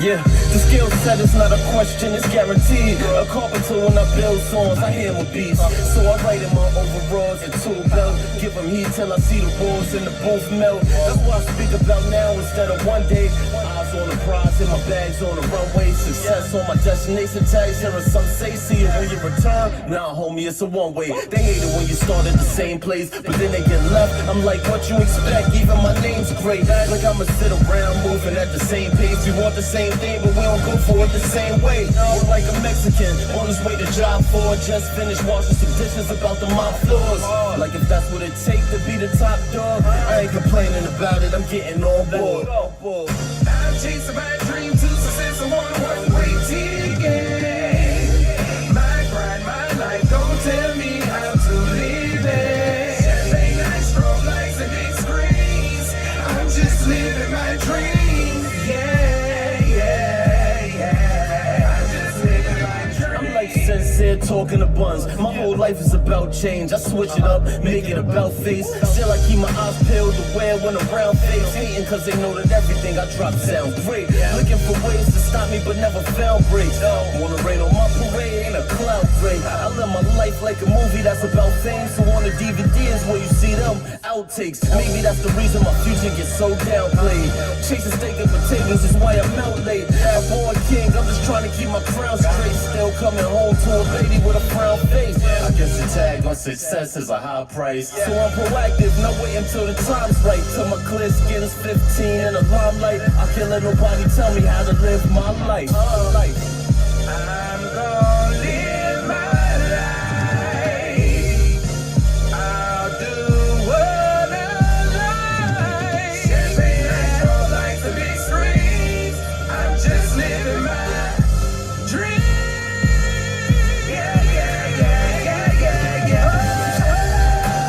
Yeah, the skill set is not a question, it's guaranteed. A carpenter when I build songs, I hear my beats. So I write in my overalls and tool belt. Give them heat till I see the walls in the booth melt. That's what I speak about now instead of one day. Eyes on the prize and my bags on the runway. Success on my destination tags. Here are some say, see it when you return. Nah, homie, it's a one-way. They hate it when you start at the same place, but then they get left. I'm like, what you expect? Even my name's great. Like I'ma sit around moving at the same pace. We want the same thing, but we don't go for it the same way. We're like a Mexican on his way to job 4. Just finished washing some dishes about the mop floors. Like if that's what it takes to be the top dog, I ain't complaining about it, I'm getting on board. I'm chasing my dream to success, I'm on a one-way ticket. My grind, my life, don't tell me how to live it. Champagne nights, strobe lights, and big screens. I'm just living my dream. I'm just living my dream. I'm like sincere talking to buns. My whole life is about change. I switch it up, make it about face. Still I keep my eyes peeled to wear when around face. Hating cause they know that everything I drop sounds great. Looking for ways to stop me but never found breaks. Wanna rain on my parade, ain't a cloud break. I live my life like a movie that's about fame. So on the DVD is where you see them outtakes. Maybe that's the reason my future gets so downplayed. Chasing steak and potatoes is why I'm out late. A born king, I'm just trying to keep my crown straight. Still coming home to a lady with a frown face. I guess the tag on success is a high price. So I'm proactive, not waiting till the time's right. Till my clear skin's 15 in the limelight. I can't let nobody tell me how to live my life. I'm gonna live my life. I'll do what I like. Champagne nights, strobe lights, and big screens. I'm just living my dream.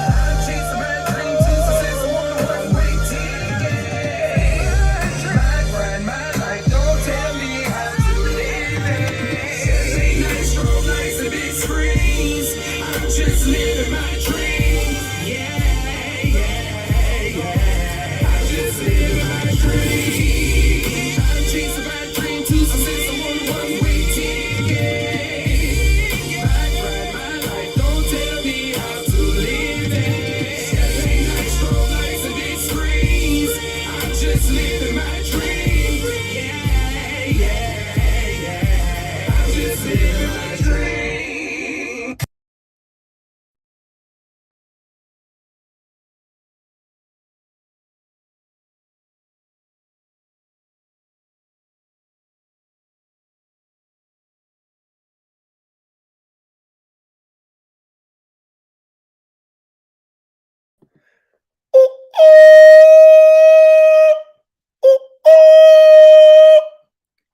I'm chasing my dream to success, I'm on a one-way ticket. My grind, my life, don't tell me how to live it. Champagne nights, strobe lights, and big screens. I'm just living my dream. I'm just living my dream. I'm chasing my dream to success, I'm on a one-way ticket. My grind, my life, don't tell me how to live it. Champagne nights, strobe lights, and big screens. I'm just living my dream. I'm just living my dream.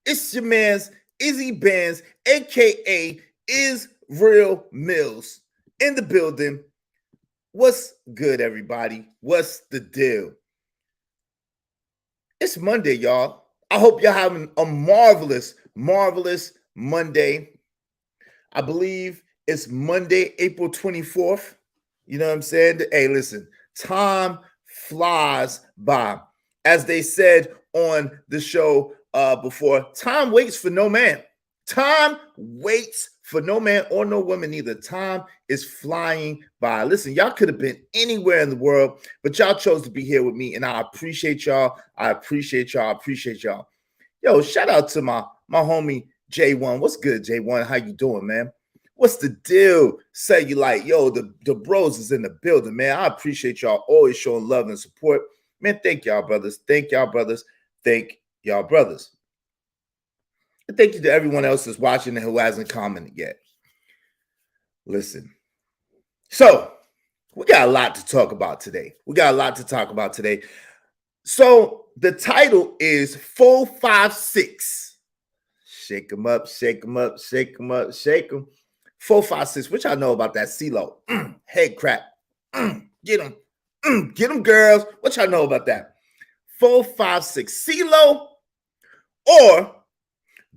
It's your man's Izzy Bands, aka Is Real Mills, in the building. What's good, everybody? What's the deal? It's Monday, y'all. I hope y'all having a marvelous Monday. I believe it's Monday, April 24th. You know what I'm saying? Hey, listen, time flies by. As they said on the show before, time waits for no man. Time waits for no man or no woman either. Time is flying by. Listen, y'all could have been anywhere in the world, but y'all chose to be here with me, and I appreciate y'all. I appreciate y'all. Yo, shout out to my homie J1. What's good, J1? How you doing, man? What's the deal? Say you like, yo, the bros is in the building, man. I appreciate y'all always showing love and support. Man, thank y'all, brothers. Thank y'all, brothers. Thank y'all, brothers. And thank you to everyone else that's watching and who hasn't commented yet. Listen. So, we got a lot to talk about today. So, the title is 4, 5, 6. Shake them up, shake them up, shake them up, shake them. 4, 5, 6. What y'all know about that Celo? Head crack. Get them. Get them, girls. What y'all know about that? 4, 5, 6. Celo, or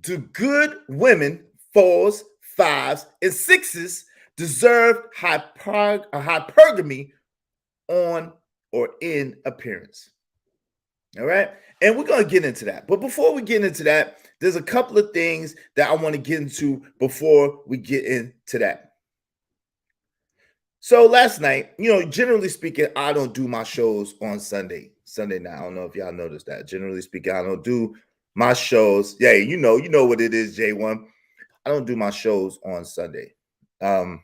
do good women, 4's, 5's, and 6's deserve hypergamy on or in appearance? All right. And we're going to get into that. But before we get into that, there's a couple of things that I want to get into before we get into that. So last night, generally speaking, I don't do my shows on Sunday night. I don't know if y'all noticed that. Generally speaking, I don't do my shows. Yeah, you know what it is, J1. I don't do my shows on Sunday. But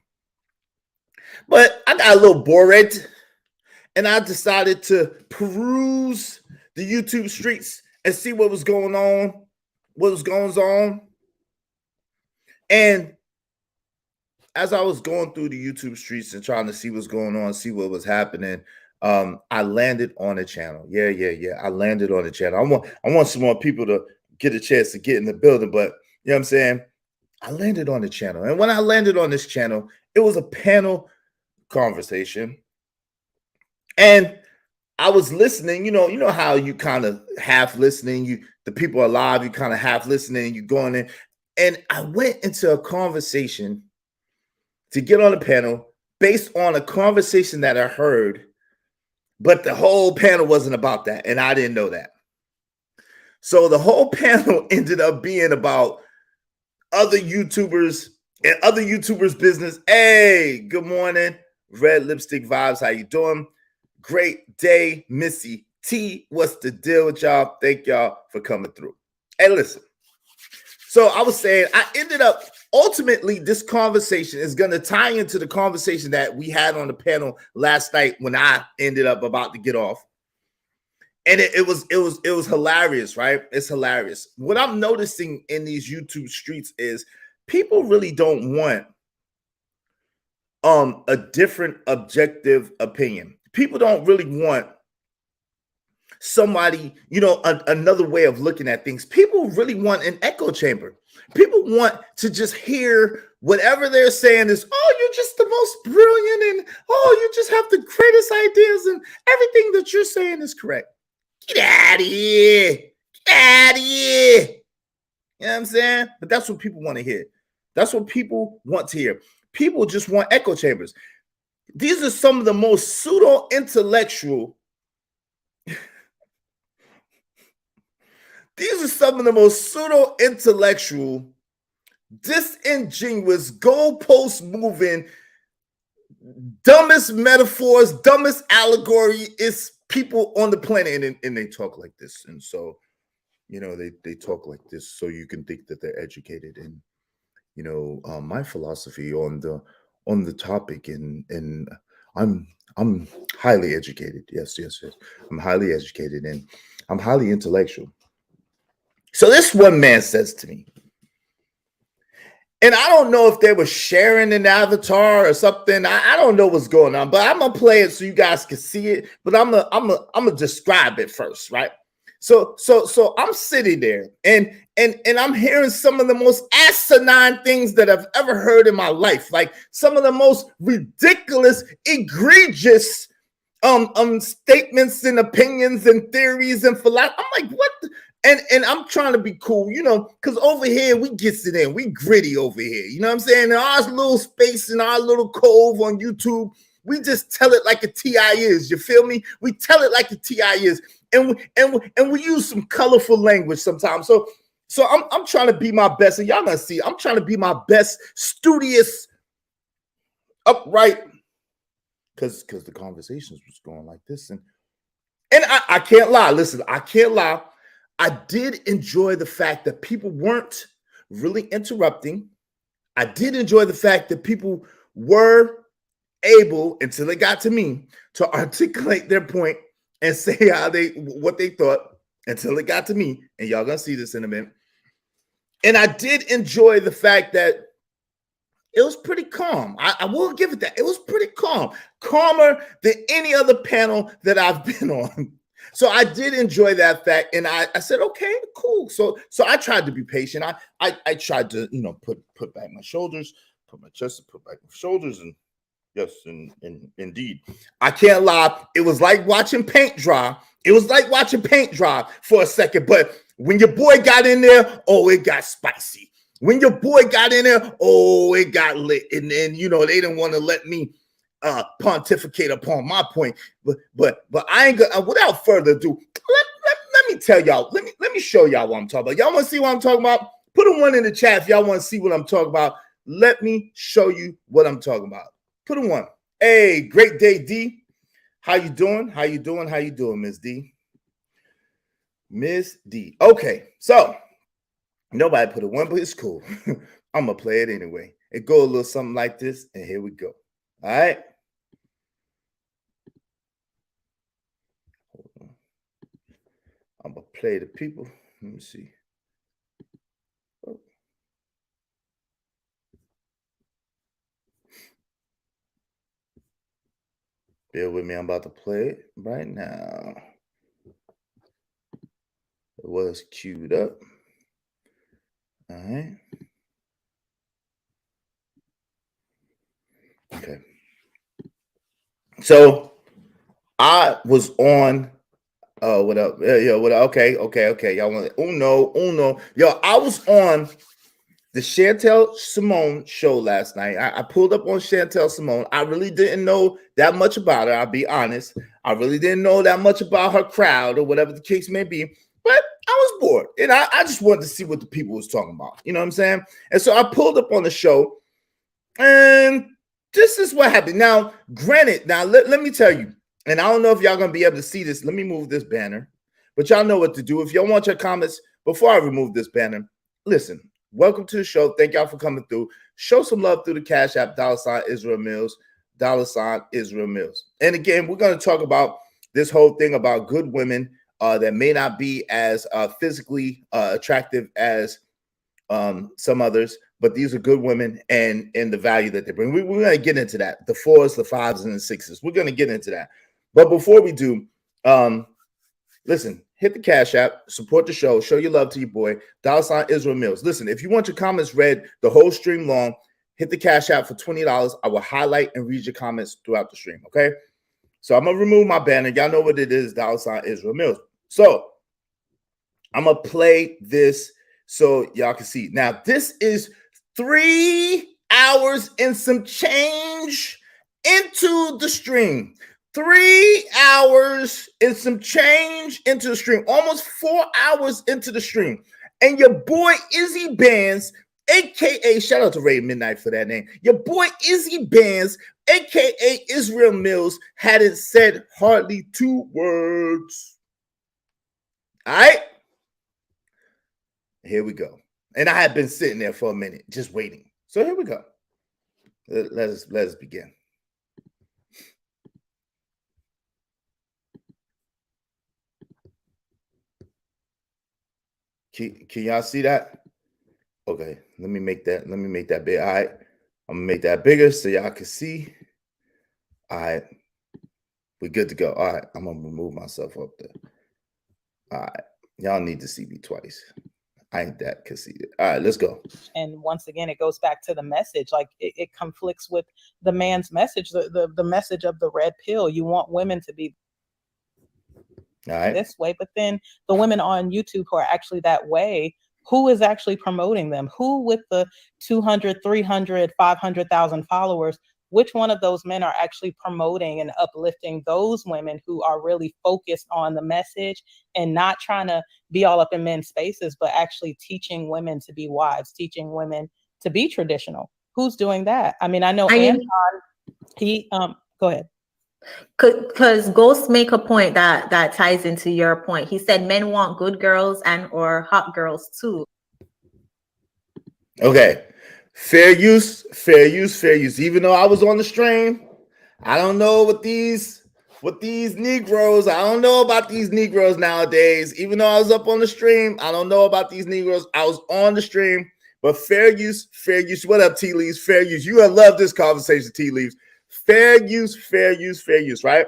I got a little bored, and I decided to peruse the YouTube streets and see what was going on, And as I was going through the YouTube streets and trying to see what's going on, see what was happening, I landed on a channel. Yeah. I landed on a channel. I want some more people to get a chance to get in the building, but you know what I'm saying? I landed on the channel. And when I landed on this channel, it was a panel conversation. And I was listening, you know how you kind of half listening, the people are live, you kind of half listening, you going in. And I went into a conversation to get on a panel based on a conversation that I heard, but the whole panel wasn't about that, and I didn't know that. So the whole panel ended up being about other YouTubers and other YouTubers' business. Hey, good morning, Red Lipstick Vibes. How you doing? Great day, Missy T. What's the deal with y'all? Thank y'all for coming through. Hey, listen. So I was saying, I ended up, ultimately, this conversation is going to tie into the conversation that we had on the panel last night when I ended up about to get off. And it was hilarious, right? It's hilarious. What I'm noticing in these YouTube streets is people really don't want a different objective opinion. People don't really want somebody, another way of looking at things. People really want an echo chamber. People want to just hear whatever they're saying is, oh, you're just the most brilliant, and oh, you just have the greatest ideas, and everything that you're saying is correct. Get out of here. Get out of here. You know what I'm saying? But that's what people want to hear. That's what people want to hear. People just want echo chambers. These are some of the most pseudo-intellectual disingenuous, goalpost moving, dumbest metaphors, dumbest allegory is people on the planet, and they talk like this. And so, they talk like this so you can think that they're educated. And my philosophy on the topic, and I'm highly educated. Yes. I'm highly educated, and I'm highly intellectual. So this one man says to me, and I don't know if they were sharing an avatar or something. I don't know what's going on, but I'm gonna play it so you guys can see it. But I'm gonna describe it first, right? So I'm sitting there, and I'm hearing some of the most asinine things that I've ever heard in my life, like some of the most ridiculous, egregious statements and opinions and theories and philosophy. I'm like, what? And I'm trying to be cool, because over here we gets it in. We gritty over here. You know what I'm saying? In our little space, in our little cove on YouTube, we just tell it like a TI is. You feel me? We tell it like a TI is. And we use some colorful language sometimes. So I'm trying to be my best. And y'all gonna see, I'm trying to be my best, studious, upright, because the conversations was going like this. And I can't lie. Listen, I can't lie. I did enjoy the fact that people weren't really interrupting. I did enjoy the fact that people were able, until it got to me, to articulate their point and say what they thought until it got to me. And y'all gonna see this in a minute. And I did enjoy the fact that it was pretty calm. I will give it that. It was pretty calm, calmer than any other panel that I've been on. So I did enjoy that fact, and I said, okay, cool. So I tried to be patient. I tried to, put back my shoulders, put my chest, put back my shoulders, and yes, and indeed, I can't lie. It was like watching paint dry. It was like watching paint dry for a second. But when your boy got in there, oh, it got spicy. When your boy got in there, oh, it got lit. And then, they didn't want to let me pontificate upon my point, but I ain't gonna. Without further ado, let me tell y'all, let me show y'all what I'm talking about. Y'all want to see what I'm talking about? Put a 1 in the chat if y'all want to see what I'm talking about. Let me show you what I'm talking about. Put a 1. Hey, great day, D. How you doing? How you doing? How you doing, Miss D? Miss D. Okay, so nobody put a 1, but it's cool. I'm gonna play it anyway. It go a little something like this, and here we go. All right. Hold on. I'm gonna play the people. Let me see. Oh. Bear with me. I'm about to play it right now. It was queued up. All right. Okay. So I was on. What up? Yeah, what up? Okay. Y'all want Uno. Yo, I was on the Chantel Simone show last night. I pulled up on Chantel Simone. I really didn't know that much about her. I'll be honest. I really didn't know that much about her crowd or whatever the case may be. But I was bored, and I just wanted to see what the people was talking about. You know what I'm saying? And so I pulled up on the show, and this is what happened. Now, granted, let me tell you, and I don't know if y'all gonna be able to see this. Let me move this banner, but y'all know what to do. If y'all want your comments before I remove this banner, listen. Welcome to the show. Thank y'all for coming through. Show some love through the Cash App, $Israel Mills, $Israel Mills. And again, we're going to talk about this whole thing about good women that may not be as physically attractive as some others, but these are good women and the value that they bring. We're going to get into that. The 4's, the 5's, and the 6's. We're going to get into that. But before we do, listen, hit the Cash App, support the show, show your love to your boy, $Israel Mills. Listen, if you want your comments read the whole stream long, hit the Cash App for $20. I will highlight and read your comments throughout the stream, okay? So I'm going to remove my banner. Y'all know what it is, $Israel Mills. So I'm going to play this so y'all can see. Now, this is 3 hours and some change into the stream. 3 hours and some change into the stream, almost 4 hours into the stream. And your boy Izzy Bands, aka shout out to Ray Midnight for that name. Your boy Izzy Bands, aka Israel Mills, hadn't said hardly 2 words. All right, here we go. And I had been sitting there for a minute, just waiting. So here we go. Let us begin. Can y'all see that? Okay, let me make that big. All right, I'm gonna make that bigger so y'all can see. All right, we're good to go. All right, I'm gonna remove myself up there. All right, y'all need to see me twice. I ain't that conceited. All right, let's go. And once again, it goes back to the message. Like it conflicts with the man's message, the message of the red pill. You want women to be this way, but then the women on YouTube who are actually that way, who is actually promoting them? Who with the 200, 300, 500,000 followers, which one of those men are actually promoting and uplifting those women who are really focused on the message and not trying to be all up in men's spaces, but actually teaching women to be wives, teaching women to be traditional? Who's doing that? I mean, I know Anton, he, go ahead. Because Ghost make a point that ties into your point. He said men want good girls and or hot girls too. Okay, fair use. Even though I was on the stream, I don't know what these Negroes. I don't know about these Negroes nowadays. Even though I was up on the stream, I don't know about these Negroes. I was on the stream, but fair use. What up, Tea Leaves? Fair use. You gonna love this conversation, Tea Leaves. Fair use, right?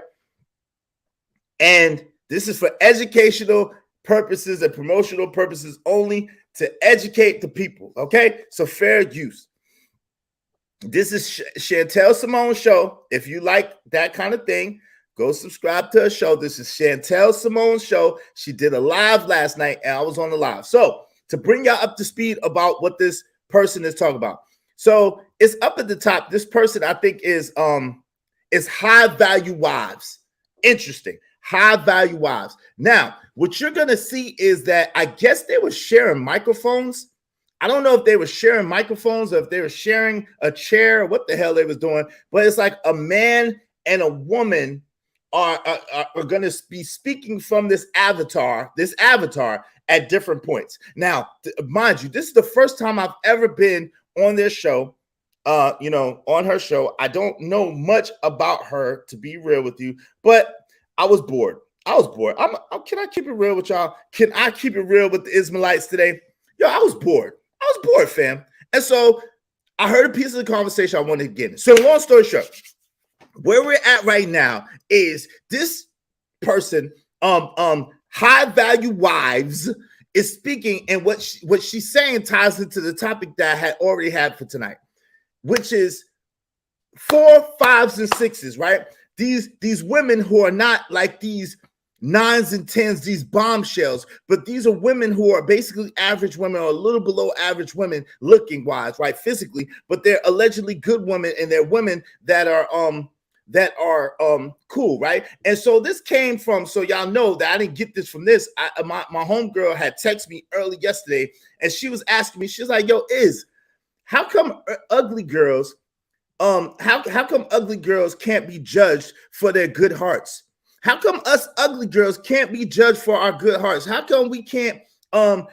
And this is for educational purposes and promotional purposes only, to educate the people, okay? So fair use. This is Chantel Simone's show. If you like that kind of thing, go subscribe to her show. This is Chantel Simone's show. She did a live last night, and I was on the live. So to bring y'all up to speed about what this person is talking about. So it's up at the top. This person, I think, is high value wives. Interesting. high value wives. Now, what you're going to see is that I guess they were sharing microphones. I don't know if they were sharing microphones or if they were sharing a chair or what the hell they was doing, but it's like a man and a woman are going to be speaking from this avatar at different points. Now, mind you, this is the first time I've ever been on this show, on her show. I don't know much about her, to be real with you, but I was bored. Can I keep it real with y'all? Can I keep it real with the Israelites today? Yo, I was bored, fam. And so I heard a piece of the conversation I wanted to get in. So long story short, where we're at right now is this person, high value wives, is speaking, and what she's saying ties into the topic that I had already had for tonight, which is 4, 5s, and 6s, right? These women who are not like these 9s and 10s, these bombshells, but these are women who are basically average women or a little below average women looking wise, right? Physically, but they're allegedly good women, and they're women that are cool, right? And so this came from, so y'all know that I didn't get this from this. My homegirl had texted me early yesterday, and she was asking me, she's like, yo, how come ugly girls, how come ugly girls can't be judged for their good hearts? How come us ugly girls can't be judged for our good hearts? How come we can't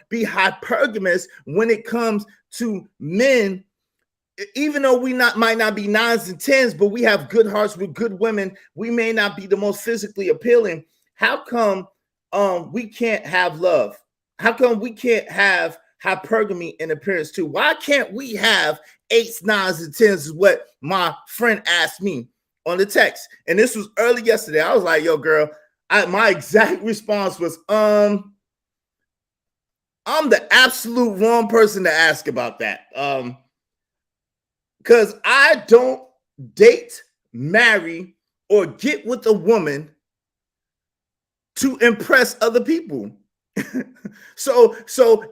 be hypergamous when it comes to men? Even though we might not be 9s and 10s, but we have good hearts with good women, we may not be the most physically appealing. How come we can't have love? How come we can't have hypergamy in appearance too? Why can't we have 8s, 9s, and 10s is what my friend asked me on the text. And this was early yesterday. I was like, yo, girl, my exact response was, I'm the absolute wrong person to ask about that. Because I don't date, marry, or get with a woman to impress other people. So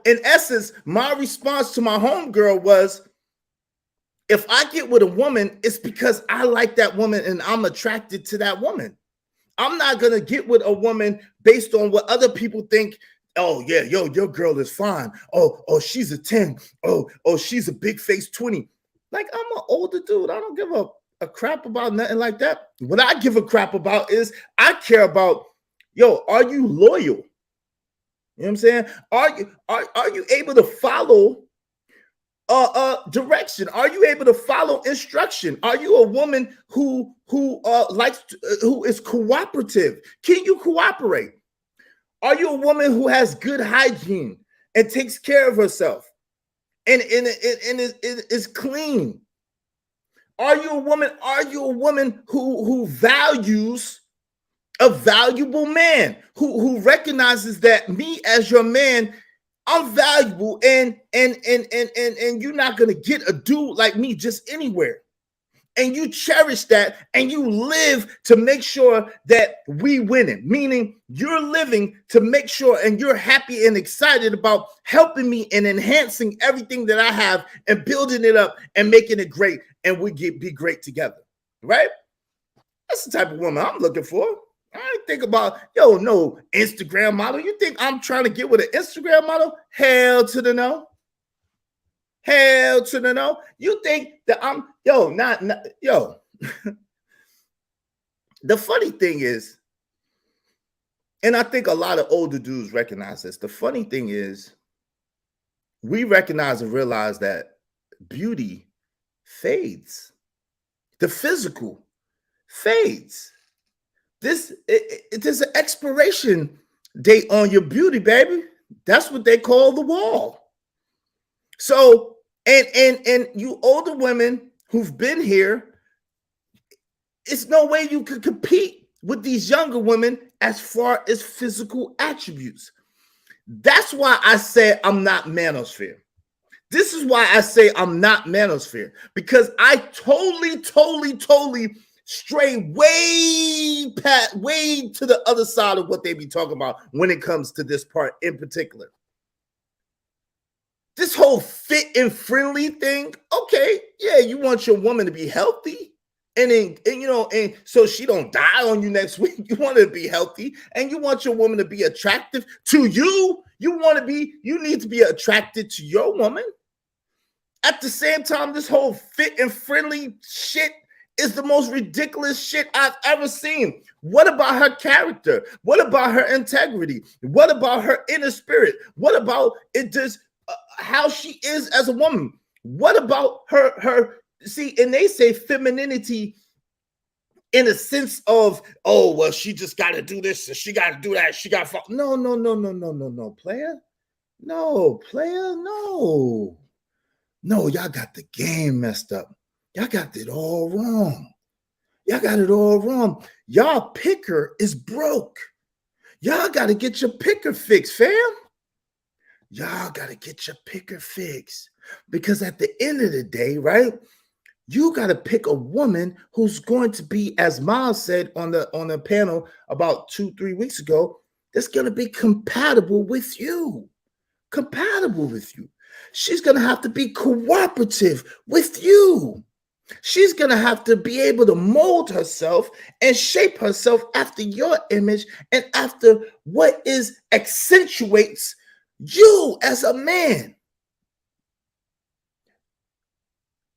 in essence, my response to my homegirl was, if I get with a woman, it's because I like that woman and I'm attracted to that woman. I'm not going to get with a woman based on what other people think. Oh, yeah, yo, your girl is fine. Oh, she's a 10. Oh, she's a big face 20. Like, I'm an older dude. I don't give a crap about nothing like that. What I give a crap about is I care about, yo, are you loyal? You know what I'm saying? Are you able to follow direction? Are you able to follow instruction? Are you a woman who is cooperative? Can you cooperate? Are you a woman who has good hygiene and takes care of herself and is clean? Are you a woman who values a valuable man, who recognizes that me as your man, I'm valuable, and you're not gonna get a dude like me just anywhere. And you cherish that, and you live to make sure that we winning. Meaning you're living to make sure, and you're happy and excited about helping me and enhancing everything that I have and building it up and making it great, and we be great together, right? That's the type of woman I'm looking for. I ain't think about, yo, no Instagram model. You think I'm trying to get with an Instagram model? Hell to the no. Hell to the no. You think that I'm, not The funny thing is, and I think a lot of older dudes recognize this. The funny thing is, we recognize and realize that beauty fades. The physical fades. There's an expiration date on your beauty, baby. That's what they call the wall. So, and you older women who've been here, it's no way you could compete with these younger women as far as physical attributes. That's why I say I'm not manosphere. This is why I say I'm not manosphere, because I totally stray way to the other side of what they be talking about when it comes to this part in particular. This whole fit and friendly thing, okay, yeah, you want your woman to be healthy. And so she don't die on you next week. You want her to be healthy, and you want your woman to be attractive to you. You need to be attracted to your woman. At the same time, this whole fit and friendly shit is the most ridiculous shit I've ever seen. What about her character? What about her integrity? What about her inner spirit? What about how she is as a woman? What about her? See, and they say femininity in a sense of, oh, well, she just got to do this and she got to do that. She got to no, player. No, player, no. No, y'all got the game messed up. Y'all got it all wrong. Y'all got it all wrong. Y'all picker is broke. Y'all got to get your picker fixed, fam. Y'all got to get your picker fixed. Because at the end of the day, right, you got to pick a woman who's going to be, as Miles said on the panel about 2-3 weeks ago, that's going to be compatible with you. Compatible with you. She's going to have to be cooperative with you. She's going to have to be able to mold herself and shape herself after your image and after what accentuates you as a man.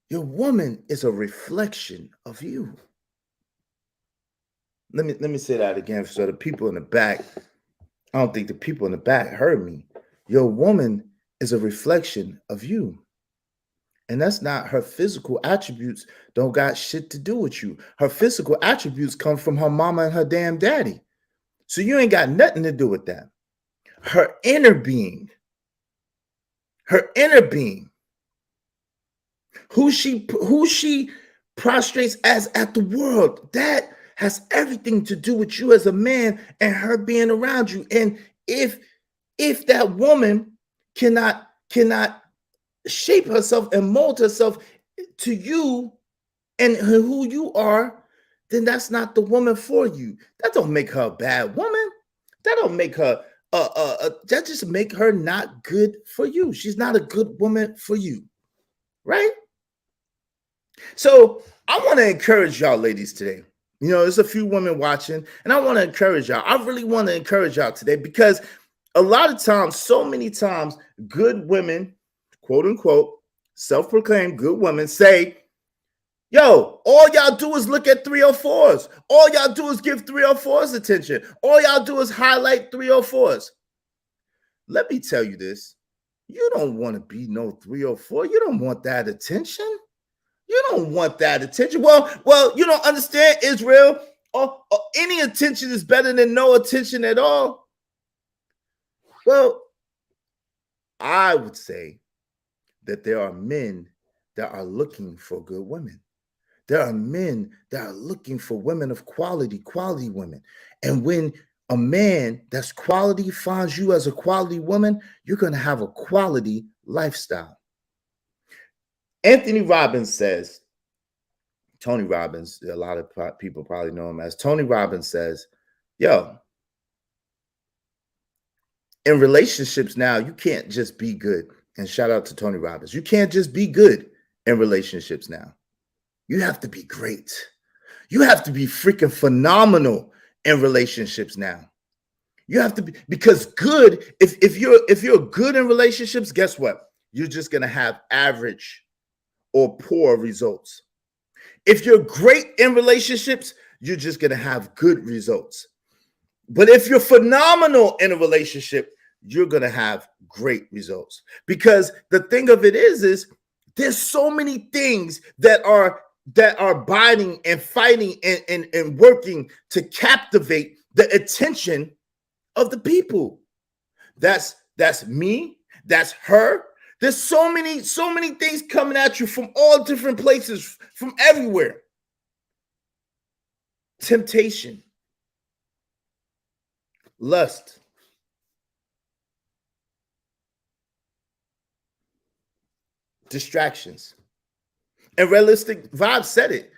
Your woman is a reflection of you. Let me say that again so the people in the back, I don't think the people in the back heard me. Your woman is a reflection of you. And that's not her physical attributes, don't got shit to do with you. Her physical attributes come from her mama and her damn daddy. So you ain't got nothing to do with that. Her inner being, who she prostrates as at the world, that has everything to do with you as a man and her being around you. And if that woman cannot shape herself and mold herself to you and who you are, then that's not the woman for you. That don't make her a bad woman. That don't make her that just make her not good for you. She's not a good woman for you, right? So I want to encourage y'all ladies today. There's a few women watching, and I want to encourage y'all. I really want to encourage y'all today because a lot of times, so many times, good women, quote unquote, self-proclaimed good women say, yo, all y'all do is look at 304s. All y'all do is give 304s attention. All y'all do is highlight 304s. Let me tell you this. You don't want to be no 304. You don't want that attention. You don't want that attention. Well, you don't understand, Israel. Any attention is better than no attention at all. Well, I would say that there are men that are looking for good women. There are men that are looking for women of quality women. And when a man that's quality finds you as a quality woman, you're going to have a quality lifestyle. Anthony Robbins says, Tony Robbins, a lot of people probably know him as Tony Robbins says, yo, in relationships now, you can't just be good. And shout out to Tony Robbins. You can't just be good in relationships now. You have to be great. You have to be freaking phenomenal in relationships now. You have to be, because good, if you're good in relationships, guess what? You're just going to have average or poor results. If you're great in relationships, you're just going to have good results. But if you're phenomenal in a relationship, you're going to have great results. Because the thing of it is there's so many things that are biting and fighting and working to captivate the attention of the people. That's me. That's her. There's so many things coming at you from all different places, from everywhere. Temptation, lust, distractions, and realistic vibes said it.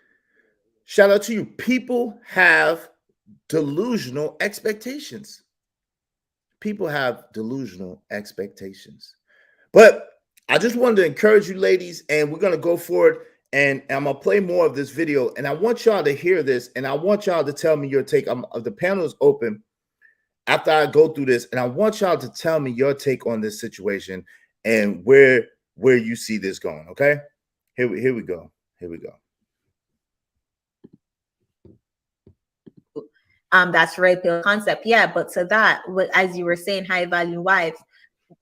Shout out to you. People have delusional expectations. People have delusional expectations. But I just wanted to encourage you ladies, and we're going to go forward And I'm gonna play more of this video, and I want y'all to hear this, and I want y'all to tell me your take. The panel is open after I go through this, and I want y'all to tell me your take on this situation and where you see this going. Okay, here we go. Here we go. That's red pill concept. Yeah, but to that, as you were saying, high value wives,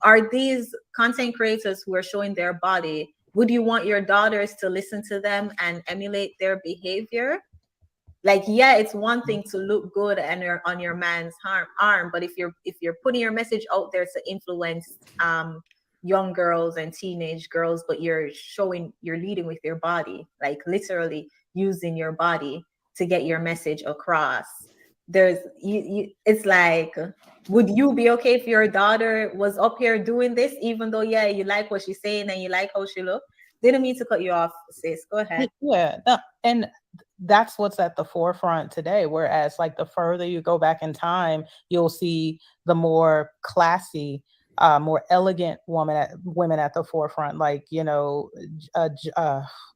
are these content creators who are showing their body, would you want your daughters to listen to them and emulate their behavior? Like, yeah, it's one thing to look good and you're on your man's arm, but if you're putting your message out there to influence young girls and teenage girls, but you're leading with your body, like literally using your body to get your message across. It's like, would you be okay if your daughter was up here doing this, even though, yeah, you like what she's saying and you like how she looks? Didn't mean to cut you off, sis. Go ahead. Yeah, and that's what's at the forefront today. Whereas, like, the further you go back in time, you'll see the more classy, more elegant women at the forefront. Like, you know,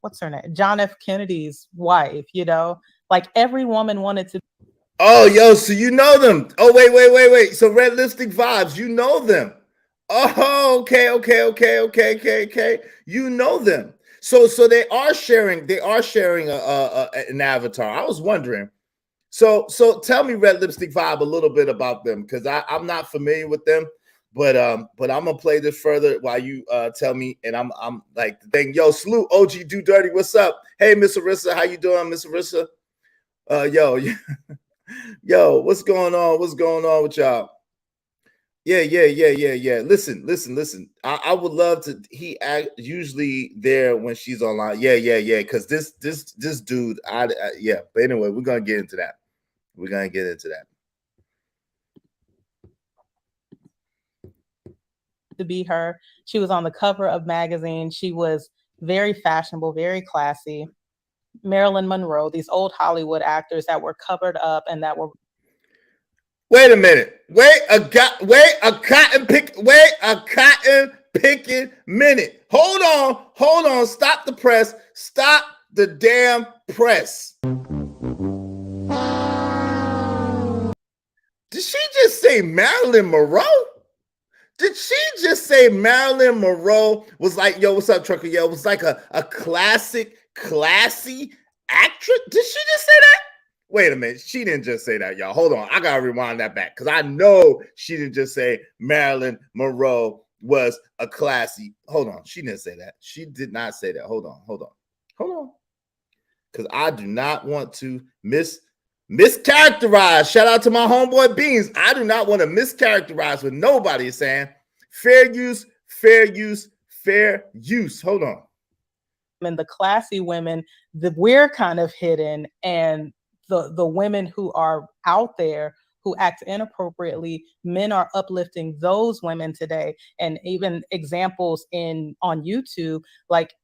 what's her name? John F. Kennedy's wife. You know, like every woman wanted to. Oh, yo, so you know them. Oh, wait. So Red Lipstick Vibes, you know them. Oh, okay. You know them. So they are sharing an avatar. I was wondering. So tell me, Red Lipstick Vibe, a little bit about them, because I'm not familiar with them. But I'm gonna play this further while you tell me. And I'm like, dang, yo, salute OG Do Dirty. What's up? Hey, Miss Arissa, how you doing, Miss Arissa? Yo, what's going on? What's going on with y'all? Yeah. Listen. I would love to. He usually there when she's online. Yeah. Because this dude, yeah. But anyway, we're gonna get into that. To be her. She was on the cover of magazines. She was very fashionable, very classy. Marilyn Monroe, these old Hollywood actors that were covered up and that were. Wait a minute. Wait a cotton picking minute. Hold on. Stop the press. Stop the damn press. Did she just say Marilyn Monroe? Did she just say Marilyn Monroe was like, yo, what's up, Trucker? Yo, was like a classy actress? Did she just say that? Wait a minute. She didn't just say that, y'all. Hold on. I got to rewind that back, because I know she didn't just say Marilyn Monroe was a classy. Hold on. She didn't say that. She did not say that. Hold on. Because I do not want to mischaracterize. Shout out to my homeboy Beans. I do not want to mischaracterize what nobody is saying. Fair use. Hold on. And the classy women, we're kind of hidden, and the women who are out there who act inappropriately, men are uplifting those women today. And even examples on YouTube, like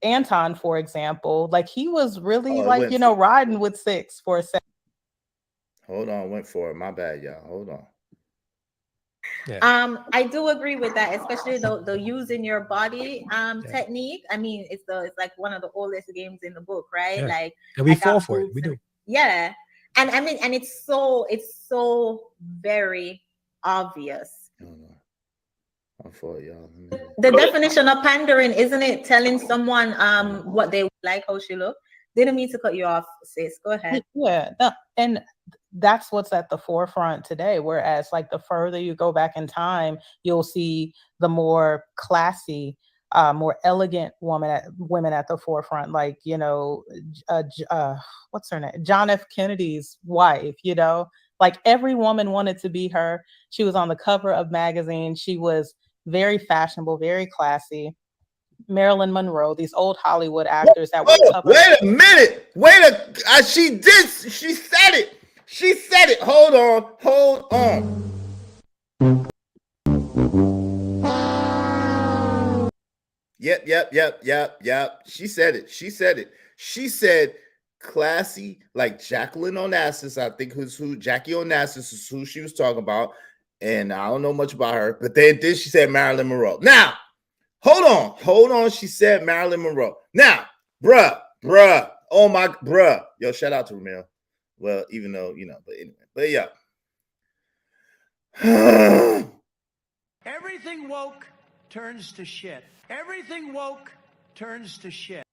Anton, for example, like he was really riding with 6 for a second. Hold on, went for it. My bad, y'all. Hold on. Yeah. I do agree with that, especially the using your body technique. I mean, it's like one of the oldest games in the book, right? Yeah. Like, and we fall for it. We do. Yeah. And I mean, and it's so very obvious. I'm for y'all. The definition of pandering, isn't it? Telling someone what they like, how she look. Didn't mean to cut you off, sis. Go ahead. Yeah. And that's what's at the forefront today. Whereas, like, the further you go back in time, you'll see the more classy, more elegant women at the forefront. Like, you know, what's her name? John F. Kennedy's wife. You know, like every woman wanted to be her. She was on the cover of magazines. She was very fashionable, very classy. Marilyn Monroe, these old Hollywood actors that were covered. Wait a minute. She said it. She said it. Hold on. Yep. She said it. She said classy, like Jacqueline Onassis, I think Jackie Onassis is who she was talking about. And I don't know much about her, but then she said Marilyn Monroe. Now, hold on. She said Marilyn Monroe. Now, bruh. Oh my, bruh. Yo, shout out to Ramil. Well, even though, but anyway, but yeah. Everything woke turns to shit. Everything woke turns to shit.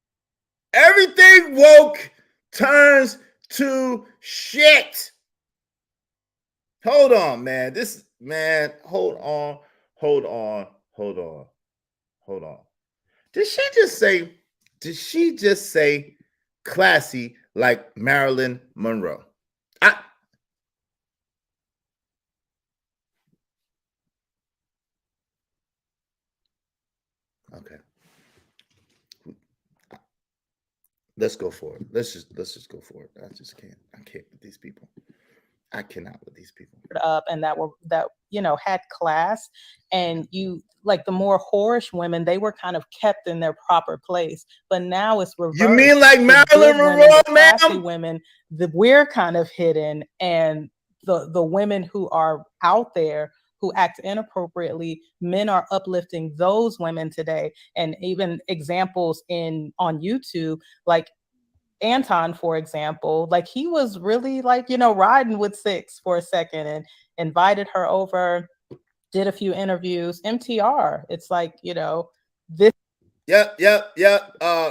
Everything woke turns to shit. Hold on, man. Hold on. Did she just say classy like Marilyn Monroe? Okay. Let's go for it. Let's just go for it. I can't with these people. I cannot with these people. Up and that had class, and you like the more whorish women, they were kind of kept in their proper place. But now it's reversed. You mean like Marilyn Monroe, classy ma'am? women, we're kind of hidden, and the women who are out there who act inappropriately, men are uplifting those women today. And even examples on YouTube, like Anton, for example, like he was really like, riding with 6 for a second and invited her over, did a few interviews. MTR, it's like, this. Yep.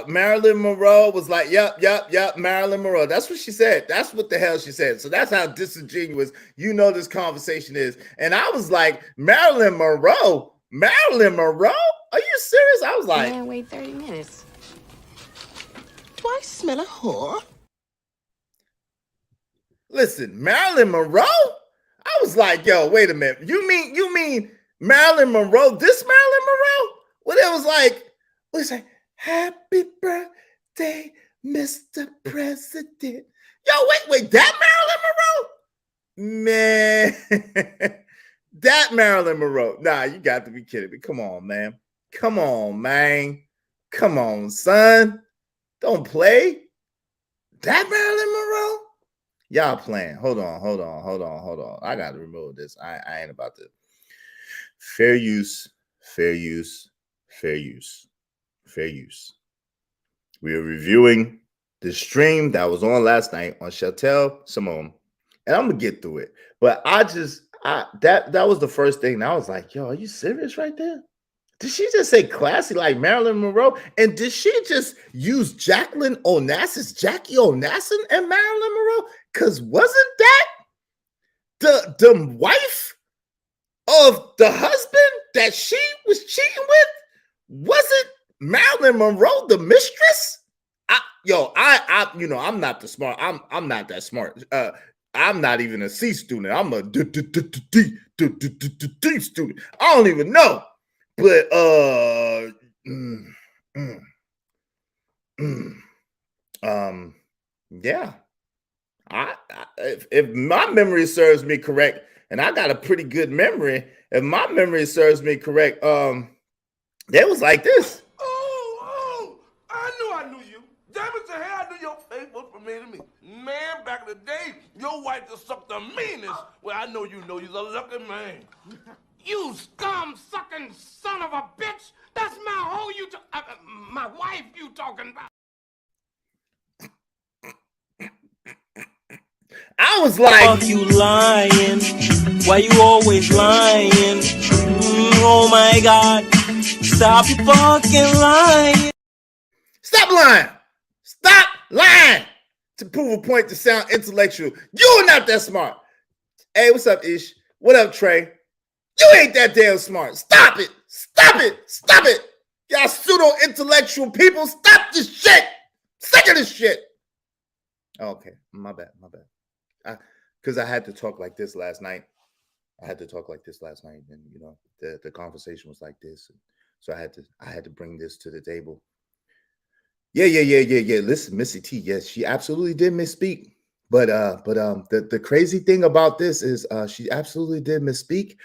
Marilyn Monroe was like, yep, Marilyn Monroe. That's what she said. That's what the hell she said. So that's how disingenuous this conversation is. And I was like, Marilyn Monroe? Are you serious? I was like, man, wait 30 minutes. Do I smell a whore? Listen, Marilyn Monroe? I was like, yo, wait a minute. You mean Marilyn Monroe? This Marilyn Monroe? Well, it was like, happy birthday, Mr. President. Yo, wait, that Marilyn Monroe? Man, that Marilyn Monroe. Nah, you got to be kidding me. Come on, man. Come on, son. Don't play. That Marilyn Monroe? Y'all playing. Hold on. I got to remove this. I ain't about to. Fair use. We are reviewing the stream that was on last night on Chantel Simone, and I'm gonna get through it. But that was the first thing. And I was like, yo, are you serious right there? Did she just say classy like Marilyn Monroe? And did she just use Jackie Onassis and Marilyn Monroe? Because wasn't that the wife of the husband that she was cheating with? Wasn't Marilyn Monroe the mistress? I'm not the smart. I'm not that smart. I'm not even a C student. I'm a D student. I don't even know. But yeah. If my memory serves me correct, and I got a pretty good memory, if my memory serves me correct, they was like this. Oh, I knew you. Damn it to hell, I knew your face was familiar to me. Man, back in the day, your wife just sucked the meanest. Well, I know you're a lucky man. You scum-sucking son of a bitch! That's my hoe my wife you talking about. I was like, fuck you lying? Why you always lying? Oh my God. Stop you fucking lying. Stop lying to prove a point to sound intellectual. You're not that smart. Hey, what's up, Ish? What up, Trey? You ain't that damn smart. Stop it. Y'all pseudo-intellectual people, stop this shit. Sick of this shit. Okay, my bad. Because I had to talk like this last night. And the conversation was like this. So I had to bring this to the table. Yeah. Listen, Missy T, yes, she absolutely did misspeak. But the crazy thing about this is she absolutely did misspeak.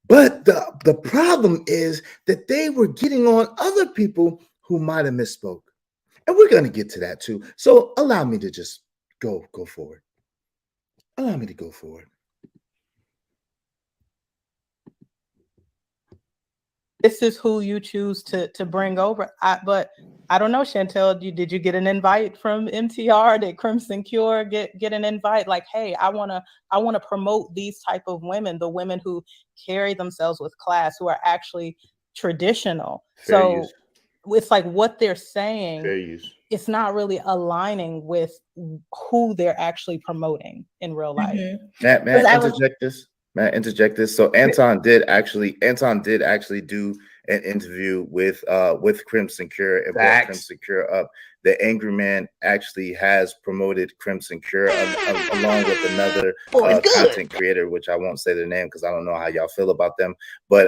But the problem is that they were getting on other people who might have misspoke. And we're going to get to that too. So allow me to just go forward. Allow me to go forward. this is who you choose to bring over. But I don't know, Chantel, did you get an invite from MTR? Did Crimson Cure get an invite? Like, hey, I wanna promote these type of women, the women who carry themselves with class, who are actually traditional. Fair So use. it's like what they're saying, Fair use. it's not really aligning with who they're actually promoting in real life. Matt, Because I was- interject this. So Anton did actually do an interview with Crimson Cure and brought Facts. Crimson Cure up. The Angry Man actually has promoted Crimson Cure along with another content creator, which I won't say their name because I don't know how y'all feel about them. But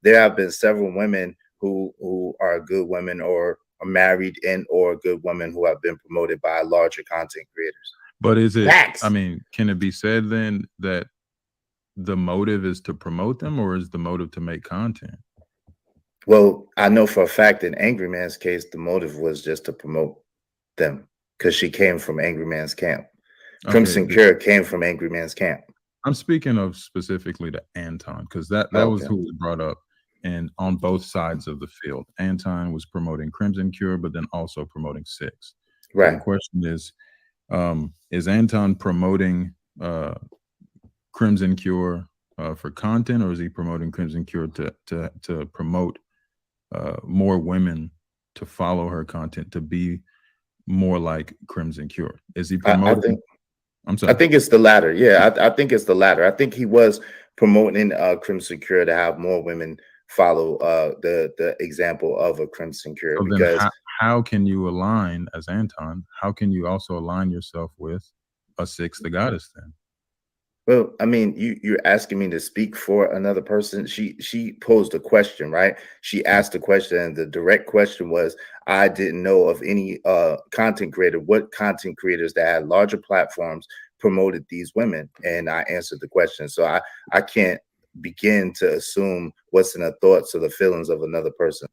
there have been several women who are good women or are married and or good women who have been promoted by larger content creators. But is it, Facts. I mean, can it be said then that the motive is to promote them, or is the motive to make content? Well, I know for a fact in Angry Man's case, the motive was just to promote them because she came from Angry Man's camp. Crimson Cure came from Angry Man's camp. I'm speaking of specifically to Anton, because that was who was brought up and on both sides of the field. Anton was promoting Crimson Cure, but then also promoting 6's. Right. So the question is Anton promoting Crimson Cure for content, or is he promoting Crimson Cure to promote more women to follow her content, to be more like Crimson Cure? Is he promoting? I'm sorry. I think it's the latter. Yeah, I think it's the latter. I think he was promoting Crimson Cure to have more women follow the example of a Crimson Cure. So because then how can you align as Anton? How can you also align yourself with a 6's, the goddess then? Well, I mean, you're asking me to speak for another person. She posed a question, right? She asked a question, and the direct question was, I didn't know of any content creator, what content creators that had larger platforms promoted these women, and I answered the question. So I can't begin to assume what's in the thoughts or the feelings of another person.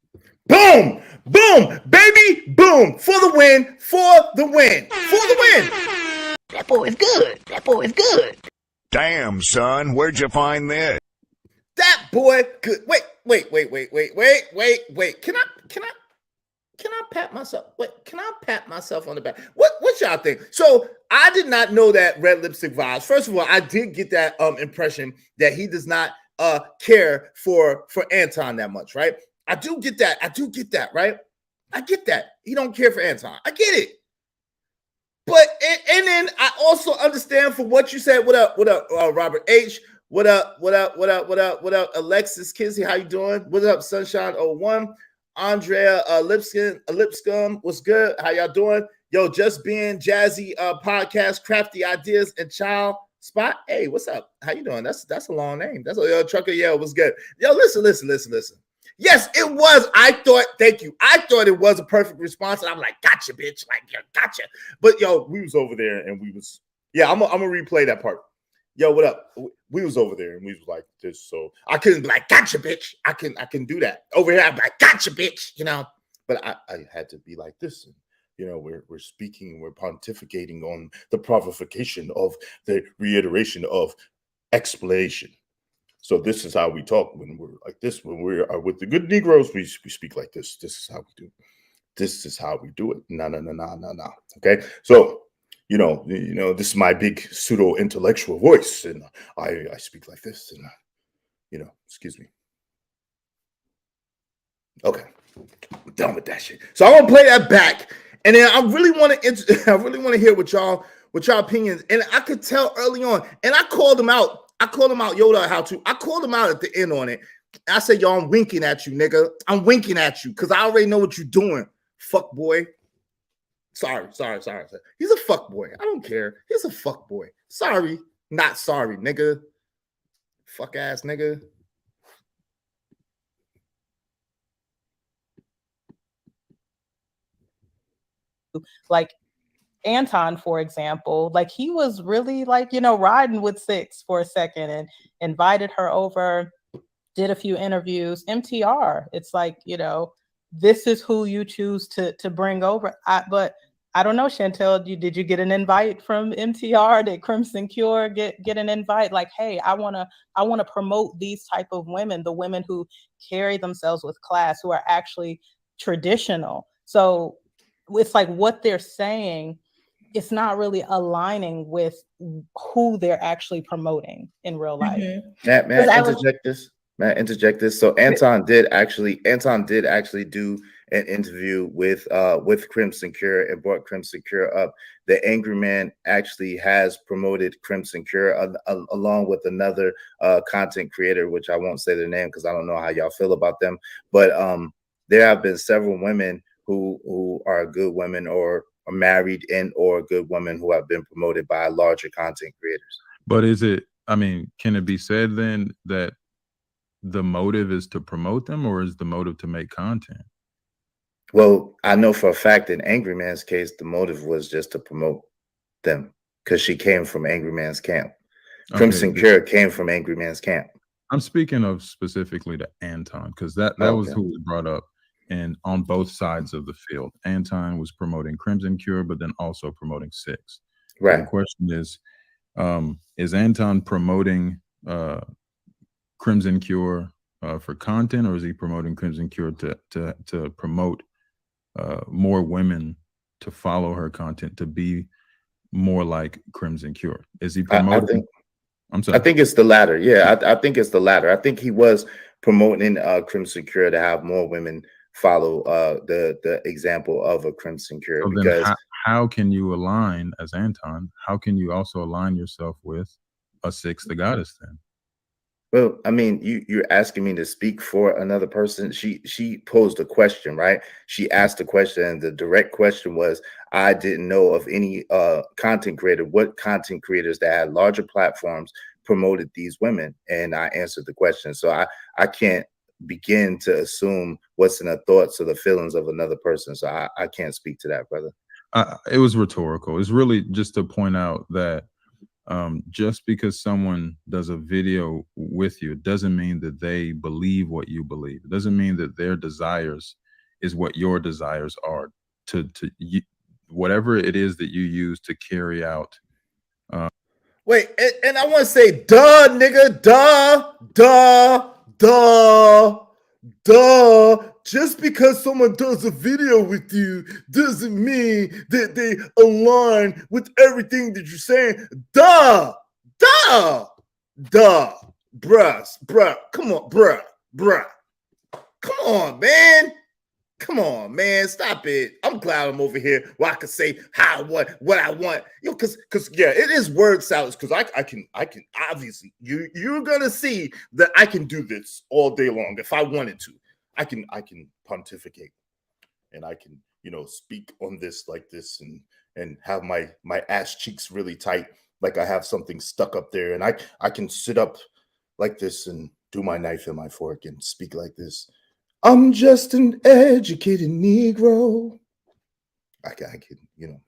Boom, boom, baby, boom, for the win, for the win, for the win. That boy is good. That boy is good. Damn, son, where'd you find this? That boy good. Wait. Can I pat myself? Wait, can I pat myself on the back? What y'all think? So I did not know that Red Lipstick Vibes. First of all, I did get that impression that he does not care for Anton that much, right? I do get that, right? I get that. He don't care for Anton. I get it. But and then I also understand for what you said. What up, Robert H? What up, Alexis Kizzy? How you doing? What up, Sunshine01? Andrea Lipscomb, what's good? How y'all doing? Yo, Just Being Jazzy podcast, Crafty Ideas and Child Spot. Hey, what's up? How you doing? That's a long name. That's a trucker. Yeah, what's good? Yo, listen. Yes, it was. Thank you. I thought it was a perfect response. And I'm like, gotcha, bitch. Like, yeah, gotcha. But yo, we was over there and we was, yeah, I'm gonna replay that part. Yo, what up? We was over there and we was like this. So I couldn't be like, gotcha, bitch. I can do that. Over here, I'm like, gotcha, bitch, you know. But I had to be like this. And, you know, we're speaking, we're pontificating on the provocation of the reiteration of explanation. So this is how we talk when we're like this. When we are with the good Negroes, we speak like this. This is how we do. This is how we do it. No. Okay. So, you know, this is my big pseudo-intellectual voice, and I speak like this, and you know, excuse me. Okay, I'm done with that shit. So I'm gonna play that back, and then I really want to hear what y'all opinions. And I could tell early on, and I called him out. Yoda, how to? I called him out at the end on it. I said, yo, I'm winking at you, nigga. I'm winking at you because I already know what you're doing, fuck boy. Sorry. He's a fuck boy. I don't care. He's a fuck boy. Sorry, not sorry, nigga. Fuck ass nigga. Like Anton, for example, like he was really like, you know, riding with 6's for a second and invited her over, did a few interviews. MTR, it's like, you know, this is who you choose to bring over. But I don't know, Chantel, did you get an invite from MTR? Did Crimson Cure get an invite? Like, hey, I wanna promote these type of women, the women who carry themselves with class, who are actually traditional. So it's like what they're saying, it's not really aligning with who they're actually promoting in real life. Matt, interject this. Matt, interject this. So Anton did actually do an interview with Crimson Cure and brought Crimson Cure up. The Angry Man actually has promoted Crimson Cure along with another content creator, which I won't say their name because I don't know how y'all feel about them. But there have been several women who are good women or are married and or good women who have been promoted by larger content creators. But is it, I mean, can it be said then that the motive is to promote them, or is the motive to make content? Well, I know for a fact in Angry Man's case, the motive was just to promote them because she came from Angry Man's camp. Crimson Cure came from Angry Man's camp. I'm speaking of specifically to Anton because that was who was brought up, and on both sides of the field. Anton was promoting Crimson Cure, but then also promoting 6's. Right. So the question is Anton promoting Crimson Cure for content, or is he promoting Crimson Cure to promote more women to follow her content, to be more like Crimson Cure? Is he promoting? I'm sorry. I think it's the latter. Yeah, I think it's the latter. I think he was promoting Crimson Cure to have more women follow the example of a Crimson Cure. So because then how can you align as Anton? How can you also align yourself with a 6, the goddess then? Well, I mean, you're asking me to speak for another person. She posed a question, right? She asked a question, and the direct question was, I didn't know of any content creator, what content creators that had larger platforms promoted these women, and I answered the question. So I can't begin to assume what's in the thoughts or the feelings of another person. So I can't speak to that, brother. It was rhetorical. It's really just to point out that just because someone does a video with you, it doesn't mean that they believe what you believe. It doesn't mean that their desires is what your desires are. Whatever it is that you use to carry out. Wait, and I want to say, duh, nigga, duh. Just because someone does a video with you doesn't mean that they align with everything that you're saying. Duh, bruh. Come on, bruh. Come on, man. Come on, man. Stop it. I'm glad I'm over here where I can say what I want. You know, cause yeah, it is word salads. Cause I can obviously you're gonna see that I can do this all day long if I wanted to. I can pontificate, and I can, you know, speak on this like this and have my ass cheeks really tight, like I have something stuck up there, and I can sit up like this and do my knife and my fork and speak like this. I'm just an educated Negro. I can, you know,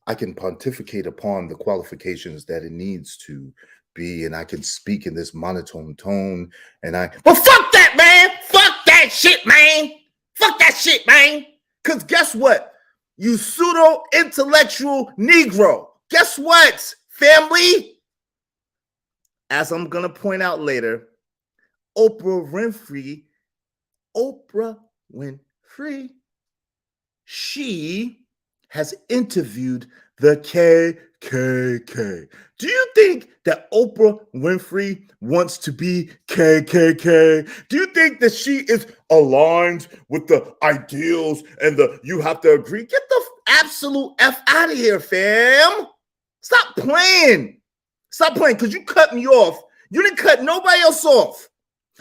I can pontificate upon the qualifications that it needs to be, and I can speak in this monotone tone, but fuck that, man! Fuck that shit, man! Fuck that shit, man! Because guess what? You pseudo-intellectual Negro. Guess what, family? As I'm going to point out later, Oprah Winfrey, she has interviewed the KKK. Do you think that Oprah Winfrey wants to be KKK? Do you think that she is aligned with the ideals and you have to agree? Get the absolute F out of here, fam. Stop playing. Stop playing, because you cut me off. You didn't cut nobody else off,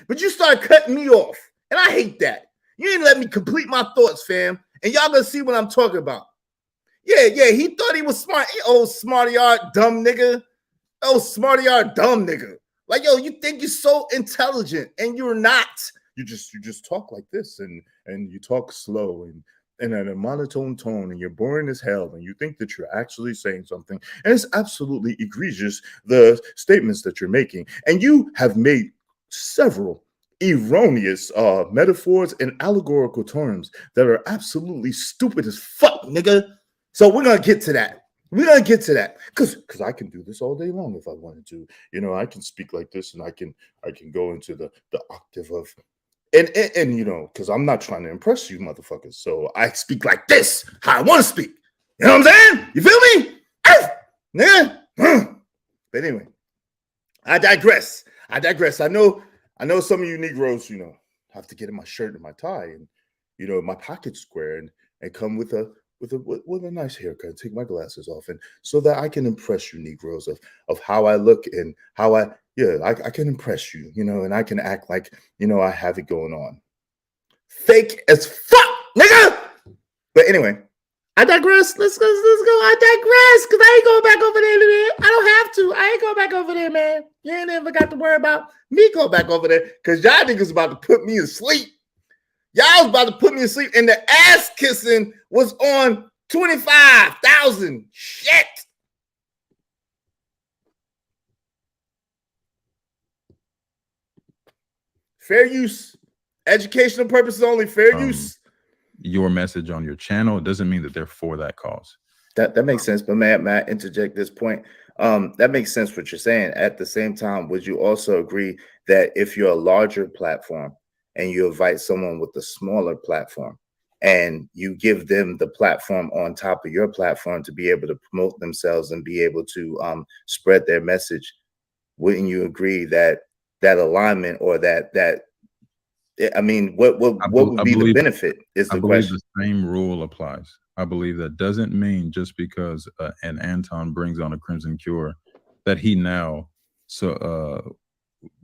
but you started cutting me off. And I hate that. You didn't let me complete my thoughts, fam. And y'all gonna see what I'm talking about. Yeah, he thought he was smart. Oh, smarty-art, dumb nigga. Oh, smarty-art, dumb nigga. Like, yo, you think you're so intelligent, and you're not. You just talk like this, and you talk slow and in a monotone tone, and you're boring as hell, and you think that you're actually saying something. And it's absolutely egregious, the statements that you're making. And you have made several erroneous metaphors and allegorical terms that are absolutely stupid as fuck, nigga. So we're gonna get to that. We're gonna get to that because I can do this all day long if I wanted to. You know, I can speak like this, and I can go into the octave of and you know, because I'm not trying to impress you, motherfuckers. So I speak like this, how I want to speak. You know what I'm saying? You feel me? Yeah. But anyway, I digress. I know some of you Negroes, you know, have to get in my shirt and my tie, and you know, my pocket's square, and come with a nice haircut, take my glasses off, and so that I can impress you Negroes of how I look and how I can impress you, you know, and I can act like, you know, I have it going on. Fake as fuck, nigga. But anyway, I digress. Let's go. I digress because I ain't going back over there, man. I don't have to. I ain't going back over there, man. You ain't ever got to worry about me going back over there because y'all niggas about to put me to sleep. Y'all was about to put me to sleep, and the ass kissing was on 25,000. Shit. Fair use. Educational purposes only. Fair use. Your message on your channel, it doesn't mean that they're for that cause. That makes sense. But may I interject this point? That makes sense what you're saying. At the same time, would you also agree that if you're a larger platform and you invite someone with a smaller platform and you give them the platform on top of your platform to be able to promote themselves and be able to spread their message, wouldn't you agree that alignment or that I mean, what would be the benefit is the question. The same rule applies. I believe that doesn't mean just because an Anton brings on a Crimson Cure that he now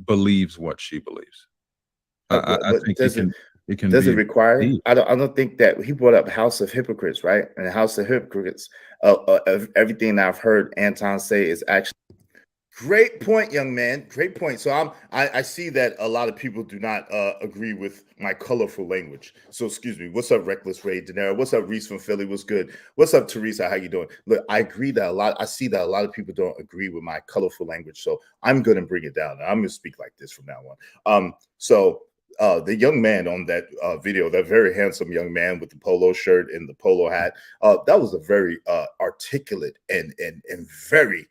believes what she believes. I think it can does it require? I don't think that he brought up House of Hypocrites, right? And House of Hypocrites, everything I've heard Anton say is actually great point, young man. Great point. So I see that a lot of people do not agree with my colorful language. So excuse me. What's up, Reckless Ray Denero? What's up, Reese from Philly? What's good? What's up, Teresa? How you doing? Look, I agree that I see that a lot of people don't agree with my colorful language. So I'm gonna bring it down. I'm gonna speak like this from now on. So the young man on that video, that very handsome young man with the polo shirt and the polo hat, that was a very articulate and very,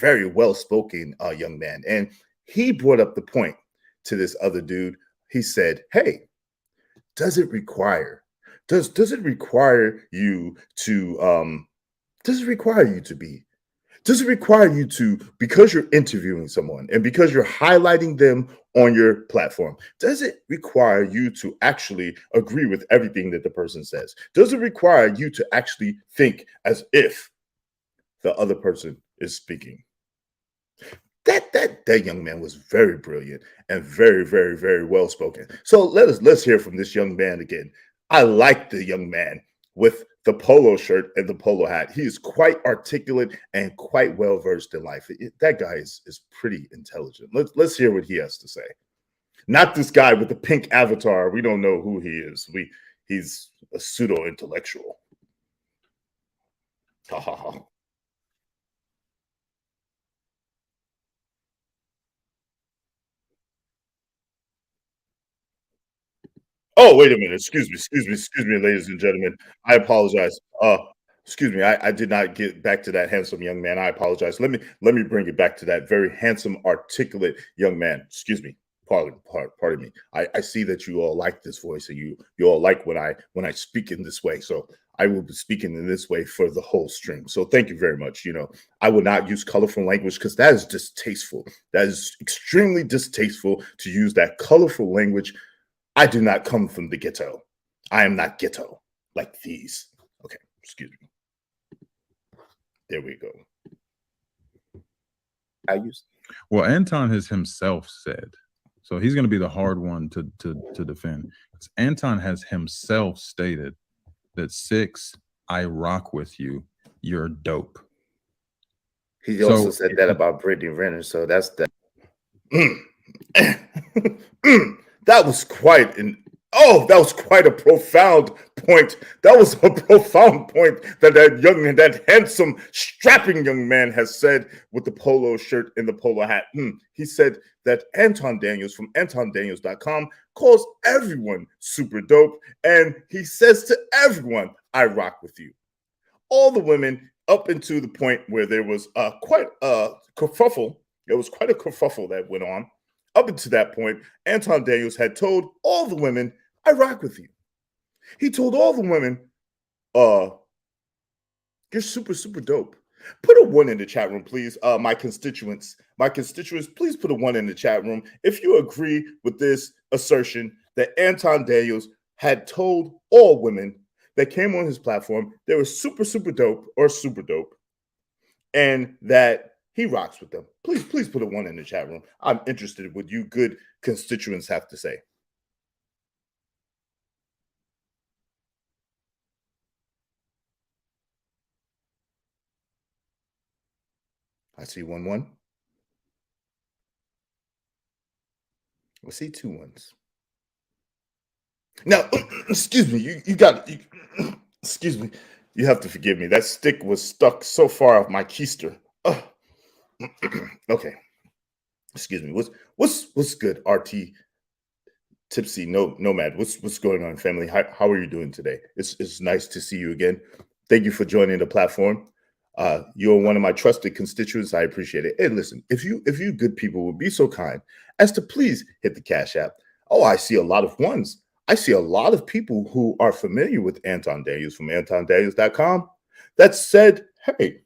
very well-spoken young man. And he brought up the point to this other dude. He said, hey, does it require you to because you're interviewing someone and because you're highlighting them on your platform, does it require you to actually agree with everything that the person says? Does it require you to actually think as if the other person is speaking? That young man was very brilliant and very, very, very well spoken. So let's hear from this young man again. I like the young man with the polo shirt and the polo hat. He is quite articulate and quite well versed in life. That guy is pretty intelligent. Let's hear what he has to say. Not this guy with the pink avatar. We don't know who he is. He's a pseudo-intellectual. Ha ha ha. Oh, wait a minute. Excuse me, ladies and gentlemen. I apologize. Excuse me. I did not get back to that handsome young man. I apologize. Let me bring it back to that very handsome, articulate young man. Excuse me. Pardon me. I see that you all like this voice and you all like when I speak in this way. So I will be speaking in this way for the whole stream. So thank you very much. You know, I will not use colorful language because that is distasteful. That is extremely distasteful to use that colorful language. I do not come from the ghetto. I am not ghetto like these. Okay, excuse me. There we go. Well, Anton has himself said, so he's going to be the hard one to defend. Anton has himself stated that 6, I rock with you. You're dope. He also said that about Brittany Renner. So that's that. That was quite a profound point. That was a profound point that handsome, strapping young man has said with the polo shirt and the polo hat. He said that Anton Daniels from AntonDaniels.com calls everyone super dope, and he says to everyone, I rock with you. all the women up into the point where there was quite a kerfuffle. There was quite a kerfuffle that went on. Up until that point, Anton Daniels had told all the women, I rock with you. He told all the women, you're super, super dope. Put a 1 in the chat room, please. My constituents, please put a 1 in the chat room if you agree with this assertion that Anton Daniels had told all women that came on his platform they were super, super dope or super dope, and that he rocks with them. Please put a 1 in the chat room. I'm interested in what you good constituents have to say. I see 1. I see 2 1s. Now, excuse me, you got excuse me. You have to forgive me. That stick was stuck so far off my keister. Okay. Excuse me. What's good, RT Tipsy Nomad? What's going on, family? How are you doing today? It's nice to see you again. Thank you for joining the platform. You're one of my trusted constituents. I appreciate it. And listen, if you good people would be so kind as to please hit the Cash App. Oh, I see a lot of ones. I see a lot of people who are familiar with Anton Daniels from AntonDaniels.com that said, hey,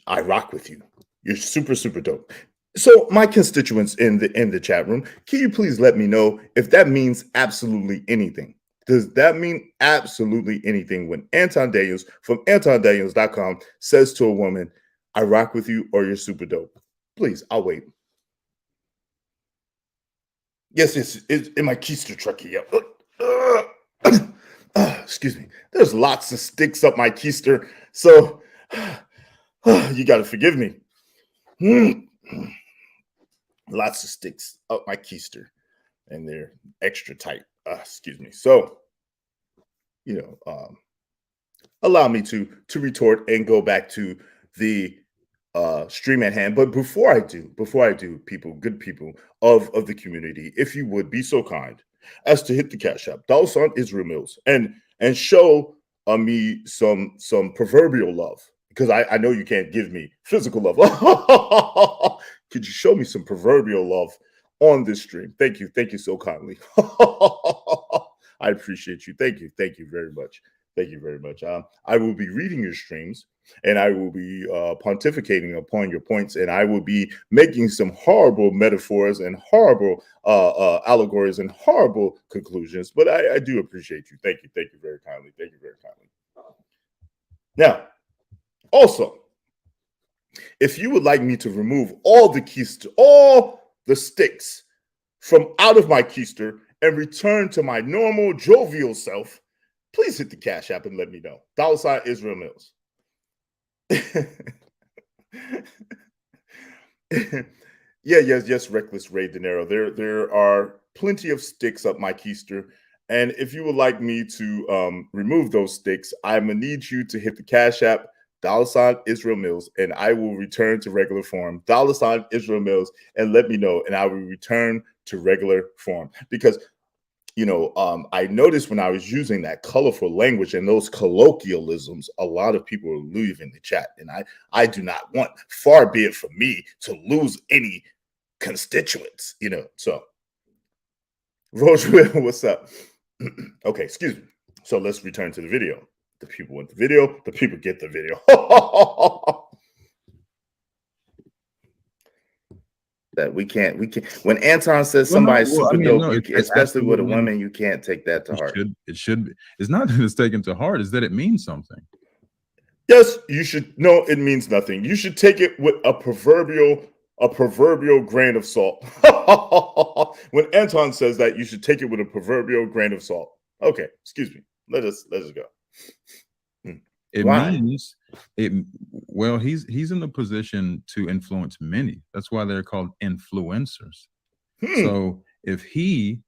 I rock with you. You're super, super dope. So my constituents in the chat room, can you please let me know if that means absolutely anything? Does that mean absolutely anything when Anton Daniels from AntonDaniels.com says to a woman, I rock with you or you're super dope? Please, I'll wait. Yes, it's in my keister truck here. Excuse me. There's lots of sticks up my keister, so you got to forgive me. Lots of sticks up my keister, and they're extra tight. Excuse me. So, allow me to retort and go back to the stream at hand. But before I do, people, good people of the community, if you would be so kind as to hit the Cash App, $ Israel Mills, and show me some proverbial love, because I know you can't give me physical love. Could you show me some proverbial love on this stream? Thank you so kindly. I appreciate you. Thank you very much. Thank you very much. I will be reading your streams, and I will be pontificating upon your points, and I will be making some horrible metaphors and horrible allegories and horrible conclusions. But I do appreciate you. Thank you very kindly. Thank you very kindly. Now, also, if you would like me to remove all the sticks from out of my keister and return to my normal jovial self, please hit the Cash App and let me know. $ Israel Mills. Yes, Reckless Ray De Niro. There are plenty of sticks up my keister, and if you would like me to remove those sticks, I'm gonna need you to hit the Cash App, $ Israel Mills, and I will return to regular form. $ Israel Mills, and let me know, and I will return to regular form. Because I noticed when I was using that colorful language and those colloquialisms, a lot of people are leaving the chat, and I do not want, far be it from me, to lose any constituents, So, Rosewood, what's up? Okay, excuse me. So let's return to the video. The people want the video. The people get the video. That we can't. When Anton says somebody's super dope, especially with a woman, you can't take that to heart. It should be. It's not that it's taken to heart. It's that it means something. Yes, you should. No, it means nothing. You should take it with a proverbial grain of salt. When Anton says that, you should take it with a proverbial grain of salt. Okay, excuse me. Let us go. It means it. Well, he's in the position to influence many. That's why they're called influencers. So if he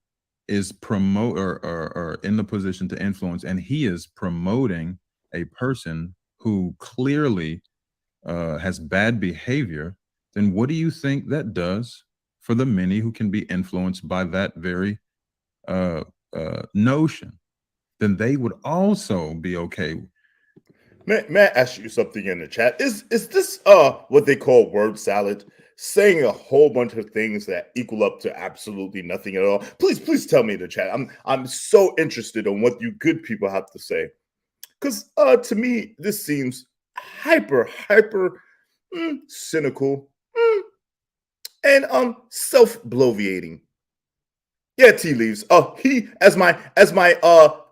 is or in the position to influence, and he is promoting a person who clearly has bad behavior, then what do you think that does for the many who can be influenced by that very notion? then they would also be okay. May I ask you something in the chat? Is this what they call word salad? Saying a whole bunch of things that equal up to absolutely nothing at all. Please tell me in the chat. I'm so interested in what you good people have to say. Because to me, this seems hyper cynical and self-bloviating. Yeah, Tea Leaves. He, as my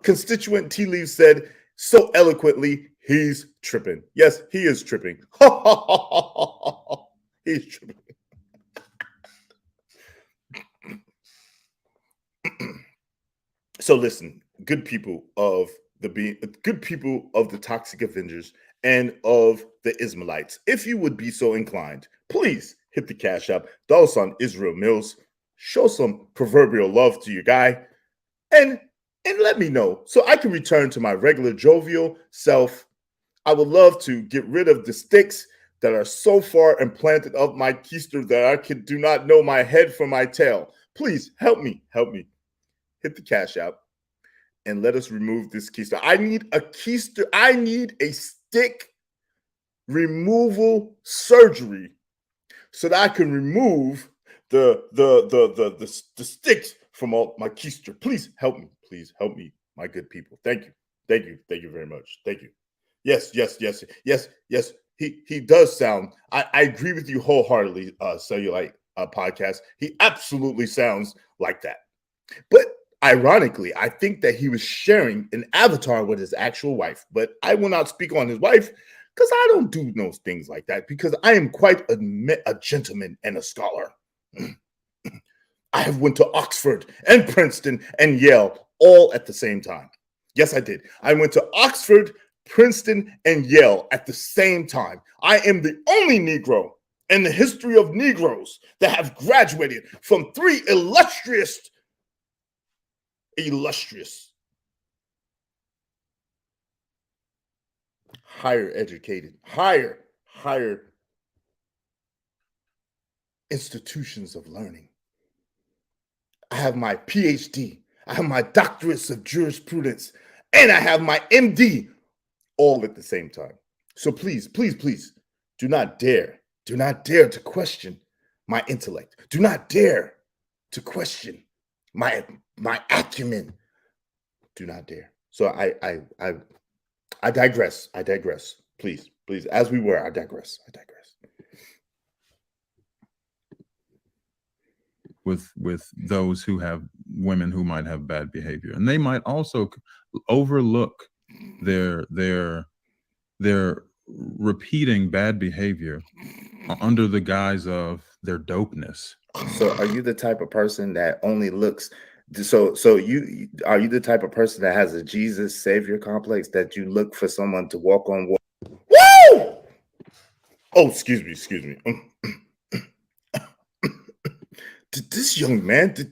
constituent Tea Leaves said so eloquently, he's tripping. Yes, he is tripping. He's tripping. So listen, good people of the Toxic Avengers and of the Ismailites, if you would be so inclined, please hit the Cash App, $ Israel Mills. Show some proverbial love to your guy, and let me know so I can return to my regular jovial self. I would love to get rid of the sticks that are so far implanted up my keister that I do not know my head from my tail. Please help me. Hit the Cash App and let us remove this keister. I need a keister. I need a stick removal surgery so that I can remove the sticks from all my keister. Please help me. Please help me, my good people. Thank you. Thank you very much. Thank you. Yes. He does sound. I agree with you wholeheartedly, Cellulite podcast. He absolutely sounds like that. But ironically, I think that he was sharing an avatar with his actual wife. But I will not speak on his wife because I don't do those things like that, because I am quite a gentleman and a scholar. I have went to Oxford and Princeton and Yale all at the same time. Yes, I did. I went to Oxford, Princeton, and Yale at the same time. I am the only Negro in the history of Negroes that have graduated from 3 illustrious, higher educated, higher institutions of learning. I have my PhD, I have my doctorates of jurisprudence, and I have my MD all at the same time. So please, do not dare to question my intellect. Do not dare to question my acumen. Do not dare. So I digress. Please, as we were, I digress. With those who have women who might have bad behavior, and they might also overlook their repeating bad behavior under the guise of their dopeness. So are you the type of person that only looks? So you are you the type of person that has a Jesus Savior complex, that you look for someone to walk on water? Woo! Oh, excuse me. Did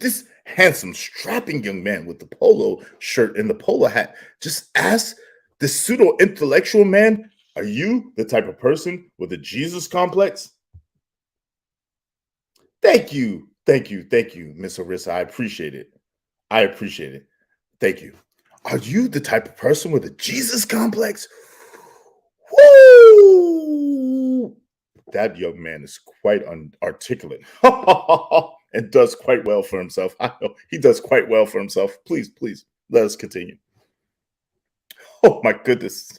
this handsome, strapping young man with the polo shirt and the polo hat just ask the pseudo-intellectual man, are you the type of person with a Jesus complex? Thank you, Miss Arissa. I appreciate it. Thank you. Are you the type of person with a Jesus complex? Woo! That young man is quite articulate and does quite well for himself. I know he does quite well for himself. Please, let us continue. Oh my goodness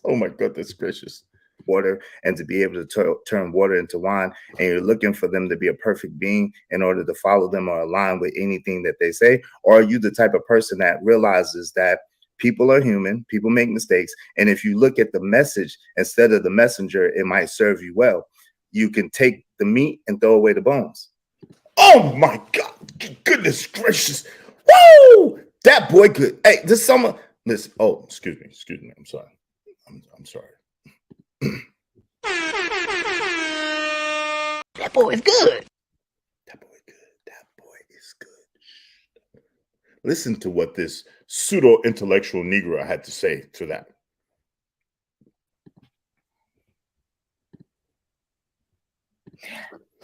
gracious. Water, and to be able to turn water into wine, and you're looking for them to be a perfect being in order to follow them or align with anything that they say? Or are you the type of person that realizes that people are human, people make mistakes, and if you look at the message instead of the messenger, it might serve you well? You can take the meat and throw away the bones. Oh my God, goodness gracious. Woo! That boy good. Hey, this summer, listen. Oh, excuse me. I'm sorry. That boy is good. That boy is good. Listen to what this pseudo-intellectual Negro had to say to that.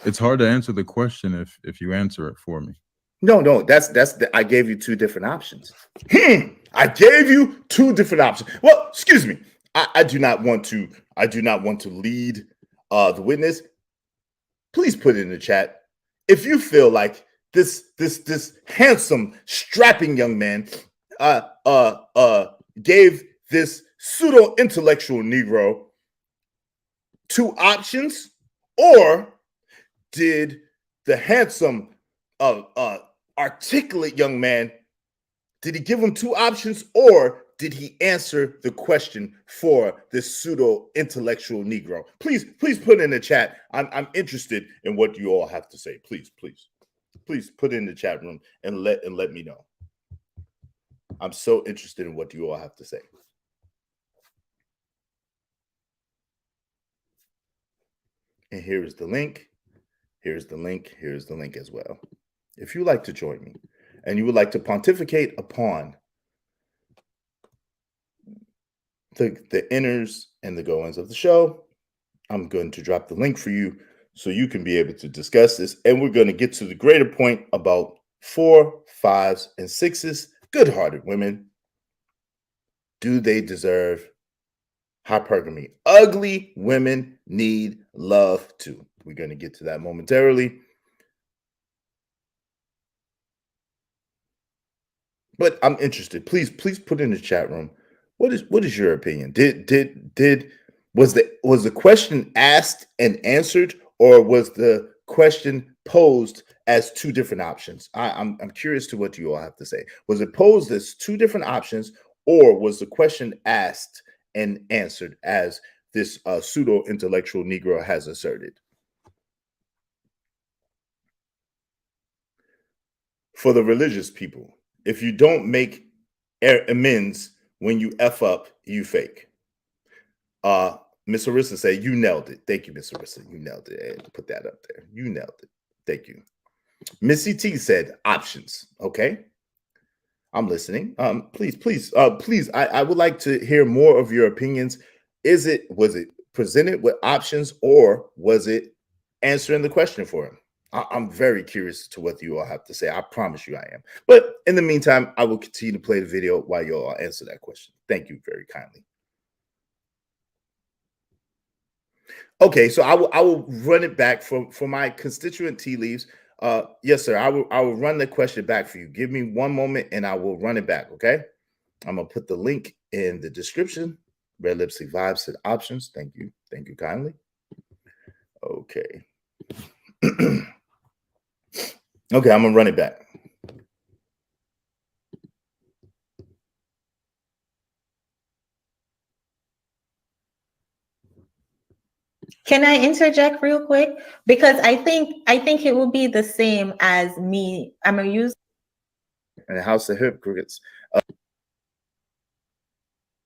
It's hard to answer the question if you answer it for me. No, I gave you 2 different options. I gave you two different options. Well, excuse me. I do not want to lead the witness. Please put it in the chat if you feel like this handsome, strapping young man gave this pseudo-intellectual Negro two options, or did the handsome, articulate young man, did he give him two options, or did he answer the question for this pseudo-intellectual Negro? Please put in the chat. I'm interested in what you all have to say. Please put it in the chat room and let me know. I'm so interested in what you all have to say. And here's the link. Here's the link. Here's the link as well. If you'd like to join me and you would like to pontificate upon the inners and the goings of the show, I'm going to drop the link for you so you can be able to discuss this. And we're going to get to the greater point about 4, 5s, and 6s. Good-hearted women. Do they deserve hypergamy? Ugly women need love too. We're going to get to that momentarily. But I'm interested. Please put in the chat room. What is your opinion? Was the question asked and answered, or was the question posed as two different options? I'm curious to what you all have to say. Was it posed as two different options, or was the question asked and answered as this pseudo-intellectual Negro has asserted? For the religious people, if you don't make amends when you F up, you fake. Miss Arissa said, you nailed it. Thank you, Miss Arissa. You nailed it. And put that up there. You nailed it. Thank you. Missy T said, options. Okay. I'm listening. Please. I would like to hear more of your opinions. Was it presented with options, or was it answering the question for him? I'm very curious to what you all have to say. I promise you I am. But in the meantime, I will continue to play the video while you all answer that question. Thank you very kindly. Okay, so I will run it back for my constituent tea leaves. Yes, sir. I will run the question back for you. Give me one moment and I will run it back. Okay. I'm gonna put the link in the description. Red Lipstick Vibes said options. Thank you. Thank you kindly. Okay. Okay, I'm gonna run it back. Can I interject real quick? Because I think it will be the same as me. I'm gonna use in the House of Hypocrites.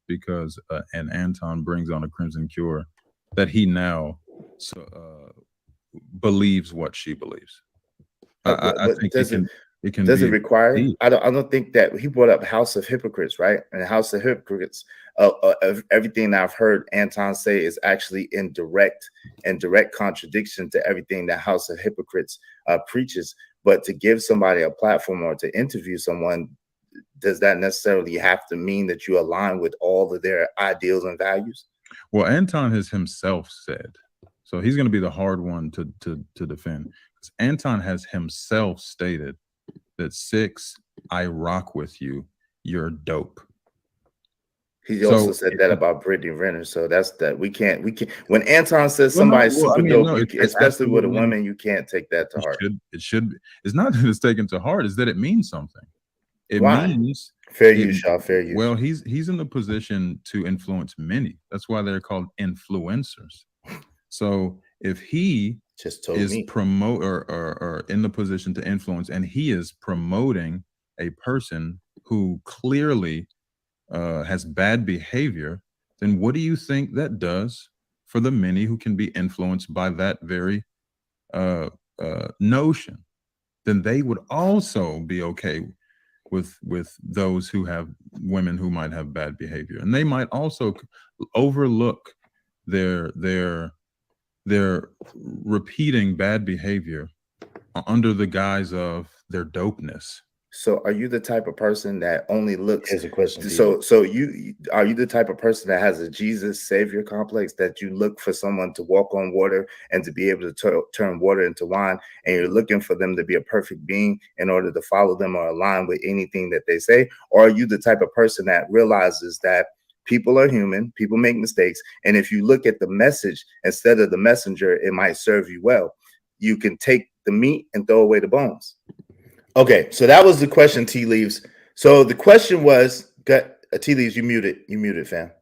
Because and Anton brings on a Crimson Cure that he now believes what she believes. I think it can does be it require? I don't think that he brought up House of Hypocrites, right? And the House of Hypocrites, everything that I've heard Anton say is actually in direct contradiction to everything that House of Hypocrites preaches. But to give somebody a platform or to interview someone, does that necessarily have to mean that you align with all of their ideals and values? Well, Anton has himself said, so he's going to be the hard one to defend. Anton has himself stated that 6, I rock with you. You're dope. He also said that about Brittany Renner. So that's that. We can't. When Anton says somebody's super dope, especially with a woman, you can't take that to heart. It's not that it's taken to heart. It's that it means something. It means fair use, Shaw. Fair use. Well, he's in the position to influence many. That's why they're called influencers. So if he is promote or in the position to influence, and he is promoting a person who clearly has bad behavior, then what do you think that does for the many who can be influenced by that very notion? Then they would also be okay with those who have women who might have bad behavior, and they might also overlook their repeating bad behavior under the guise of their dopeness. So are you the type of person that only looks? Here's a question. So you are you the type of person that has a Jesus savior complex, that you look for someone to walk on water and to be able to turn water into wine, and you're looking for them to be a perfect being in order to follow them or align with anything that they say? Or are you the type of person that realizes that people are human, people make mistakes, and if you look at the message instead of the messenger, it might serve you well? You can take the meat and throw away the bones. Okay, so that was the question, Tea Leaves. So the question was, Tea Leaves, you muted, fam.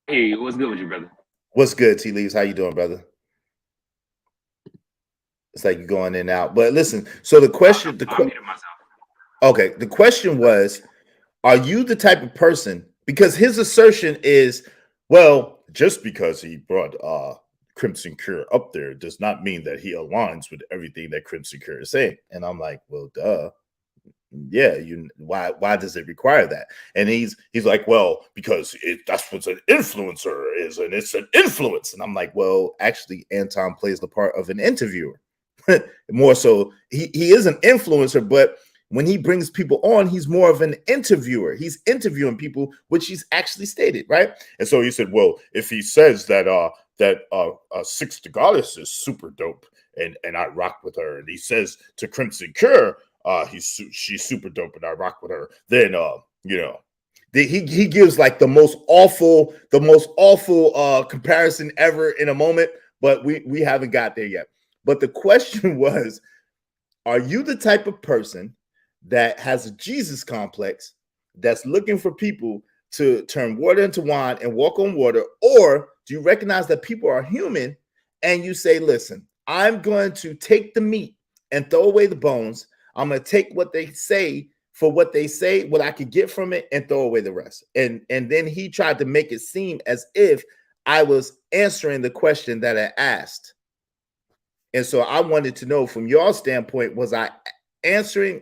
Hey, what's good with you, brother? What's good, Tea Leaves? How you doing, brother? It's like you're going in and out. But listen, so the question, okay, the question was, are you the type of person? Because his assertion is, well, just because he brought Crimson Cure up there does not mean that he aligns with everything that Crimson Cure is saying. And I'm like, well, duh. Yeah, why does it require that? And he's like, well, because that's what an influencer is, and it's an influence. And I'm like, well, actually, Anton plays the part of an interviewer. More so, he is an influencer, but when he brings people on, he's more of an interviewer. He's interviewing people, which he's actually stated, right? And so he said, well, if he says that Six the Goddess is super dope and I rock with her, and he says to Crimson Cure, she's super dope and I rock with her, then he gives like the most awful comparison ever in a moment, but we haven't got there yet. But the question was, are you the type of person that has a Jesus complex, that's looking for people to turn water into wine and walk on water? Or do you recognize that people are human and you say, listen, I'm going to take the meat and throw away the bones. I'm going to take what they say for what they say, what I could get from it, and throw away the rest. And then he tried to make it seem as if I was answering the question that I asked. And so I wanted to know from your standpoint, was I answering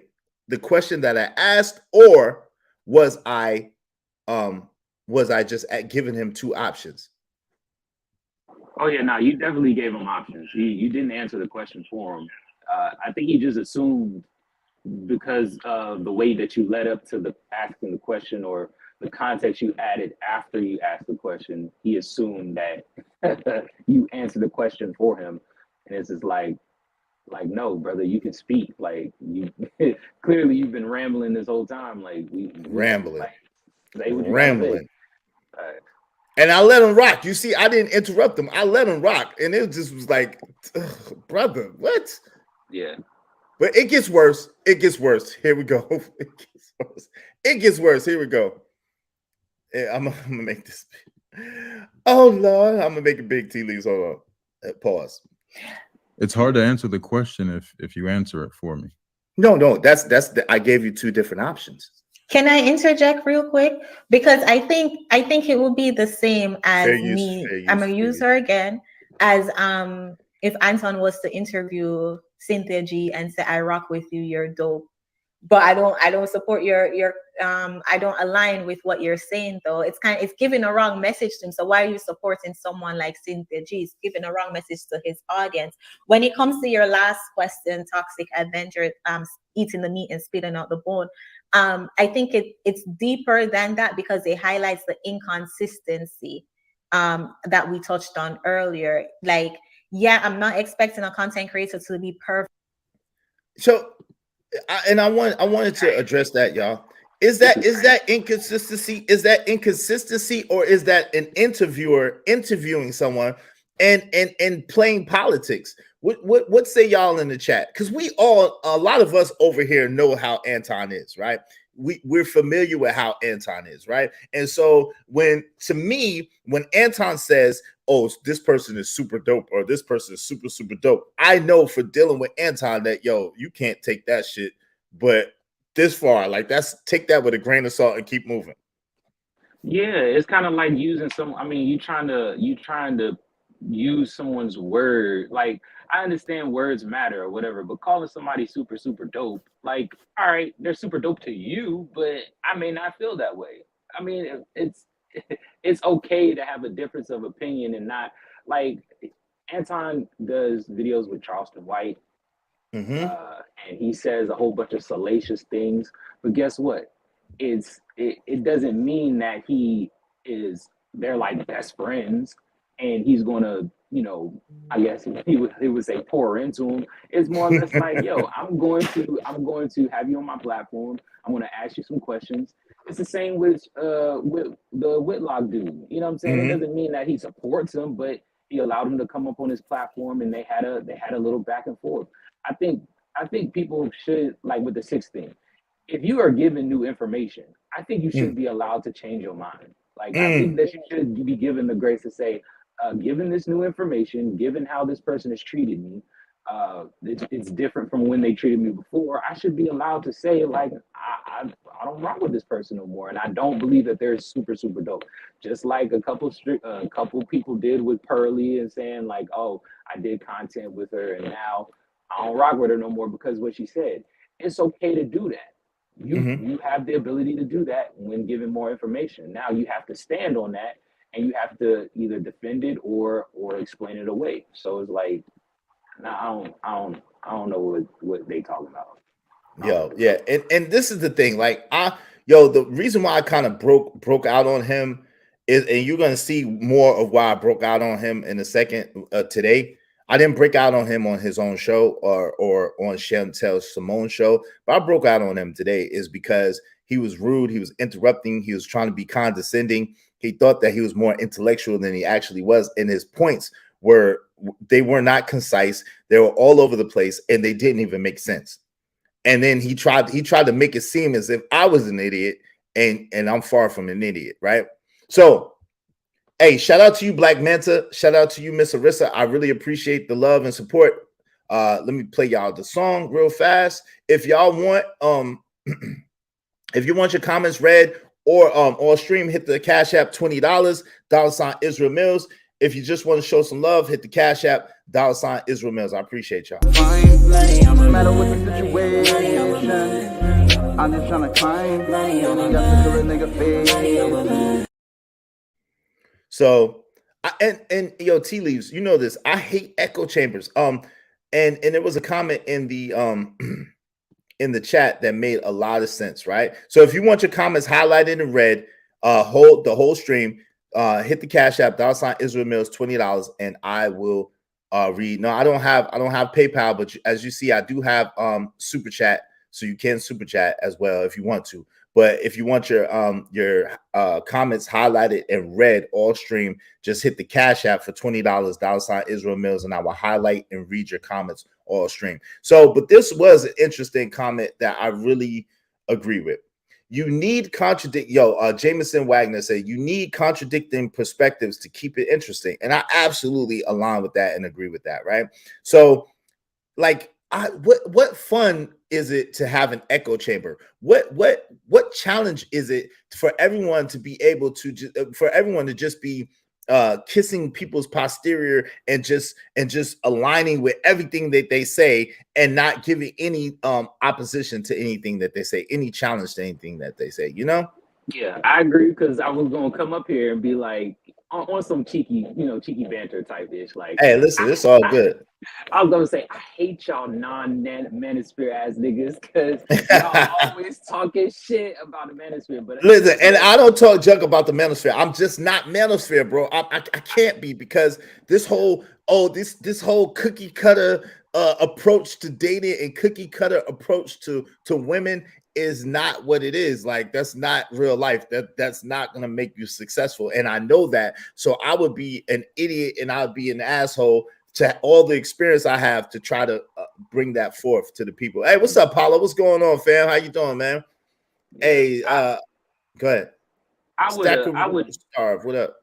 the question that I asked, or was I just giving him two options? Oh yeah, no, you definitely gave him options. You didn't answer the question for him. I think he just assumed, because of the way that you led up to the asking the question, or the context you added after you asked the question, he assumed that you answered the question for him. And it's just like, no, brother, you can speak. Like, you clearly you've been rambling this whole time. Like, rambling. And I let him rock. You see, I didn't interrupt him. I let him rock, and it just was like, brother, what? Yeah. But it gets worse. It gets worse. Here we go. It gets worse. Here we go. I'm gonna make this. Oh Lord, I'm gonna make a big Tea Leaves. Hold on. Pause. It's hard to answer the question if you answer it for me. No, that's I gave you two different options. Can I interject real quick? Because I think it will be the same as I'm gonna use her again, as if Anton was to interview Cynthia G and say, I rock with you, you're dope. But I don't support your I don't align with what you're saying, though. It's giving a wrong message to him. So why are you supporting someone like Cynthia G? It's giving a wrong message to his audience. When it comes to your last question, Toxic Avenger, eating the meat and spitting out the bone, I think it's deeper than that, because it highlights the inconsistency that we touched on earlier. Like, yeah, I'm not expecting a content creator to be perfect. So, I wanted to address that, y'all. Is that inconsistency? Is that inconsistency, or is that an interviewer interviewing someone and playing politics? What say y'all in the chat? Because a lot of us over here know how Anton is, right? We're familiar with how Anton is, right? And so when Anton says, oh, this person is super dope, or this person is super, super dope, I know for dealing with Anton that, yo, you can't take that shit, but this far, like, take that with a grain of salt and keep moving. Yeah, it's kind of like using you trying to use someone's word. Like, I understand words matter or whatever, but calling somebody super, super dope, like, all right, they're super dope to you, but I may not feel that way. I mean, it's okay to have a difference of opinion, and not, like, Anton does videos with Charleston White. And he says a whole bunch of salacious things. But guess what? It doesn't mean that they're like best friends and he's gonna, I guess he would say pour into him. It's more or less like, yo, I'm going to have you on my platform. I'm gonna ask you some questions. It's the same with the Whitlock dude. You know what I'm saying? It doesn't mean that he supports him, but he allowed him to come up on his platform and they had a little back and forth. I think people should, like with the 6th thing, if you are given new information, I think you should be allowed to change your mind. Like, I think that you should be given the grace to say, given this new information, given how this person has treated me, it's different from when they treated me before. I should be allowed to say, like, I don't rock with this person no more, and I don't believe that they're super, super dope. Just like a couple people did with Pearly and saying, like, oh, I did content with her, and now I don't rock with her no more because what she said. It's okay to do that. You have the ability to do that when given more information. Now you have to stand on that, and you have to either defend it or explain it away. So it's like, now I don't know what they talking about. Yeah, and this is the thing. Like, the reason why I kind of broke out on him is, and you're gonna see more of why I broke out on him in a second today. I didn't break out on him on his own show or on Chantel Simone's show, but I broke out on him today is because he was rude, he was interrupting, he was trying to be condescending. He thought that he was more intellectual than he actually was, and his points were not concise. They were all over the place, and they didn't even make sense. And then he tried to make it seem as if I was an idiot, and I'm far from an idiot, right? So, hey, shout out to you, Black Manta. Shout out to you, Miss Arissa. I really appreciate the love and support. Let me play y'all the song real fast. If y'all want, if you want your comments read or stream, hit the Cash App $20, $ Israel Mills. If you just want to show some love, hit the Cash App $ Israel Mills. I appreciate y'all. No matter what the situation, I'm just trying to climb. So, and yo, Tea Leaves, you know this. I hate echo chambers. And there was a comment in the in the chat that made a lot of sense, right? So if you want your comments highlighted in red, hold the whole stream. Hit the Cash App $ Israel Mills $20, and I will read. No, I don't have PayPal, but as you see, I do have Super Chat, so you can Super Chat as well if you want to. But if you want your comments highlighted and read all stream, just hit the Cash App for $20 $ Israel Mills, and I will highlight and read your comments all stream. So, but this was an interesting comment that I really agree with. You need Jameson Wagner said you need contradicting perspectives to keep it interesting. And I absolutely align with that and agree with that, right? So, like, what fun is it to have an echo chamber? What challenge is it for everyone to be able to just be kissing people's posterior and just aligning with everything that they say and not giving any opposition to anything that they say, any challenge to anything that they say, you know? Yeah, I agree, because I was gonna come up here and be like on some cheeky banter type ish. Like, hey, listen, it's all good. I was gonna say, I hate y'all non-manosphere ass niggas, because y'all always talking shit about the manosphere. But listen, and I don't talk junk about the manosphere. I'm just not manosphere, bro. I can't be, because this whole cookie cutter approach to dating and cookie cutter approach to women is not what it is. Like, that's not real life. That's not gonna make you successful, and I know that. So I would be an idiot and I would be an asshole to all the experience I have to try to bring that forth to the people. Hey, what's up, Paulo? What's going on, fam? How you doing, man? Hey, go ahead. I would starve. What up?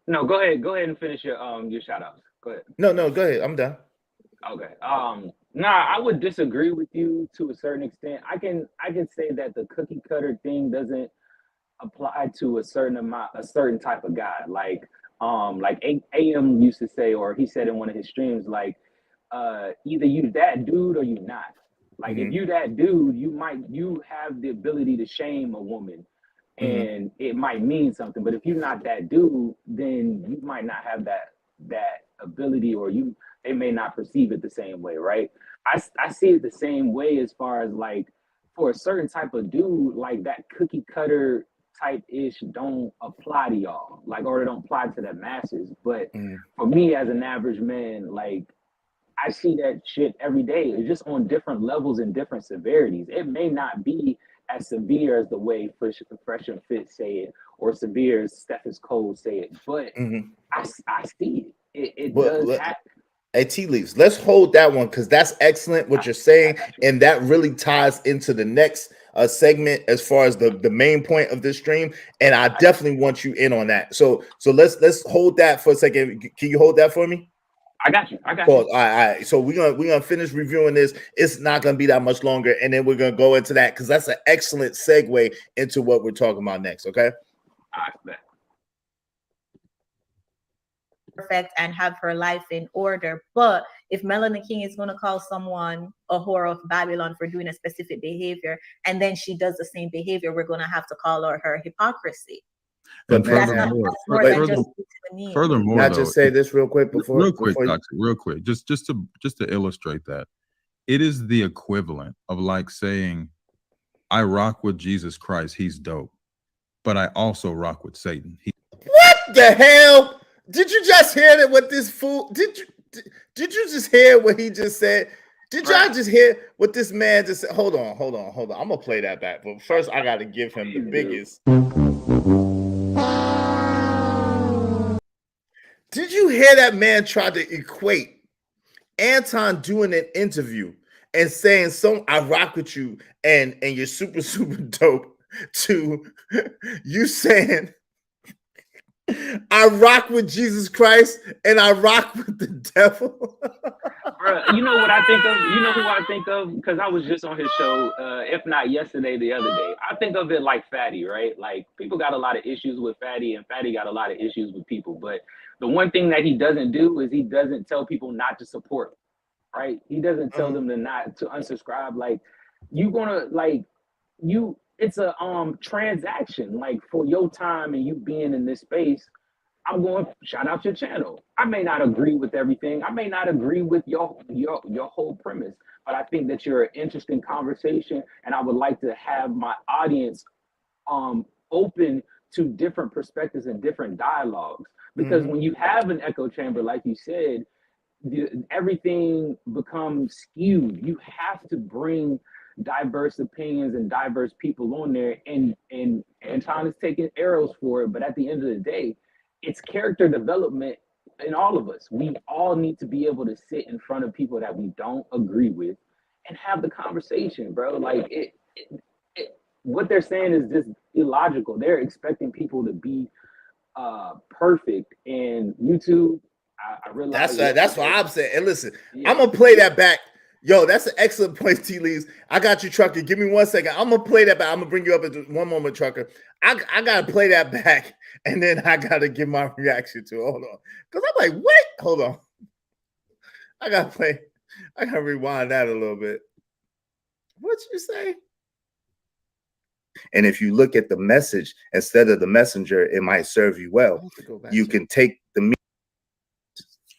No, go ahead and finish your shout outs. Go ahead. No, go ahead. I'm done. Okay. I would disagree with you to a certain extent. I can say that the cookie cutter thing doesn't apply to a certain type of guy. Like AM used to say, or he said in one of his streams, like, either you that dude or you not. Like, if you that dude, you have the ability to shame a woman, and it might mean something. But if you're not that dude, then you might not have that ability, or you they may not perceive it the same way, right? I see it the same way as far as like for a certain type of dude, like that cookie cutter type ish don't apply to y'all, like, or it don't apply to the masses. But for me as an average man, like I see that shit every day. It's just on different levels and different severities. It may not be as severe as the way Fresh and Fit say it, or severe as Steph Cole say it, but I see it. It does happen. Hey, Tea Leaves, let's hold that one because that's excellent what you're saying, and that really ties into the next segment as far as the main point of this stream. And I definitely want you in on that. So let's hold that for a second. Can you hold that for me? I got you. All right. So we're gonna finish reviewing this. It's not gonna be that much longer, and then we're gonna go into that because that's an excellent segue into what we're talking about next. Okay. All right. Perfect and have her life in order. But if Melanie King is going to call someone a whore of Babylon for doing a specific behavior, and then she does the same behavior, we're going to have to call her hypocrisy. And furthermore, furthermore, I just say this real quick real quick, just to illustrate that, it is the equivalent of like saying, I rock with Jesus Christ, he's dope, but I also rock with Satan. What the hell? Did you just hear that? What this fool did you just hear what he just said? Did y'all just hear what this man just said? Hold on. I'm gonna play that back, but first I gotta give him the biggest. Did you hear that man try to equate Anton doing an interview and saying I rock with you and you're super dope to you saying I rock with Jesus Christ and I rock with the devil? Bro, you know what I think of? You know who I think of? Because I was just on his show, if not yesterday, the other day. I think of it like Fatty, right? Like people got a lot of issues with Fatty, and Fatty got a lot of issues with people. But the one thing that he doesn't do is he doesn't tell people not to support, right? He doesn't tell them to unsubscribe. Like it's a transaction. Like for your time and you being in this space, I'm going to shout out your channel. I may not agree with everything. I may not agree with your whole premise, but I think that you're an interesting conversation, and I would like to have my audience open to different perspectives and different dialogues. Because when you have an echo chamber, like you said, everything becomes skewed. You have to bring diverse opinions and diverse people on there, and Anton is taking arrows for it, but at the end of the day, it's character development in all of us. We all need to be able to sit in front of people that we don't agree with and have the conversation, bro. Like what they're saying is just illogical. They're expecting people to be perfect, and YouTube, I realize that's what I'm saying. And listen, I'm gonna play that back. Yo, that's an excellent point, T. Lees. I got you, Trucker. Give me 1 second. I'm gonna play that back. I'm gonna bring you up in one moment, Trucker. I gotta play that back, and then I gotta give my reaction to it. Hold on, because I'm like, what? Hold on. I gotta rewind that a little bit. What'd you say? And if you look at the message instead of the messenger, it might serve you well. You can take the.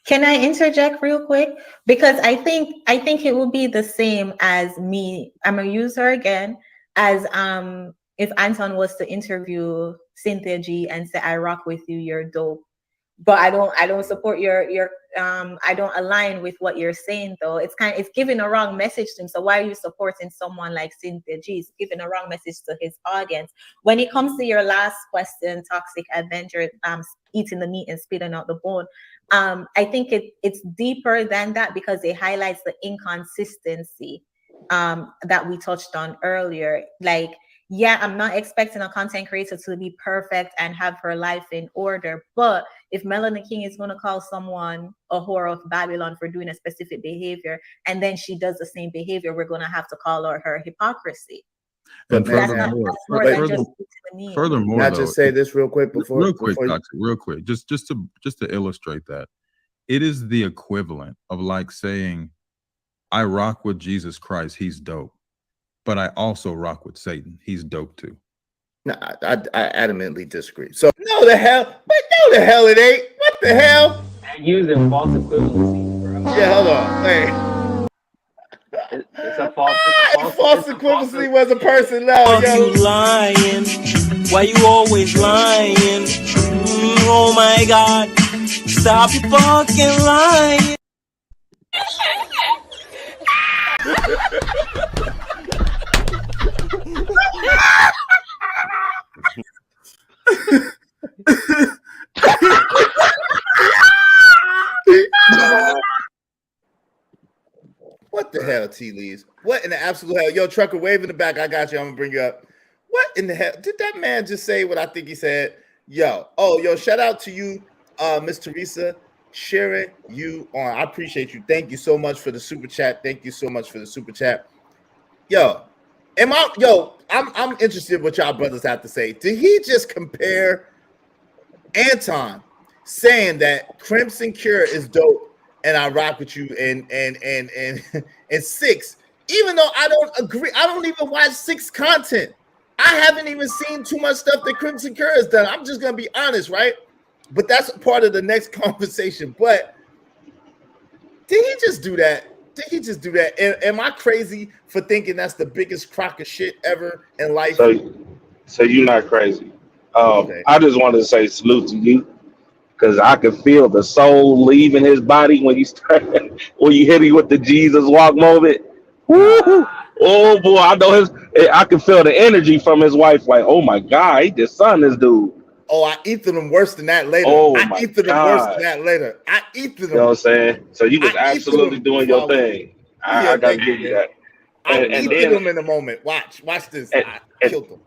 Can I interject real quick? Because I think it will be the same as me. I'm gonna use her again as if Anton was to interview Cynthia G and say, I rock with you, you're dope. But I don't support your I don't align with what you're saying though. It's giving a wrong message to him. So why are you supporting someone like Cynthia G? It's giving a wrong message to his audience. When it comes to your last question, Toxic Avenger, eating the meat and spitting out the bone, I think it's deeper than that because it highlights the inconsistency that we touched on earlier. Like, yeah, I'm not expecting a content creator to be perfect and have her life in order, but if Melanie King is going to call someone a whore of Babylon for doing a specific behavior, and then she does the same behavior, we're going to have to call her hypocrisy. And furthermore, I just say this real quick real quick, just to illustrate that, it is the equivalent of like saying, I rock with Jesus Christ, he's dope, but I also rock with Satan, he's dope too. No, I adamantly disagree. So no the hell it ain't. What the hell? And using false equivalency, bro. Yeah, hold on. Hey. It's a false Equivalency was a person. No, Fuck you lying? Why you always lying? Oh my God! Stop your fucking lying. What the hell, T. Lees? What in the absolute hell? Yo, trucker, wave in the back. I got you. I'm gonna bring you up. What in the hell? Did that man just say what I think he said? Yo, shout out to you, Miss Teresa, sharing you on. I appreciate you. Thank you so much for the super chat. Thank you so much for the super chat. I'm interested in what y'all brothers have to say. Did he just compare Anton saying that Crimson Cure is dope and I rock with you and 6, even though I don't agree, I don't even watch 6 content. I haven't even seen too much stuff that Crimson Cure has done. I'm just gonna be honest, right? But that's part of the next conversation. But did he just do that? Am I crazy for thinking that's the biggest crock of shit ever in life? So you're not crazy. Okay. I just wanted to say salute to you because I could feel the soul leaving his body when you hit me with the Jesus walk moment. Woo! Oh boy, I can feel the energy from his wife. Like, oh my God, he just son this dude. Oh, I eaten him worse than that later. Oh I my eaten him worse than that later. You know what I'm saying? So you was absolutely doing your thing. I gotta give you that. I eaten him in the moment. Watch this. I killed him.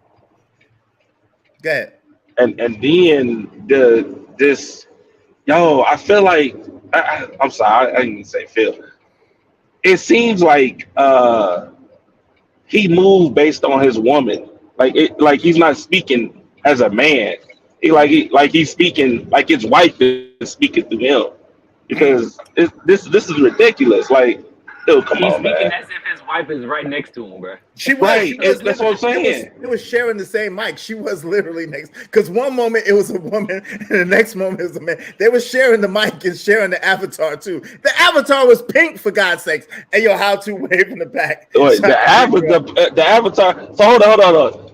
Go ahead. And then I feel like I'm sorry, I didn't even say feel. It seems like he moved based on his woman. Like he's not speaking as a man. He's speaking like his wife is speaking through him. Because this is ridiculous. Like, dude, come on, man. He's speaking as if his wife is right next to him, bro. She was that's what I'm saying. It was sharing the same mic. She was literally next. Because one moment it was a woman, and the next moment it was a man. They were sharing the mic and sharing the avatar too. The avatar was pink, for God's sakes. And yo, how to wave in the back. Wait, the avatar. So hold on.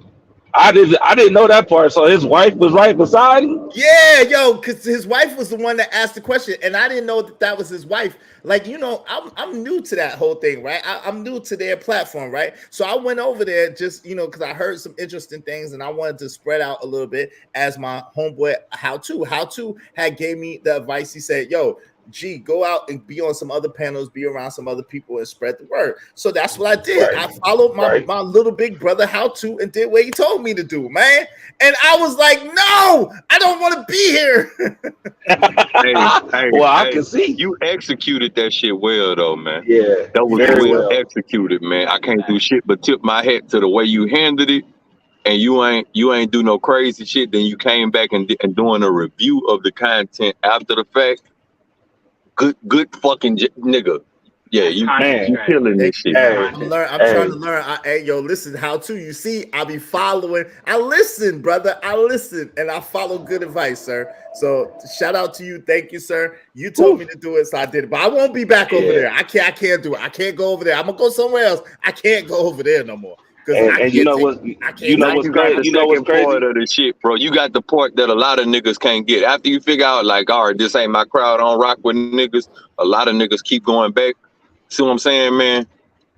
I didn't know that part. So his wife was right beside him? Yeah, yo, because his wife was the one that asked the question, and I didn't know that was his wife. Like, I'm new to that whole thing, right? I'm new to their platform, right? So I went over there just, because I heard some interesting things, and I wanted to spread out a little bit as my homeboy How To had gave me the advice. He said, yo, G, go out and be on some other panels, be around some other people and spread the word. So that's what I did. I followed my little big brother How To and did what he told me to do, man. And I was like, no, I don't want to be here. I can see. You executed that shit well, though, man. Yeah. That was well executed, man. I can't do shit but tip my hat to the way you handled it. And you ain't do no crazy shit. Then you came back and doing a review of the content after the fact. Good fucking nigga. Yeah, you killing this shit. I'm trying to learn. Hey, yo, listen, How To. You see, I be following. I listen, brother. I listen, and I follow good advice, sir. So shout out to you. Thank you, sir. You told me to do it, so I did it. But I won't be back over there. I can't do it. I can't go over there. I'm gonna go somewhere else. I can't go over there no more. And you know what's crazy? Part of the shit, bro. You got the part that a lot of niggas can't get. After you figure out, like, all right, this ain't my crowd, I don't rock with niggas. A lot of niggas keep going back. See what I'm saying, man?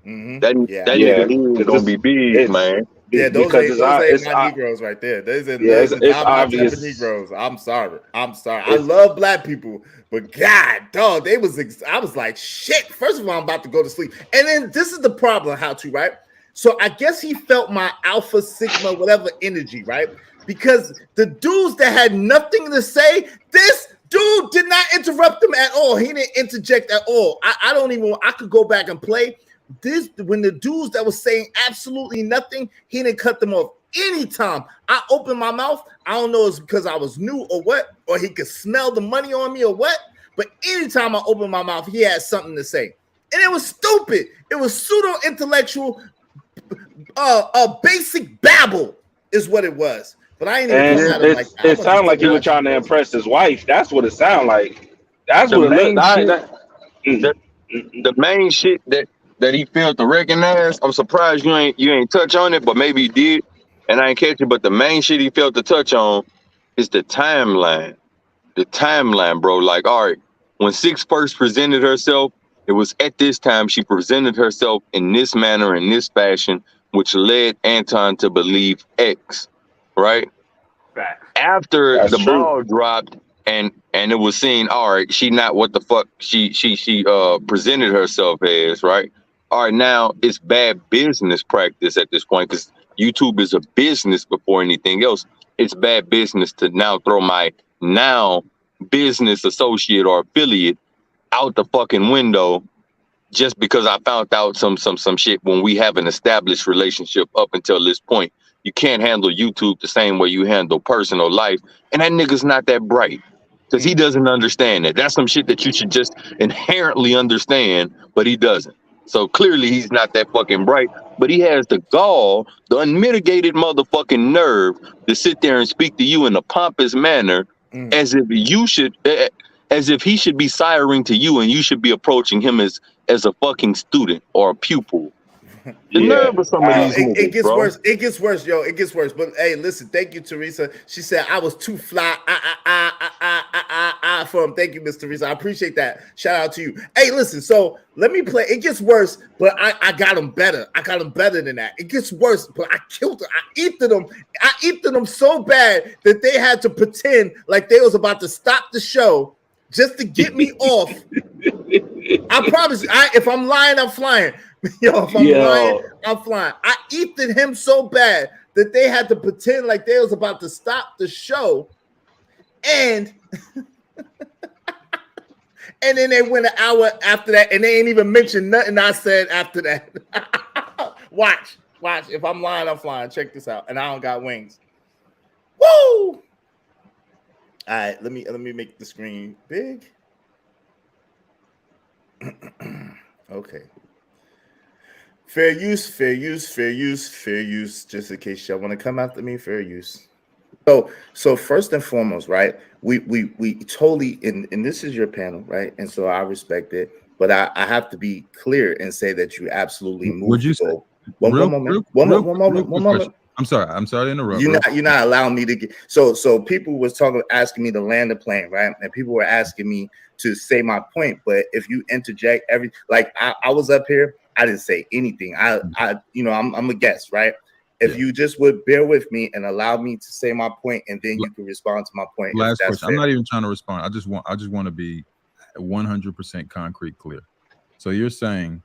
Mm-hmm. That nigga is gonna be big, man. Yeah, those ain't my Negroes right there. Those are not obvious. my Negroes. I'm sorry. I love black people, but God, dog, I was like, shit. First of all, I'm about to go to sleep, and then this is the problem. How To, right? So I guess he felt my alpha, sigma, whatever energy, right? Because the dudes that had nothing to say, this dude did not interrupt them at all. He didn't interject at all. I could go back and play this when the dudes that was saying absolutely nothing, he didn't cut them off. Anytime I opened my mouth, I don't know it's because I was new or what, or he could smell the money on me or what, but anytime I opened my mouth, he had something to say. And it was stupid. It was pseudo-intellectual, basic babble is what it was. But I ain't even like that. It sounded like he was trying to impress his wife. That's what it sounded like. That's what the main shit that he failed to recognize, I'm surprised you ain't touch on it, but maybe he did, and I ain't catch it. But the main shit he failed to touch on is the timeline. The timeline, bro. Like, all right, when 6 first presented herself, it was at this time she presented herself in this manner, in this fashion, which led Anton to believe X, right? After That's the true. ball dropped and it was seen, all right, she not what the fuck she presented herself as, right? All right, now it's bad business practice at this point because YouTube is a business before anything else. It's bad business to now throw my now business associate or affiliate out the fucking window just because I found out some shit when we have an established relationship up until this point. You can't handle YouTube the same way you handle personal life. And that nigga's not that bright because he doesn't understand that. That's some shit that you should just inherently understand, but he doesn't. So clearly he's not that fucking bright, but he has the gall, the unmitigated motherfucking nerve to sit there and speak to you in a pompous manner as if you should, as if he should be siring to you and you should be approaching him as a fucking student or a pupil. The nerve of some of these niggas, it gets bro. worse. It gets worse, yo. It gets worse. But hey, listen, thank you, Teresa. She said I was too fly. For him. Thank you, Miss Teresa. I appreciate that. Shout out to you. Hey, listen. So let me play. It gets worse, but I got him better. I got him better than that. It gets worse, but I killed him. I eated them so bad that they had to pretend like they was about to stop the show just to get me off. I promise. If I'm lying, I'm flying. Yo, if I'm lying, I'm flying. I eated him so bad that they had to pretend like they was about to stop the show, and and then they went an hour after that, and they ain't even mentioned nothing I said after that. Watch. If I'm lying, I'm flying. Check this out, and I don't got wings. Woo! All right, let me make the screen big. Okay. Fair use. Just in case y'all want to come after me, fair use. So first and foremost, right? We totally, and this is your panel, right? And so I respect it, but I have to be clear and say that you absolutely moved. Would you say? One moment. I'm sorry to interrupt. You're not allowing me to get. So people was asking me to land the plane, right? And people were asking me to say my point, but if you interject I was up here. I didn't say anything. I'm a guest, right? If you just would bear with me and allow me to say my point, and then you can respond to my point. Last question. I'm not even trying to respond. I just want to be 100% concrete, clear. So you're saying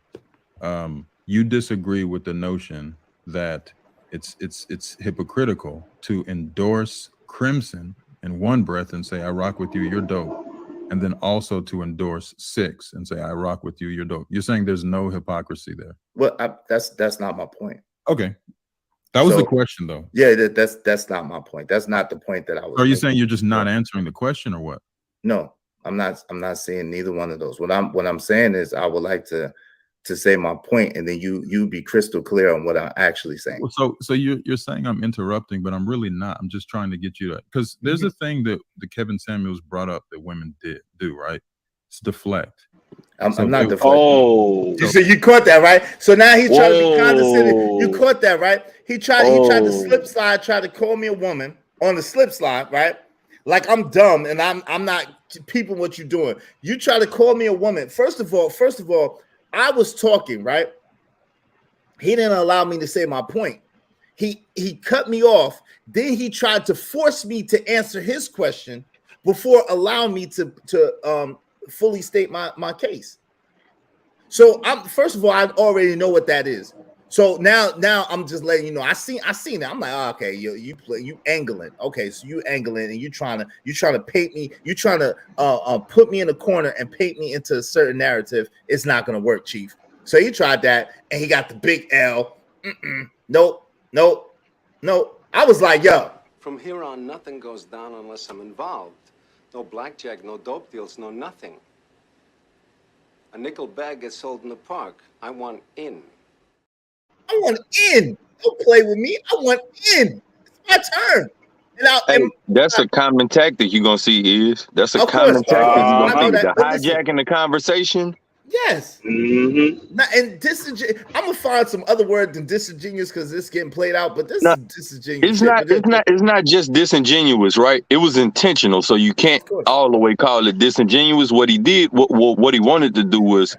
you disagree with the notion that it's hypocritical to endorse Crimson in one breath and say I rock with you, you're dope, and then also to endorse 6 and say I rock with you, you're dope. You're saying there's no hypocrisy there. Well, that's not my point. Okay, that was the question though. Yeah, that's not my point. That's not the point that I was. Are you saying you're just not answering the question or what? No, I'm not saying neither one of those. What I'm saying is I would like to say my point, and then you be crystal clear on what I'm actually saying. So you're saying I'm interrupting, but I'm really not. I'm just trying to get you to, because there's a thing that the Kevin Samuels brought up that women do, right? It's deflect. I'm not deflecting. Oh, you caught that, right? So now he's trying to be condescending. You caught that, right? He tried to slip slide, try to call me a woman on the slip slide, right? Like I'm dumb and I'm not peeping what you're doing. You try to call me a woman. First of all, I was talking, right? He didn't allow me to say my point. He cut me off. Then he tried to force me to answer his question before allowing me to fully state my case. So first of all, I already know what that is. So now I'm just letting you know. I seen it. I'm like, oh, okay, you angling. Okay, so you angling and you trying to paint me. You trying to put me in a corner and paint me into a certain narrative. It's not gonna work, Chief. So he tried that and he got the big L. Nope. I was like, yo. From here on, nothing goes down unless I'm involved. No blackjack, no dope deals, no nothing. A nickel bag gets sold in the park. I want in. I want in. Don't play with me. I want in. It's my turn. That's a common tactic you're gonna see. That's a common tactic you're gonna see. The hijacking the conversation Yes. Mm-hmm. And I'm gonna find some other word than disingenuous because it's getting played out, but this is disingenuous. It's not just disingenuous, right? It was intentional, so you can't all the way call it disingenuous. What he did, what he wanted to do was,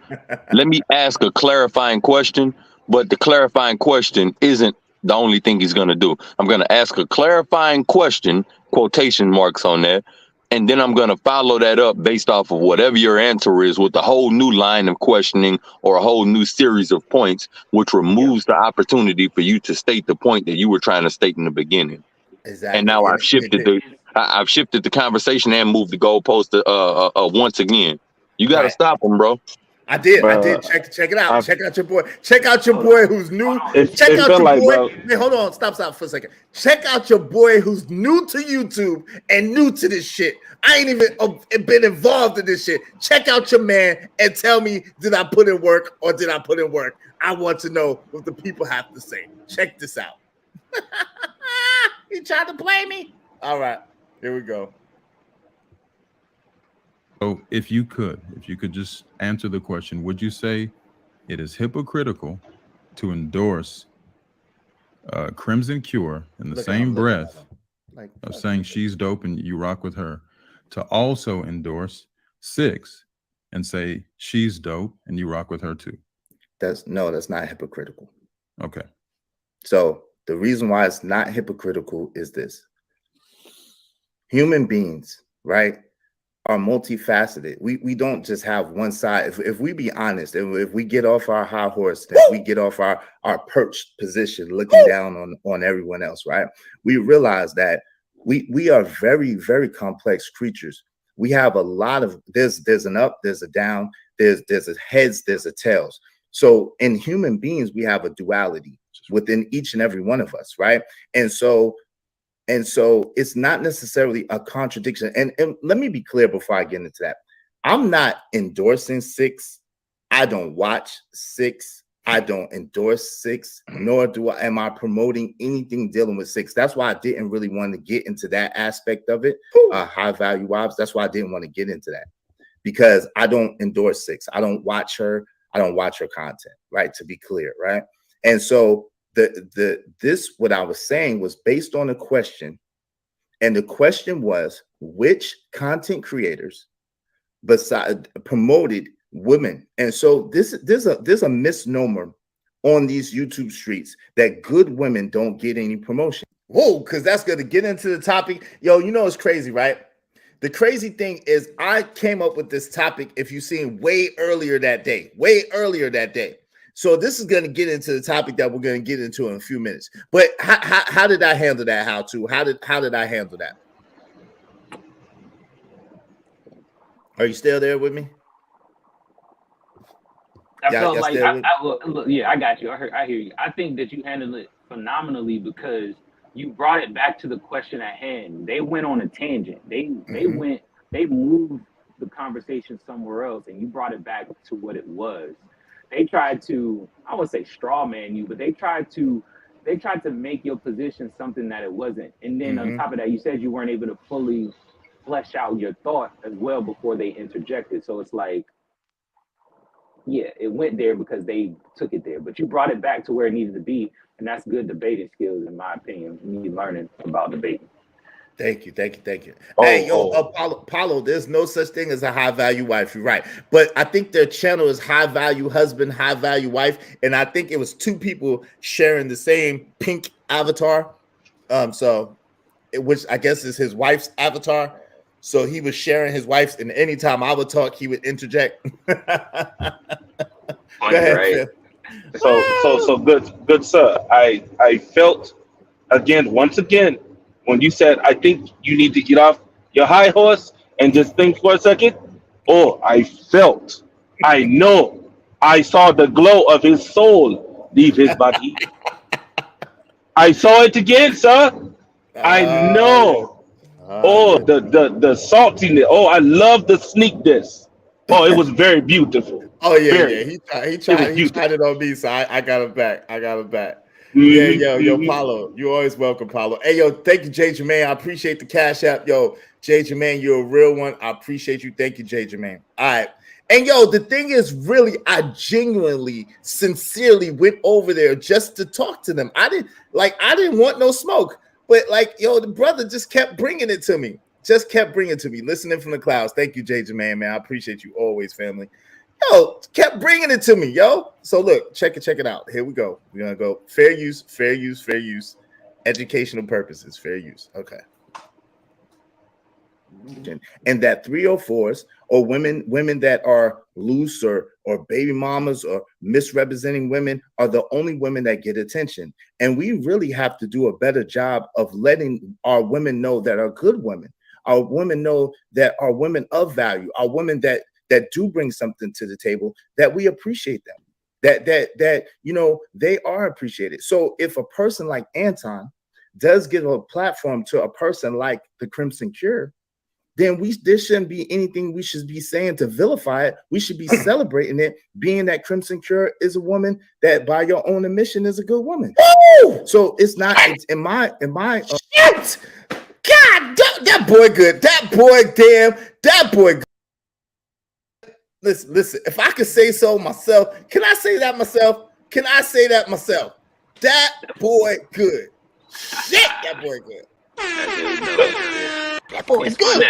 let me ask a clarifying question, but the clarifying question isn't the only thing he's gonna do. I'm gonna ask a clarifying question, quotation marks on that, and then I'm going to follow that up based off of whatever your answer is with a whole new line of questioning or a whole new series of points, which removes the opportunity for you to state the point that you were trying to state in the beginning. Exactly. And now I've shifted the conversation and moved the goalpost once again. You got to stop him, bro. I did. Check it out. Check out your boy. Check out your boy who's new. Check out your boy. Wait, hold on. Stop for a second. Check out your boy who's new to YouTube and new to this shit. I ain't even been involved in this shit. Check out your man and tell me, did I put in work or did I put in work? I want to know what the people have to say. Check this out. He tried to play me. All right. Here we go. So if you could just answer the question, would you say it is hypocritical to endorse Crimson Cure in the same breath of saying she's dope and you rock with her, to also endorse 6 and say she's dope and you rock with her too? That's not hypocritical. Okay. So the reason why it's not hypocritical is this. Human beings, right, are multifaceted. We don't just have one side. If we be honest, if we get off our high horse, if we get off our perched position, looking down on everyone else, right, we realize that we are very, very complex creatures. We have a lot of there's an up, there's a down, there's a heads, there's a tails. So in human beings, we have a duality within each and every one of us, right? And so it's not necessarily a contradiction. And let me be clear before I get into that. I'm not endorsing 6. I don't watch 6. I don't endorse 6, nor am I promoting anything dealing with 6. That's why I didn't really want to get into that aspect of it. High value wives. That's why I didn't want to get into that, because I don't endorse 6. I don't watch her. I don't watch her content, right? To be clear, right? And so what I was saying was based on a question, and the question was, which content creators promoted women? And so there's a misnomer on these YouTube streets that good women don't get any promotion. Whoa, because that's going to get into the topic. Yo, you know it's crazy, right? The crazy thing is I came up with this topic, if you've seen, way earlier that day. So this is going to get into the topic that we're going to get into in a few minutes. But how did I handle that? How did I handle that? Are you still there with me? I felt like I got you. I hear you. I think that you handled it phenomenally because you brought it back to the question at hand. They went on a tangent. They moved the conversation somewhere else, and you brought it back to what it was. They tried to, I would say straw man you, but they tried to make your position something that it wasn't. And then on top of that, you said you weren't able to fully flesh out your thought as well before they interjected. So it's like, yeah, it went there because they took it there, but you brought it back to where it needed to be. And that's good debating skills, in my opinion. Me learning about debating. Thank you. Hey, Apollo, there's no such thing as a high value wife. You're right. But I think their channel is high value husband, high value wife. And I think it was 2 people sharing the same pink avatar. Which I guess is his wife's avatar. So he was sharing his wife's, and anytime I would talk, he would interject. Go ahead, right. So good sir. I felt once again, when you said, I think you need to get off your high horse and just think for a second. Oh, I saw the glow of his soul leave his body. I saw it again, sir. I know. The saltiness. Oh, I love the sneakness. Oh, it was very beautiful. Oh yeah, yeah. He tried it on me, so I got him back. Yo, Paulo, you're always welcome, Paulo. Hey, yo, thank you, Jay Jermaine. I appreciate the cash app. Yo, Jay Jermaine, you're a real one. I appreciate you. Thank you, Jay Jermaine. All right. And yo, the thing is, really, I genuinely, sincerely went over there just to talk to them. I didn't want no smoke, but like, yo, the brother just kept bringing it to me. Listening from the clouds. Thank you, Jay Jermaine, man. I appreciate you always, family. Yo, kept bringing it to me, yo. So look, check it out. Here we go. We're gonna go fair use, educational purposes, fair use. Okay. And that 304s or women that are loose or baby mamas or misrepresenting women are the only women that get attention. And we really have to do a better job of letting our women know that are good women, our women know that are women of value, our women that do bring something to the table, that we appreciate them, that you know, they are appreciated. So if a person like Anton does give a platform to a person like the Crimson Cure, then there shouldn't be anything we should be saying to vilify it. We should be celebrating it, being that Crimson Cure is a woman that by your own admission is a good woman. Woo! So it's not, it's in my shit! God, that boy good. That boy good. Listen, if I could say so myself, can I say that myself? That boy good. Shit, that boy good. That boy is good.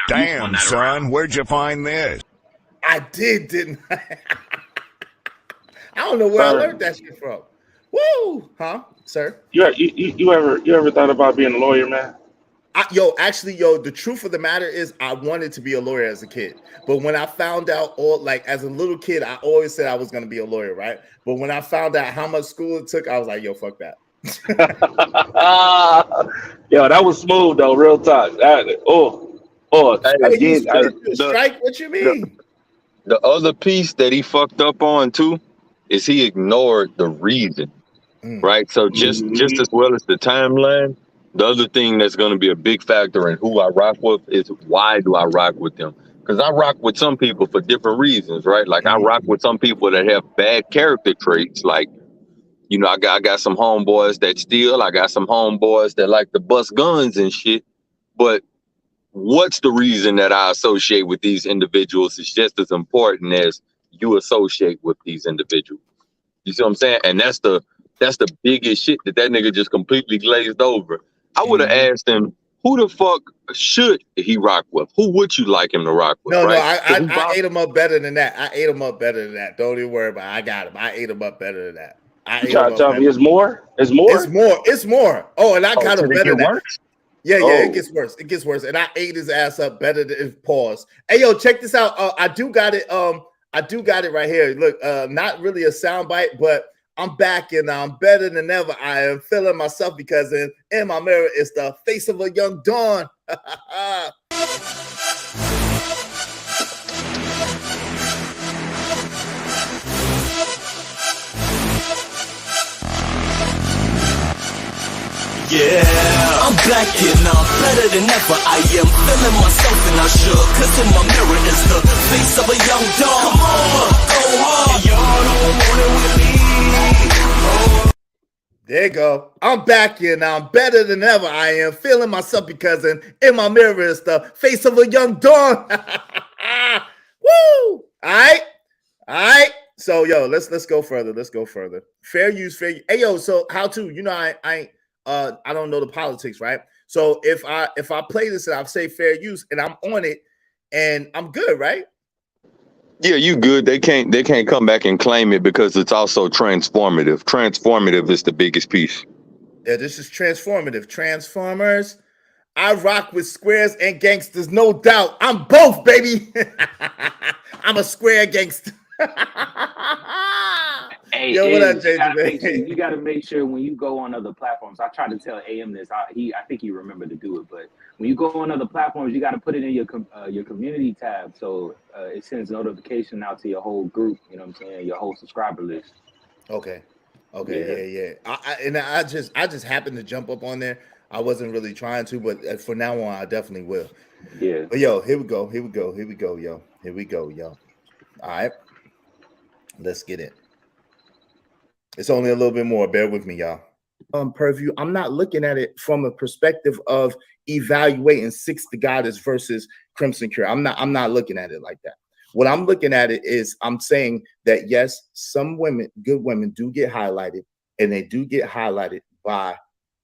Damn, son, where'd you find this? I didn't I? I don't know where I learned that shit from. Woo! Huh, sir? You ever thought about being a lawyer, man? The truth of the matter is I wanted to be a lawyer as a kid. But when I found out as a little kid, I always said I was going to be a lawyer, right? But when I found out how much school it took, I was like, yo, fuck that. Yo, that was smooth though, real talk. Strike, what you mean? The other piece that he fucked up on too is he ignored the reason, right? So just as well as the timeline, the other thing that's going to be a big factor in who I rock with is why do I rock with them? Because I rock with some people for different reasons, right? Like I rock with some people that have bad character traits. Like, you know, I got some homeboys that steal. I got some homeboys that like to bust guns and shit. But what's the reason that I associate with these individuals is just as important as you associate with these individuals. You see what I'm saying? And that's the biggest shit that nigga just completely glazed over. I would have asked him, who the fuck should he rock with? Who would you like him to rock with? No, right? I ate him up better than that. Don't even worry about it. I got him. I ait him up better than that. It's more? It's more. Oh, and I got him better than that. Yeah, it gets worse. And I ate his ass up better than pause. Hey, yo, check this out. I do got it right here. Look, not really a soundbite, but I'm back and I'm better than ever. I am feeling myself because in my mirror is the face of a young dawn. Yeah, I'm back and I'm better than ever. I am feeling myself and I should, cause in my mirror is the face of a young dog. Come on, go hard. Y'all don't want it with me. There you go. I'm back and I'm better than ever. I am feeling myself because in my mirror is the face of a young dawn. Woo! All right. So yo, let's go further. Fair use. Hey yo, so how to? You know, I don't know the politics, right? So if I play this and I say fair use and I'm on it and I'm good, right? Yeah, you good. They can't come back and claim it because it's also transformative. Transformative is the biggest piece. Yeah, this is transformative. Transformers. I rock with squares and gangsters, no doubt. I'm both, baby. I'm a square gangster. Hey, yo, what up, you gotta make sure when you go on other platforms. I tried to tell AM this. I think he remembered to do it, but when you go on other platforms, you got to put it in your community tab, so it sends notification out to your whole group. You know what I'm saying? Your whole subscriber list. Okay. Yeah. I just happened to jump up on there. I wasn't really trying to, but for now on, I definitely will. Yeah. But yo, here we go, yo. All right, let's get it. It's only a little bit more. Bear with me, y'all. Purview. I'm not looking at it from a perspective of evaluating 6's the Goddess versus Crimson Cure. I'm not looking at it like that. What I'm looking at it is I'm saying that yes, some women, good women, do get highlighted, and they do get highlighted by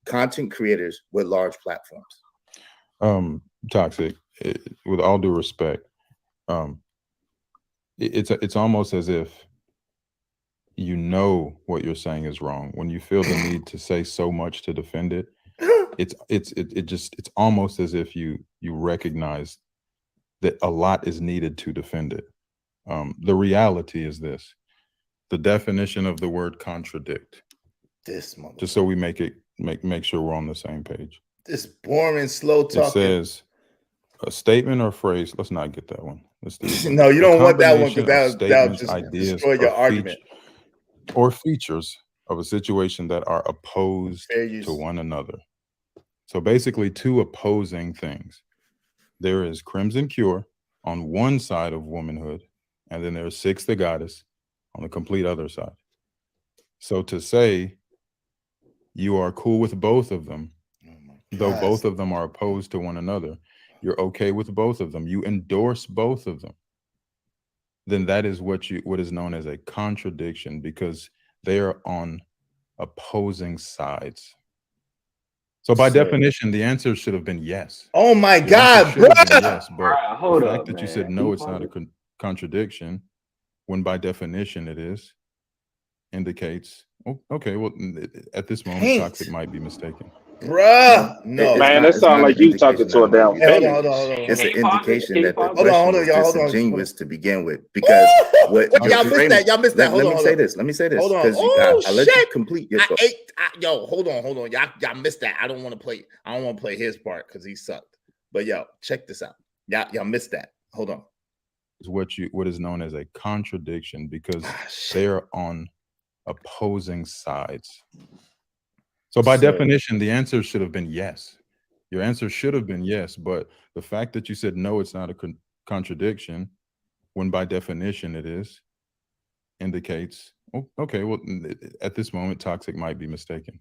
content creators with large platforms. Toxic. With all due respect, it's almost as if you know what you're saying is wrong when you feel the need to say so much to defend it. It's almost as if you recognize that a lot is needed to defend it. The reality is this: the definition of the word contradict. This moment, just so we make sure we're on the same page. This boring, slow talking. It says a statement or phrase. Let's not get that one. Let's do it. No, you don't want that one because that'll just ideas, destroy your argument. Or features of a situation that are opposed to one another. So basically, two opposing things. There is Crimson Cure on one side of womanhood, and then there's 6's the Goddess on the complete other side. So to say you are cool with both of them, though both of them are opposed to one another, you're okay with both of them, you endorse both of them, then that is what is known as a contradiction, because they are on opposing sides. So by definition, the answer should have been yes. Oh my God, bro! Yes, but hold the fact up, that you man. said no, it's not a contradiction, when by definition it is, indicates, oh, okay, well, at this moment, Toxic might be mistaken. Bruh, no, man, that sounds like you talking to a damn hold on. It's an indication that the question was disingenuous to begin with, because what y'all missed that. Y'all missed that. Let me say this. Hold on. Because I let you complete your thought. Yo, hold on. Y'all missed that. I don't want to play his part because he sucked. But yo, check this out. Y'all missed that. Hold on. Is what is known as a contradiction, because they are on opposing sides. So by definition, the answer should have been yes. Your answer should have been yes, but the fact that you said no, it's not a contradiction, when by definition it is, indicates, oh, okay, well, at this moment, Toxic might be mistaken.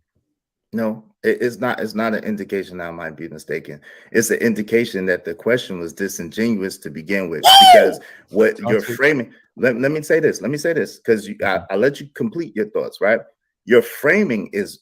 No, it's not. It's not an indication that I might be mistaken. It's an indication that the question was disingenuous to begin with, because what you're framing. Let me say this. Because I let you complete your thoughts, right? Your framing is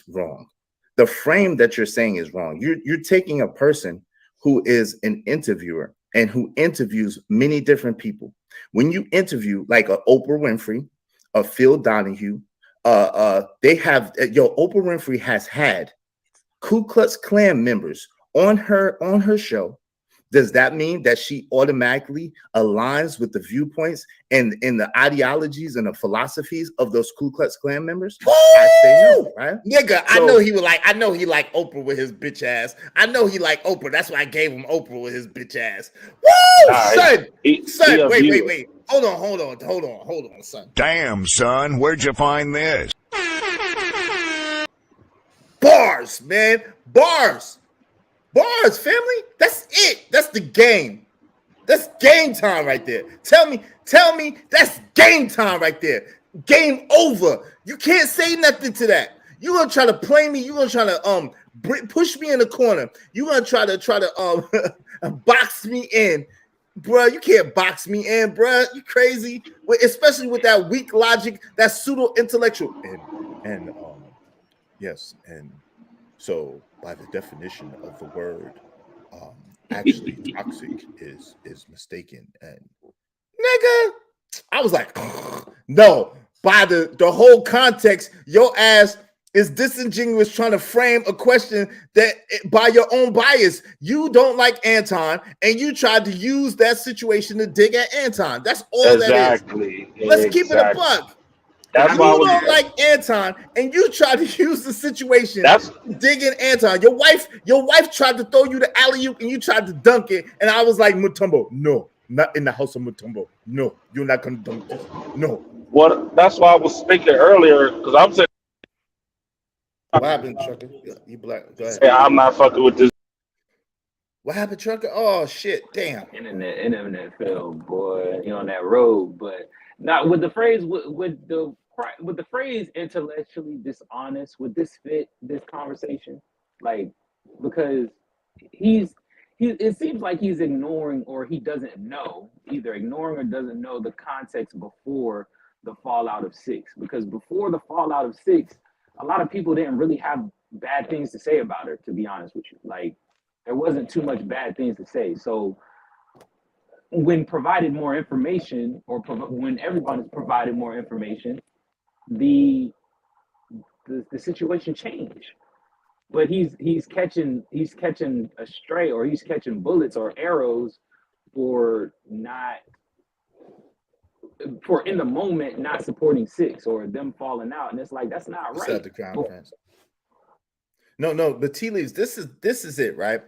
wrong. The frame that you're saying is wrong. You're taking a person who is an interviewer and who interviews many different people. When you interview like a Oprah Winfrey, a Phil Donahue, they have Oprah Winfrey has had Ku Klux Klan members on her show. Does that mean that she automatically aligns with the viewpoints and the ideologies and the philosophies of those Ku Klux Klan members? I say no, right? Nigga, I know he liked Oprah with his bitch ass. I know he liked Oprah. That's why I gave him Oprah with his bitch ass. Woo! Son, wait. Hold on, son. Damn, son, where'd you find this? Bars, man. Bars, family. That's it. That's the game. That's game time right there. Tell me that's game time right there. Game over. You can't say nothing to that. You're gonna try to play me. You're gonna try to push me in the corner. You're gonna try to box me in. Bruh, you can't box me in, bruh. You crazy? Especially with that weak logic, that pseudo-intellectual. And yes, and so by the definition of the word, actually toxic is mistaken. And nigga, I was like, no, by the whole context, your ass is disingenuous trying to frame a question that by your own bias, you don't like Anton, and you tried to use that situation to dig at Anton. That's all that is. Let's keep it a buck. That's you why don't like Anton, and you tried to use the situation to dig in Anton. Your wife tried to throw you the alley-oop, and you tried to dunk it, and I was like, Mutombo, no, not in the house of Mutombo. No, you're not gonna dunk this. No. Well, that's why I was speaking earlier, because I'm saying. What happened, Trucker? You black? Go ahead. Yeah, I'm not fucking with this. What happened, Trucker? Oh shit! Damn. Internet failed, boy. You on that road, but not with the phrase with the with the phrase intellectually dishonest, would this fit this conversation? Like, because it seems like he's ignoring, or he doesn't know, either ignoring or doesn't know the context before the fallout of 6. Because before the fallout of 6, a lot of people didn't really have bad things to say about her, to be honest with you. Like, there wasn't too much bad things to say. So when provided more information, or when everyone is provided more information, the situation changed. But he's catching a stray, or he's catching bullets or arrows for in the moment not supporting 6, or them falling out, and it's like, that's not right. Set the crown prince. No, the tea leaves. This is it, right?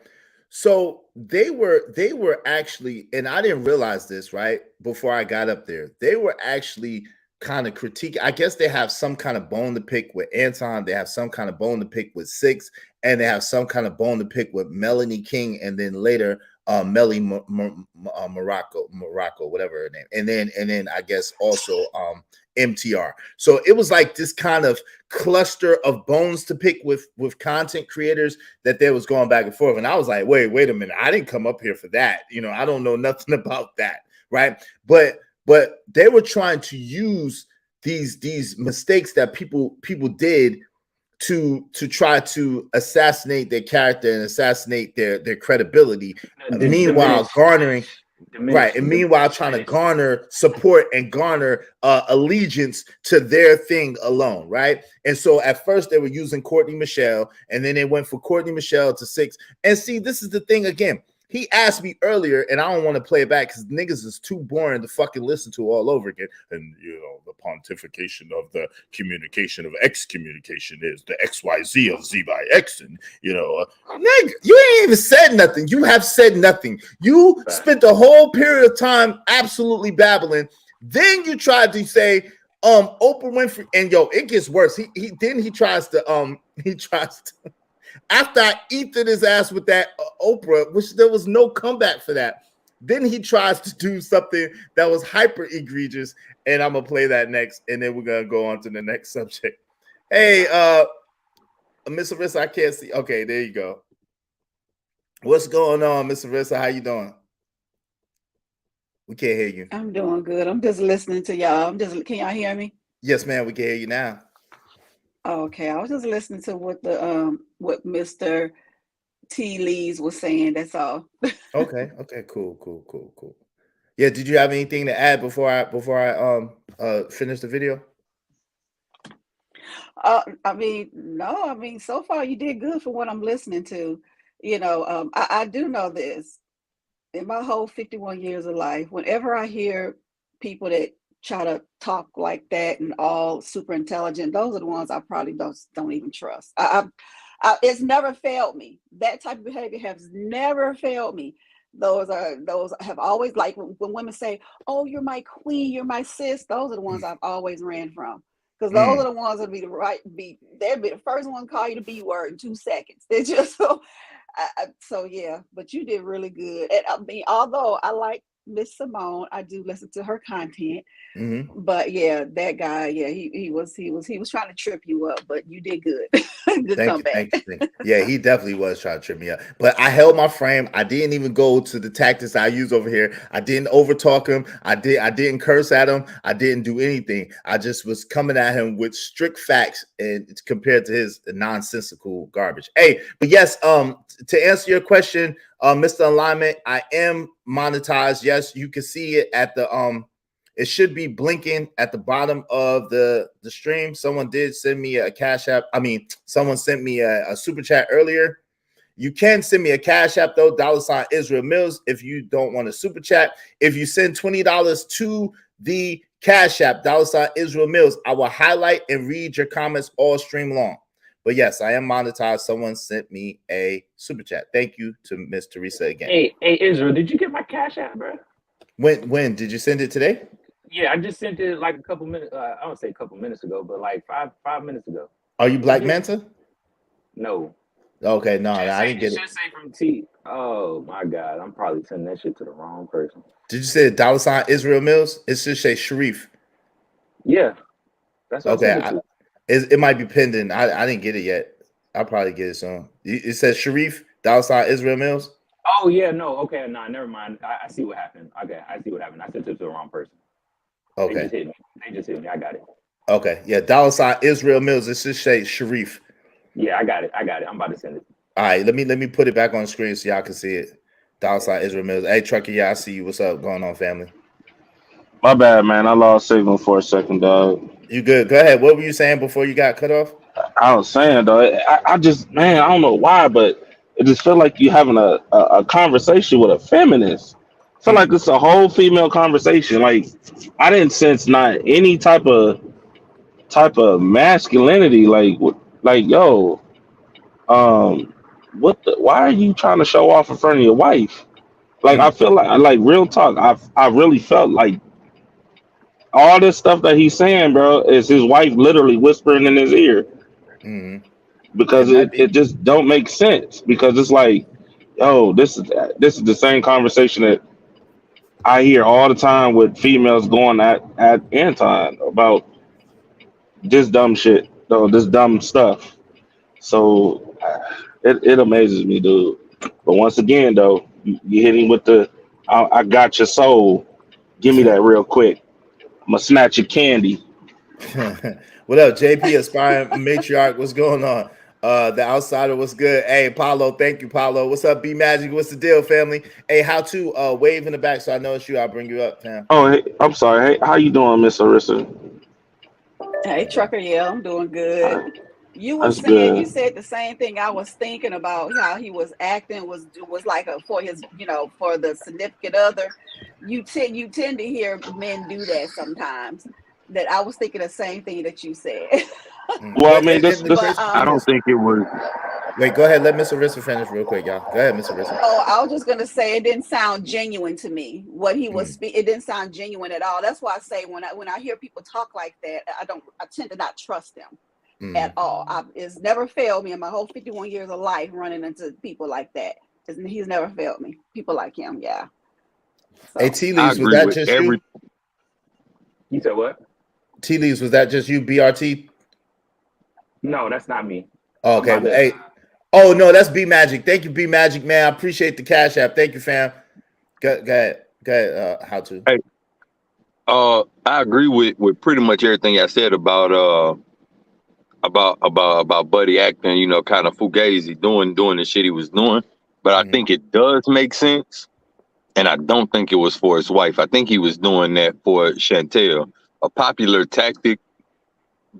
So they were actually, and I didn't realize this, right, before I got up there. They were actually kind of critique. I guess they have some kind of bone to pick with Anton. They have some kind of bone to pick with 6, and they have some kind of bone to pick with Melanie King, and then later Melly Morocco, whatever her name, and then I guess also MTR. So it was like this kind of cluster of bones to pick with content creators that they was going back and forth. And I was like, wait a minute, I didn't come up here for that. I don't know nothing about that, right? But they were trying to use these mistakes that people did to try to assassinate their character and assassinate their credibility. Meanwhile, garnering right, and meanwhile trying to garner support and garner allegiance to their thing alone, right? And so at first they were using Courtney Michelle, and then they went for Courtney Michelle to 6. And see, this is the thing again. He asked me earlier, and I don't want to play it back because niggas is too boring to fucking listen to all over again. And, the pontification of the communication of excommunication is the XYZ of Z by X. And, nigga, you ain't even said nothing. You have said nothing. You spent the whole period of time absolutely babbling. Then you tried to say, Oprah Winfrey, and it gets worse. He tries to after I eated his ass with that Oprah, which there was no comeback for that, then he tries to do something that was hyper egregious, and I'm gonna play that next, and then we're gonna go on to the next subject. Hey, Miss Arissa, I can't see. Okay, there you go. What's going on, Miss Arissa? How you doing? We can't hear you. I'm doing good. I'm just listening to y'all. Can y'all hear me? Yes, ma'am. We can hear you now. Okay, I was just listening to what what Mr. T. Lees was saying. That's all. Okay, cool. Yeah, did you have anything to add before I finish the video? No. So far you did good for what I'm listening to. I do know this. In my whole 51 years of life, whenever I hear people that try to talk like that and all super intelligent, those are the ones I probably don't even trust. It's never failed me. That type of behavior has never failed me. Those have always, like when women say, "Oh, you're my queen, you're my sis," those are the ones I've always ran from, because those are the ones that they'd be the first one to call you the B word in 2 seconds. They're just so yeah. But you did really good. And although I like Miss Simone, I do listen to her content. But yeah, that guy, yeah, he was trying to trip you up, but you did good. Good comeback. Thank you. Yeah, he definitely was trying to trip me up. But I held my frame. I didn't even go to the tactics I use over here. I didn't overtalk him. I didn't curse at him. I didn't do anything. I just was coming at him with strict facts and compared to his nonsensical garbage. Hey, but yes, to answer your question, Mr. Alignment, I am monetized. Yes, you can see it at the it should be blinking at the bottom of the stream. Someone did send me a Cash App. Someone sent me a super chat earlier. You can send me a Cash App though, $ Israel Mills, if you don't want a super chat. If you send $20 to the Cash App, $ Israel Mills, I will highlight and read your comments all stream long. But yes, I am monetized. Someone sent me a super chat. Thank you to Miss Teresa again. Hey, Israel, did you get my Cash App, bro? When did you send it today? Yeah, I just sent it like a couple minutes. I don't say a couple minutes ago, but like five minutes ago. Are you Black Manta? No. Okay, no, I didn't get it. Should say from T. Oh my God, I'm probably sending that shit to the wrong person. Did you say $ Israel Mills? It should say Sharif. Yeah. That's what Okay, I sent it to. it might be pending. I didn't get it yet. I'll probably get it soon. It says Sharif $ Israel Mills. Oh yeah, no, okay, no, never mind. I see what happened. Okay, I see what happened. I sent it to the wrong person. Okay. They just hit me. I got it. Okay, yeah, $ Israel Mills. It should say Sharif. Yeah, I got it. I'm about to send it. All right, let me put it back on the screen so y'all can see it. $ Israel Mills. Hey, Trucker, yeah, I see you. What's up going on, family? My bad, man. I lost signal for a second, dog. You good? Go ahead. What were you saying before you got cut off? I was saying, though, I just, man, I don't know why, but it just feel like you having a conversation with a feminist. I feel like it's a whole female conversation. Like, I didn't sense not any type of masculinity. Like, yo, why are you trying to show off in front of your wife? Like, I feel like real talk. I really felt like all this stuff that he's saying, bro, is his wife literally whispering in his ear. Because it just don't make sense. Because it's like, yo, this is the same conversation that I hear all the time with females going at Anton about this dumb shit, though, this dumb stuff. So it amazes me, dude. But once again, though, you hit him with the I got your soul. Give me that real quick. I'm gonna snatch your candy. What up, JP aspiring matriarch? What's going on? The outsider, what's good? Hey, Paulo, thank you, Paulo. What's up, B Magic? What's the deal, family? Hey, how to wave in the back so I know it's you. I'll bring you up, fam. Oh, hey, I'm sorry. Hey, how you doing, Miss Arissa? Hey, Trucker, yeah, I'm doing good. You were That's saying, you good. said the same thing I was thinking about, how he was acting was like for his, for the significant other. You tend to hear men do that sometimes. That I was thinking the same thing that you said. Well, I mean, this But, I don't think it was. Wait, go ahead. Let Miss Arissa finish real quick, y'all. Go ahead, Miss Arissa. Oh, I was just gonna say it didn't sound genuine to me. What he was it didn't sound genuine at all. That's why I say when I hear people talk like that, I tend to not trust them at all. It's never failed me in my whole 51 years of life running into people like that. He's never failed me. People like him, yeah. So. Hey, T Leaves, was that just you? You said what? T Leaves, was that just you, BRT? No, that's not me. Oh, okay. Hey, oh no, that's B Magic. Thank you, B Magic, man. I appreciate the cash app. Thank you, fam. Go ahead. How to? Hey, I agree with pretty much everything I said about Buddy acting, kind of fugazi, doing the shit he was doing. But I think it does make sense, and I don't think it was for his wife. I think he was doing that for Chantel. A popular tactic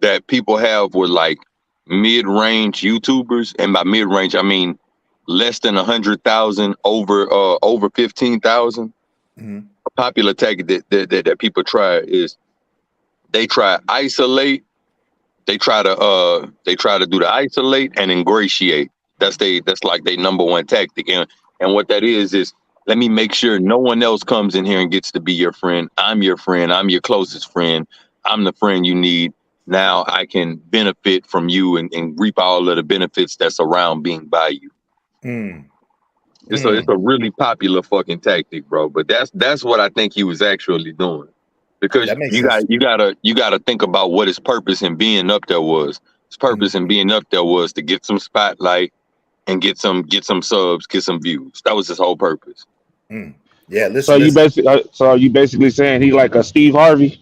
that people have with like mid-range YouTubers, and by mid-range I mean less than 100,000, over 15,000. A popular tactic that people try is they try to isolate. They try to do the isolate and ingratiate. That's like their number one tactic. And what that is let me make sure no one else comes in here and gets to be your friend. I'm your friend. I'm your closest friend. I'm the friend you need. Now I can benefit from you and reap all of the benefits that's around being by you. It's a really popular fucking tactic, bro. But that's what I think he was actually doing. Because you gotta think about what his purpose in being up there was. His purpose in being up there was to get some spotlight and get some subs, get some views. That was his whole purpose. Yeah, listen. So are you basically saying he like a Steve Harvey?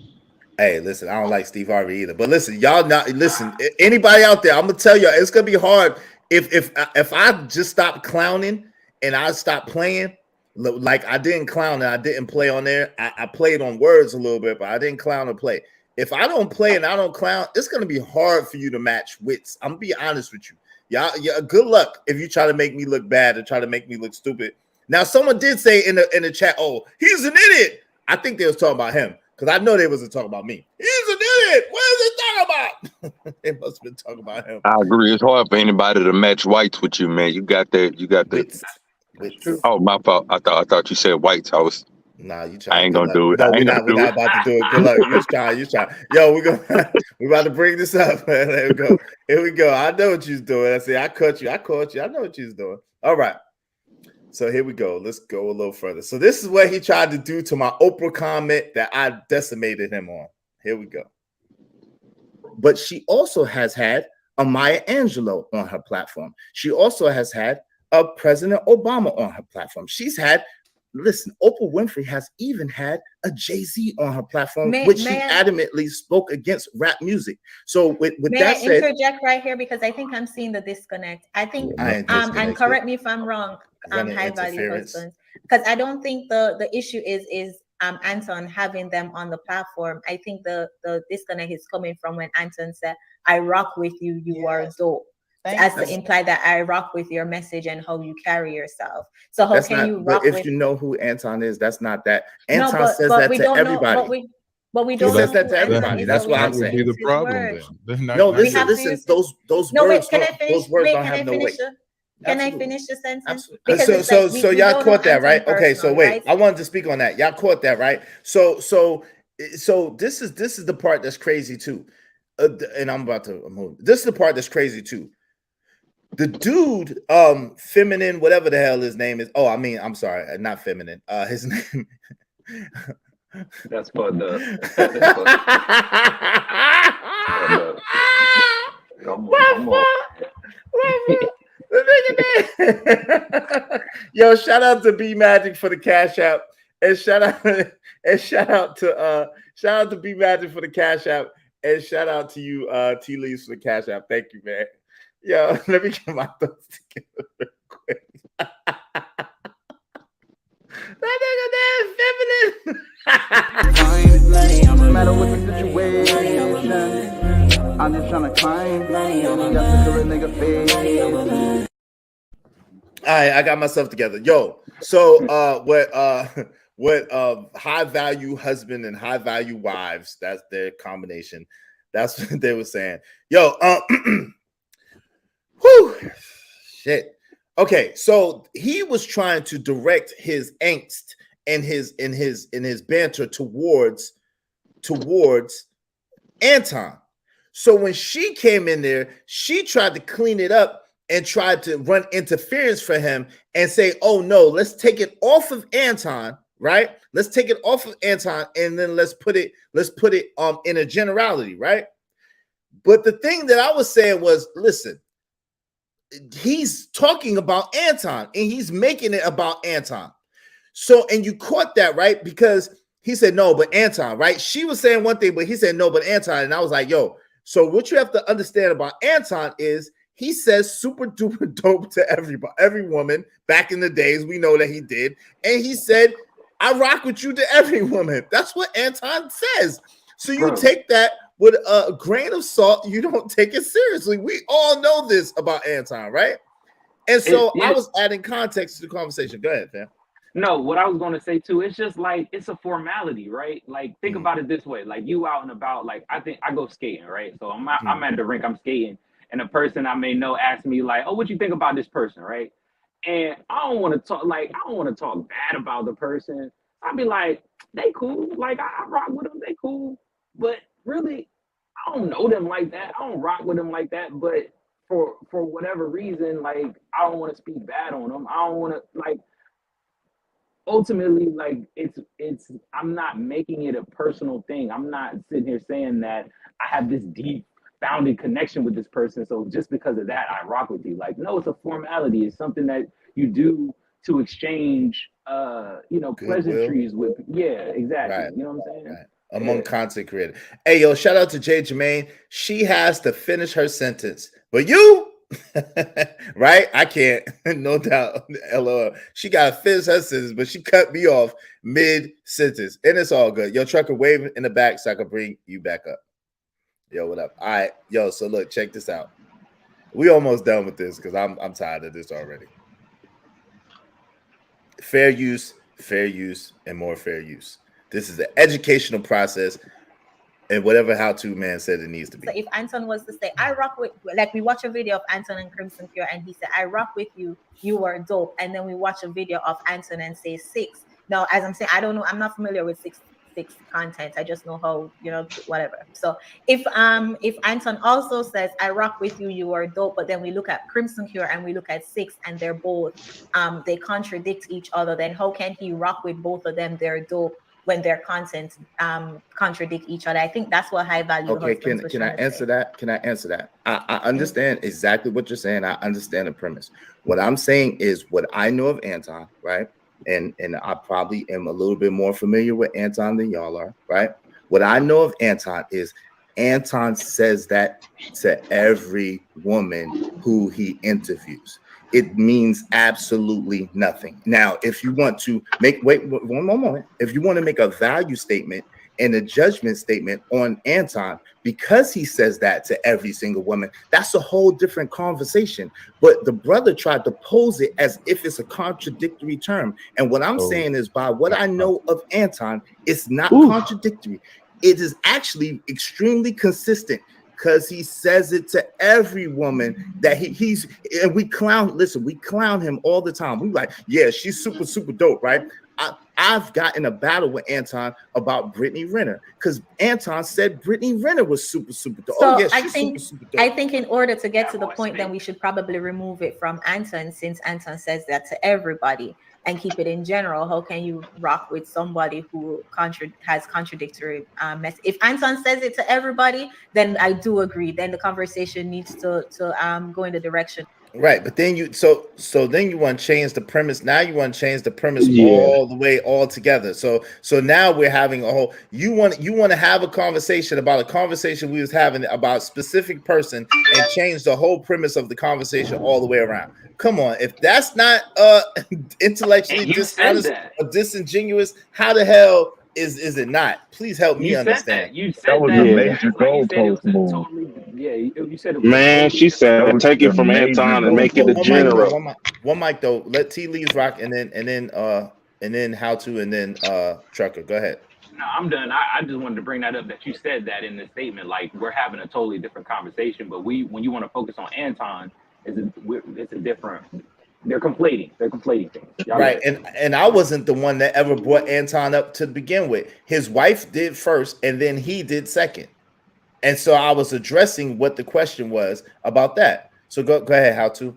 Hey, listen, I don't like Steve Harvey either. But listen, y'all listen. Anybody out there, I'm gonna tell you, it's gonna be hard if I just stop clowning and I stop playing. Like I didn't clown and I didn't play on there. I played on words a little bit, but I didn't clown or play. If I don't play and I don't clown, it's gonna be hard for you to match wits. I'm gonna be honest with you. Y'all, good luck if you try to make me look bad or try to make me look stupid. Now, someone did say in the chat, "Oh, he's an idiot." I think they was talking about him because I know they wasn't talking about me. He's an idiot. What is they talking about? They must have been talking about him. I agree. It's hard for anybody to match whites with you, man. You got that. Wits. Oh, my fault. I thought you said whites. Nah, you trying. I ain't gonna do it. No, we're not about to do it. Good luck. You trying. Yo, we about to bring this up, man. There we go. Here we go. I know what you're doing. I say I caught you. I know what you're doing. All right. So here we go. Let's go a little further. So this is what he tried to do to my Oprah comment that I decimated him on. Here we go. but she also has had a Maya Angelou on her platform. She also has had a President Obama on her platform. She's had, listen, Oprah Winfrey has even had a Jay-Z on her platform, which she adamantly spoke against rap music. So with that I said, interject right here because I think I'm seeing the disconnect. I think and correct me if I'm wrong, high value husbands, because I don't think the issue is Anton having them on the platform. I think the disconnect is coming from when Anton said, I rock with you, you are dope. As to imply that I rock with your message and how you carry yourself. So how can you rock if with, you know who Anton is, that's not that. No, Anton says that to everybody. But we don't says know that to everybody. That's what I'm saying. That would be the problem then. No, listen. Those words, those words don't have no weight. Can I finish the sentence? So y'all caught that, right? Okay, so wait, right? I wanted to speak on that. Y'all caught that, right? So this is the part that's crazy too. And I'm about to move. This is the part that's crazy too. The dude, feminine, whatever the hell his name is. Oh, I mean, I'm sorry, not feminine. His name. That's for the. Come on. Yo, shout out to B Magic for the cash app, and shout out to B Magic for the cash app, and shout out to you, T Leaves for the cash app. Thank you, man. Yo, let me get my thoughts together real quick. That nigga damn feminine. No matter what the situation, I'm just trying to climb. Just to a nigga face. All right, I got myself together. Yo, so what high value husband and high value wives, that's their combination. That's what they were saying. Yo, whew, shit. Okay, so he was trying to direct his angst and his banter towards Anton. So when she came in there, she tried to clean it up and tried to run interference for him and say, "Oh no, let's take it off of Anton, right? Let's take it off of Anton, and then let's put it in a generality, right?" But the thing that I was saying was, listen. He's talking about Anton and he's making it about Anton. So, and you caught that, right? Because he said, no, but Anton, right? She was saying one thing, but he said, no, but Anton. And I was like, yo, so what you have to understand about Anton is he says super duper dope to everybody, every woman back in the days. We know that he did. And he said, I rock with you to every woman. That's what Anton says. So you take that with a grain of salt, you don't take it seriously. We all know this about Anton, right? And so I was adding context to the conversation. Go ahead, fam. No, what I was going to say too, it's just like, it's a formality, right? Like, think about it this way. Like, you out and about, like, I think I go skating, right? So I'm at the rink, I'm skating, and a person I may know asks me like, oh, what you think about this person, right? And I don't want to talk bad about the person. I'd be like, they cool. Like, I rock with them, they cool. But really, I don't know them like that. I don't rock with them like that. But for whatever reason, like, I don't want to speak bad on them. I don't want to, like, ultimately, like, it's I'm not making it a personal thing. I'm not sitting here saying that I have this deep founded connection with this person, so just because of that I rock with you. Like, no, it's a formality. It's something that you do to exchange pleasantries with. Yeah, exactly. Right. You know what I'm saying? Right. Among content creators. Hey, yo, shout out to Jay Jermaine. She has to finish her sentence, but you right? I can't, no doubt. LOL. She got to finish her sentence, but she cut me off mid-sentence. And it's all good. Yo, trucker, wave in the back so I can bring you back up. Yo, what up? All right. Yo, so look, check this out. We almost done with this because I'm tired of this already. Fair use, and more fair use. This is the educational process. And whatever how-to man said it needs to be. So if Anton was to say, I rock with, like, we watch a video of Anton and Crimson Pure and he said, I rock with you, you are dope. And then we watch a video of Anton and say 6. Now, as I'm saying, I don't know, I'm not familiar with 6 content. I just know how, whatever. So if Anton also says, I rock with you, you are dope, but then we look at Crimson Pure and we look at 6 and they're both, they contradict each other, then how can he rock with both of them? They're dope. when their content contradict each other. I think that's what high value. Okay, can I answer that? Can I answer that? I understand exactly what you're saying. I understand the premise. What I'm saying is what I know of Anton, right? And I probably am a little bit more familiar with Anton than y'all are, right? What I know of Anton is Anton says that to every woman who he interviews. It means absolutely nothing. Now, if you want to make, wait one more moment. If you want to make a value statement and a judgment statement on Anton, because he says that to every single woman, that's a whole different conversation. But the brother tried to pose it as if it's a contradictory term. And what I'm saying is, by what I know of Anton, it's not contradictory. It is actually extremely consistent, because he says it to every woman that he's, and we clown him all the time. We like, yeah, she's super, super dope, right? I've gotten a battle with Anton about Brittany Renner, because Anton said Brittany Renner was super, super dope. So oh, yeah, I think in order to get to the point, then we should probably remove it from Anton, since Anton says that to everybody, and keep it in general. How can you rock with somebody who has contradictory message? If Anton says it to everybody, then I do agree. Then the conversation needs to go in the direction. Right, but then you then you want to change the premise. Now you want to change the premise all together. So now we're having a whole. You want to have a conversation about a conversation we was having about a specific person and change the whole premise of the conversation all the way around. Come on, if that's not intellectually dishonest or disingenuous, how the hell is it not? Please help me understand. That was a major goalpost move. You said it was Man, she said take it from Anton and make it a general. One mic though. Let T Leaves rock, and then how to, and then Trucker. Go ahead. No, I'm done. I just wanted to bring that up, that you said that in the statement, like we're having a totally different conversation, but when you want to focus on Anton, it's a different. They're conflating things. Right, and I wasn't the one that ever brought Anton up to begin with. His wife did first, and then he did second. And so I was addressing what the question was about that. So go ahead, how to.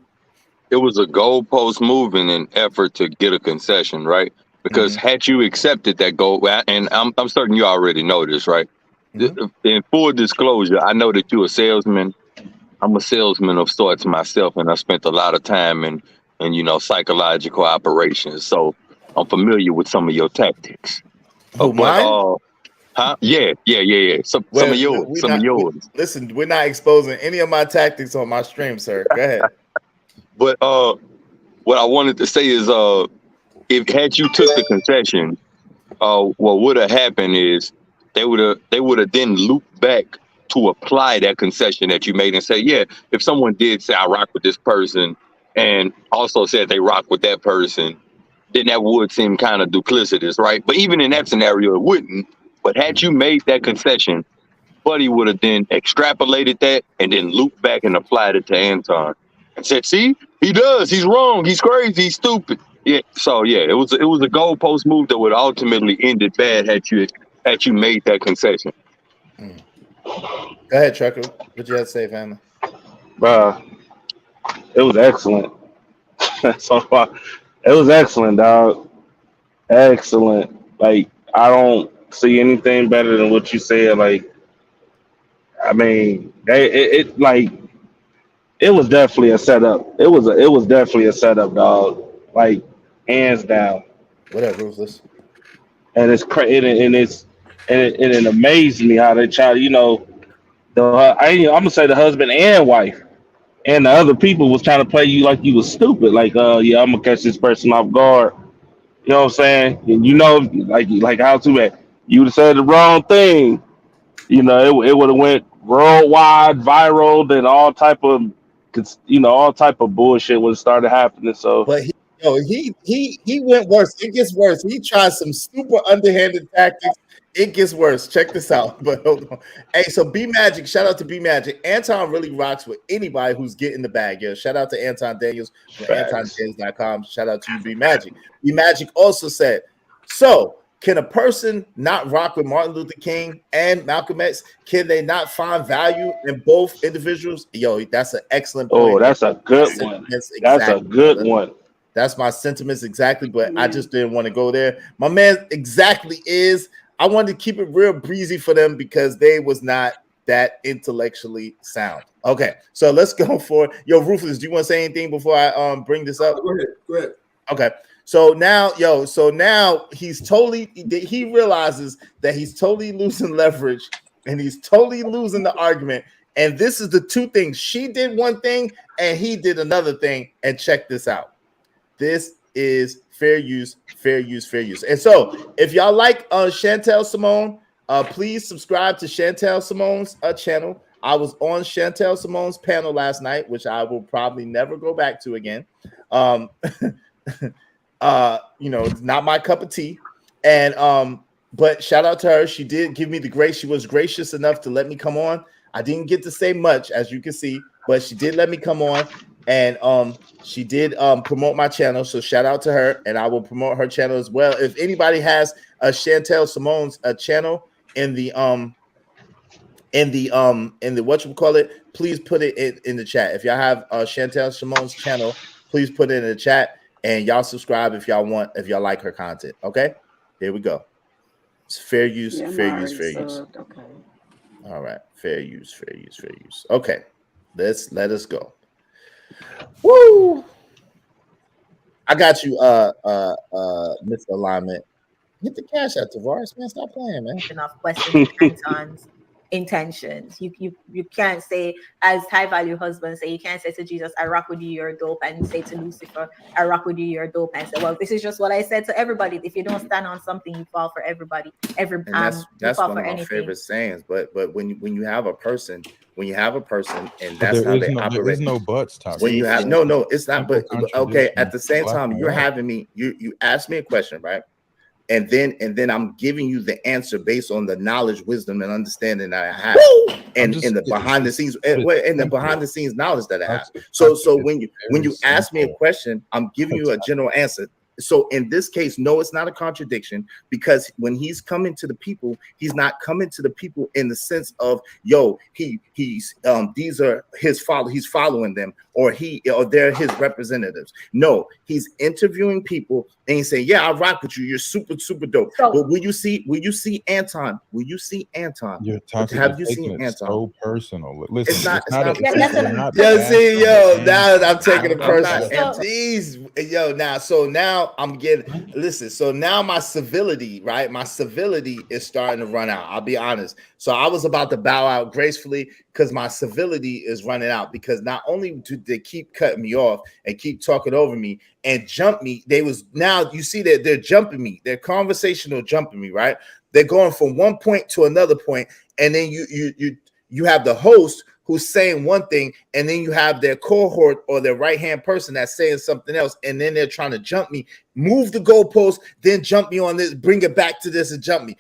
It was a goalpost move in an effort to get a concession, right? Because had you accepted that goal, and I'm certain you already know this, right? In full disclosure, I know that you're a salesman. I'm a salesman of sorts myself, and I spent a lot of time in psychological operations. So I'm familiar with some of your tactics. Mine? Huh? Yeah. Some of yours. Listen, we're not exposing any of my tactics on my stream, sir. Go ahead. But what I wanted to say is, had you took the concession, what would have happened is they would have then looped back to apply that concession that you made and say, yeah, if someone did say I rock with this person and also said they rock with that person, then that would seem kind of duplicitous, right? But even in that scenario, it wouldn't. But had you made that concession, Buddy would have then extrapolated that and then looped back and applied it to Anton and said, see, he does, he's wrong, he's crazy, he's stupid. Yeah. So yeah, it was a goalpost move that would ultimately ended bad had you made that concession. Go ahead, Trucker. What you have to say, family? It was excellent. So far, it was excellent, dog. Excellent. Like, I don't see anything better than what you said. Like, I mean, it was definitely a setup. It was definitely a setup, dog. Like, hands down. What up, Ruthless? And it's crazy, and it amazed me how they try to, I'm gonna say the husband and wife and the other people was trying to play you like you was stupid. Like, yeah, I'm gonna catch this person off guard. You know what I'm saying? And like how to that you would have said the wrong thing. It would have went worldwide, viral, then all type of bullshit would have started happening. So, but he went worse. It gets worse. He tried some super underhanded tactics. It gets worse. Check this out. But hold on. Hey, so B Magic, shout out to B Magic. Anton really rocks with anybody who's getting the bag. Yeah, shout out to Anton Daniels from AntonDaniels.com. Shout out to you, B Magic. B Magic also said, so can a person not rock with Martin Luther King and Malcolm X? Can they not find value in both individuals? Yo, that's an excellent point. Oh, that's a good one. That's a good one. That's my sentiments exactly, but I just didn't want to go there. My man exactly is. I wanted to keep it real breezy for them because they was not that intellectually sound. Okay, so let's go for Ruthless. Do you want to say anything before I bring this up? Go ahead. Okay. So now, he realizes that he's totally losing leverage and he's totally losing the argument. And this is the two things. She did one thing and he did another thing. And check this out. This is fair use. And so if y'all like Chantel Simone, please subscribe to Chantel Simone's channel. I was on Chantel Simone's panel last night, which I will probably never go back to again. It's not my cup of tea. And but shout out to her. She did give me the grace. She was gracious enough to let me come on. I didn't get to say much, as you can see, but she did let me come on, and she did promote my channel. So shout out to her, and I will promote her channel as well. If anybody has a Chantel Simone's channel in the whatchamacallit, please put it in the chat. If y'all have Chantel Simone's channel, please put it in the chat. And y'all subscribe if y'all like her content. Okay, here we go. It's fair use, fair use. Okay. All right, fair use. Okay, let us go. Woo! I got you, Mr. Alignment. Get the cash out, Tavares, man. Stop playing, man. Enough questions, Anton's intentions. You can't say, as high value husbands say, you can't say to Jesus, I rock with you, you're dope, and say to Lucifer, I rock with you, you're dope, and say, well, this is just what I said to everybody. If you don't stand on something, you fall for everybody. That's one of my favorite sayings. But when you have a person, and that's how they operate. There's no buts, Tom. When you have no, it's not. But okay, at the same time, you're having me. You asked me a question, right? And then I'm giving you the answer based on the knowledge, wisdom, and understanding that I have, and in the behind the scenes knowledge that I have. So when you ask me a question, I'm giving you a general answer. So in this case, no, it's not a contradiction, because when he's coming to the people, he's not coming to the people in the sense of, he's these are his followers, he's following them, or they're his representatives. No, he's interviewing people and he's saying, yeah, I rock with you, you're super dope. But will you see Anton? You're talking. Have you seen Anton? So personal. Listen, it's not. Now I'm taking it personal. Now I'm getting. Listen, so now my civility, right? My civility is starting to run out. I'll be honest. So I was about to bow out gracefully because my civility is running out. Because not only do they keep cutting me off and keep talking over me and jump me, now you see that they're jumping me. They're conversational jumping me, right? They're going from one point to another point, and then you have the host who's saying one thing, and then you have their cohort or their right-hand person that's saying something else, and then they're trying to jump me, move the goalpost, then jump me on this, bring it back to this and jump me.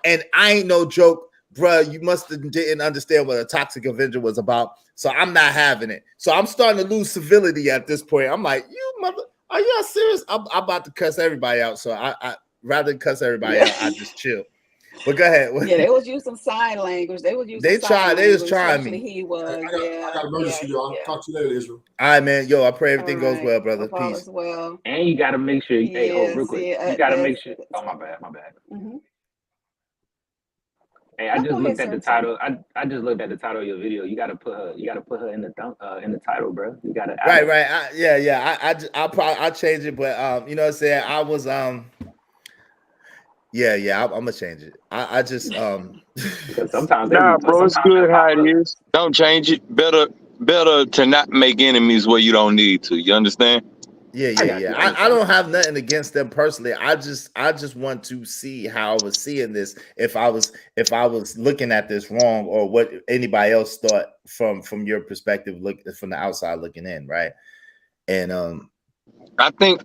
And I ain't no joke, bruh. You must have didn't understand what a Toxic Avenger was about, so I'm not having it. So I'm starting to lose civility at this point. I'm like, are you serious? I'm about to cuss everybody out, so I rather than cuss everybody out, I just chill. But go ahead. Yeah, they was using sign language. They was using. They was trying me. He was. I got an emergency, y'all. I'll talk to you later, Israel. All right, man. I pray everything goes well, brother. Peace. Well. And you got to make sure. Real quick. You got to make sure. Oh, my bad. Mm-hmm. Hey, I just looked at the title. I just looked at the title of your video. You got to put her. You got to put her in the title, bro. You got to. Right. I'll change it, but you know what I'm saying. I was Yeah, I'm gonna change it. I just sometimes bro, it's good how it is. Don't change it. Better to not make enemies where you don't need to. You understand? Yeah. I don't have nothing against them personally. I just want to see how I was seeing this. If I was looking at this wrong, or what anybody else thought from your perspective, look from the outside looking in, right? And I think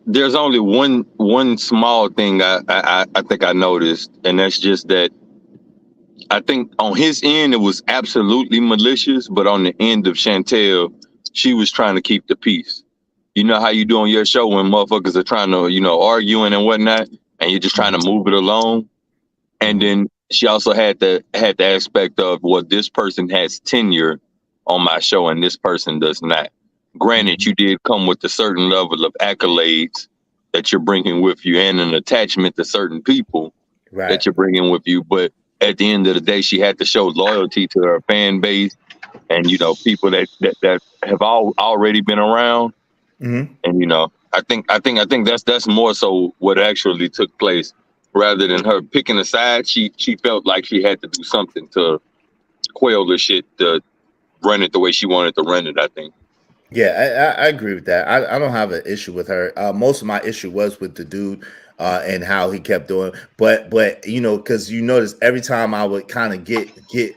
there's only one small thing I think I noticed, and that's just that I think on his end it was absolutely malicious, but on the end of Chantel, she was trying to keep the peace. You know how you do on your show when motherfuckers are trying to, arguing and whatnot, and you're just trying to move it along. And then she also had the aspect of, well, this person has tenure on my show and this person does not. Granted, you did come with a certain level of accolades that you're bringing with you and an attachment to certain people that you're bringing with you. But at the end of the day, she had to show loyalty to her fan base and, you know, people that have already been around. Mm-hmm. And, you know, I think that's more so what actually took place rather than her picking a side. She felt like she had to do something to quell the shit, to run it the way she wanted to run it, I think. Yeah, I agree with that. I don't have an issue with her. Most of my issue was with the dude and how he kept doing. But you know, because you notice every time I would kind of get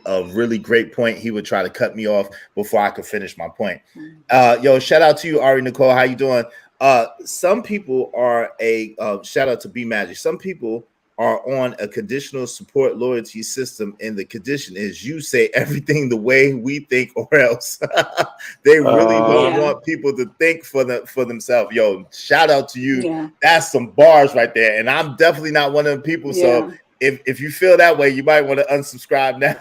a really great point, he would try to cut me off before I could finish my point. Yo, shout out to you, Ari Nicole. How you doing? Some people are shout out to B Magic. Some people are on a conditional support loyalty system, and the condition is you say everything the way we think, or else. They really don't want people to think for themselves. Yo, shout out to you. Yeah. That's some bars right there, and I'm definitely not one of them people. So if you feel that way, you might want to unsubscribe now.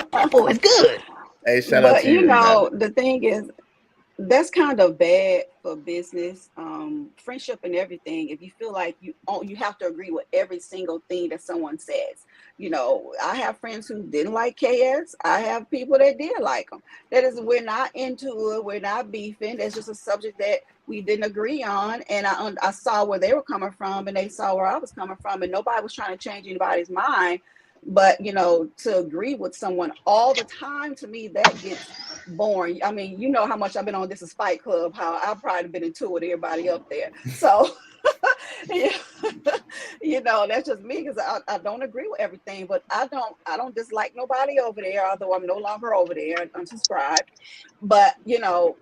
That boy is good. Hey, shout out to you. But you know, the thing is, that's kind of bad for business, friendship, and everything. If you feel like you have to agree with every single thing that someone says. You know, I have friends who didn't like KS. I have people that did like them. That is, we're not into it. We're not beefing. It's just a subject that we didn't agree on, and I saw where they were coming from, and they saw where I was coming from, and nobody was trying to change anybody's mind. But, you know, to agree with someone all the time, to me, that gets boring. I mean, you know how much I've been on This Is Fight Club, how I've probably been into it with everybody up there. So, you know, that's just me, because I don't agree with everything. But I don't dislike nobody over there, although I'm no longer over there. I'm unsubscribed. But, you know,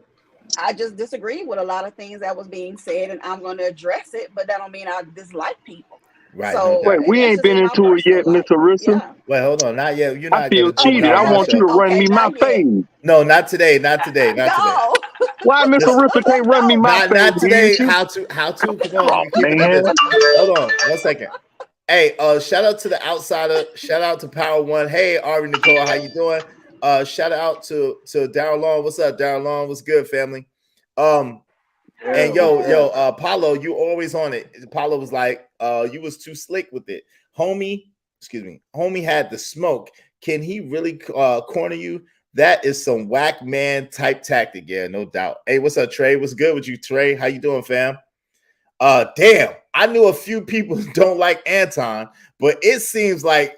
I just disagree with a lot of things that was being said, and I'm going to address it. But that don't mean I dislike people. Right. So, wait, we ain't been into it yet, Miss Arissa. Yeah. Wait, hold on. Not yet. You're not. I feel cheated. I want you to run me my page. No, not today. Not today. Not today. Why Miss Arissa can't run me my page? Not today. How to? Come on. Man. Hold on. 1 second. Hey, shout out to the outsider. Shout out to Power One. Hey, Ari Nicole, how you doing? Shout out to Darryl Long. What's up, Darryl Long? What's good, family? And yo, Paulo, you always on it. Paulo was like, you was too slick with it. Homie had the smoke. Can he really corner you? That is some whack man type tactic. Yeah, no doubt. Hey, what's up, Trey? What's good with you, Trey? How you doing, fam? Damn, I knew a few people don't like Anton, but it seems like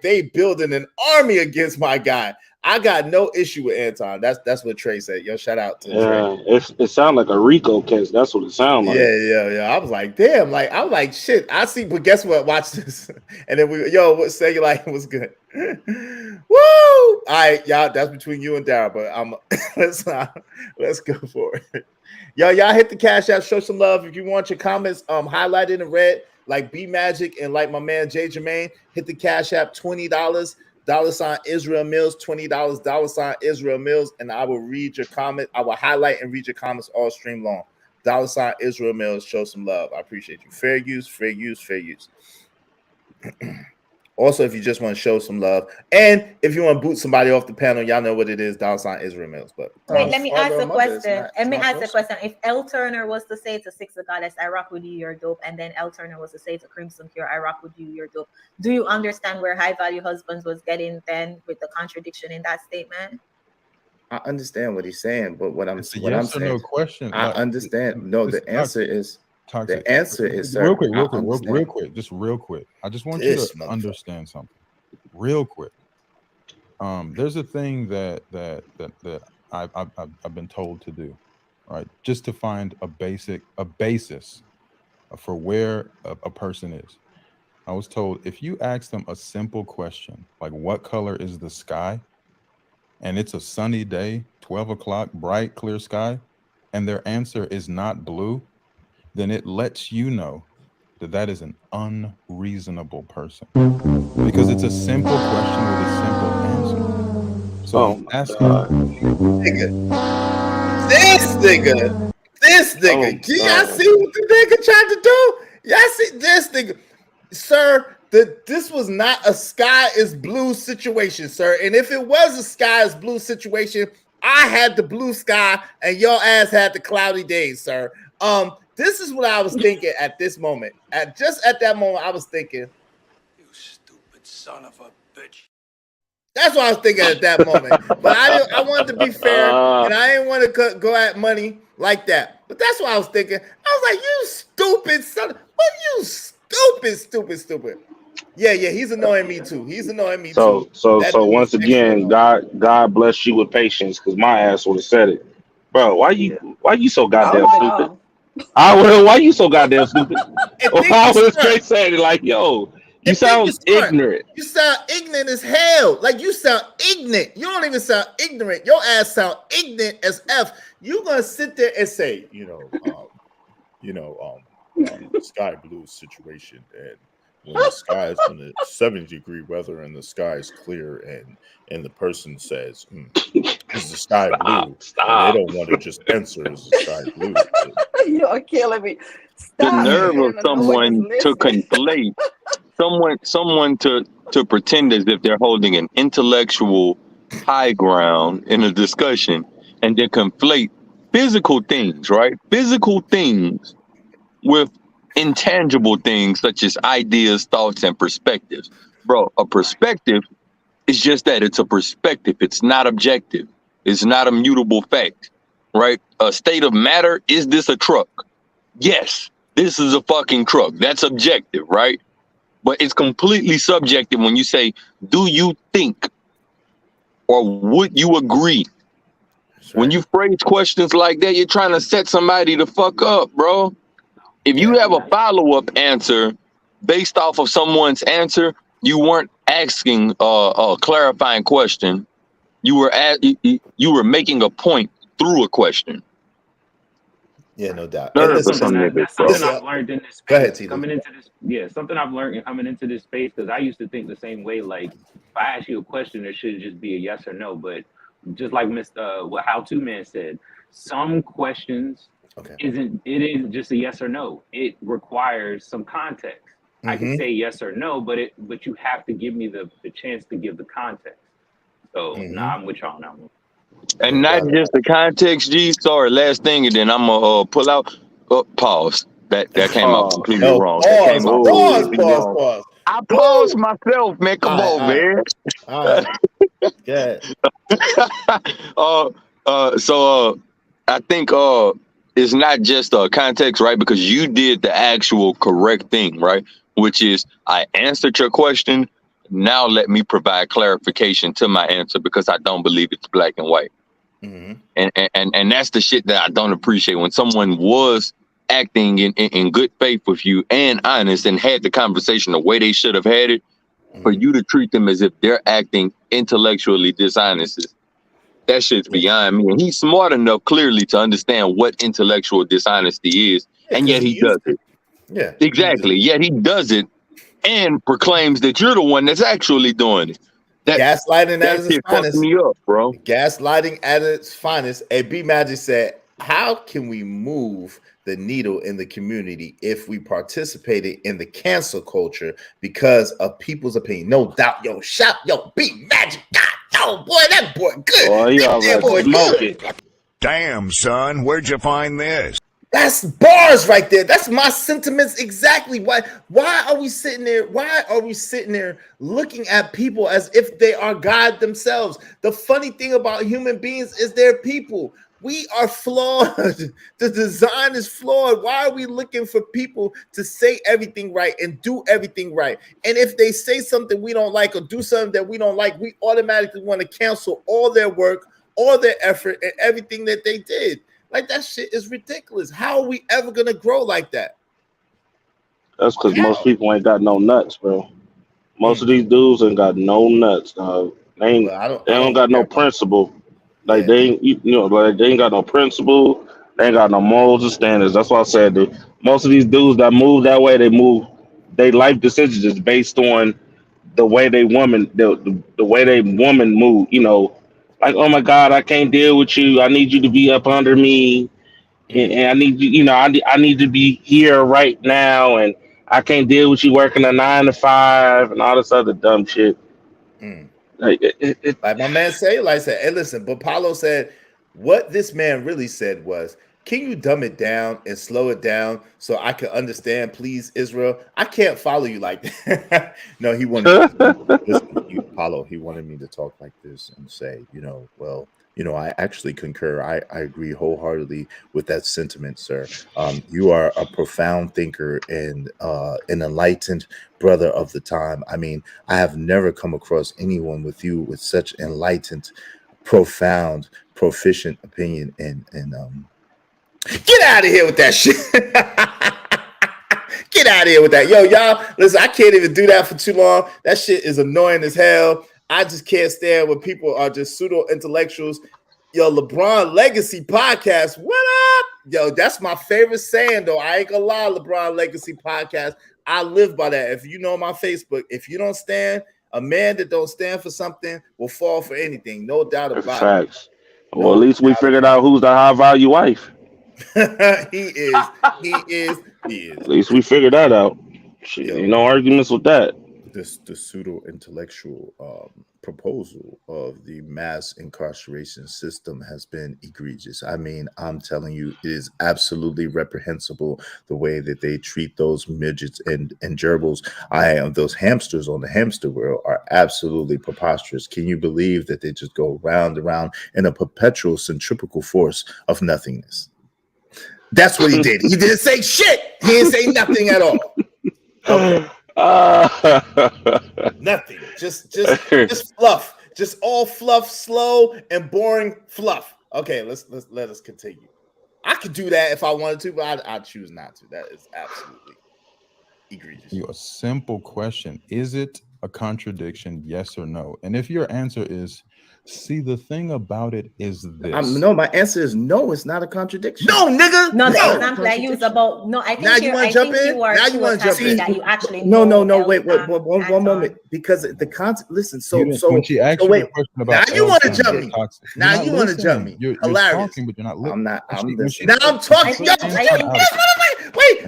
they building an army against my guy. I got no issue with Anton. That's what Trey said. Yo, shout out to Trey. It sounded like a Rico case. That's what it sounded like. Yeah. I was like, damn. Like, I was like, shit. I see, but guess what? Watch this. And then what say you like? It was good. Woo! All right, y'all. That's between you and Darryl. But let's go for it. Y'all hit the Cash App. Show some love. If you want your comments highlighted in red, like B Magic and like my man Jay Jermaine, hit the Cash App. $20. $ Israel Mills, $20 $ Israel Mills, and I will read your comment. I will highlight and read your comments all stream long. $ Israel Mills, show some love. I appreciate you. Fair use. Also, if you just want to show some love, and if you want to boot somebody off the panel, y'all know what it is. $ Israel Mills. But wait, let me ask a question. If L Turner was to say to Six of Goddess, I rock with you, you're dope, and then L Turner was to say to Crimson Cure, I rock with you, you're dope, do you understand where High Value Husbands was getting then with the contradiction in that statement? I understand what he's saying, but what I'm saying, no question. I understand. No, the answer is. Toxic. The answer is real quick. I just want you to understand something real quick. There's a thing that I've been told to do, right? Just to find a basis for where a person is. I was told if you ask them a simple question like what color is the sky, and it's a sunny day, 12 o'clock, bright clear sky, and their answer is not blue, then it lets you know that is an unreasonable person, because it's a simple question with a simple answer. So ask this nigga. Y'all see what the nigga tried to do? Y'all see this nigga, sir? this was not a sky is blue situation, sir. And if it was a sky is blue situation, I had the blue sky and your ass had the cloudy days, sir. This is what I was thinking at this moment. At that moment, I was thinking, You stupid son of a bitch. that's what I was thinking at that moment. But I wanted to be fair, and I didn't want to go at money like that. But that's what I was thinking. I was like, you stupid son. What you stupid. Yeah, he's annoying me too. So once again, God bless you with patience, because my ass would have said it. Bro, why you so goddamn stupid? Why you so goddamn stupid? I would have straight said it like, yo, you sound ignorant. You sound ignorant as hell. Like you sound ignorant. You don't even sound ignorant. Your ass sound ignorant as F. You gonna sit there and say, sky blue situation, and when the sky is in the 70-degree weather and the sky is clear, and the person says, is the sky blue? And they don't want to just answer, is the sky blue? You are killing me. The nerve of someone to conflate, someone to pretend as if they're holding an intellectual high ground in a discussion, and then conflate physical things, right? Physical things with intangible things such as ideas, thoughts, and perspectives. Bro, a perspective is just that. It's a perspective. It's not objective. It's not a mutable fact, right? A state of matter, is this a truck? Yes, this is a fucking truck. That's objective, right? But it's completely subjective when you say, do you think or would you agree? Right. When you phrase questions like that, you're trying to set somebody the fuck up, bro. If you have a follow-up answer based off of someone's answer, you weren't asking a clarifying question. You were making a point through a question. Yeah, no doubt. That's something I've learned in this space. Go ahead, Tito. Something I've learned coming into this space, because I used to think the same way. Like, if I ask you a question, it should just be a yes or no. But just like what How To Man said, some questions isn't just a yes or no. It requires some context. I can say yes or no, but you have to give me the chance to give the context. So I'm with y'all on that one. And not just the context, G. Sorry, last thing, and then I'm gonna pull out. Pause. That came out completely wrong. Pause. I paused myself, man. Come on, man. All right. Good. So I think it's not just context, right? Because you did the actual correct thing, right? Which is I answered your question. Now let me provide clarification to my answer, because I don't believe it's black and white. And that's the shit that I don't appreciate, when someone was acting in good faith with you and honest and had the conversation the way they should have had it, for you to treat them as if they're acting intellectually dishonest. That shit's beyond me. And he's smart enough clearly to understand what intellectual dishonesty is, and yet he does it. Yeah, exactly. Yet he does it and proclaims that you're the one that's actually doing it. Gaslighting at its finest. Me up, bro. Gaslighting at its finest. A B Magic said, how can we move the needle in the community if we participated in the cancel culture because of people's opinion? No doubt. Yo, shout, yo, B Magic. God, boy, that boy good. Oh, he already smoking. Damn, son, where'd you find this? That's bars right there. That's my sentiments exactly. Why are we sitting there? Why are we sitting there looking at people as if they are God themselves? The funny thing about human beings is they're people. We are flawed. The design is flawed. Why are we looking for people to say everything right and do everything right? And if they say something we don't like or do something that we don't like, we automatically want to cancel all their work, all their effort, and everything that they did. Like, that shit is ridiculous. How are we ever gonna grow like that? That's because most people ain't got no nuts, bro. Most of these dudes ain't got no nuts, dog. They don't got no principle. Like they ain't, like they ain't got no principle. They ain't got no morals or standards. That's why I said that most of these dudes that move that way, they life decisions is based on the way they woman, the way they woman move. Like, oh my God, I can't deal with you. I need you to be up under me, and I need you. I need to be here right now, and I can't deal with you working a 9 to 5 and all this other dumb shit. Like my man say, like I said, hey, listen, but Paulo said what this man really said was, can you dumb it down and slow it down so I can understand, please, Israel? I can't follow you like that. No, he wanted Paulo, he wanted me to talk like this and say, well, I actually concur. I agree wholeheartedly with that sentiment, sir. You are a profound thinker and an enlightened brother of the time. I mean, I have never come across anyone with you with such enlightened, profound, proficient opinion. And get out of here with that shit. Get out of here with that. Yo, y'all, listen, I can't even do that for too long. That shit is annoying as hell. I just can't stand when people are just pseudo-intellectuals. Yo, LeBron Legacy Podcast, what up? Yo, that's my favorite saying, though. I ain't gonna lie, LeBron Legacy Podcast. I live by that. If you know my Facebook, if you don't stand, a man that don't stand for something will fall for anything. No doubt about Facts. Well, at least we figured out who's the high-value wife. it. He is. At least we figured that out. Shit, ain't no arguments with that. The pseudo-intellectual proposal of the mass incarceration system has been egregious. I mean, I'm telling you, it is absolutely reprehensible the way that they treat those midgets and gerbils. Those hamsters on the hamster wheel are absolutely preposterous. Can you believe that they just go round and round in a perpetual centripetal force of nothingness? That's what he did. He didn't say shit. He didn't say nothing at all. Okay. Nothing. Just fluff. Just all fluff, slow and boring fluff. Okay, let us continue. I could do that if I wanted to, but I choose not to. That is absolutely egregious. A simple question: is it a contradiction? Yes or no? And if your answer is, see, the thing about it is this. No, my answer is no. It's not a contradiction. No, nigga. No, the example I use about I think you are now you want to jump in. That you actually no. Wait, one moment. Because the concept. Listen, when she asked you a question about now you want to jump me. Now you want to jump me. You're hilarious. Talking, but you're not listening. I'm not. I'm listening. Now I'm talking. Wait.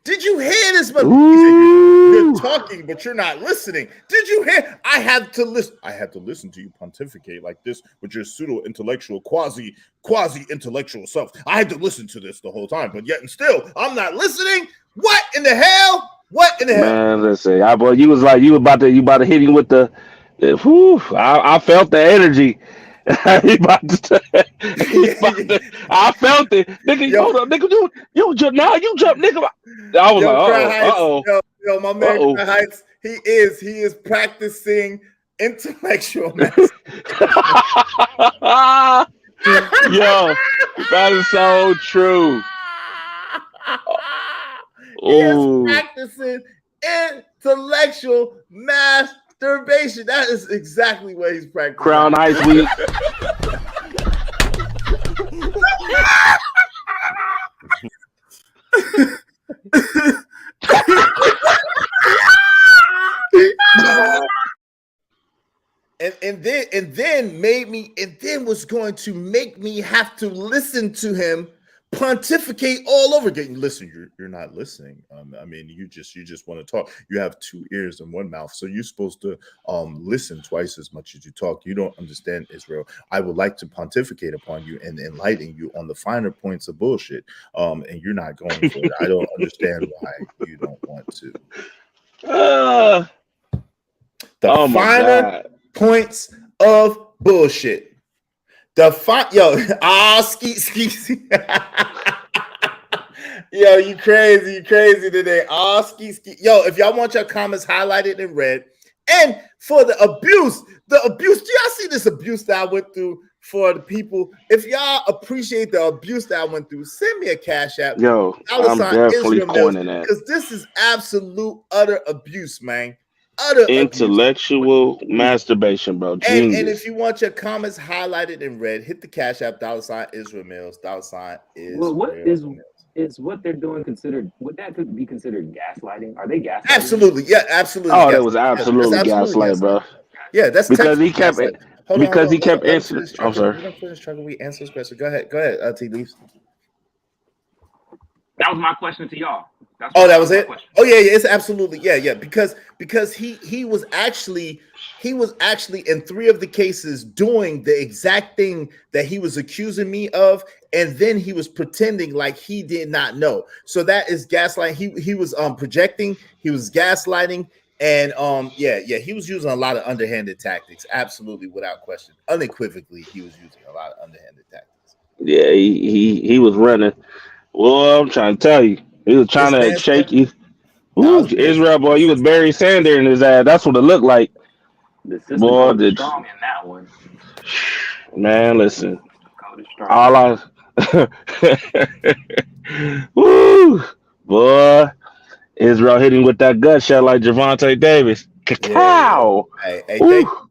Did you hear this? You're talking, but you're not listening. Did you hear? I had to listen. I had to listen to you pontificate like this with your pseudo-intellectual, quasi-intellectual self. I had to listen to this the whole time, but yet and still, I'm not listening. What in the hell? What in the hell? Man, listen, you was like you about to hit him with the whew, I felt the energy. I felt it, nigga. Hold up, nigga. You jump now. You jump, nigga. I was like, Yo, my man, Heights. He is practicing intellectual mastery. Yo, that is so true. He is practicing intellectual masturbation. That is exactly what he's practicing. Crown Heights week. And then was going to make me have to listen to him pontificate all over again. Listen, you're not listening. I mean, you just want to talk. You have two ears and one mouth, so you're supposed to listen twice as much as you talk. You don't understand, Israel. I would like to pontificate upon you and enlighten you on the finer points of bullshit. And you're not going for it. I don't understand why you don't want to. The finer points of bullshit. Ski. Yo, you crazy today. Ski. Yo, if y'all want your comments highlighted in red, and for the abuse, do y'all see this abuse that I went through for the people? If y'all appreciate the abuse that I went through, send me a cash app. Yo, I'm definitely pointing at, because this is absolute utter abuse, man. Intellectual masturbation, bro. And if you want your comments highlighted in red, hit the cash app $Israel Mills $Israel. Well, what is what they're doing considered? Would that could be considered gaslighting? Are they gaslighting? Absolutely, yeah, absolutely. Oh, that was absolutely gaslight, bro. Yeah, that's because he kept answering. I'm sorry. We answer this question. Go ahead, T. Leaves. That was my question to y'all. Oh, that was it. Oh yeah, it's absolutely yeah. Because he was actually in 3 of the cases doing the exact thing that he was accusing me of, and then he was pretending like he did not know. So that is gaslighting. He was projecting. He was gaslighting, and he was using a lot of underhanded tactics. Absolutely, without question, unequivocally, he was using a lot of underhanded tactics. Yeah, he was running. Well, I'm trying to tell you, he was trying to shake you. Ooh, Israel boy, you was Barry Sanders in his ass. That's what it looked like. The sister Boy, code is strong in that one. man, listen. Code is strong. All I woo, boy, Israel hitting with that gut shot like Javante Davis. Cacao. Hey,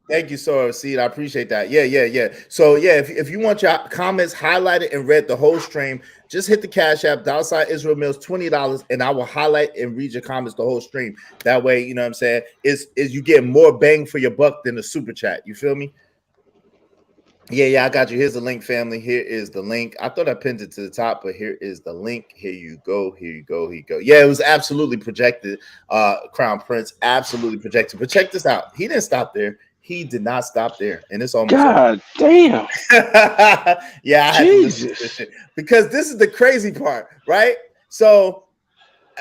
thank you, Sora Seed. I appreciate that. Yeah. So if you want your comments highlighted and read the whole stream, just hit the Cash App, $ Israel Mills, $20, and I will highlight and read your comments the whole stream. That way, you know what I'm saying, is you get more bang for your buck than the super chat. You feel me? Yeah, I got you. Here's the link, family. Here is the link. I thought I pinned it to the top, but here is the link. Here you go. Yeah, it was absolutely projected. Crown Prince, absolutely projected. But check this out. He didn't stop there. He did not stop there, and it's almost God damn. Yeah, I had to listen to this shit because this is the crazy part, right? So,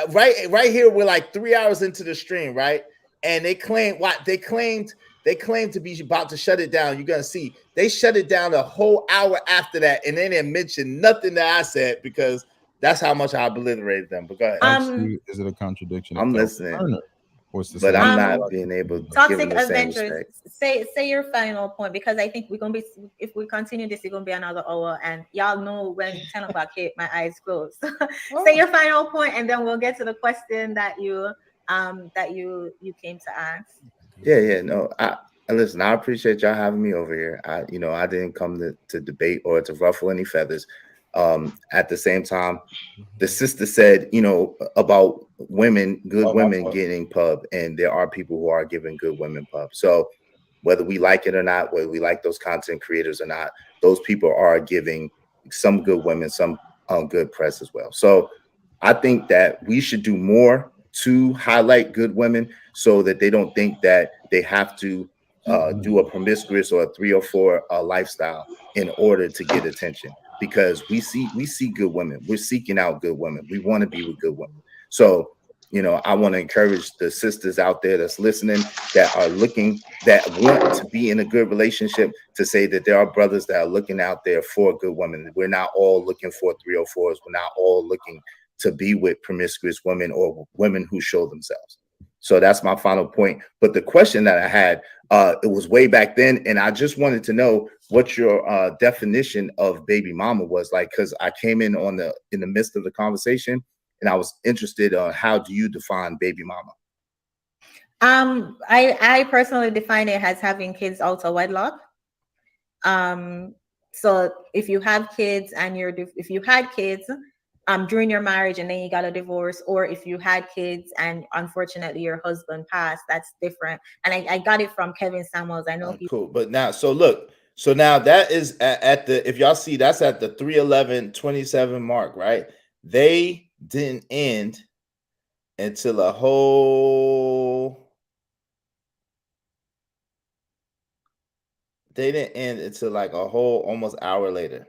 right here, we're like 3 hours into the stream, right? And they claimed to be about to shut it down. You're gonna see they shut it down a whole hour after that, and they didn't mention nothing that I said because that's how much I obliterated them. But go ahead. Is it a contradiction? I'm listening. But I'm not being able to give Toxic them the same Avengers, respect. say your final point, because I think we're gonna be, if we continue this, it's gonna be another hour, and y'all know when 10 o'clock hit, my eyes close. Say your final point, and then we'll get to the question that you came to ask. Yeah. No, I listen. I appreciate y'all having me over here. I didn't come to debate or to ruffle any feathers. At the same time, the sister said, about women, good women getting pub, and there are people who are giving good women pub. So whether we like it or not, whether we like those content creators or not, those people are giving some good women some good press as well. So I think that we should do more to highlight good women so that they don't think that they have to do a promiscuous or a 3 or 4 lifestyle in order to get attention. Because we see good women. We're seeking out good women. We want to be with good women. So, I want to encourage the sisters out there that's listening, that are looking, that want to be in a good relationship, to say that there are brothers that are looking out there for good women. We're not all looking for 304s. We're not all looking to be with promiscuous women or women who show themselves. So that's my final point. But the question that I had, it was way back then, and I just wanted to know what your definition of baby mama was like, because I came in in the midst of the conversation, and I was interested on how do you define baby mama? I personally define it as having kids out of wedlock. So if you have kids and if you had kids during your marriage and then you got a divorce, or if you had kids and unfortunately your husband passed, that's different. And I got it from Kevin Samuels. I know cool. But now, so now that is at the, if y'all see, that's at the 3:11:27 mark, right? They didn't end until like a whole almost hour later.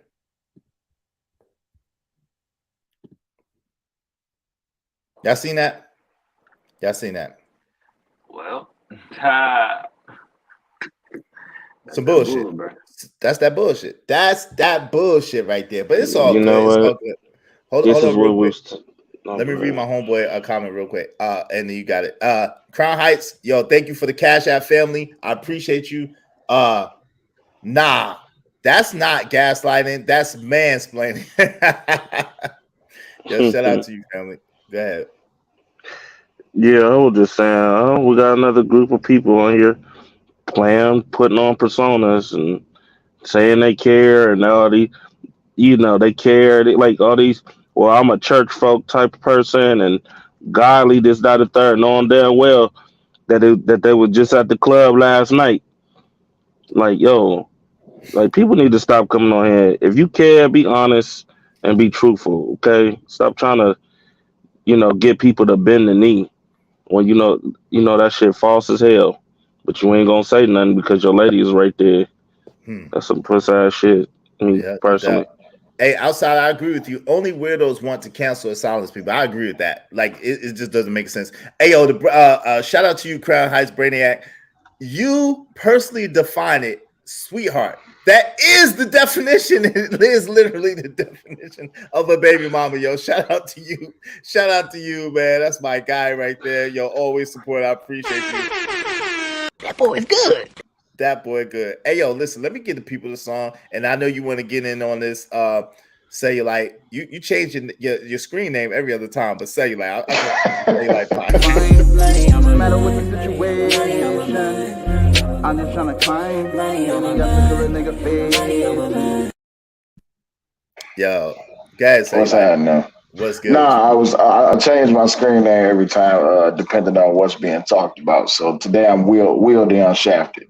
Y'all seen that? Well, some bullshit. That's that bullshit. That's that bullshit right there. But it's all good. It's all good. Hold on real quick. Let me read my homeboy a comment real quick. And then you got it. Crown Heights, yo, thank you for the Cash App family. I appreciate you. Nah, that's not gaslighting. That's mansplaining. Yo, shout out to you, family. Go ahead. Yeah, I was just saying, we got another group of people on here putting on personas and saying they care, and all these, they care. They, like all these, well, I'm a church folk type of person and godly, this, that, and third, knowing damn well that they were just at the club last night. Like, yo, like people need to stop coming on here. If you care, be honest and be truthful, okay? Stop trying to get people to bend the knee when you know that shit false as hell, but you ain't gonna say nothing because your lady is right there. That's some pussy ass shit. Personally. Hey, outside, I agree with you. Only weirdos want to cancel or silence people. I agree with that. Like, it just doesn't make sense. Hey, yo, shout out to you, Crown Heights Brainiac. You personally define it, sweetheart. That is the definition. It is literally the definition of a baby mama, yo. Shout out to you. Shout out to you, man. That's my guy right there. Yo, always support. I appreciate you. That boy is good. That boy good. Hey, yo, listen, let me get the people the song. And I know you want to get in on this. Cellulite. You change your screen name every other time, but Cellulite. Cellulite fine. No matter what the situation, I'm just trying to climb. Yo, guys, what's happening? What's good? Nah, I changed my screen name every time, depending on what's being talked about. So today I'm wheeled shafted.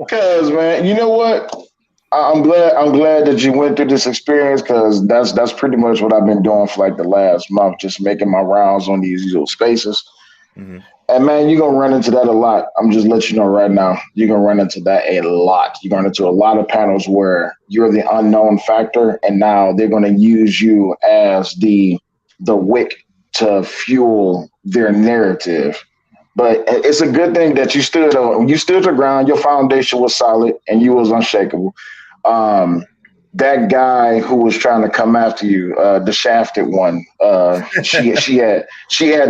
Cause man, you know what? I'm glad that you went through this experience, because that's pretty much what I've been doing for like the last month, just making my rounds on these little spaces. Mm-hmm. And man, you're gonna run into that a lot. I'm just letting you know right now, you're gonna run into that a lot. You're gonna run into a lot of panels where you're the unknown factor, and now they're gonna use you as the wick to fuel their narrative. But it's a good thing that you stood your ground, your foundation was solid, and you was unshakable. That guy who was trying to come after you, the shafted one, she had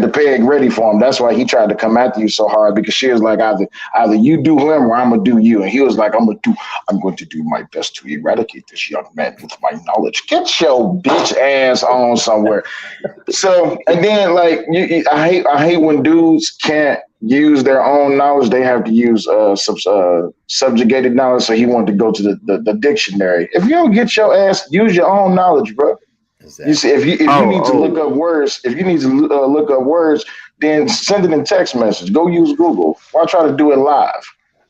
the peg ready for him. That's why he tried to come after you so hard, because she was like, either you do him or I'm gonna do you. And he was like, I'm going to do my best to eradicate this young man with my knowledge. Get your bitch ass on somewhere. So, and then like I hate when dudes can't use their own knowledge. They have to use subjugated knowledge. So he wanted to go to the dictionary. If you don't get your ass, use your own knowledge, bro. Exactly. You see, if you need to look up words, look up words, then send it in text message. Go use Google. Why try to do it live?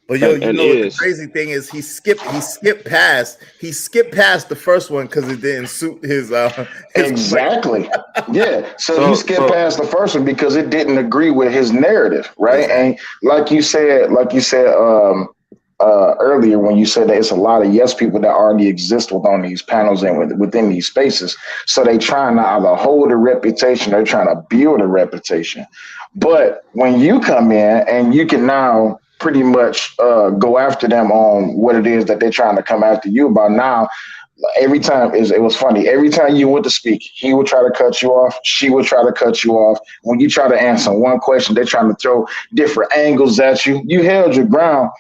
But yo, you know what the crazy thing is, he skipped past the first one because it didn't suit his exactly. Yeah. So he skipped past the first one because it didn't agree with his narrative, right? Exactly. And like you said earlier, when you said that it's a lot of yes people that already exist within these panels and within these spaces. So they trying to either hold a reputation, they're trying to build a reputation. But when you come in and you can now pretty much go after them on what it is that they're trying to come after you about now. Every time it was funny. Every time you went to speak, he would try to cut you off. She would try to cut you off. When you try to answer one question, they're trying to throw different angles at you. You held your ground.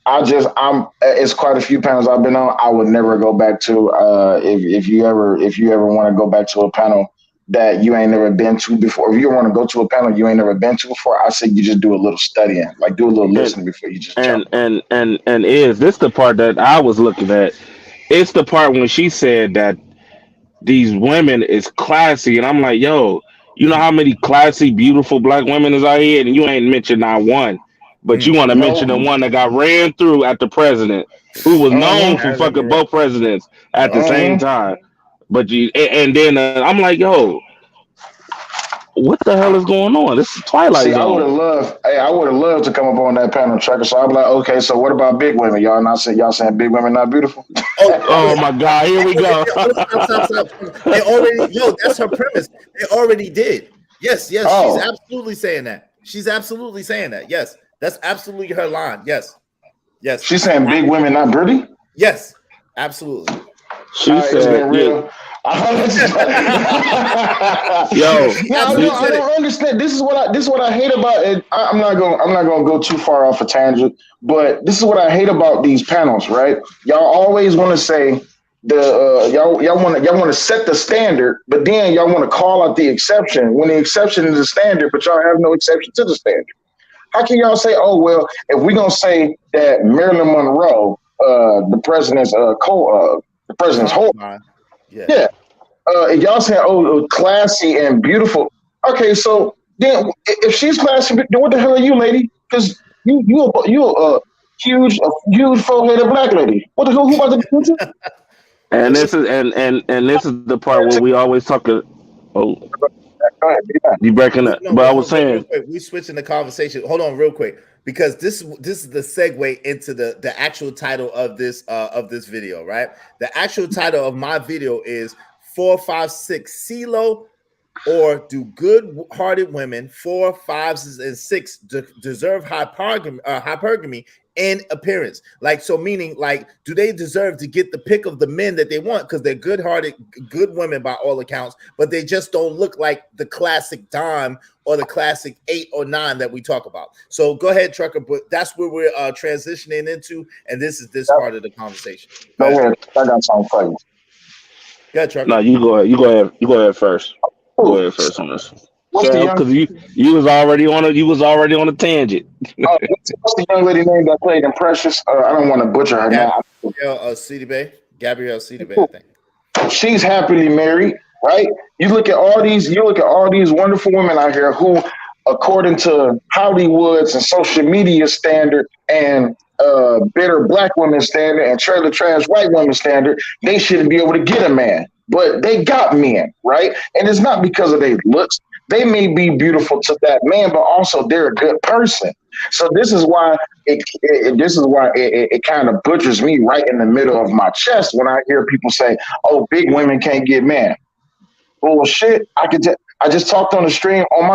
It's quite a few panels I've been on. I would never go back to if you ever want to go back to a panel that you ain't never been to before. If you want to go to a panel you ain't never been to before, I say you just do a little studying, like do a little listening before you just jump. And is this the part that I was looking at? It's the part when she said that these women is classy, and I'm like, yo, you know how many classy, beautiful black women is out here, and you ain't mentioned not one, but you want to mention the one that got ran through at the president, who was known for fucking both presidents at the same time. But then I'm like, yo, what the hell is going on? This is Twilight Zone. I would have loved to come up on that panel, Trucker. So I'm like, okay, so what about big women? Y'all saying big women not beautiful? Oh my God, here we go. They already, that's her premise. They already did. Yes, she's absolutely saying that. She's absolutely saying that. Yes, that's absolutely her line. Yes. She's saying big women not pretty? Yes, absolutely. She said, real. I don't understand. This is what I hate about it. I'm not gonna go too far off a tangent, but this is what I hate about these panels, right? Y'all always want to say y'all want to set the standard, but then y'all want to call out the exception when the exception is the standard, but y'all have no exception to the standard. How can y'all say, oh well, if we're gonna say that Marilyn Monroe, the president's whole yeah. Y'all saying, oh, classy and beautiful. Okay, so then if she's classy, then what the hell are you, lady? Because you a huge foreheaded black lady. What the hell? Who about to do it? And this is and this is the part where we always talk. Oh, Go ahead, you breaking up? No, But I but was hold on real saying, quick. We switching the conversation. Hold on real quick, because this is the segue into the actual title of this video, right? The actual title of my video is 4, 5, 6 Celo, or do good-hearted women 4, 5s, and 6 deserve hypergamy in appearance? Like, so meaning, like, do they deserve to get the pick of the men that they want because they're good-hearted, good women by all accounts, but they just don't look like the classic dime or the classic 8 or 9 that we talk about? So go ahead, Trucker, but that's where we're transitioning into, and this is this part of the conversation. Go ahead. I got something for you. Yeah, Trucker. no, you go ahead. You go ahead first. Go ahead first on this. What's the young? Because you was already on a tangent. What's the young lady name that played in Precious? I don't want to butcher her name. Gabrielle Cedibay, I think. She's happily married, right? You look at all these wonderful women out here who, according to Hollywood's and social media standard and bitter black women standard and trailer trash white women standard, they shouldn't be able to get a man. But they got men, right? And it's not because of their looks. They may be beautiful to that man, but also they're a good person. So this is why it kind of butchers me right in the middle of my chest when I hear people say, "Oh, big women can't get men." Bullshit. I just talked on my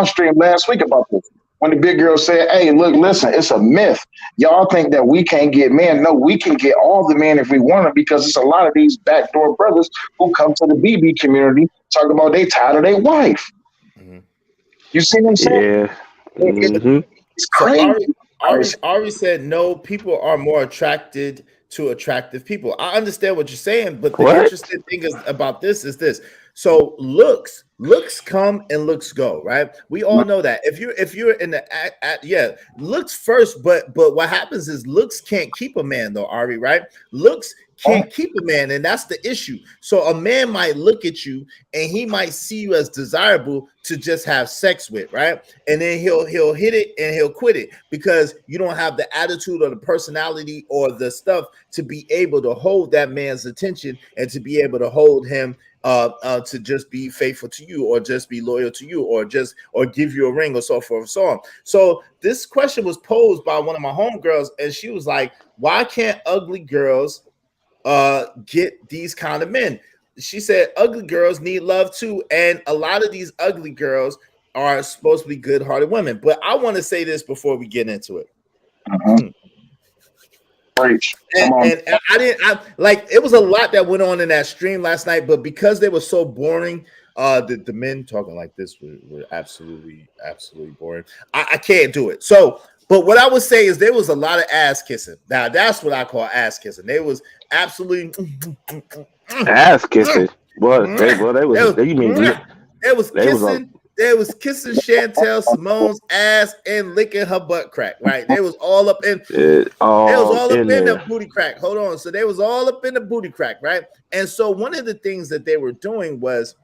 stream last week about this. When the big girl said, "Hey, look, listen, it's a myth. Y'all think that we can't get men. No, we can get all the men if we want to, because it's a lot of these backdoor brothers who come to the BB community talking about they tired of their wife." Mm-hmm. You see what I'm saying? Yeah. Mm-hmm. It's crazy. So Ari said, no, people are more attracted to attractive people. I understand what you're saying, but the interesting thing about this is this. So looks come and looks go, right? We all know that. If you're in the looks first, but what happens is looks can't keep a man though, Ari, right? Looks can't keep a man, and that's the issue. So a man might look at you and he might see you as desirable to just have sex with, right? And then he'll hit it and he'll quit it because you don't have the attitude or the personality or the stuff to be able to hold that man's attention and to be able to hold him to just be faithful to you or just be loyal to you or give you a ring or so forth and so on. So this question was posed by one of my homegirls, and she was like, why can't ugly girls get these kind of men? She said ugly girls need love too, and a lot of these ugly girls are supposed to be good-hearted women. But I want to say this before we get into it. And it was a lot that went on in that stream last night, but because they were so boring, the men talking like this were absolutely boring. I can't do it. So, but what I would say is there was a lot of ass kissing. Now that's what I call ass kissing. They was absolutely ass kissing. They was kissing Chantel Simone's ass and licking her butt crack, right? They was all up in the booty crack. Hold on. So they was all up in the booty crack, right? And so one of the things that they were doing was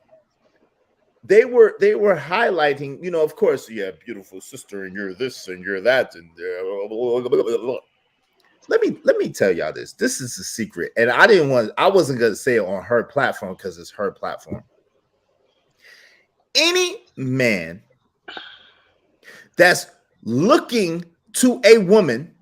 they were highlighting, you know, of course, yeah, beautiful sister, and you're this and you're that, and let me tell y'all this. This is a secret, and I wasn't gonna say it on her platform because it's her platform. Any man that's looking to a woman,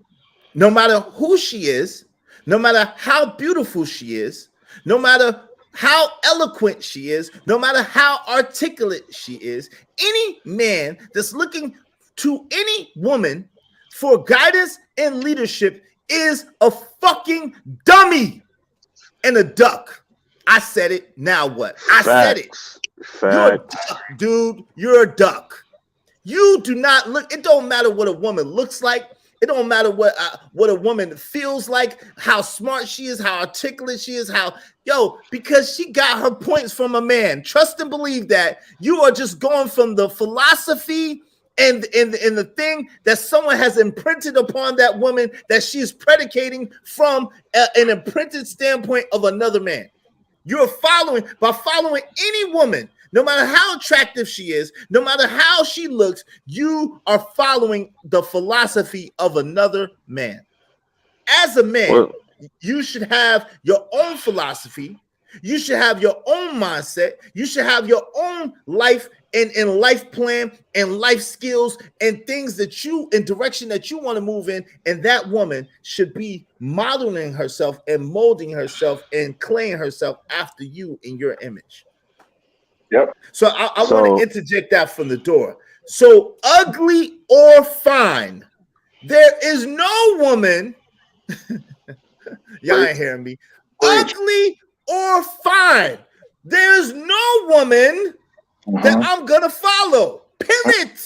no matter who she is, no matter how beautiful she is, no matter how eloquent she is, no matter how articulate she is, any man that's looking to any woman for guidance and leadership is a fucking dummy and a duck. I said it. Now what? I said it. You're a duck, dude. You're a duck. You do not look. It don't matter what a woman looks like. It don't matter what a woman feels like, how smart she is, how articulate she is, because she got her points from a man. Trust and believe that. You are just going from the philosophy and the thing that someone has imprinted upon that woman that she is predicating from an imprinted standpoint of another man. You're following any woman, no matter how attractive she is, no matter how she looks, you are following the philosophy of another man. As a man, you should have your own philosophy. You should have your own mindset. You should have your own life and life plan and life skills and things that you in direction that you want to move in. And that woman should be modeling herself and molding herself and claying herself after you in your image. Yep. So I want to interject that from the door. So ugly or fine, there is no woman. Y'all ain't hearing me. Ugly or fine, there's no woman that I'm gonna follow. Period.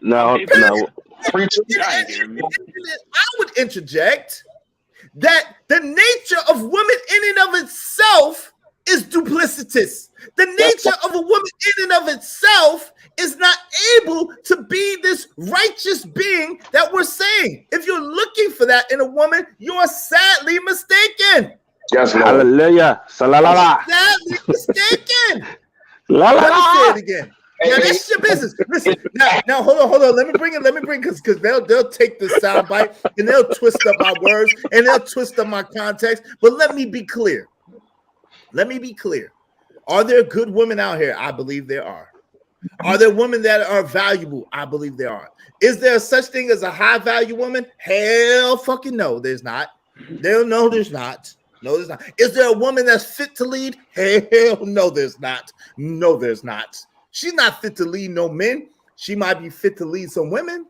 No. I would interject that the nature of women in and of itself is duplicitous. The nature of a woman in and of itself is not able to be this righteous being that we're saying. If you're looking for that in a woman, you are sadly mistaken. Yes, Lord. Hallelujah. Salalala. Sadly mistaken. La, la, Let me la. say it again. Now that's your business. Listen, now hold on. Let me bring because they'll take the sound bite and they'll twist up my words and they'll twist up my context. But let me be clear. Are there good women out here? I believe there are. Are there women that are valuable? I believe there are. Is there such thing as a high value woman? Hell fucking no, there's not. No, there's not. No, there's not. Is there a woman that's fit to lead? Hell no, there's not. No, there's not. She's not fit to lead no men. She might be fit to lead some women.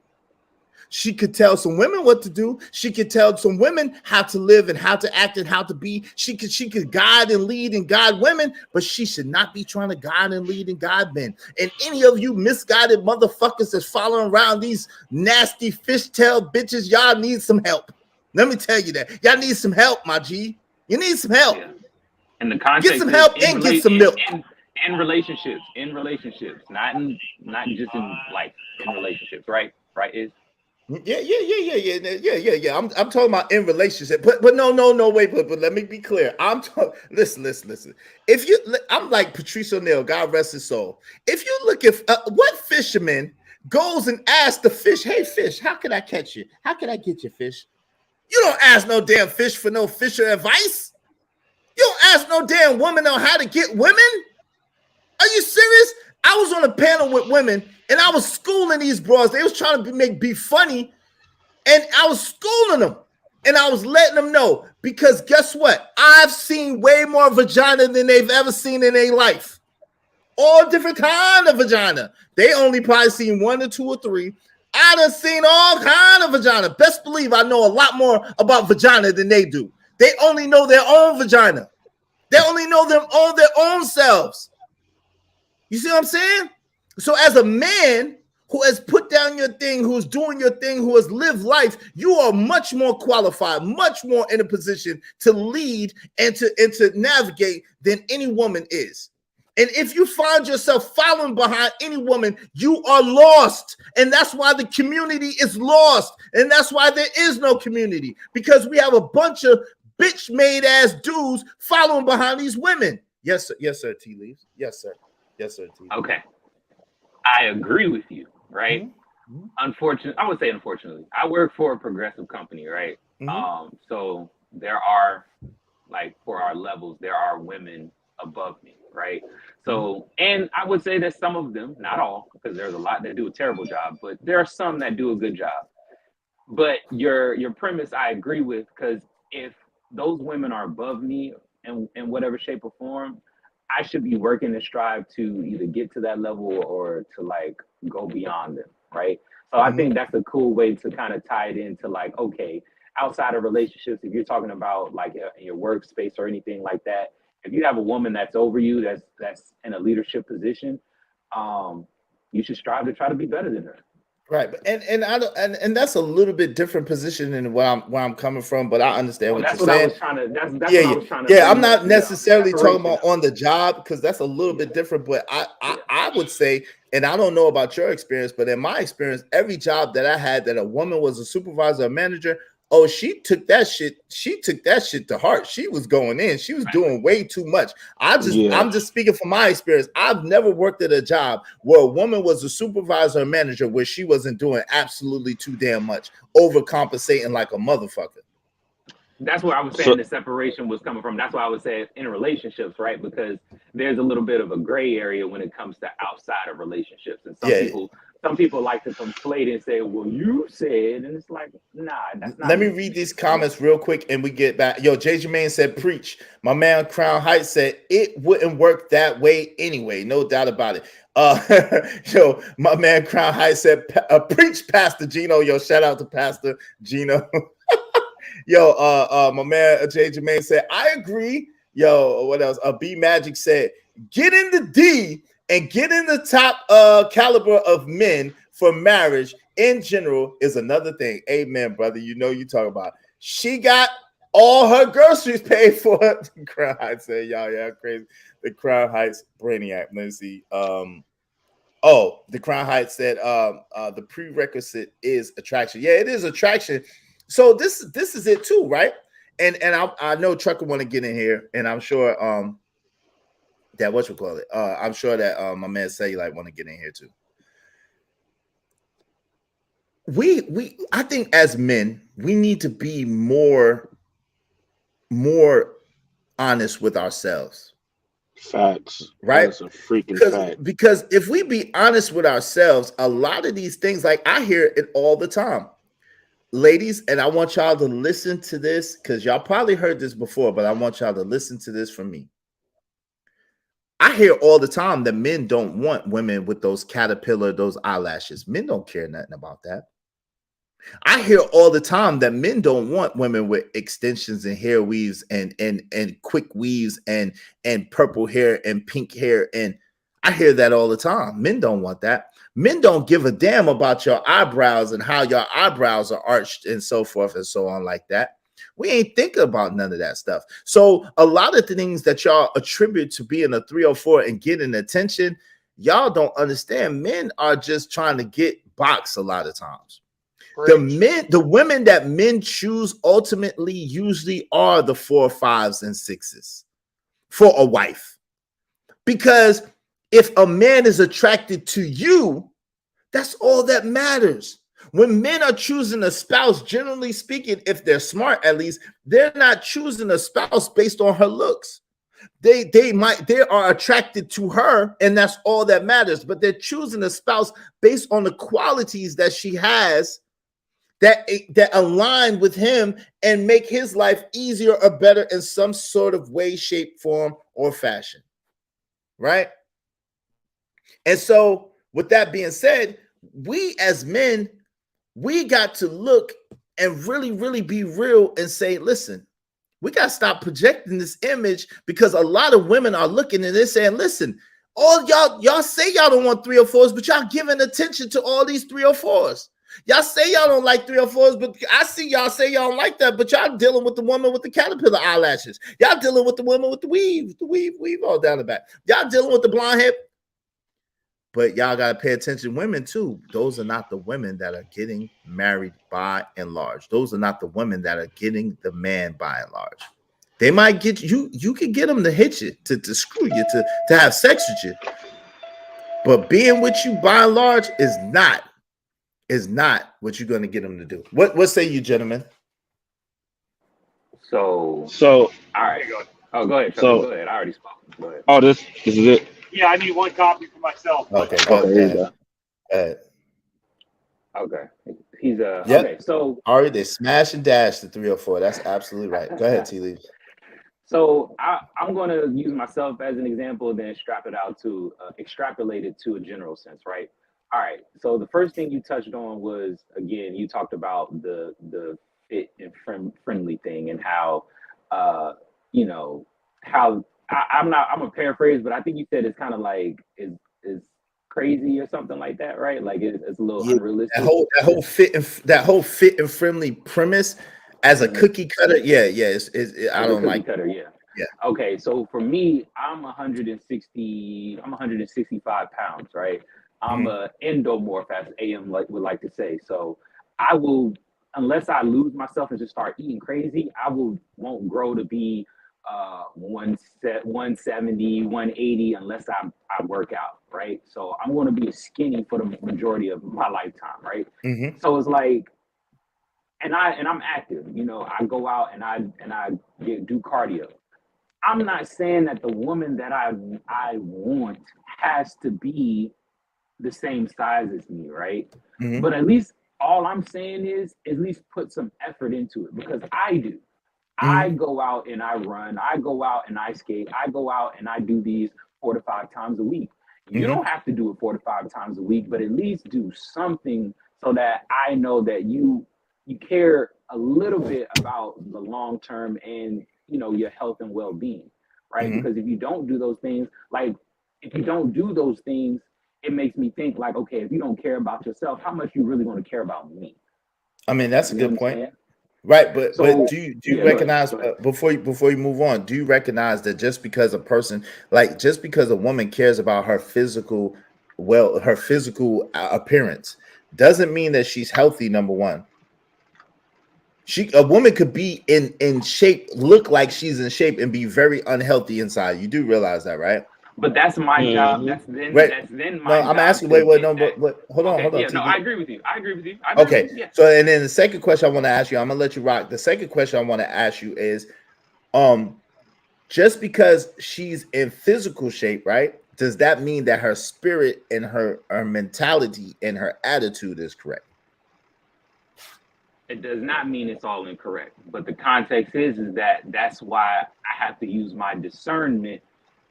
She could tell some women what to do. She could tell some women how to live and how to act and how to be. She could guide and lead and guide women, but she should not be trying to guide and lead and guide men. And any of you misguided motherfuckers that's following around these nasty fishtail bitches, y'all need some help. Let me tell you that. Y'all need some help, my G. You need some help. Yeah. And the context get some help and get some milk. In relationships, not just in life, in relationships, right? Right is. Yeah. I'm talking about in relationship, but no, wait, but let me be clear. I'm talking. Listen. If you, I'm like Patrice O'Neal, God rest his soul. If you look at what fisherman goes and asks the fish, "Hey, fish, how can I catch you? How can I get you, fish?" You don't ask no damn fish for no fisher advice. You don't ask no damn woman on how to get women. Are you serious? I was on a panel with women and I was schooling these bros. They was trying to be funny, and I was schooling them and I was letting them know, because guess what? I've seen way more vagina than they've ever seen in their life. All different kind of vagina. They only probably seen 1 or 2 or 3. I done seen all kind of vagina. Best believe I know a lot more about vagina than they do. They only know their own vagina. They only know them on their own selves. You see what I'm saying? So as a man who has put down your thing, who's doing your thing, who has lived life, you are much more qualified, much more in a position to lead and to navigate than any woman is. And if you find yourself following behind any woman, you are lost. And that's why the community is lost. And that's why there is no community, because we have a bunch of bitch-made ass dudes following behind these women. Yes, sir, T. Leaves. Yes, sir, T. Okay. I agree with you, right? Mm-hmm. Unfortunately, I would say unfortunately, I work for a progressive company, right? Mm-hmm. So there are, like, for our levels, there are women above me, right? So, and I would say that some of them, not all, because there's a lot that do a terrible job, but there are some that do a good job. But your premise, I agree with, because if those women are above me in whatever shape or form, I should be working to strive to either get to that level or to, like, go beyond them, right? So I think that's a cool way to kind of tie it into, like, okay, outside of relationships, if you're talking about, like, in your workspace or anything like that, if you have a woman that's over you, that's in a leadership position, you should strive to try to be better than her. Right, and that's a little bit different position than where I'm coming from, but I understand what you're saying. I'm not necessarily talking about on the job, because that's a little bit different. But I would say, and I don't know about your experience, but in my experience, every job that I had that a woman was a supervisor or manager, oh, she took that shit to heart. She was going in. She was doing way too much. I'm just speaking from my experience. I've never worked at a job where a woman was a supervisor or manager where she wasn't doing absolutely too damn much, overcompensating like a motherfucker. That's where I was saying the separation was coming from. That's why I was saying in relationships, right? Because there's a little bit of a gray area when it comes to outside of relationships. And some people like to conflate and say, well, you said, and it's like, nah, that's not. Let me read these comments real quick and we get back. Yo, J. Jermaine said, preach. My man Crown Heights said, it wouldn't work that way anyway. No doubt about it. Yo, my man Crown Heights said, preach, Pastor Gino. Yo, shout out to Pastor Gino. Yo, my man J. Jermaine said, I agree. Yo, what else? B Magic said, get in the D and get in the top caliber of men for marriage in general is another thing. Amen, brother. You know you talk about. She got all her groceries paid for. The Crown Heights said, y'all, yeah, crazy. The Crown Heights brainiac. Let's see. The Crown Heights said the prerequisite is attraction. Yeah, it is attraction. So this is it too, right? And I know Trucker want to get in here, and I'm sure that I'm sure that my man Cellulite want to get in here too. I think as men, we need to be more honest with ourselves. Facts. Right? That's a freaking fact. Because if we be honest with ourselves, a lot of these things, like I hear it all the time. Ladies, and I want y'all to listen to this because y'all probably heard this before, but I want y'all to listen to this from me. I hear all the time that men don't want women with those caterpillar, those eyelashes. Men don't care nothing about that. I hear all the time that men don't want women with extensions and hair weaves and quick weaves and purple hair and pink hair. And I hear that all the time. Men don't want that. Men don't give a damn about your eyebrows and how your eyebrows are arched and so forth and so on like that. We ain't thinking about none of that stuff. So a lot of the things that y'all attribute to being a 304 and getting attention, y'all don't understand. Men are just trying to get boxed a lot of times. The women that men choose ultimately usually are the 4, 5s, and 6s for a wife. Because if a man is attracted to you, that's all that matters. When men are choosing a spouse, generally speaking, if they're smart, at least, they're not choosing a spouse based on her looks. They are attracted to her, and that's all that matters. But they're choosing a spouse based on the qualities that she has that align with him and make his life easier or better in some sort of way, shape, form, or fashion. Right? And so, with that being said, we as men, we got to look and really, really be real and say, listen, we got to stop projecting this image because a lot of women are looking and they're saying, listen, all y'all say y'all don't want 304s, but y'all giving attention to all these 304s. Y'all say y'all don't like 304s, but I see y'all say y'all don't like that, but y'all dealing with the woman with the caterpillar eyelashes. Y'all dealing with the woman with the weave all down the back. Y'all dealing with the blonde hair. But y'all got to pay attention. Women, too. Those are not the women that are getting married by and large. Those are not the women that are getting the man by and large. They might get you. You can get them to hit you, to screw you, to have sex with you. But being with you by and large is not what you're going to get them to do. What say you, gentlemen? So all right. Oh, go ahead. Go ahead. I already spoke. Go ahead. Oh, this is it. Yeah, I need one copy for myself. Okay, go ahead. Okay. He's yep. Okay, so Ari, they smash and dash the 304. That's absolutely right. Go ahead, T. Lee. So I'm going to use myself as an example, then extrapolate it to a general sense, right? All right. So the first thing you touched on was, again, you talked about the fit and friendly thing and how, how I'm gonna paraphrase, but I think you said it's kind of like is crazy or something like that, right? Like it's a little unrealistic. That whole fit and friendly premise as a cookie cutter, I don't like cutter, yeah. Okay, so for me, I'm 165 pounds, right? I'm a endomorph, as AM would like to say. So I will, unless I lose myself and just start eating crazy, won't grow to be 170, 180 unless I work out, right? So I'm going to be skinny for the majority of my lifetime, right? Mm-hmm. So it's like, and I'm active. You know, I go out and I do cardio. I'm not saying that the woman that I want has to be the same size as me, right? Mhm. But at least all I'm saying is at least put some effort into it, because I do. I go out and I run. I go out and I skate. I go out and I do these 4 to 5 times a week. You don't have to do it 4 to 5 times a week, but at least do something so that I know that you care a little bit about the long term and, you know, your health and well-being, right? Because if you don't do those things, it makes me think like, okay, if you don't care about yourself, how much you really going to care about me? I mean, that's a You good know what I'm point. saying? Right, but So do you yeah, recognize go ahead. before you move on, do you recognize that just because a person, like just because a woman cares about her physical appearance doesn't mean that she's healthy, number one. A woman could be in shape, look like she's in shape, and be very unhealthy inside. You do realize that, right? But that's my job. That's Right. then No, my I'm job asking. to Wait, get no, that. but hold on, Okay, yeah, no, I TD. agree with you. I agree with you. Okay, Yeah. so and then the second question I want to ask you, I'm gonna let you rock. The second question I want to ask you is, just because she's in physical shape, right? Does that mean that her spirit and her mentality and her attitude is correct? It does not mean it's all incorrect, but the context is that's why I have to use my discernment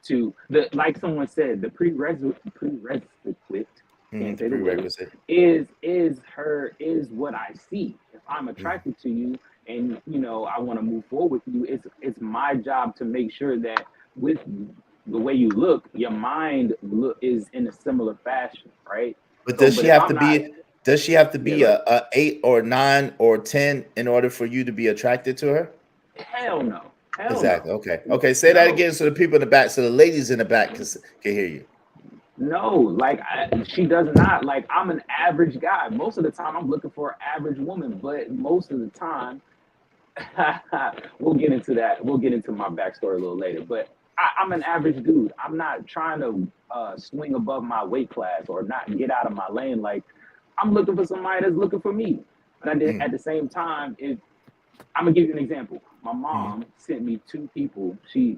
to like someone said, the prerequisite can't say the word Prerequisite. is what I see. If I'm attracted to you and you know I want to move forward with you, it's my job to make sure that with the way you look, your mind is in a similar fashion, right? But So, does but she if have I'm to not, be? Does she have to yeah, be a 8 or 9 or 10 in order for you to be attracted to her? hell no, hell Exactly. no. Okay. Say that No, again so the people in the back, so the ladies in the back can hear you. no, like she does not. Like I'm an average guy. Most of the time, I'm looking for an average woman, but most of the time, we'll get into that. We'll get into my backstory a little later. But I'm an average dude. I'm not trying to swing above my weight class or not get out of my lane. Like I'm looking for somebody that's looking for me. But at the same time, if I'm gonna give you an example. My mom sent me 2 people. She's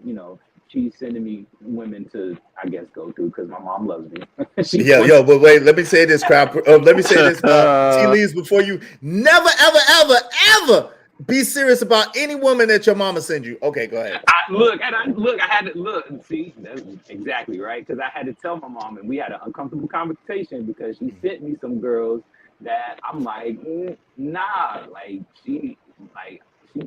sending me women to, I guess, go through because my mom loves me. But wait, let me say this, crowd. Let me say this, T. Lees, before you never, ever be serious about any woman that your mama sends you. Okay, go ahead. I had to look. See, that's exactly right because I had to tell my mom, and we had an uncomfortable conversation because she sent me some girls that I'm like, nah, like she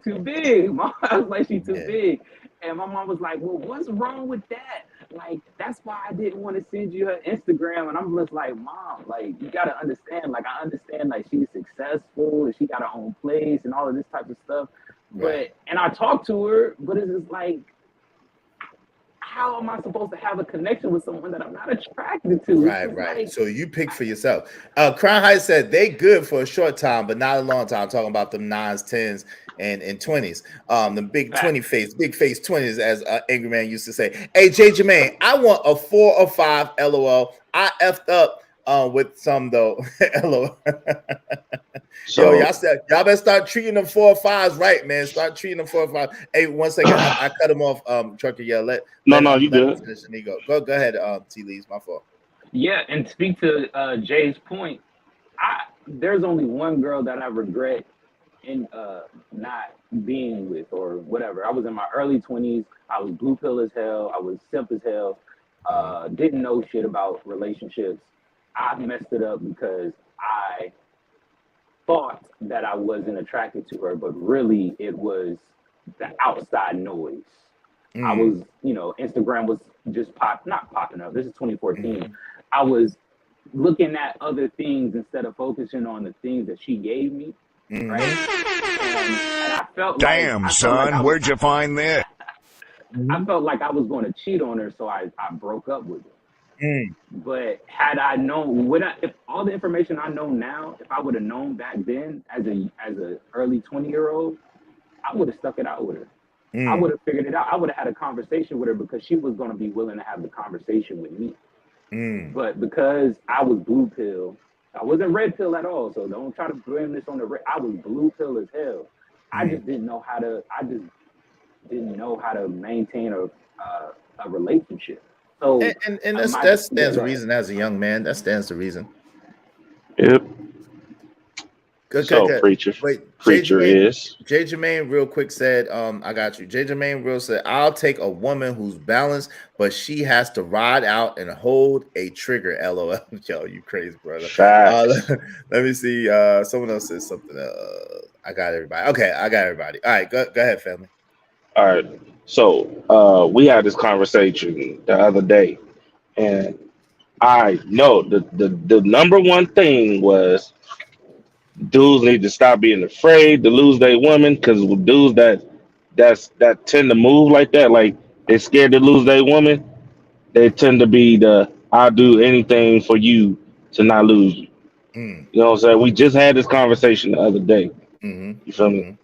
too big. Mom, I was like, she too big. And my mom was like, well, what's wrong with that? Like, that's why I didn't want to send you her Instagram. And I'm just like, Mom, like, you got to understand. Like, I understand, like, she's successful and she got her own place and all of this type of stuff. Right. And I talked to her, but it's just like, how am I supposed to have a connection with someone that I'm not attracted to? Right. Like, So you pick for yourself. Crown Heights said they good for a short time, but not a long time. I'm talking about them 9s, 10s, and 20s. The big 20 face, big face 20s, as Angry Man used to say. Hey, J. Jermaine, I want a 4 or 5. LOL. I effed up with some though. LOL. So Yo, y'all better start treating them 4 or 5s right, man. Start treating them 4 or 5. Hey, 1 second. I cut him off. Trucker, yeah. Let you him good. finish and he go. Go ahead, T. Lee's my fault. yeah, and speak to Jay's point. There's only one girl that I regret in not being with or whatever. I was in my early 20s. I was blue pill as hell. I was simp as hell. Didn't know shit about relationships. I messed it up because I thought that I wasn't attracted to her, but really it was the outside noise. I was, Instagram was just not popping up. This is 2014. I was looking at other things instead of focusing on the things that she gave me. Right? And I felt Damn, son, where'd you find this? I felt like I was going to cheat on her, so I broke up with her. But had I known, if all the information I know now, if I would have known back then as a early 20-year-old, I would have stuck it out with her. I would have figured it out. I would have had a conversation with her because she was going to be willing to have the conversation with me. But because I was blue pill, I wasn't red pill at all, so don't try to blame this on the red. I was blue pill as hell. I just didn't know how to. I just didn't know how to maintain a relationship. So and that stands to reason as a young man. That stands to reason. Yep. Good. Preacher. Wait, Preacher is. J. Jermaine real quick said, I got you. J. Jermaine real said, I'll take a woman who's balanced, but she has to ride out and hold a trigger. LOL. Yo, you crazy, brother. Let me see. Someone else said something. I got everybody. Okay, I got everybody. All right, go ahead, family. All right. So we had this conversation the other day, and I know the number one thing was dudes need to stop being afraid to lose their woman, because with dudes that tend to move like that, like they're scared to lose their woman, they tend to be I'll do anything for you to not lose you. You know what I'm saying? We just had this conversation the other day. You feel me?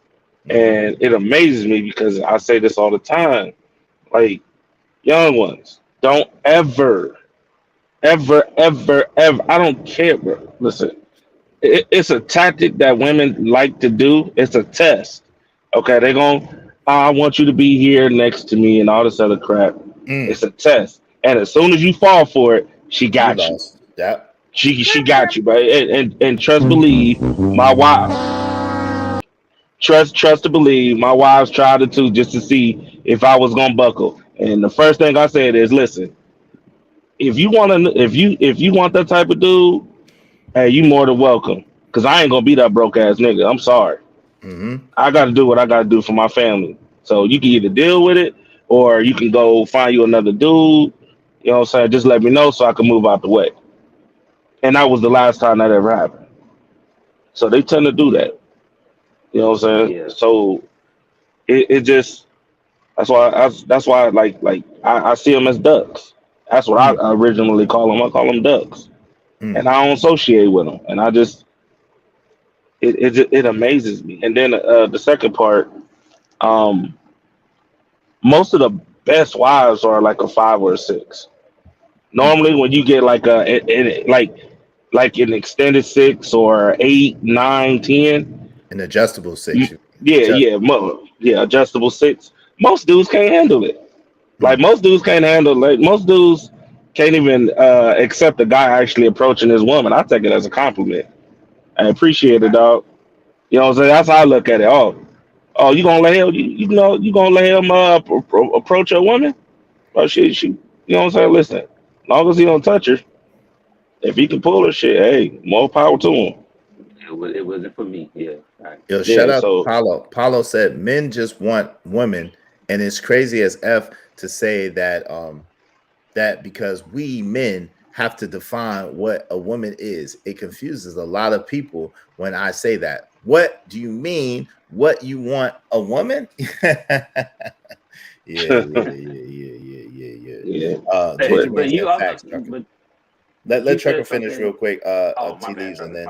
And it amazes me because I say this all the time. Like, young ones, don't ever, I don't care, bro. Listen, it's a tactic that women like to do. It's a test. Okay, they're going, I want you to be here next to me and all this other crap. It's a test. And as soon as you fall for it, she got you. Yep. She got you, bro. And trust, believe, my wife. Trust to believe, my wives tried it too, just to see if I was gonna buckle. And the first thing I said is, listen, if you want that type of dude, hey, you more than welcome. Cause I ain't gonna be that broke ass nigga. I'm sorry. I gotta do what I gotta do for my family. So you can either deal with it or you can go find you another dude. You know what I'm saying? Just let me know so I can move out the way. And that was the last time that ever happened. So they tend to do that. You know what I'm saying? Yeah. So it just that's why like I see them as ducks. That's what I originally call them. I call them ducks, and I don't associate with them. And I just it amazes me. And then the second part, most of the best wives are like a 5 or a 6. Normally, when you get like like an extended 6 or 8, 9, 10, an adjustable 6. Adjustable 6. Most dudes can't handle it. Like most dudes can't handle. Like most dudes can't even accept a guy actually approaching his woman. I take it as a compliment. I appreciate it, dog. You know what I'm saying? That's how I look at it. Oh, you gonna let him? You know, you gonna let him approach your woman? Oh, she. You know what I'm saying? Listen, as long as he don't touch her, if he can pull her shit, hey, more power to him. It wasn't for me. Yeah. Right. Yo, shout out to Paulo. Paulo said men just want women, and it's crazy as F to say that that because we men have to define what a woman is. It confuses a lot of people when I say that. What do you mean? What you want a woman? yeah. But you also, let Trucker finish real quick. T leaves and then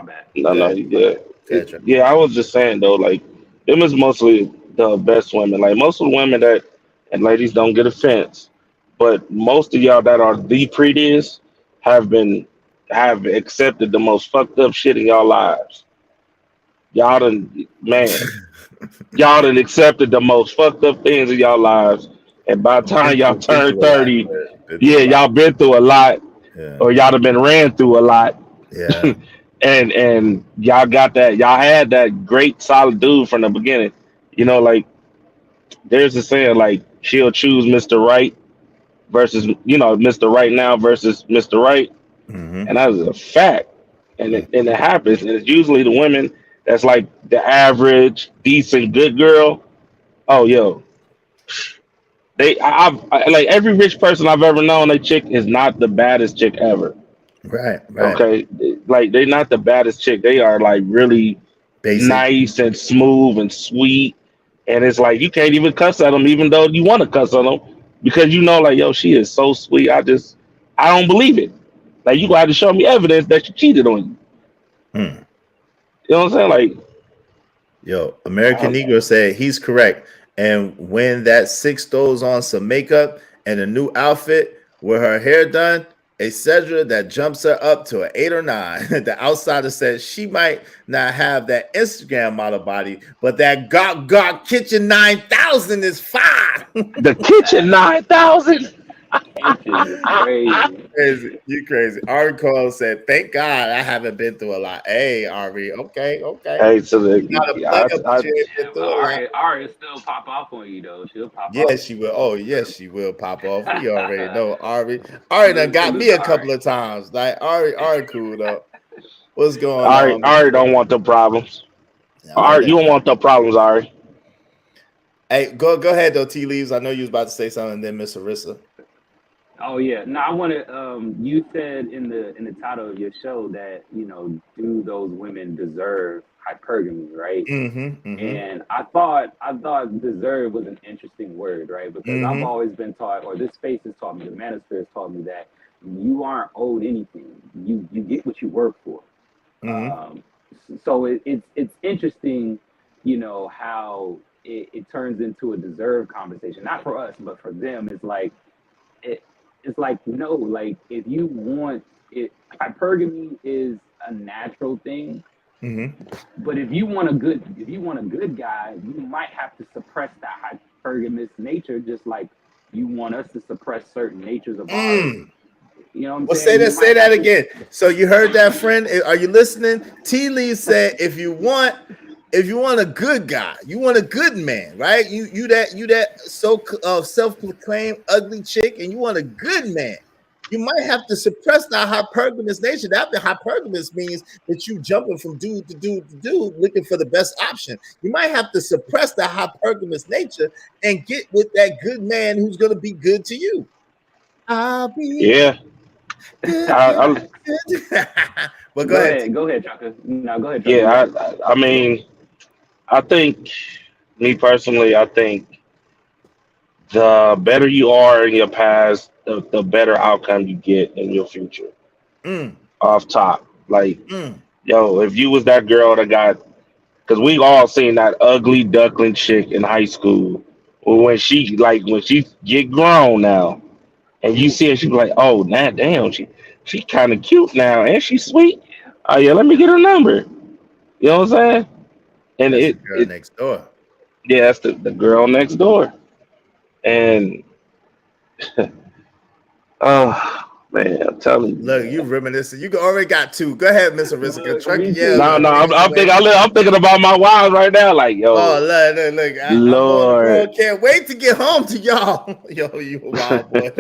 Yeah, I was just saying though, like them is mostly the best women. Like most of the women that, and ladies don't get offense, but most of y'all that are the prettiest have accepted the most fucked up shit in y'all lives. Y'all done accepted the most fucked up things in y'all lives. And by the time y'all turn 30, y'all been through a lot, or y'all have been ran through a lot. Yeah. and y'all got that, y'all had that great solid dude from the beginning. You know, like there's a saying like she'll choose Mr. Right versus, you know, Mr. Right now versus Mr. Right. And that is a fact. And it happens. And it's usually the women that's like the average, decent, good girl. Oh, yo. I've like every rich person I've ever known, a chick is not the baddest chick ever. Right. Okay. Like they're not the baddest chick. They are like really nice and smooth and sweet. And it's like you can't even cuss at them, even though you want to cuss on them, because you know, like, yo, she is so sweet. I don't believe it. Like you got to show me evidence that she cheated on you. You know what I'm saying? Like, yo, American Negro said he's correct. And when that 6 throws on some makeup and a new outfit with her hair done, a Cedra that jumps her up to an 8 or 9. The outsider says she might not have that Instagram model body, but that Got Kitchen 9000 is fine. The Kitchen 9000. Crazy. You crazy. Ari Cole said, "Thank God I haven't been through a lot." Hey, Ari. Okay. Hey, so You got a player, but you ain't been through a lot. Ari still pop off on you though. She'll pop off. Yes, she will. Oh, yes, she will pop off. We already know Ari. Ari done got me a couple of times. Like Ari cool though. What's going on? Ari don't want the problems. Ari, you don't want the problems, Ari. Hey, go ahead though, T Leaves. I know you was about to say something, then Miss Arissa. Oh yeah, no, I want to. You said in the title of your show that do those women deserve hypergamy, right? And I thought deserve was an interesting word, right? Because I've always been taught, or this space has taught me, the manosphere has taught me that you aren't owed anything. You get what you work for. So it's interesting, how it turns into a deserved conversation, not for us, but for them. It's like no, like if you want it, hypergamy is a natural thing. But if you want a good guy, you might have to suppress that hypergamous nature, just like you want us to suppress certain natures of ours. You know what I'm saying? Say that again. So you heard that, friend? Are you listening? T Lee said, if you want a good guy, you want a good man, right? You that so self-proclaimed ugly chick, and you want a good man. You might have to suppress that hypergamous nature. That the hypergamous means that you jumping from dude to dude to dude, looking for the best option. You might have to suppress the hypergamous nature and get with that good man who's going to be good to you. I'll be good. But go ahead, Chaka. No, go ahead. Yeah, I mean, I think, me personally, I think the better you are in your past, the better outcome you get in your future. Off top, like, yo, if you was that girl that got, because we all seen that ugly duckling chick in high school, when she get grown now, and you see her, she be like, oh, nah, damn, she kind of cute now, and she's sweet. Oh yeah, let me get her number. You know what I'm saying? And that's the girl next door. Yeah, that's the girl next door. And oh man, I'm telling you. Look, you reminiscing. You already got two. Go ahead, Mr. Rissica. I'm thinking about my wives right now. Like, yo. Oh, look. Lord. I can't wait to get home to y'all. Yo, you a wild boy.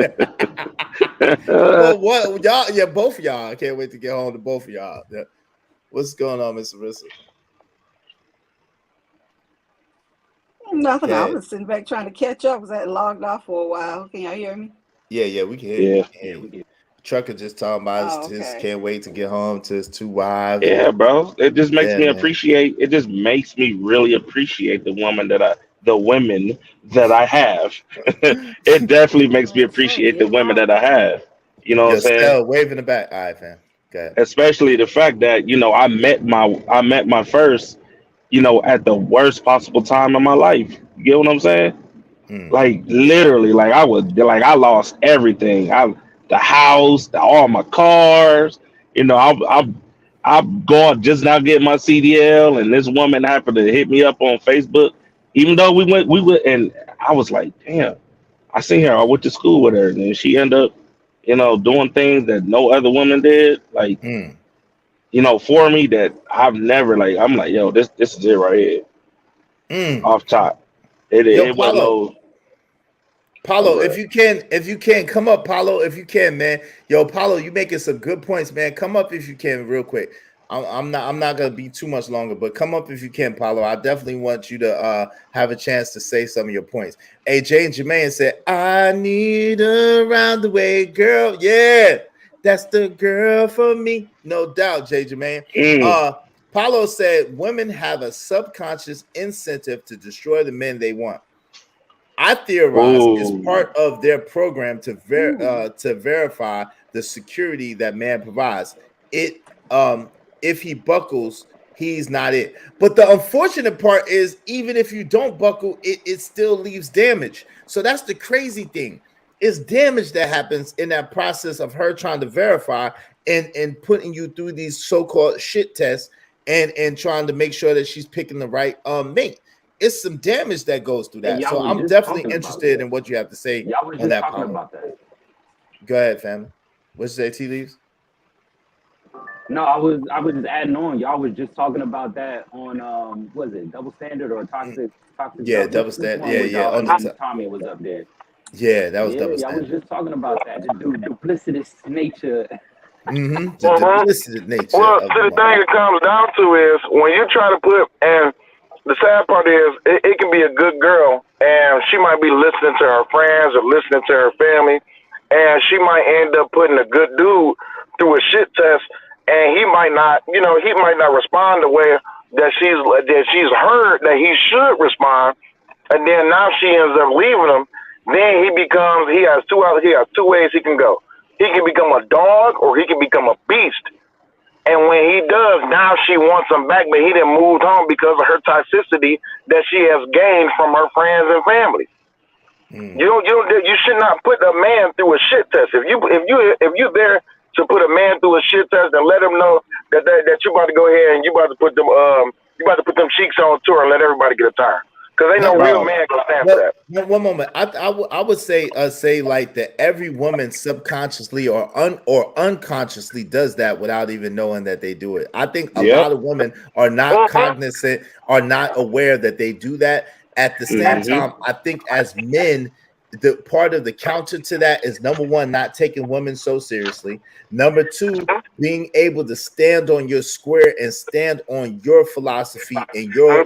What y'all? Yeah, both of y'all. I can't wait to get home to both of y'all. Yeah. What's going on, Mr. Rissa? Nothing. Yeah. I was sitting back trying to catch up. Was that logged off for a while? Can y'all hear me? Yeah, we can hear you. Trucker just talking about his can't wait to get home to his two wives. Yeah, bro. It just makes me appreciate. It just makes me really appreciate the women that I have. It definitely makes me appreciate the women that I have. You know what I'm saying? Waving the back. All right, fam. Okay. Especially the fact that I met my first, at the worst possible time of my life. You get what I'm saying? Like literally, like I lost everything. The house, all my cars. I'm going just now getting my CDL, and this woman happened to hit me up on Facebook. Even though we went, and I was like, damn. I seen her. I went to school with her, and then she ended up, doing things that no other woman did. Like, for me that I've never like. I'm like, yo, this is it right here. Off top, it was no. Paulo, if you can come up, Paulo, if you can, man. Yo, Paulo, you making some good points, man. Come up if you can, real quick. I'm not gonna be too much longer, but come up if you can, Paulo. I definitely want you to have a chance to say some of your points. Hey, Jane Jermaine said, "I need a round the way girl." Yeah, that's the girl for me, no doubt. Jay Jermaine. Paulo said, "Women have a subconscious incentive to destroy the men they want. I theorize it's part of their program to verify the security that man provides. If he buckles, he's not it. But the unfortunate part is, even if you don't buckle, it still leaves damage. So that's the crazy thing. it's damage that happens in that process of her trying to verify and putting you through these so-called shit tests and trying to make sure that she's picking the right mate. It's some damage that goes through And that. y'all So was I'm just definitely talking about interested that. in what you have to say Y'all was on just that talking point. about that. Go ahead, family. What's you say, Tea Leaves? No, I was just adding on. Y'all was just talking about that on was it Double Standard or Toxic Yeah, Love? Double Which Standard. one Yeah, with yeah. On and the Tommy was up there. yeah, that was Yeah, Double y'all was Standard. just talking about that. The duplicitous nature. The duplicitous nature Well, of the thing it comes down to is when you try to put, and the sad part is it can be a good girl, and she might be listening to her friends or listening to her family, and she might end up putting a good dude through a shit test, and he might not respond the way that she's heard that he should respond, and then now she ends up leaving him. Then he has two ways he can go. He can become a dog or he can become a beast. And when he does, now she wants him back, but he didn't move on because of her toxicity that she has gained from her friends and family. You should not put a man through a shit test. If you're there to put a man through a shit test and let him know that you about to go ahead and you about to put them cheeks on tour and let everybody get a tire. Because ain't no real man gonna stand for that. One moment. I would say like that every woman subconsciously or unconsciously does that without even knowing that they do it. I think a lot of women are not cognizant, are not aware that they do that. At the same time, I think as men, the part of the counter to that is number one, not taking women so seriously. Number two, being able to stand on your square and stand on your philosophy and your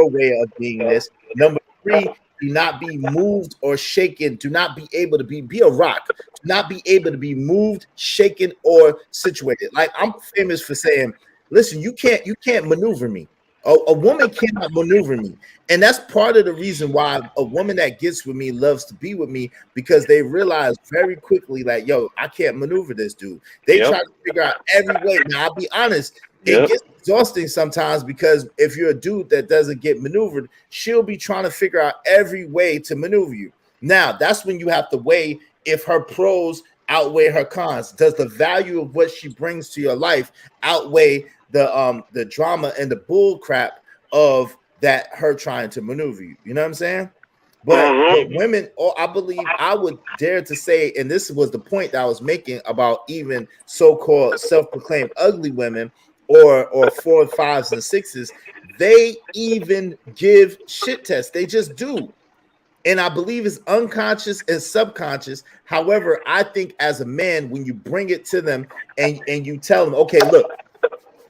way of being this. Number three, do not be moved or shaken. Do not be able to be a rock. Do not be able to be moved, shaken, or situated. Like I'm famous for saying, listen, you can't maneuver me. A woman cannot maneuver me. And that's part of the reason why a woman that gets with me loves to be with me, because they realize very quickly, like, yo, I can't maneuver this dude. They try to figure out every way. Now, I'll be honest, it gets exhausting sometimes, because if you're a dude that doesn't get maneuvered, she'll be trying to figure out every way to maneuver you. Now, that's when you have to weigh if her pros outweigh her cons. Does the value of what she brings to your life outweigh the drama and the bull crap of that her trying to maneuver you? You know what I'm saying? But women, I believe, I would dare to say, and this was the point that I was making about even so-called self-proclaimed ugly women or 4's, 5's, and 6's, they even give shit tests. They just do. And I believe it's unconscious and subconscious. However, I think as a man, when you bring it to them and you tell them, okay,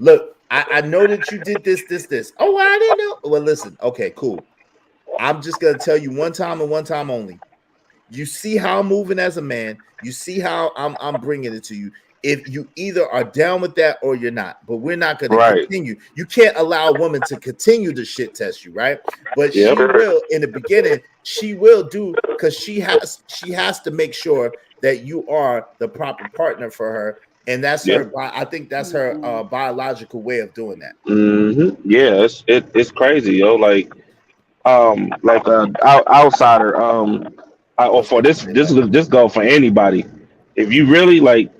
look, I know that you did this. Oh, I didn't know. Well, listen, okay, cool. I'm just gonna tell you one time and one time only. You see how I'm moving as a man. You see how I'm bringing it to you. If you either are down with that or you're not, but we're not going to continue. You can't allow a woman to continue to shit test you, right? But she will in the beginning. She will do, because she has to make sure that you are the proper partner for her, and that's her. I think that's her biological way of doing that. Yeah, it's crazy, yo. Like outsider. For this go for anybody. If you really like,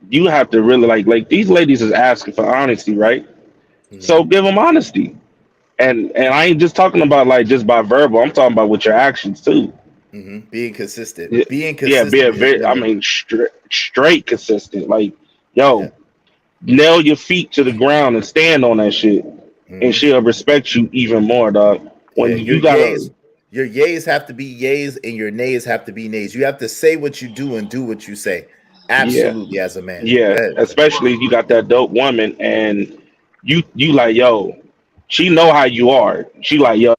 you have to really like these ladies is asking for honesty, right? So give them honesty, and I ain't just talking about like just by verbal. I'm talking about with your actions too. Being consistent. Straight consistent. Like, yo, nail your feet to the ground and stand on that shit, and she'll respect you even more, dog. When you gotta. Your yays have to be yays and your nays have to be nays. You have to say what you do and do what you say. Absolutely, as a man. Yeah, especially if you got that dope woman and you like, yo, she know how you are. She like, yo,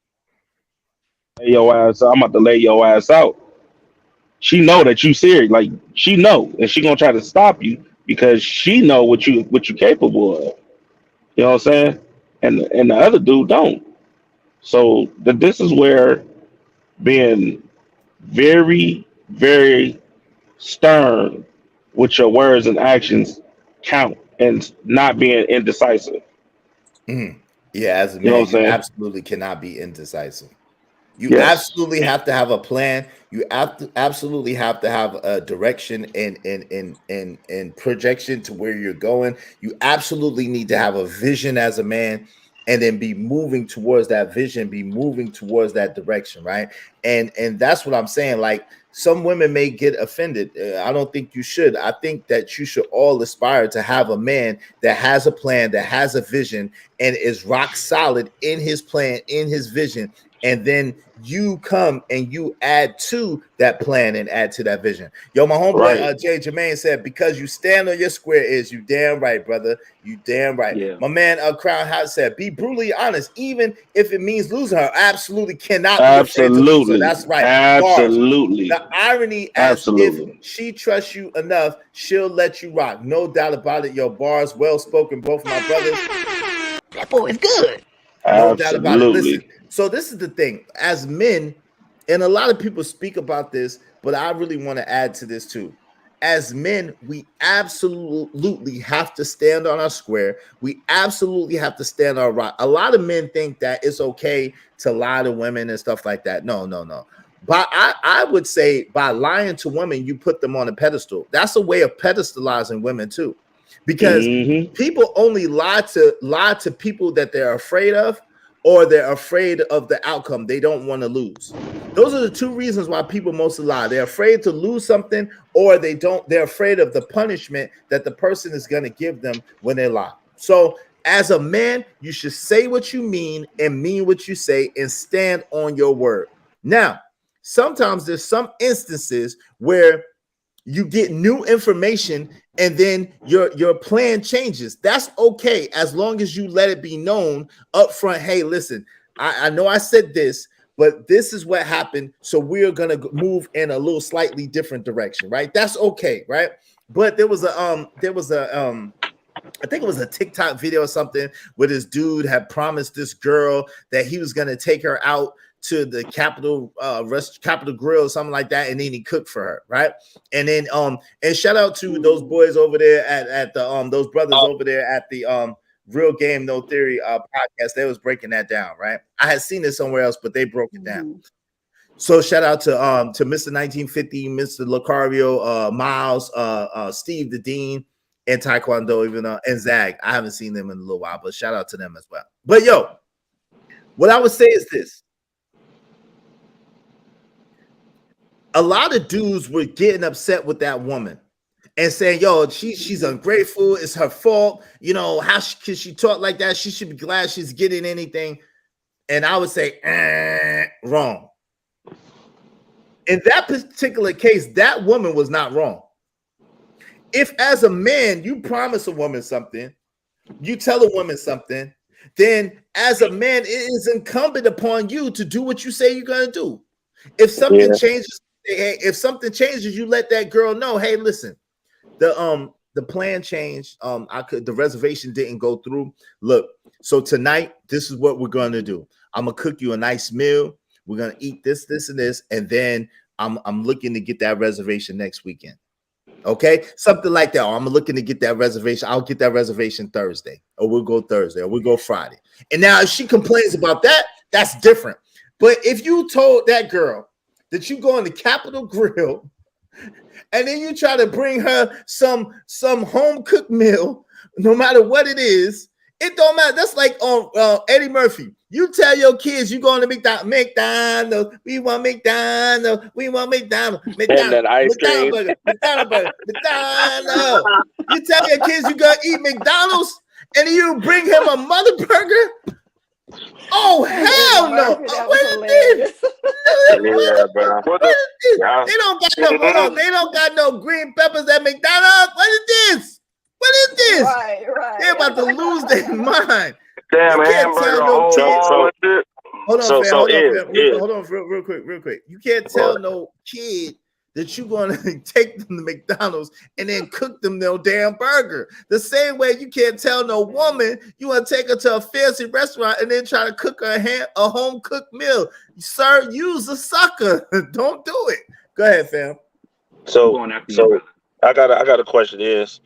lay your ass out. I'm about to lay your ass out. She know that you serious. Like, she know, and she gonna try to stop you because she know what you capable of. You know what I'm saying? And the other dude don't. So this is where being very, very stern with your words and actions count, and not being indecisive. Yeah, as a man, you absolutely cannot be indecisive. You Yes. absolutely have to have a plan. You absolutely have to have a direction and projection to where you're going. You absolutely need to have a vision as a man, and then be moving towards that vision, be moving towards that direction, right? And that's what I'm saying. Like, some women may get offended. I don't think you should. I think that you should all aspire to have a man that has a plan, that has a vision, and is rock solid in his plan, in his vision. And then you come and you add to that plan and add to that vision. Yo, my homeboy Right. Jay Jermaine said, because you stand on your square is, you damn right, brother. You damn right. Yeah. My man Crown House said, be brutally honest, even if it means losing her. Absolutely cannot be afraid to lose her. Absolutely. That's right. Bars. Absolutely. The irony, as if she trusts you enough, she'll let you rock. No doubt about it. Your bars, well spoken, both of my brothers. That boy is good. No doubt about it. Absolutely. Listen, so this is the thing. As men, and a lot of people speak about this, but I really want to add to this too. As men, we absolutely have to stand on our square. We absolutely have to stand on our rock. A lot of men think that it's okay to lie to women and stuff like that. No. But I would say by lying to women, you put them on a pedestal. That's a way of pedestalizing women too, because people only lie to people that they're afraid of, or they're afraid of the outcome. They don't want to lose. Those are the two reasons why people mostly lie. They're afraid to lose something, or they're afraid of the punishment that the person is going to give them when they lie. So as a man, you should say what you mean and mean what you say and stand on your word. Now, sometimes there's some instances where you get new information and then your plan changes. That's okay, as long as you let it be known up front. Hey, listen, I know I said this, but this is what happened, so we're gonna move in a little slightly different direction, right? That's okay, right? But there was a I think it was a TikTok video or something where this dude had promised this girl that he was gonna take her out to the Capitol Grill or something like that, and then he cooked for her, right? And then and shout out to those boys over there at the those brothers over there at the Real Game No Theory podcast. They was breaking that down, right? I had seen it somewhere else, but they broke it down. So shout out to Mr. 1950, Mr. Lucario, Miles, Steve the Dean, and Taekwondo, even and Zag. I haven't seen them in a little while, but shout out to them as well. But yo, what I would say is this. A lot of dudes were getting upset with that woman and saying, yo, she's ungrateful. It's her fault. You know, how can she talk like that? She should be glad she's getting anything. And I would say, wrong. In that particular case, that woman was not wrong. If as a man, you promise a woman something, you tell a woman something, then as a man, it is incumbent upon you to do what you say you're going to do. If something changes, if something changes, you let that girl know, hey, listen, the plan changed. The reservation didn't go through. Look, so tonight, this is what we're gonna do. I'm gonna cook you a nice meal. We're gonna eat this, and this, and then I'm looking to get that reservation next weekend. Okay, something like that. Or I'm looking to get that reservation. I'll get that reservation Thursday, or we'll go Thursday, or we'll go Friday. And now if she complains about that, that's different. But if you told that girl that you go on the Capitol Grill and then you try to bring her some home cooked meal, no matter what it is, it don't matter. That's like on Eddie Murphy. You tell your kids you going to McDonald's. We want McDonald's. We want McDonald's. And that ice cream. McDonald's. You tell your kids you gonna eat McDonald's, and you bring him a mother burger. Oh hell no! What is this? They don't got no. Hold on. They don't got no green peppers at McDonald's. What is this? What is this? Right. They're about to lose their mind. Damn, You can't tell no kid. Hold on, fam. Hold on, real quick. You can't tell no kid that you're going to take them to McDonald's and then cook them no damn burger. The same way you can't tell no woman you want to take her to a fancy restaurant and then try to cook her a home cooked meal. Sir, use a sucker. Don't do it. Go ahead, fam. So I got a question. Is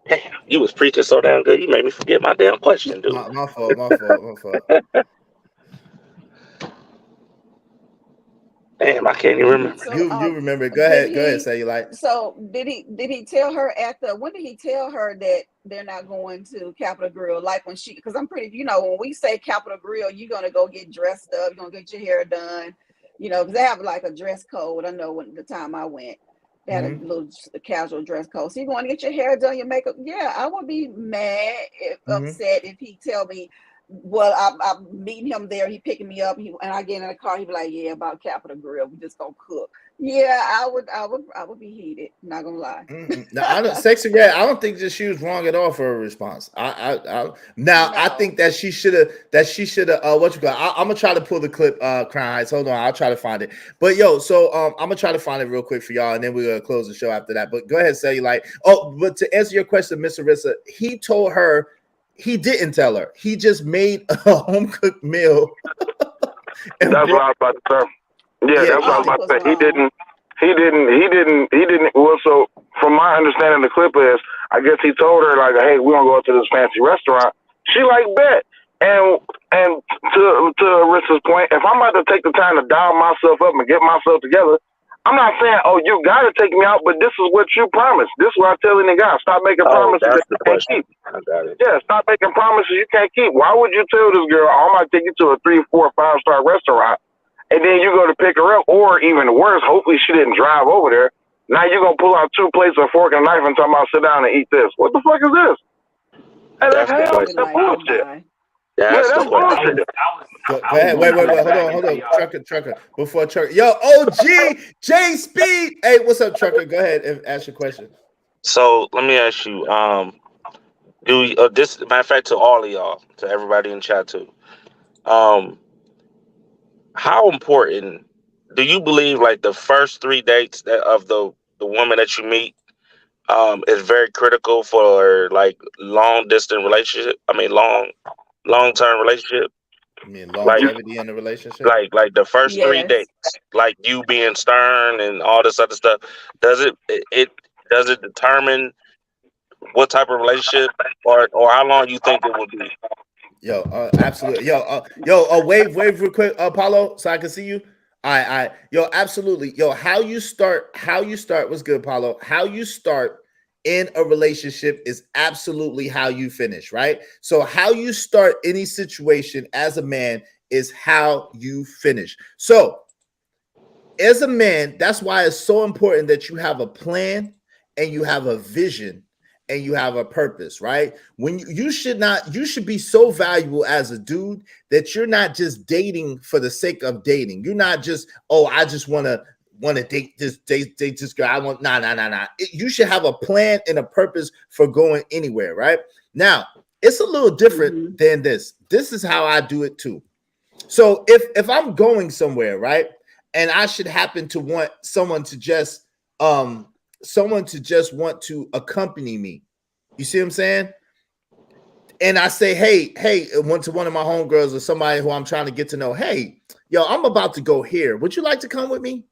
damn, you was preaching so damn good, you made me forget my damn question, dude. My fault. Damn, I can't even remember. So, You remember? Go did ahead. he? Say you like. So did he tell her at the? When did he tell her that they're not going to Capitol Grill? Like when she? Because I'm pretty. You know, when we say Capitol Grill, you're gonna go get dressed up. You're gonna get your hair done. You know, because they have like a dress code. I know when the time I went, they had a little casual dress code. So you want to get your hair done, your makeup. Yeah, I would be mad, upset if he tell me, well, I'm meeting him there. He picking me up, and I get in the car. He be like, "Yeah, about Capitol Grill, we just gonna cook." Yeah, I would be heated. Not gonna lie. No, I don't. Sexy Red. I don't think that she was wrong at all for her response. I think that she should have. What you got? I'm gonna try to pull the clip. Crown Heights. Hold on, I'll try to find it. But so I'm gonna try to find it real quick for y'all, and then we're gonna close the show after that. But go ahead, Cellulite. Oh, but to answer your question, Miss Arissa, he told her. He didn't tell her. He just made a home cooked meal. That's what I was about to say. Yeah, that's what I was about to say. He didn't. Well, so from my understanding, the clip is, I guess he told her like, "Hey, we're gonna go to this fancy restaurant." She like bet, and to Arissa's point, if I'm about to take the time to dial myself up and get myself together, I'm not saying, "Oh, you gotta take me out," but this is what you promised. This is what I tell any guy: stop making promises that you can't keep. I got it. Yeah, stop making promises you can't keep. Why would you tell this girl, "I'm gonna take you to a 3, 4, 5-star restaurant," and then you go to pick her up, or even worse, hopefully she didn't drive over there. Now you're gonna pull out 2 plates, a fork, and a knife, and talk about sit down and eat this. What the fuck is this? And that's bullshit. That's the question. Go ahead. Wait. Hold on. Trucker. Before Trucker. Yo, OG, J Speed. Hey, what's up, Trucker? Go ahead and ask your question. So let me ask you, this matter of fact to all of y'all, to everybody in chat too. How important do you believe like the first 3 dates of the woman that you meet is very critical for like long distance relationship? I mean long-term relationship. I mean longevity in the relationship. Like the first 3 dates, like you being stern and all this other stuff. Does it determine what type of relationship or how long you think it will be? Yo, absolutely. Wave real quick, Apollo, so I can see you. Yo, absolutely. Yo, how you start, what's good, Apollo? How you start in a relationship is absolutely how you finish, right? So how you start any situation as a man is how you finish. So as a man, that's why it's so important that you have a plan and you have a vision and you have a purpose, right? When you should be so valuable as a dude that you're not just dating for the sake of dating. You're not just, I just want to date this girl. I want nah. You should have a plan and a purpose for going anywhere, right? Now, it's a little different than this. This is how I do it too. So if I'm going somewhere, right, and I should happen to want someone to just want to accompany me. You see what I'm saying? And I say, hey, went to one of my homegirls or somebody who I'm trying to get to know. Hey, yo, I'm about to go here. Would you like to come with me?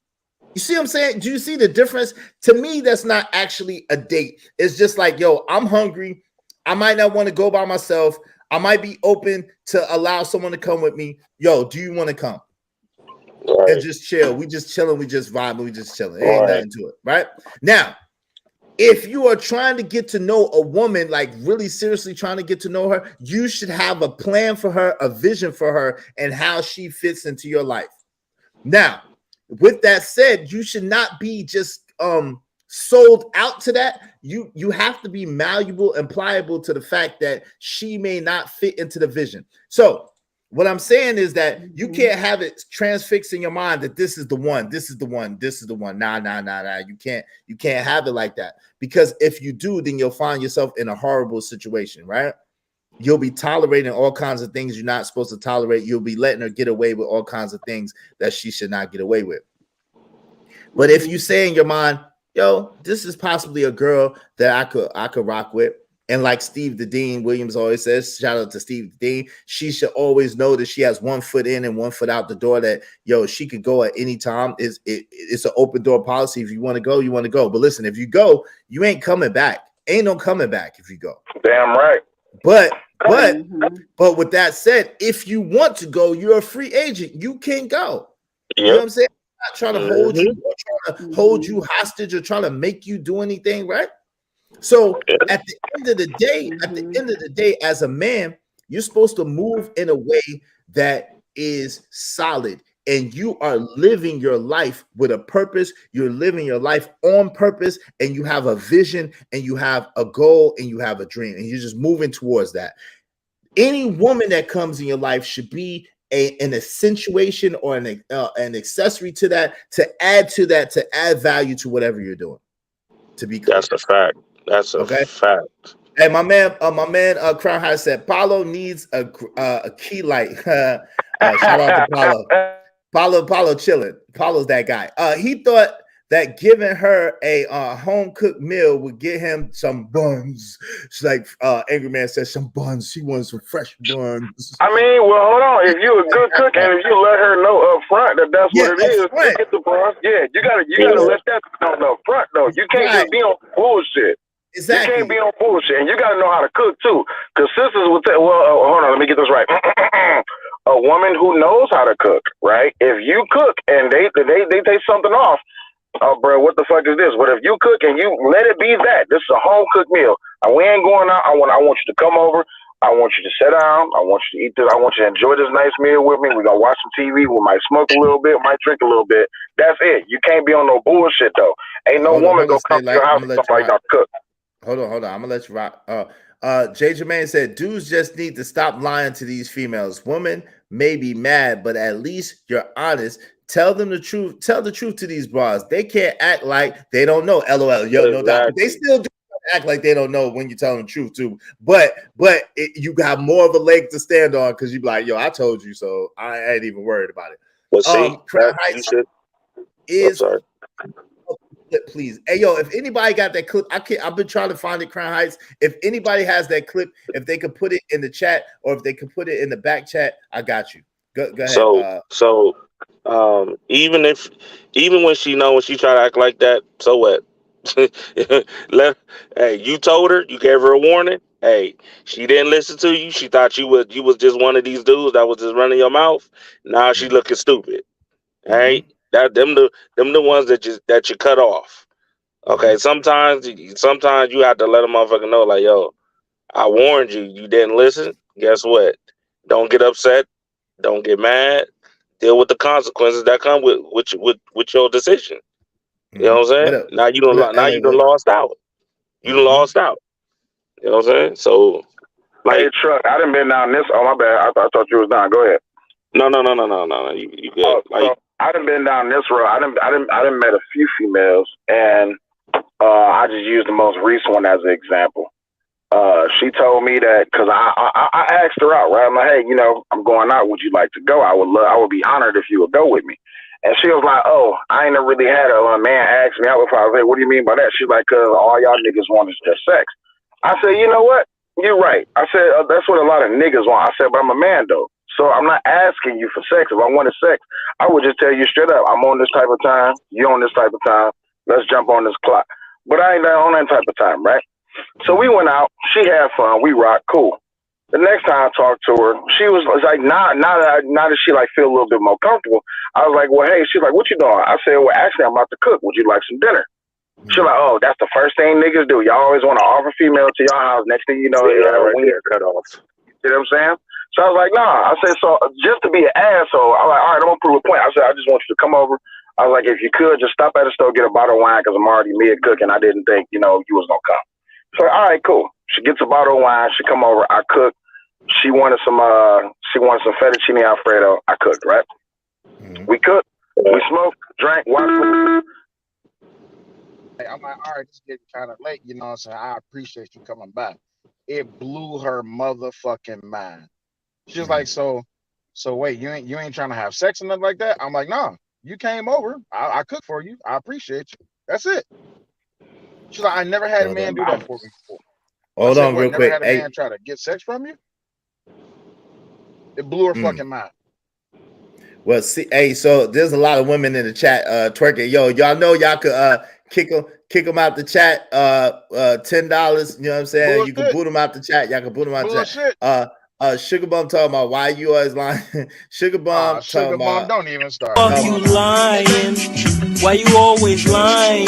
You see what I'm saying? Do you see the difference? To me, that's not actually a date. It's just like, yo, I'm hungry. I might not want to go by myself. I might be open to allow someone to come with me. Yo, do you want to come? Right. And just chill. We just chilling. We just vibing. We just chilling. Ain't nothing to it. Right? Now, if you are trying to get to know a woman, like really seriously trying to get to know her, you should have a plan for her, a vision for her, and how she fits into your life. Now, with that said, you should not be just sold out to that. You have to be malleable and pliable to the fact that she may not fit into the vision. So what I'm saying is that you can't have it transfixed in your mind that this is the one, this is the one, this is the one. Nah. You can't have it like that, because if you do, then you'll find yourself in a horrible situation, right? You'll be tolerating all kinds of things you're not supposed to tolerate. You'll be letting her get away with all kinds of things that she should not get away with. But if you say in your mind, yo, this is possibly a girl that I could rock with. And like Steve the Dean Williams always says, shout out to Steve the Dean, she should always know that she has 1 foot in and 1 foot out the door, that, yo, she could go at any time. It's an open door policy. If you want to go, you want to go. But listen, if you go, you ain't coming back. Ain't no coming back if you go. Damn right. But with that said, if you want to go, you're a free agent. You can go. You know what I'm saying? not trying to hold you or trying to hold you hostage or trying to make you do anything, right? So at the end of the day, as a man, you're supposed to move in a way that is solid, and you are living your life with a purpose. You're living your life on purpose, and you have a vision, and you have a goal, and you have a dream, and you're just moving towards that. Any woman that comes in your life should be an accentuation or an accessory to that, to add value to whatever you're doing. To be clear. That's a fact. That's a fact. Hey, my man, Crown High said Paulo needs a key light. Shout out to Paulo. Paulo chilling. Paulo's that guy. He thought that giving her a home cooked meal would get him some buns. She's like, Angry Man says some buns. She wants some fresh buns. I mean, well, hold on. If you a good cook and if you let her know up front that that's what it is, you get the buns. Yeah, you gotta let that know up front though. You can't just be on bullshit. Exactly. You can't be on bullshit, and you gotta know how to cook too. Because sisters will say, well, hold on, let me get this right. A woman who knows how to cook, right? If you cook and they take something off. Oh, bro, what the fuck is this? But if you cook and you let it be that, this is a home cooked meal. We ain't going out. I want you to come over. I want you to sit down. I want you to eat this. I want you to enjoy this nice meal with me. We're going to watch some TV. We might smoke a little bit, might drink a little bit. That's it. You can't be on no bullshit, though. Ain't no woman going to come to your house and somebody not cook. Hold on. I'm going to let you rock. Jay Jermaine said, dudes just need to stop lying to these females. Women may be mad, but at least you're honest. Tell them the truth. Tell the truth to these bras. They can't act like they don't know. LOL. Yo, no doubt. They still do act like they don't know when you tell them the truth too. But you got more of a leg to stand on because you be like, yo, I told you, so I ain't even worried about it. Well, see, Crown Heights is please. Hey, yo, if anybody got that clip, I've been trying to find it, Crown Heights. If anybody has that clip, if they could put it in the chat or if they could put it in the back chat, I got you. Go ahead. Even when she try to act like that, so what? Hey, you told her, you gave her a warning. Hey, she didn't listen to you. She thought you was just one of these dudes that was just running your mouth. Now she looking stupid. Hey, them the ones that you cut off. Okay, sometimes you have to let a motherfucker know, like, yo, I warned you. You didn't listen. Guess what? Don't get upset. Don't get mad. Deal with the consequences that come with your decision. You know what I'm saying? Now you done lost out. You done lost out. You know what I'm saying? So, like, hey, Truck, I done been down this. Oh, my bad. I thought you was done. Go ahead. No. You good? So I done been down this road. I done met a few females, and I just used the most recent one as an example. She told me that because I asked her out, right? I'm like, hey, I'm going out. Would you like to go? I would be honored if you would go with me. And she was like, oh, I ain't never really had a man ask me out before. I was like, what do you mean by that? She's like, because all y'all niggas want is just sex. I said, you know what? You're right. I said, that's what a lot of niggas want. I said, but I'm a man, though. So I'm not asking you for sex. If I wanted sex, I would just tell you straight up, I'm on this type of time. You on this type of time. Let's jump on this clock. But I ain't on that type of time, right? So we went out. She had fun. We rocked. Cool. The next time I talked to her, she was like, now that she like feel a little bit more comfortable, I was like, well, hey, she's like, what you doing? I said, well, actually, I'm about to cook. Would you like some dinner? She's like, oh, that's the first thing niggas do. Y'all always want to offer female to your house. Next thing you know, when you're cut off. You know what I'm saying? So I was like, nah. I said, so just to be an asshole, I'm like, all right, I'm going to prove a point. I said, I just want you to come over. I was like, if you could, just stop at the store, get a bottle of wine, because I'm already mid-cooking. I didn't think, you was going to come. So, all right, cool. She gets a bottle of wine. She come over. I cook. She wanted some fettuccine Alfredo. I cooked, right? We cooked. We smoked, drank, watched. Hey, I'm like, all right, this is getting kind of late. You know what I'm saying? I appreciate you coming by. It blew her motherfucking mind. She was like, so wait, you ain't trying to have sex or nothing like that? I'm like, nah. You came over. I cooked for you. I appreciate you. That's it. She's like, I never had a man do that for me before. Hold on, real quick. Never had a man try to get sex from you? It blew her fucking mind. Well, see, hey, so there's a lot of women in the chat twerking. Yo, y'all know y'all could kick them out the chat. $10. You know what I'm saying? Bullshit. You can boot them out the chat. Y'all can boot them out the chat. Sugar Bum talking about why you always lying. Sugar Bum Sugar talking Bum, about don't even start. Fuck you lying. Why you always lying?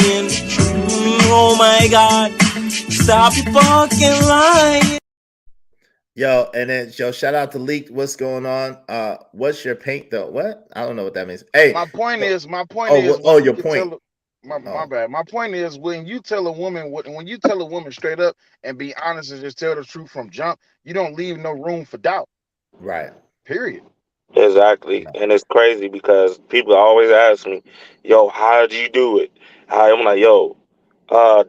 Oh my God. Stop your fucking lying. Yo, and then shout out to Leaked. What's going on? What's your paint though? What? I don't know what that means. Hey, my point is, your point. My bad. My point is, when you tell a woman straight up and be honest and just tell the truth from jump, you don't leave no room for doubt. Right. Period. Exactly. And it's crazy because people always ask me, yo, how do you do it? I'm like, yo,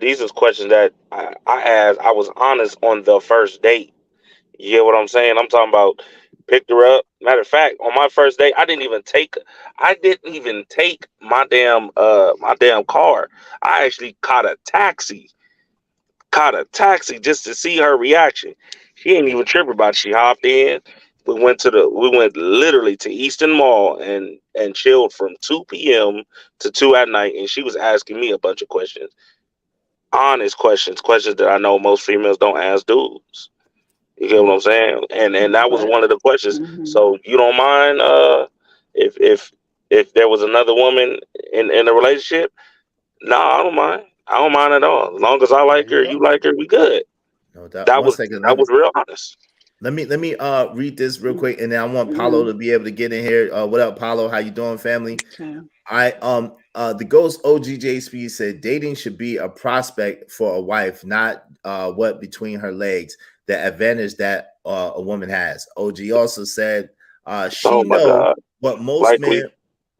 these is questions that I asked. I was honest on the first date. You get what I'm saying? I'm talking about picked her up. Matter of fact, on my first date, I didn't even take my damn car. I actually caught a taxi just to see her reaction. She ain't even tripping about it. She hopped in. We went literally to Easton Mall and chilled from 2 p.m. to 2 at night, and she was asking me a bunch of questions. Honest questions that I know most females don't ask dudes. You get what I'm saying? And that was one of the questions. So you don't mind if there was another woman in a relationship? No, I don't mind. I don't mind at all. As long as I like her, you like her, we good. No doubt. That One was second. that was real honest. Let me read this real quick, and then I want Paulo to be able to get in here. What up, Paulo? How you doing, family? The Ghost OGJ Speed said dating should be a prospect for a wife, not what between her legs. The advantage that a woman has. OG also said she know what most men.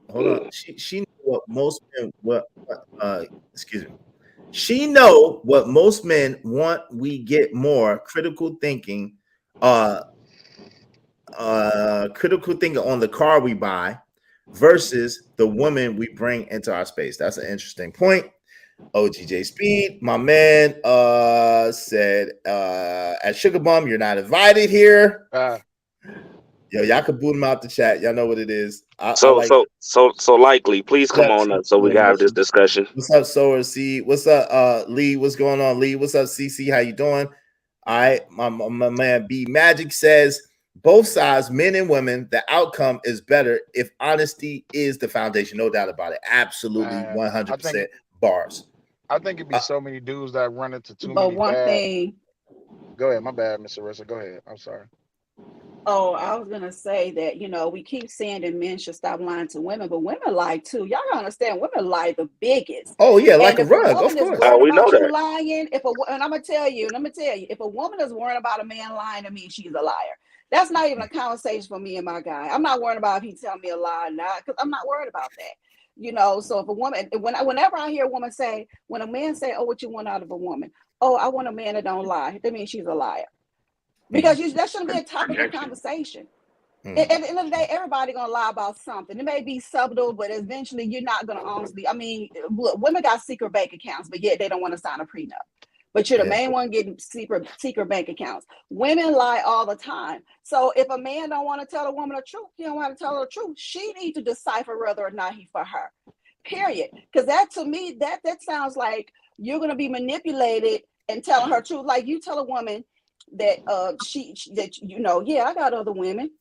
Hold on. She know what most men excuse me. She know what most men want. We get more critical thinking on the car we buy versus the woman we bring into our space. That's an interesting point. OGJ Speed, my man, said at Sugar Bum, you're not invited here. Yo, y'all can boot him out the chat. Y'all know what it is. So likely, please come on up so we can have this discussion. What's up, Sower C? What's up, Lee? What's going on, Lee? What's up, CC? How you doing? All right, my man B Magic says both sides, men and women, the outcome is better if honesty is the foundation. No doubt about it. Absolutely, 100% bars. I think it'd be so many dudes that run into too But many one bad. thing. Go ahead, my bad, Mr. Rissa. Go ahead. I'm sorry. Oh, I was gonna say that, we keep saying that men should stop lying to women, but women lie too. Y'all gotta understand, women lie the biggest. Oh yeah, like and a rug, of woman is course. worried We know about you that. lying, and I'm gonna tell you, if a woman is worried about a man lying to me, she's a liar. That's not even a conversation for me and my guy. I'm not worried about if he tell me a lie or not, because I'm not worried about that. So if a woman, whenever I hear a woman say, when a man say, "Oh, what you want out of a woman?" "Oh, I want a man that don't lie," that means she's a liar. Because that shouldn't be a topic of conversation. At the end of the day, everybody gonna lie about something. It may be subtle, but eventually you're not gonna honestly. I mean, look, women got secret bank accounts, but yet they don't want to sign a prenup. But you're the main one getting secret bank accounts. Women lie all the time. So if a man don't want to tell a woman the truth, he don't want to tell her the truth. She needs to decipher whether or not he for her. Period. Because that to me, that sounds like you're gonna be manipulated and telling her truth. Like you tell a woman that yeah, I got other women.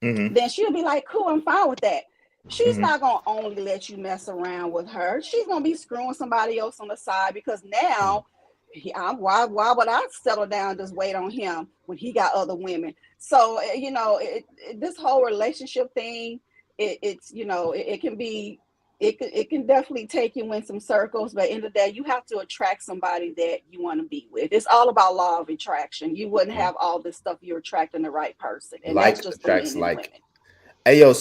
Then she'll be like, cool, I'm fine with that. She's not gonna only let you mess around with her. She's gonna be screwing somebody else on the side because now why would I settle down and just wait on him when he got other women? So this whole relationship thing, it can definitely take you in some circles, but in the day you have to attract somebody that you want to be with. It's all about law of attraction. You wouldn't have all this stuff, you're attracting the right person, and that's just for men and women. Hey yo,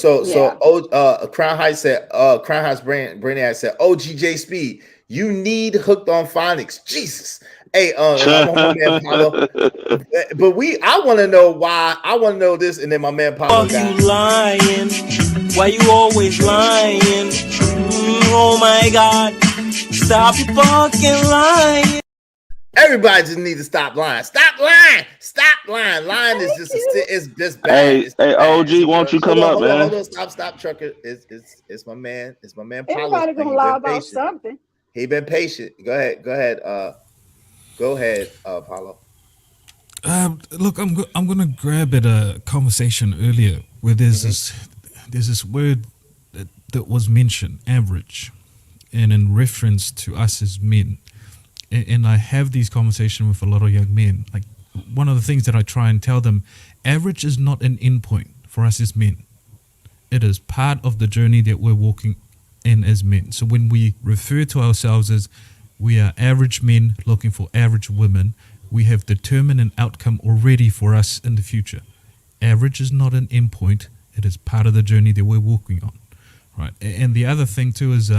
Crown Heights said, Crown Heights Brainiac said, OGJ Speed, you need Hooked on Phonics. Jesus. Hey, and I want my man Paulo. But I want to know why. I want to know this, and then my man Paulo. Fuck you lying. Why you always lying? Oh my God. Stop your fucking lying. Everybody just need to stop lying. Stop lying. Stop lying. Lying is just bad. Hey, OG, won't you come up, man? Hold on. Stop, trucker. It's my man. It's my man Paulo. Everybody gonna lie about something. He been patient. Go ahead, Paulo. Look, I'm gonna grab at a conversation earlier where there's this word that was mentioned, average, and in reference to us as men. And I have these conversations with a lot of young men. Like, one of the things that I try and tell them, average is not an endpoint for us as men. It is part of the journey that we're walking in as men. So when we refer to ourselves as we are average men looking for average women, we have determined an outcome already for us in the future. Average is not an endpoint. It is part of the journey that we're walking on, right? And the other thing too is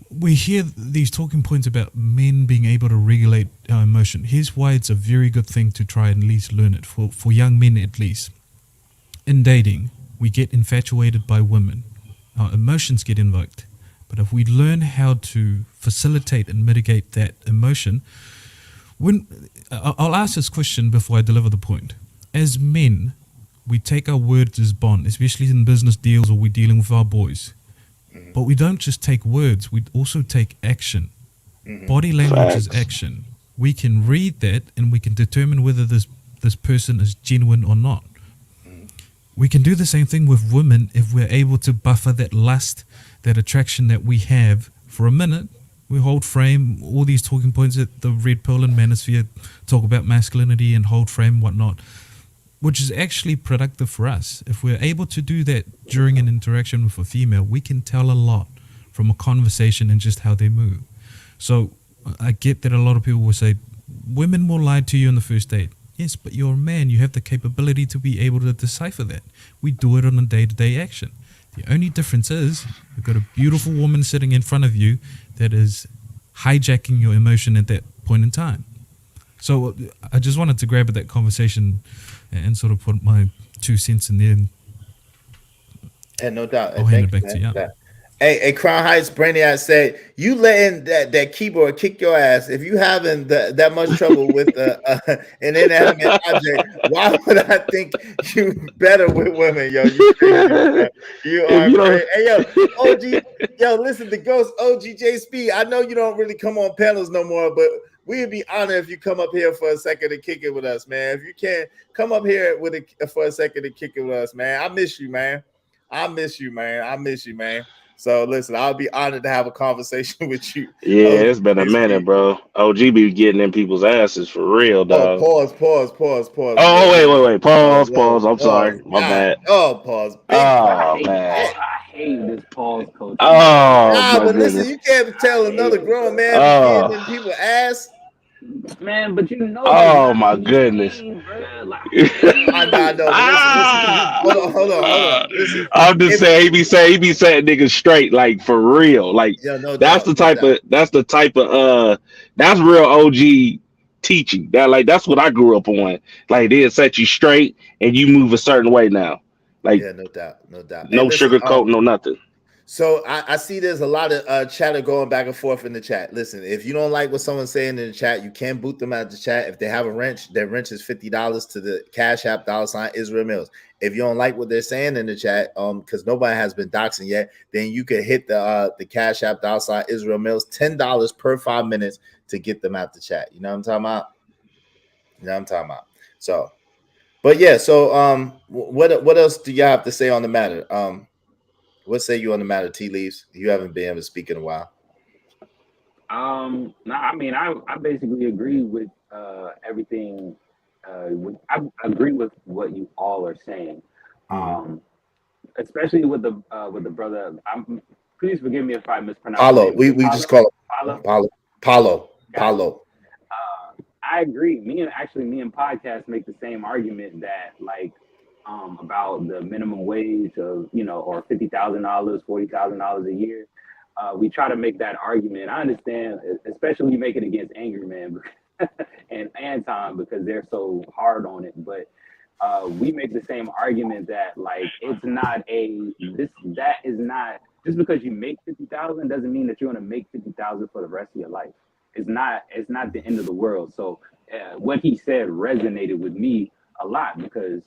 we hear these talking points about men being able to regulate our emotion. Here's why it's a very good thing to try and at least learn it, for young men at least. In dating, we get infatuated by women. Our emotions get invoked. But if we learn how to facilitate and mitigate that emotion, I'll ask this question before I deliver the point. As men, we take our words as bond, especially in business deals or we're dealing with our boys. But we don't just take words, we also take action. Body language is action. We can read that and we can determine whether this person is genuine or not. We can do the same thing with women if we're able to buffer that lust, that attraction that we have for a minute. We hold frame, all these talking points at the Red Pill and Manosphere talk about masculinity and hold frame and whatnot, which is actually productive for us. If we're able to do that during an interaction with a female, we can tell a lot from a conversation and just how they move. So I get that a lot of people will say, women will lie to you on the first date. Yes, but you're a man. You have the capability to be able to decipher that. We do it on a day-to-day action. The only difference is you've got a beautiful woman sitting in front of you that is hijacking your emotion at that point in time. So I just wanted to grab at that conversation and sort of put my 2 cents in there. And no doubt. I'll hand it back to you. Hey, Crown Heights Brainiac said, you letting that keyboard kick your ass. If you having that much trouble with an inanimate object, why would I think you better with women? Yo, you crazy, man. You are crazy. Hey, yo, OG, yo, listen, the ghost OG J Speed. I know you don't really come on panels no more, but we'd be honored if you come up here for a second to kick it with us, man. If you can, come up here for a second to kick it with us, man. I miss you, man. I miss you, man. So listen, I'll be honored to have a conversation with you. Yeah, it's been a minute, bro. OG be getting in people's asses for real, dog. Pause. Oh, wait. Pause. I'm sorry. My bad. Pause. Oh, man. I hate this pause, coach. Oh, my but goodness. listen, you can't tell another grown man Oh. getting in people's ass. Man, but you know. Oh, my goodness. I know. Listen. Hold on. Listen. I'm just saying he be setting niggas straight, like for real. Like that's the type of that's real OG teaching. That's what I grew up on. Like they'll set you straight and you move a certain way now. Like no doubt. No sugarcoat, no nothing. So I see there's a lot of chatter going back and forth in the chat. Listen, if you don't like what someone's saying in the chat, you can boot them out of the chat. If they have a wrench, their wrench is $50 to the Cash App $ Israel Mills. If you don't like what they're saying in the chat, because nobody has been doxing yet, then you can hit the Cash App $ Israel Mills, $10 per 5 minutes to get them out the chat. You know what I'm talking about? So, but yeah. So what else do y'all have to say on the matter? What say you on the matter, Tea Leaves? You haven't been able to speak in a while. No, I mean, I basically agree with everything. I agree with what you all are saying, especially with the brother. Please forgive me if I mispronounce. Paulo, we just call it Paulo. I agree. Me and Podcast make the same argument that about the minimum wage of or $50,000, $40,000 a year. We try to make that argument. I understand, especially you make it against Angry Man and Anton because they're so hard on it. But we make the same argument that it's not that is not just because you make 50,000 doesn't mean that you're going to make 50,000 for the rest of your life. It's not the end of the world. So what he said resonated with me a lot because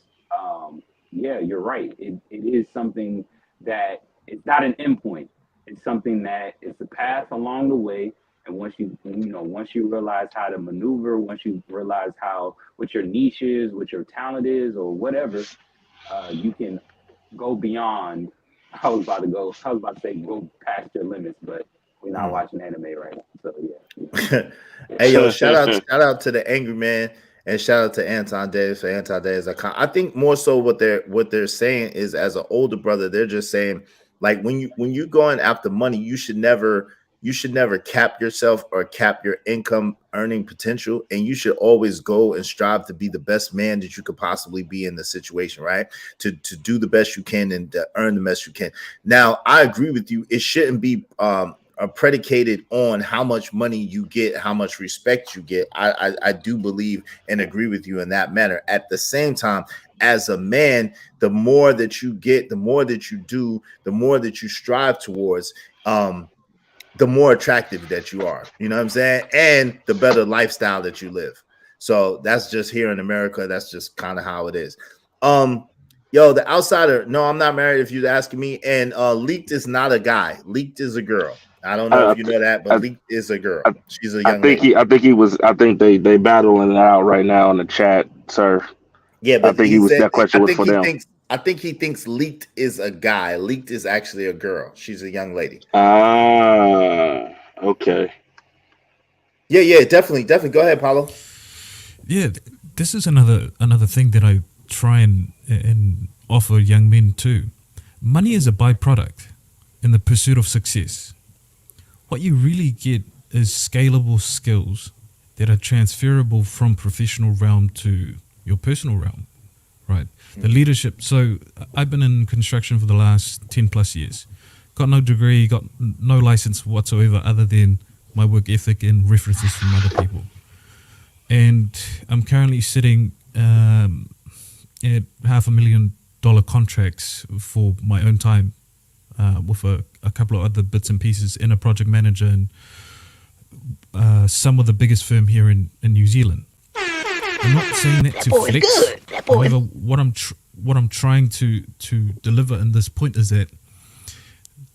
yeah, you're right. It is something that it's not an endpoint. It's something that it's a path along the way. And once you realize how to maneuver, once you realize what your niche is, what your talent is, or whatever, you can go beyond. I was about to say go past your limits, but we're not watching anime right now. So yeah. Hey yo, shout out to the Angry Man, and shout out to Anton Davis for Anton Davis. I think more so what they're saying is, as an older brother, they're just saying, like, when you going after money, you should never cap yourself or cap your income earning potential, and you should always go and strive to be the best man that you could possibly be in the situation, right? To do the best you can and to earn the best you can. Now, I agree with you. It shouldn't be predicated on how much money you get, how much respect you get. I do believe and agree with you in that manner. At the same time, as a man, the more that you get, the more that you do, the more that you strive towards, the more attractive that you are, you know what I'm saying? And the better lifestyle that you live. So that's just here in America. That's just kind of how it is. Yo, the outsider. No, I'm not married if you're asking me. And Leaked is not a guy. Leaked is a girl. I don't know if you know that, but Leaked is a girl. She's a young lady. I think they battling it out right now in the chat, sir. Yeah, but I think that question was for them. I think he thinks Leaked is a guy. Leaked is actually a girl. She's a young lady. Okay. Yeah, definitely. Go ahead, Paulo. Yeah, this is another thing that I try and offer young men too. Money is a byproduct in the pursuit of success. What you really get is scalable skills that are transferable from professional realm to your personal realm, right? The leadership. So I've been in construction for the last 10 plus years. Got no degree, got no license whatsoever other than my work ethic and references from other people. And I'm currently sitting at $500,000 contracts for my own time with a couple of other bits and pieces in a project manager and some of the biggest firm here in New Zealand. I'm not saying that to flex. However, what I'm trying to deliver in this point is that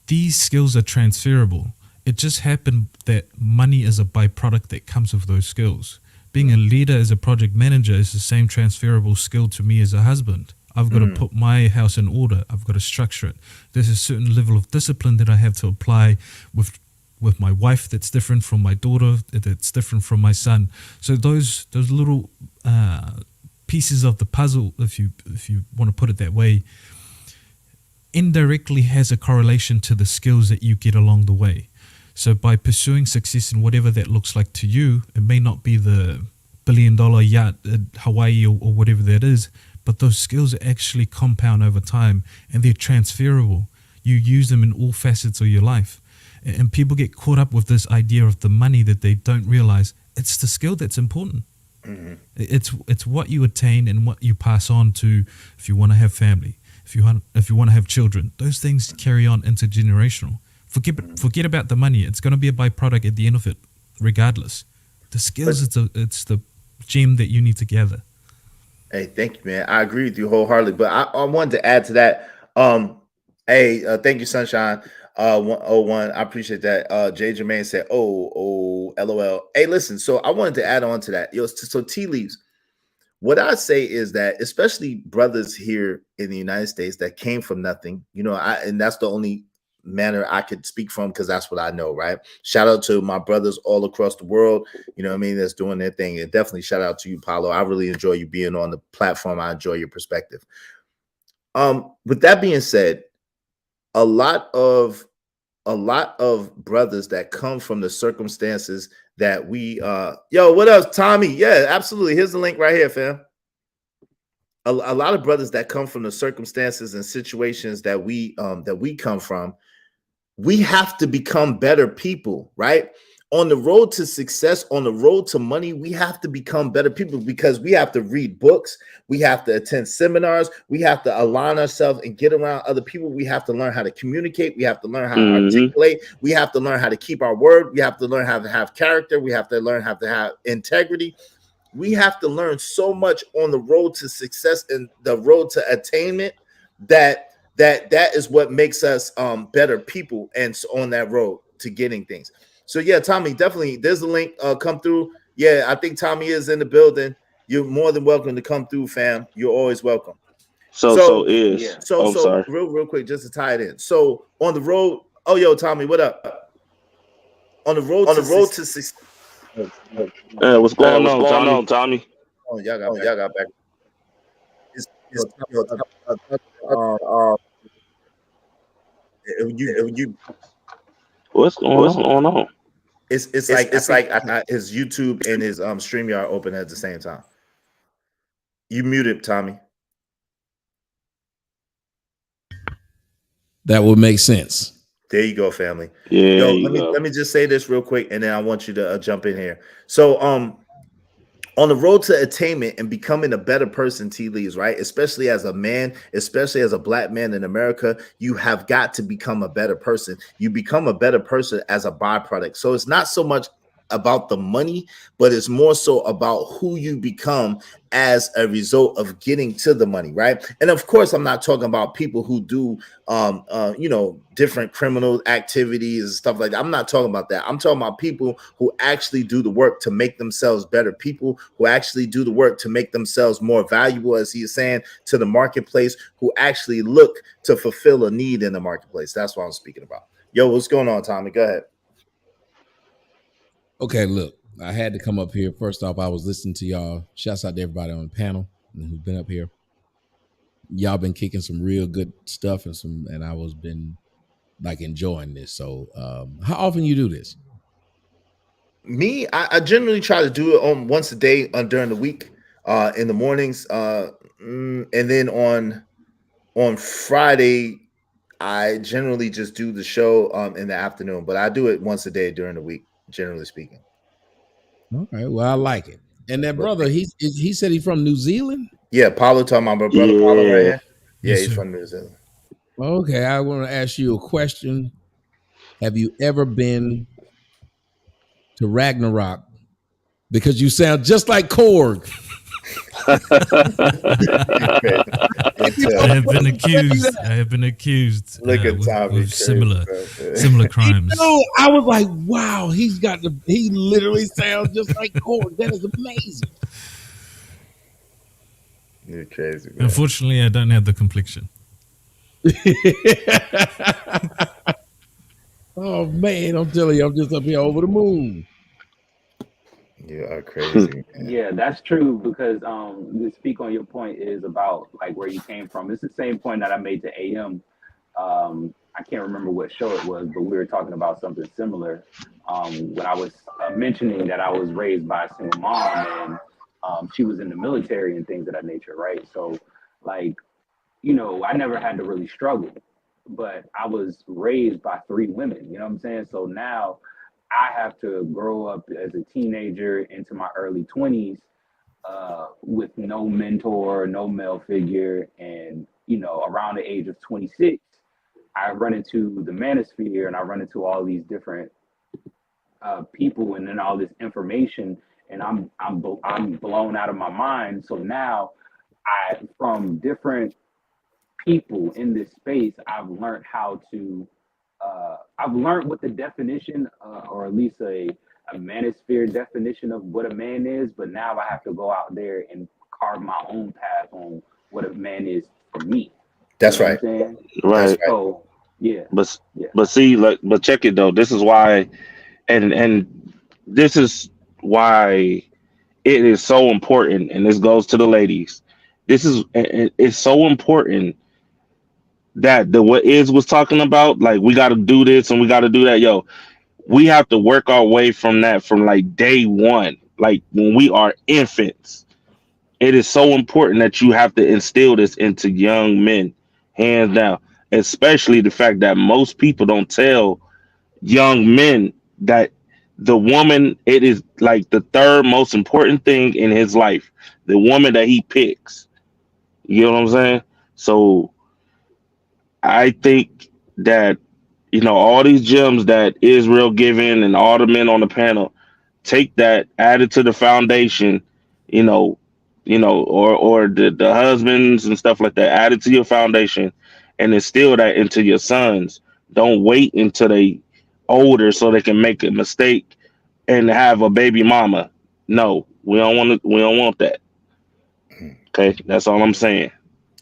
these skills are transferable. It just happened that money is a byproduct that comes with those skills. Being a leader as a project manager is the same transferable skill to me as a husband. I've got to put my house in order. I've got to structure it. There's a certain level of discipline that I have to apply with my wife that's different from my daughter, that's different from my son. So those little pieces of the puzzle, if you want to put it that way, indirectly has a correlation to the skills that you get along the way. So by pursuing success in whatever that looks like to you, it may not be the $1 billion yacht in Hawaii or whatever that is, but those skills actually compound over time and they're transferable. You use them in all facets of your life. And people get caught up with this idea of the money that they don't realize it's the skill that's important. Mm-hmm. It's what you attain and what you pass on to if you want to have family, if you want to have children. Those things carry on intergenerational. Forget about the money. It's going to be a byproduct at the end of it, regardless. The skills, it's the gem that you need to gather. Hey, thank you, man. I agree with you wholeheartedly. But I wanted to add to that. Thank you, Sunshine. 101. I appreciate that. Jay Jermaine said, oh, LOL. Hey, listen. So I wanted to add on to that. So tea leaves. What I say is that, especially brothers here in the United States that came from nothing, and that's the only manner I could speak from because that's what I know, right? Shout out to my brothers all across the world, that's doing their thing. And definitely shout out to you, Paulo. I really enjoy you being on the platform. I enjoy your perspective. With that being said, a lot of brothers that come from the circumstances that we what else, Tommy? Yeah, absolutely. Here's the link right here, fam. A lot of brothers that come from the circumstances and situations that we come from, we have to become better people, right? On the road to success, on the road to money, we have to become better people because we have to read books, we have to attend seminars, we have to align ourselves and get around other people. We have to learn how to communicate, we have to learn how to articulate, we have to learn how to keep our word, we have to learn how to have character, we have to learn how to have integrity. We have to learn so much on the road to success and the road to attainment that is what makes us better people and on that road to getting things. So yeah, Tommy, definitely. There's a link. Come through. Yeah, I think Tommy is in the building. You're more than welcome to come through, fam. You're always welcome. So sorry. Real quick, just to tie it in. So on the road. Oh, yo, Tommy, what up? On the road to success. What's going on, Tommy? Oh, y'all got back. What's going on? It's like his YouTube and his StreamYard open at the same time. You muted, Tommy. That would make sense. There you go, family. Yeah. Let me just say this real quick, and then I want you to jump in here. So, on the road to attainment and becoming a better person, T. Lee's, right? Especially as a man, especially as a black man in America, you have got to become a better person. You become a better person as a byproduct. So it's not so much about the money, but it's more so about who you become as a result of getting to the money, right? And of course, I'm not talking about people who do different criminal activities and stuff like that. I'm not talking about that. I'm talking about people who actually do the work to make themselves better, people who actually do the work to make themselves more valuable, as he is saying, to the marketplace, who actually look to fulfill a need in the marketplace. That's what I'm speaking about. Yo, what's going on, Tommy? Go ahead. Okay, look, I had to come up here. First off, I was listening to y'all. Shouts out to everybody on the panel who's been up here. Y'all been kicking some real good stuff and I was been like enjoying this. So how often you do this? Me, I generally try to do it on once a day during the week, in the mornings, and then on Friday, I generally just do the show in the afternoon. But I do it once a day during the week, generally speaking. Okay, well, I like it. And that brother, he said he's from New Zealand. Yeah, Paulo talking about my brother Paulo right here. Yeah, he's from New Zealand. Okay, I want to ask you a question. Have you ever been to Ragnarok? Because you sound just like Korg. I have been accused. Look at Tommy, with similar crimes. I was like, wow, he literally sounds just like Korg. That is amazing. You're crazy, man. Unfortunately, I don't have the complexion. Oh man, I'm telling you, I'm just up here over the moon. You are crazy, man. Yeah, that's true, because to speak on your point is about like where you came from. It's the same point that I made to AM. I can't remember what show it was, but we were talking about something similar when I was mentioning that I was raised by a single mom, and she was in the military and things of that nature, right? So like, I never had to really struggle, but I was raised by 3 women, you know what I'm saying? So now I have to grow up as a teenager into my early 20s with no mentor, no male figure. And, around the age of 26, I run into the manosphere and I run into all these different people and then all this information, and I'm blown out of my mind. So now from different people in this space, I've learned how to I've learned what the definition, or at least a manosphere definition of what a man is, but now I have to go out there and carve my own path on what a man is for me. That's right. Right. So yeah. But see, but check it though. This is why, and this is why it is so important, and this goes to the ladies. It's so important that what Iz was talking about, like we got to do this and we got to do that. Yo, we have to work our way from that from like day one, like when we are infants. It is so important that you have to instill this into young men, hands down, especially the fact that most people don't tell young men that the woman, it is like the third most important thing in his life, the woman that he picks. You know what I'm saying? So I think that, all these gems that Israel giving and all the men on the panel, take that, add it to the foundation, or the husbands and stuff like that, add it to your foundation and instill that into your sons. Don't wait until they older so they can make a mistake and have a baby mama. No, we don't want to. We don't want that. Okay, that's all I'm saying.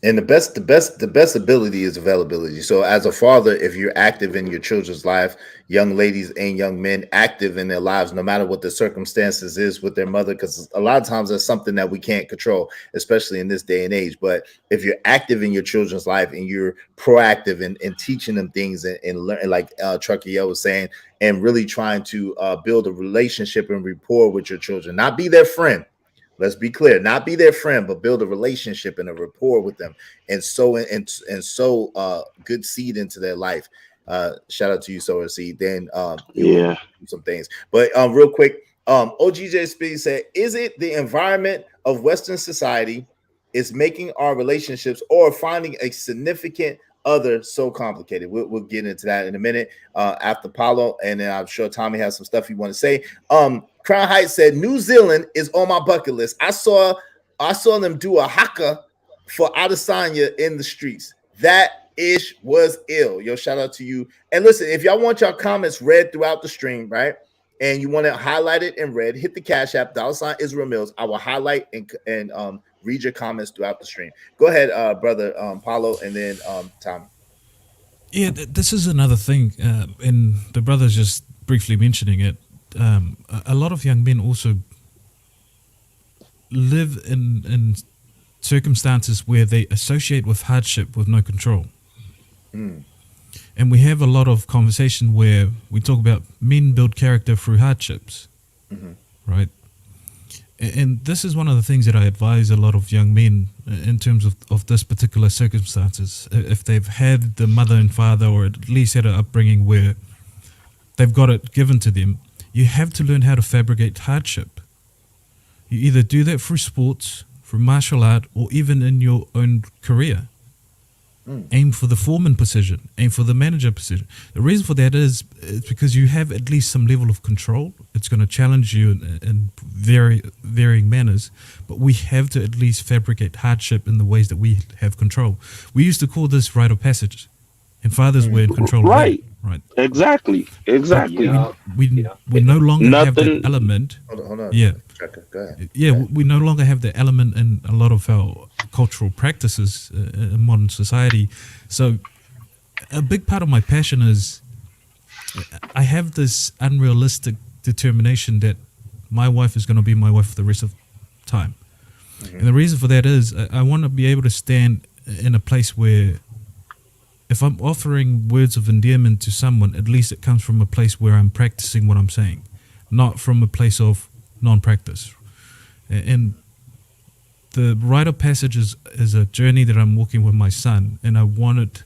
And the best ability is availability. So as a father, if you're active in your children's life, young ladies and young men active in their lives, no matter what the circumstances is with their mother, because a lot of times that's something that we can't control, especially in this day and age. But if you're active in your children's life and you're proactive in teaching them things and learn, like Truckiel was saying, and really trying to build a relationship and rapport with your children, not be their friend. Let's be clear, not be their friend, but build a relationship and a rapport with them, and sow good seed into their life. Shout out to you, sower seed. Then you'll do some things. But real quick, OGJ Speed said, "Is it the environment of Western society is making our relationships or finding a significant other so complicated?" We'll get into that in a minute after Paulo, and then I'm sure Tommy has some stuff you want to say. Crown Heights said New Zealand is on my bucket list. I saw them do a haka for Adesanya in the streets. That ish was ill. Yo, shout out to you. And listen, if y'all want your comments read throughout the stream, right? And you want to highlight it in red, hit the Cash App, $ Israel Mills. I will highlight and read your comments throughout the stream. Go ahead, brother Paulo, and then Tommy. Yeah, this is another thing, and the brother's just briefly mentioning it. A lot of young men also live in circumstances where they associate with hardship with no control. And we have a lot of conversation where we talk about men build character through hardships, right? And this is one of the things that I advise a lot of young men in terms of this particular circumstances. If they've had the mother and father, or at least had an upbringing where they've got it given to them, you have to learn how to fabricate hardship. You either do that through sports, through martial art, or even in your own career. Aim for the foreman position, aim for the manager position. The reason for that is because you have at least some level of control. It's going to challenge you in varying manners, but we have to at least fabricate hardship in the ways that we have control. We used to call this rite of passage, and fathers were in control. Right. Right. Exactly. We no longer have that element. Hold on. Yeah. Go ahead. Yeah, we no longer have the element in a lot of our cultural practices in modern society. So a big part of my passion is I have this unrealistic determination that my wife is going to be my wife for the rest of time. And the reason for that is I want to be able to stand in a place where if I'm offering words of endearment to someone, at least it comes from a place where I'm practicing what I'm saying, not from a place of non-practice. And the rite of passage is a journey that I'm walking with my son, and I wanted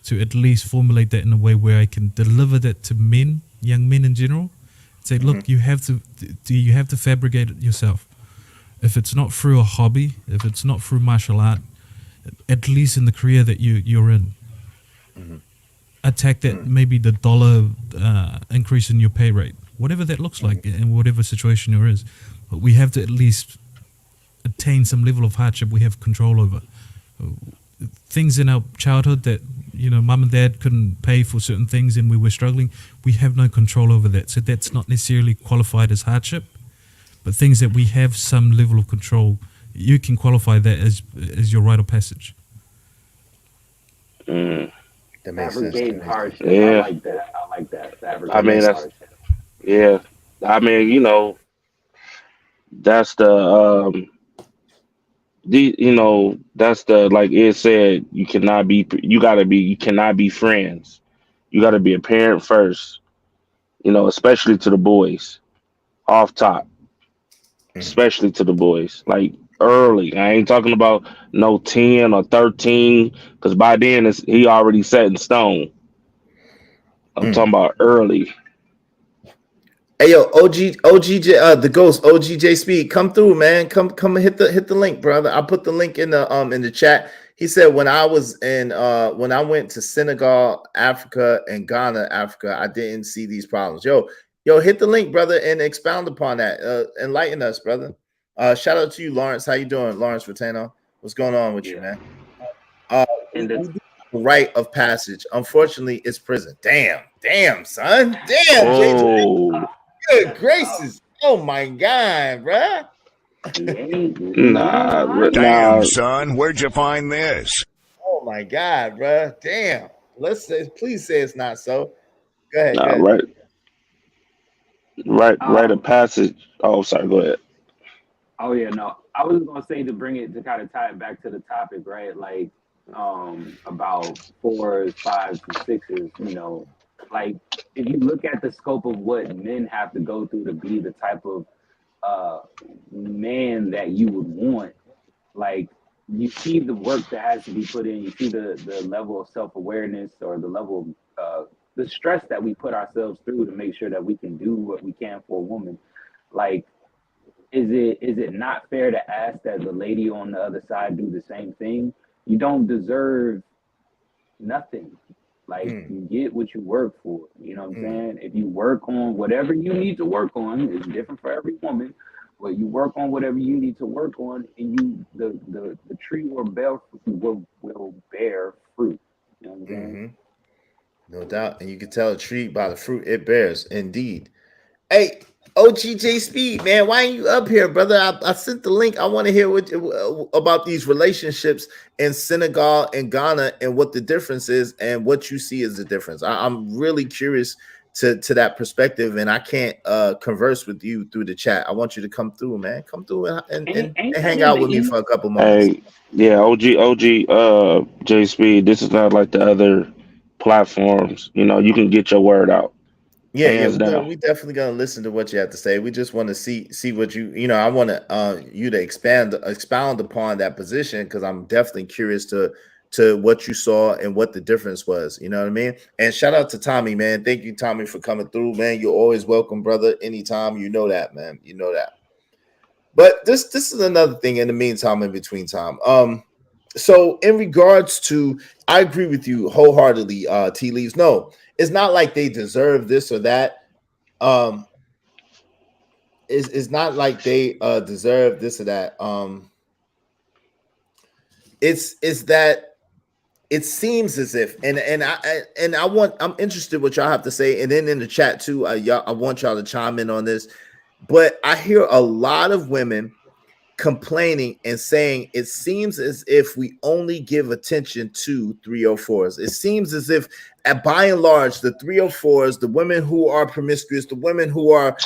to at least formulate that in a way where I can deliver that to men, young men in general. Say, look, you have to fabricate it yourself. If it's not through a hobby, if it's not through martial art, at least in the career that you're in. Attack that maybe the dollar increase in your pay rate, whatever that looks like in whatever situation you're in. But we have to at least attain some level of hardship we have control over. Things in our childhood that, mum and dad couldn't pay for certain things and we were struggling, we have no control over that. So that's not necessarily qualified as hardship, but things that we have some level of control, you can qualify that as your rite of passage. That makes fabricating sense. hardship. Yeah. I like that. I mean, that's that's that's the, like it said, you cannot be friends. You gotta be a parent first, especially to the boys off top, especially to the boys, like early. I ain't talking about no 10 or 13, because by then he already set in stone. I'm talking about early. Hey yo, OGJ, the ghost, OGJ Speed, come through, man. Come and hit the link, brother. I put the link in the chat. He said when I went to Senegal, Africa, and Ghana, Africa, I didn't see these problems. Yo, hit the link, brother, and expound upon that. Enlighten us, brother. Shout out to you, Lawrence. How you doing, Lawrence Rotano? What's going on with you, man? rite of passage. Unfortunately, it's prison. Damn, son. Damn, JJ. Oh, Good gracious. Oh my God, bruh. nah. Damn, son, where'd you find this? Oh my God, bruh. Damn. Please say it's not so. Go ahead. Nah, right a passage. Oh, sorry, go ahead. Oh yeah, no. I was gonna say to bring it to kind of tie it back to the topic, right? Like about 4's, 5's, and 6's, like if you look at the scope of what men have to go through to be the type of man that you would want, like you see the work that has to be put in, you see the level of self-awareness or the level of the stress that we put ourselves through to make sure that we can do what we can for a woman. Like, is it not fair to ask that the lady on the other side do the same thing? You don't deserve nothing. Like you get what you work for. You know what I'm saying? If you work on whatever you need to work on, it's different for every woman. But you work on whatever you need to work on, and the tree will bear fruit. You know what I'm saying? No doubt. And you can tell a tree by the fruit it bears, indeed. Hey, OGJ Speed, man, why ain't you up here, brother? I sent the link. I want to hear what about these relationships in Senegal and Ghana and what the difference is and what you see as the difference. I'm really curious to that perspective, and I can't converse with you through the chat. I want you to come through, man. Come through and hang out with me for a couple moments. Hey, yeah, OG, J Speed. This is not like the other platforms. You can get your word out. Yeah, we definitely gonna listen to what you have to say. We just want to see what I want you to expound upon that position, because I'm definitely curious to what you saw and what the difference was. You know what I mean? And shout out to Tommy, man. Thank you, Tommy, for coming through, man. You're always welcome, brother. Anytime, you know that, man. You know that. But this is another thing in the meantime, in between time. So in regards to, I agree with you wholeheartedly, Tea Leaves. No, it's not like they deserve this or that. It's not like they deserve this or that. It's that it seems as if, and I'm interested what y'all have to say, and then in the chat too. I want y'all to chime in on this. But I hear a lot of women complaining and saying it seems as if we only give attention to 304s. It seems as if, by and large, the 304s, the women who are promiscuous, the women who are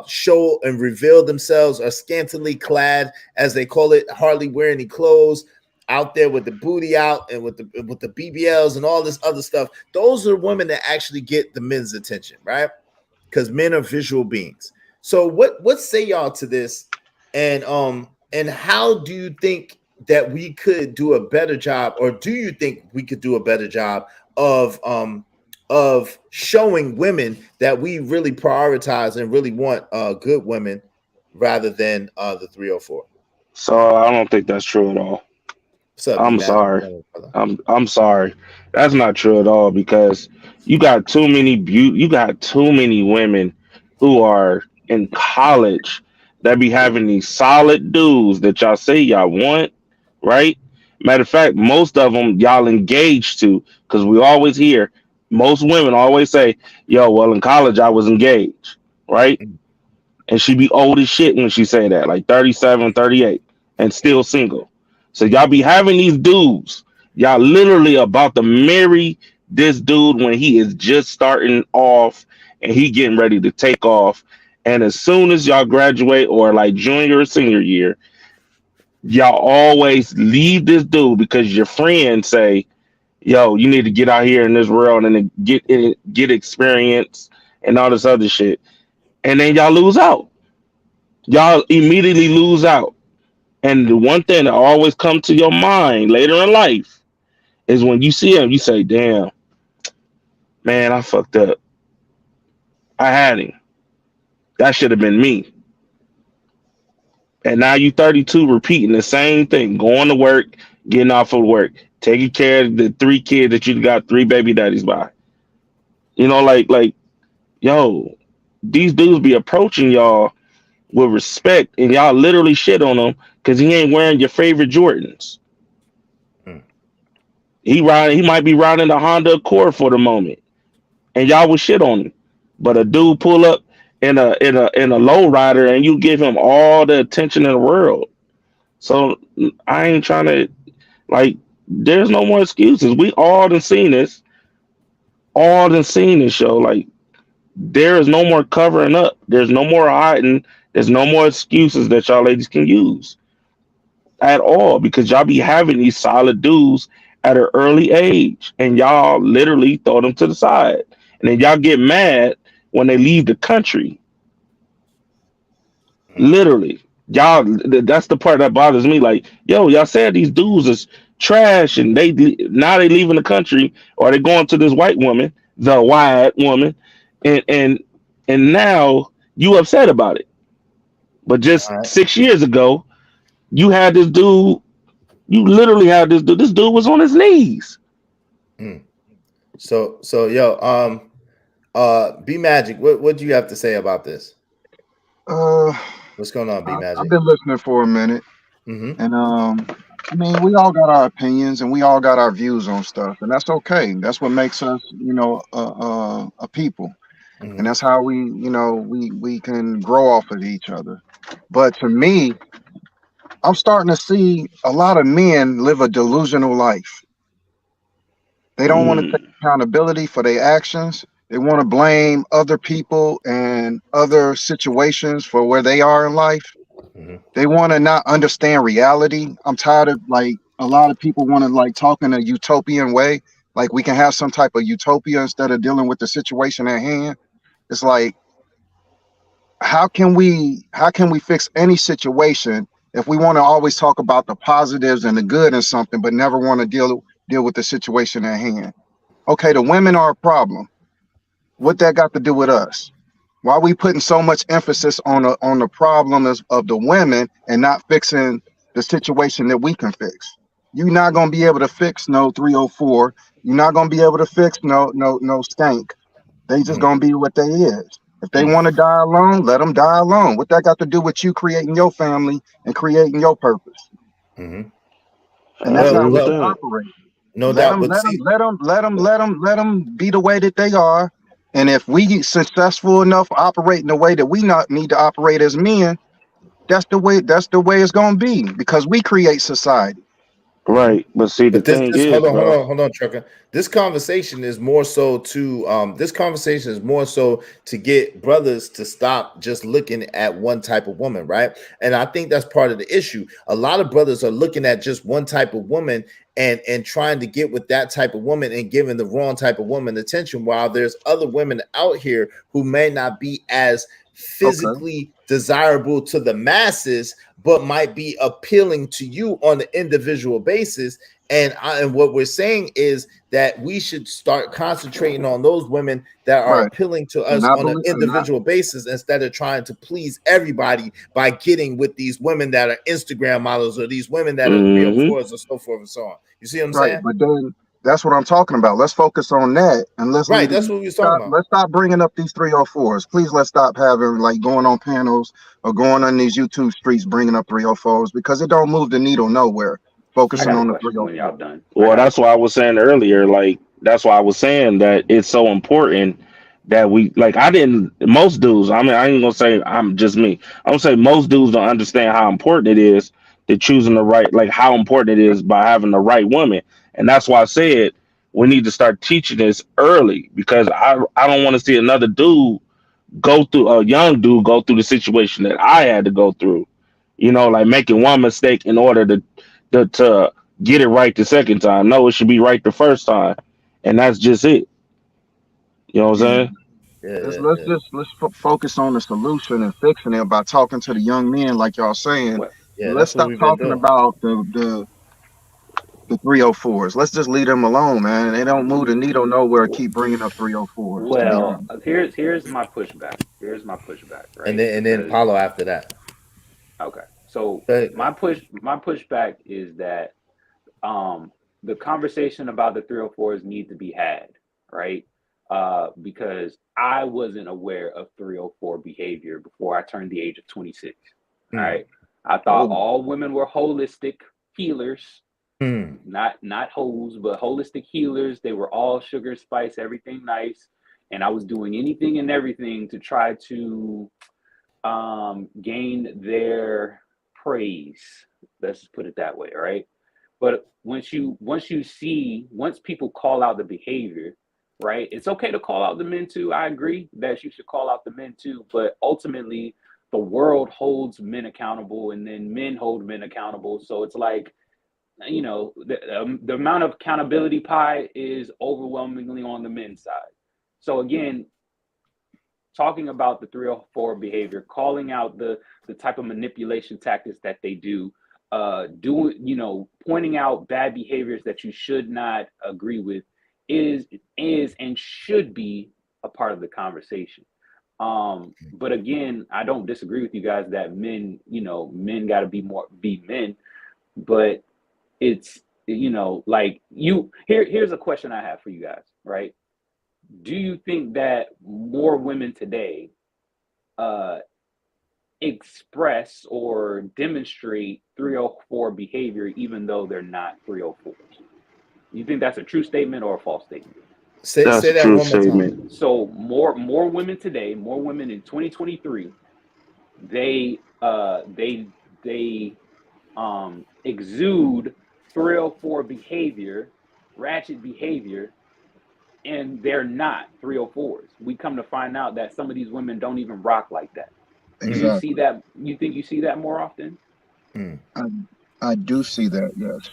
show and reveal themselves, are scantily clad, as they call it, hardly wear any clothes, out there with the booty out and with the BBLs and all this other stuff. Those are women that actually get the men's attention, right? Because men are visual beings. So what say y'all to this? And how do you think that we could do a better job, or do you think we could do a better job of showing women that we really prioritize and really want good women rather than the 304? So I don't think that's true at all. I'm sorry. I'm sorry. That's not true at all, because you got too many women who are in college that be having these solid dudes that y'all say y'all want, right? Matter of fact, most of them y'all engaged to, because we always hear most women always say, "Yo, well, in college I was engaged," right? And she be old as shit when she say that, like 37, 38, and still single. So y'all be having these dudes, y'all literally about to marry this dude when he is just starting off and he getting ready to take off. And as soon as y'all graduate, or like junior or senior year, y'all always leave this dude because your friends say, "Yo, you need to get out here in this world and get experience and all this other shit." And then y'all lose out. Y'all immediately lose out. And the one thing that always comes to your mind later in life is when you see him, you say, "Damn, man, I fucked up. I had him. That should have been me." And now you 32 repeating the same thing, going to work, getting off of work, taking care of the 3 kids that you got 3 baby daddies by. Like, yo, these dudes be approaching y'all with respect, and y'all literally shit on him because he ain't wearing your favorite Jordans. He might be riding the Honda Accord for the moment, and y'all would shit on him. But a dude pull up in a low rider, and you give him all the attention in the world. So I ain't trying to like. There's no more excuses. We all done seen this. All done seen this show. Like there is no more covering up. There's no more hiding. There's no more excuses that y'all ladies can use at all because y'all be having these solid dudes at an early age, and y'all literally throw them to the side, and then y'all get mad when they leave the country. Literally, y'all. That's the part that bothers me. Like, yo, y'all said these dudes is trash, and now they leaving the country, or they going to this white woman, the white woman, and now you upset about it. But just 6 years ago, you had this dude. You literally had this dude. This dude was on his knees. So yo, B Magic, what do you have to say about this? What's going on, B Magic? I've been listening for a minute, Mm-hmm. and I mean, we all got our opinions and we all got our views on stuff, and that's okay. That's what makes us, a people, and that's how we can grow off of each other. But to me, I'm starting to see a lot of men live a delusional life. They don't want to take accountability for their actions. They want to blame other people and other situations for where they are in life. They want to not understand reality. I'm tired of like a lot of people want to like talk in a utopian way. Like we can have some type of utopia instead of dealing with the situation at hand. It's like how can we fix any situation if we want to always talk about the positives and the good in something, but never want to deal with the situation at hand? Okay, the women are a problem. What that got to do with us? Why are we putting so much emphasis on the problem of the women and not fixing the situation that we can fix? You're not gonna be able to fix no 304. You're not gonna be able to fix no skank. They just gonna be what they is. If they want to die alone, let them die alone. What that got to do with you creating your family and creating your purpose? And that's how we operate. No Let doubt, them, but let them, see, let them be the way that they are. And if we successful enough operating the way that we not need to operate as men, that's the way it's gonna be because we create society. Right, but see, the But this thing hold is, bro. hold on, Trucker. This conversation is more so to get brothers to stop just looking at one type of woman, right? And I think that's part of the issue. A lot of brothers are looking at just one type of woman and trying to get with that type of woman and giving the wrong type of woman attention, while there's other women out here who may not be as physically desirable to the masses, but might be appealing to you on an individual basis. And what we're saying is that we should start concentrating on those women that are appealing to us on an individual basis instead of trying to please everybody by getting with these women that are Instagram models or these women that are 304s or so forth and so on. You see what I'm saying? But then that's what I'm talking about. Let's focus on that and let's that's what we was talking about. Let's stop bringing up these 304s. Please, let's stop having like going on panels or going on these YouTube streets bringing up 304s because it don't move the needle nowhere. Focusing on the 304s. Well, that's why I was saying earlier. Like that's why I was saying that it's so important that we like. I didn't. Most dudes. I mean, I ain't gonna say I'm just me. I'm gonna say most dudes don't understand how important it is to choosing the right. Like how important it is by having the right woman. And that's why I said we need to start teaching this early because I don't want to see another dude a young dude go through the situation that I had to go through. You know, like making one mistake in order to get it right the second time. No, it should be right the first time, and that's just it. You know what I'm saying? Let's focus on the solution and fixing it by talking to the young men, like y'all saying. Let's stop talking about the 304s. Let's just leave them alone, man. They don't move the needle nowhere. Keep bringing up 304s. To be Well, honest. here's my pushback. Right? And then Paulo after that. Okay. So my pushback is that the conversation about the 304s need to be had, right? Because I wasn't aware of 304 behavior before I turned the age of 26. All right. I thought all women were holistic healers, Not hoes, but holistic healers. They were all sugar, spice, everything nice, and I was doing anything and everything to try to gain their praise. Let's just put it that way, right? But once people call out the behavior, right? It's okay to call out the men too. I agree that you should call out the men too, but ultimately the world holds men accountable, and then men hold men accountable. So it's like, the amount of accountability pie is overwhelmingly on the men's side. So again, talking about the 304 behavior, calling out the type of manipulation tactics that they do, pointing out bad behaviors that you should not agree with is and should be a part of the conversation. But again, I don't disagree with you guys that men got to be men, but it's, here's a question I have for you guys, right? Do you think that more women today express or demonstrate 304 behavior even though they're not 304s? You think that's a true statement or a false statement? Say that one more time. So more women today, more women in 2023, they exude 304 behavior, ratchet behavior, and they're not 304s. We come to find out that some of these women don't even rock like that. Exactly. Do you see that? You think you see that more often? I do see that, yes.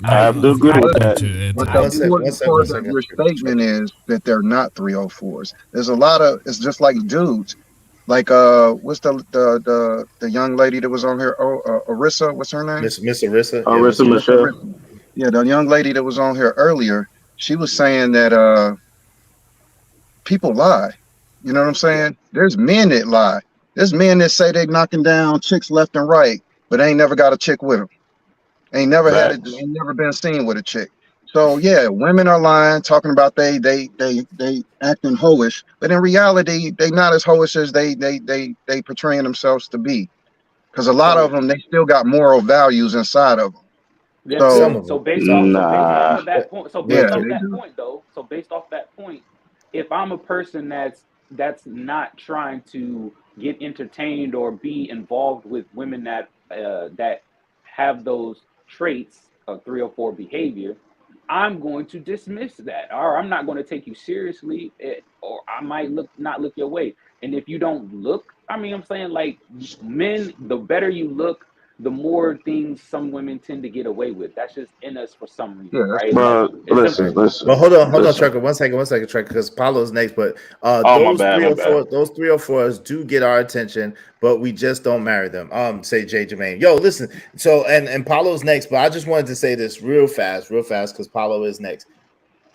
I do agree with that. But the important part of your statement is that they're not 304s. There's a lot of, it's just like dudes. Like what's the young lady that was on here? Arissa, what's her name? Miss Arissa. Arissa Michelle. Yeah, the young lady that was on here earlier, she was saying that people lie. You know what I'm saying? There's men that lie. There's men that say they knocking down chicks left and right, but ain't never got a chick with them. Ain't never been seen with a chick. So yeah, women are lying, talking about they acting hoish, but in reality, they not as hoish as they portraying themselves to be. Because a lot of them, they still got moral values inside of them. So based off of that point, based off that point, if I'm a person that's not trying to get entertained or be involved with women that have those traits of 304 behavior, I'm going to dismiss that, or I'm not going to take you seriously, or I might not look your way. And if you don't look, I'm saying, like, men, the better you look, the more things some women tend to get away with. That's just in us for some reason, right? Listen. Well, hold on, Trucker. One second, Trucker, because Paulo's next. But those 304s do get our attention, but we just don't marry them. Say Jay Jermaine. Yo, listen. So and Paulo's next, but I just wanted to say this real fast, because Paulo is next.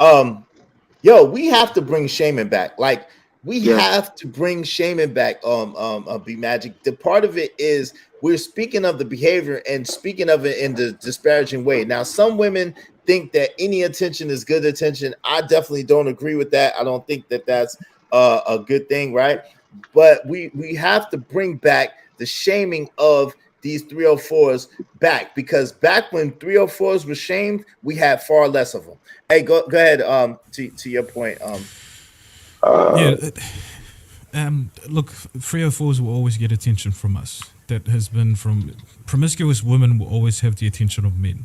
Yo, we have to bring shaming back. Like, we have to bring shaming back. Be Magic. The part of it is we're speaking of the behavior and speaking of it in the disparaging way. Now, some women think that any attention is good attention. I definitely don't agree with that. I don't think that that's a good thing, right? But we have to bring back the shaming of these 304s back, because back when 304s were shamed, we had far less of them. Hey, go ahead. To your point. Look, 304s will always get attention from us. That has been from promiscuous women will always have the attention of men.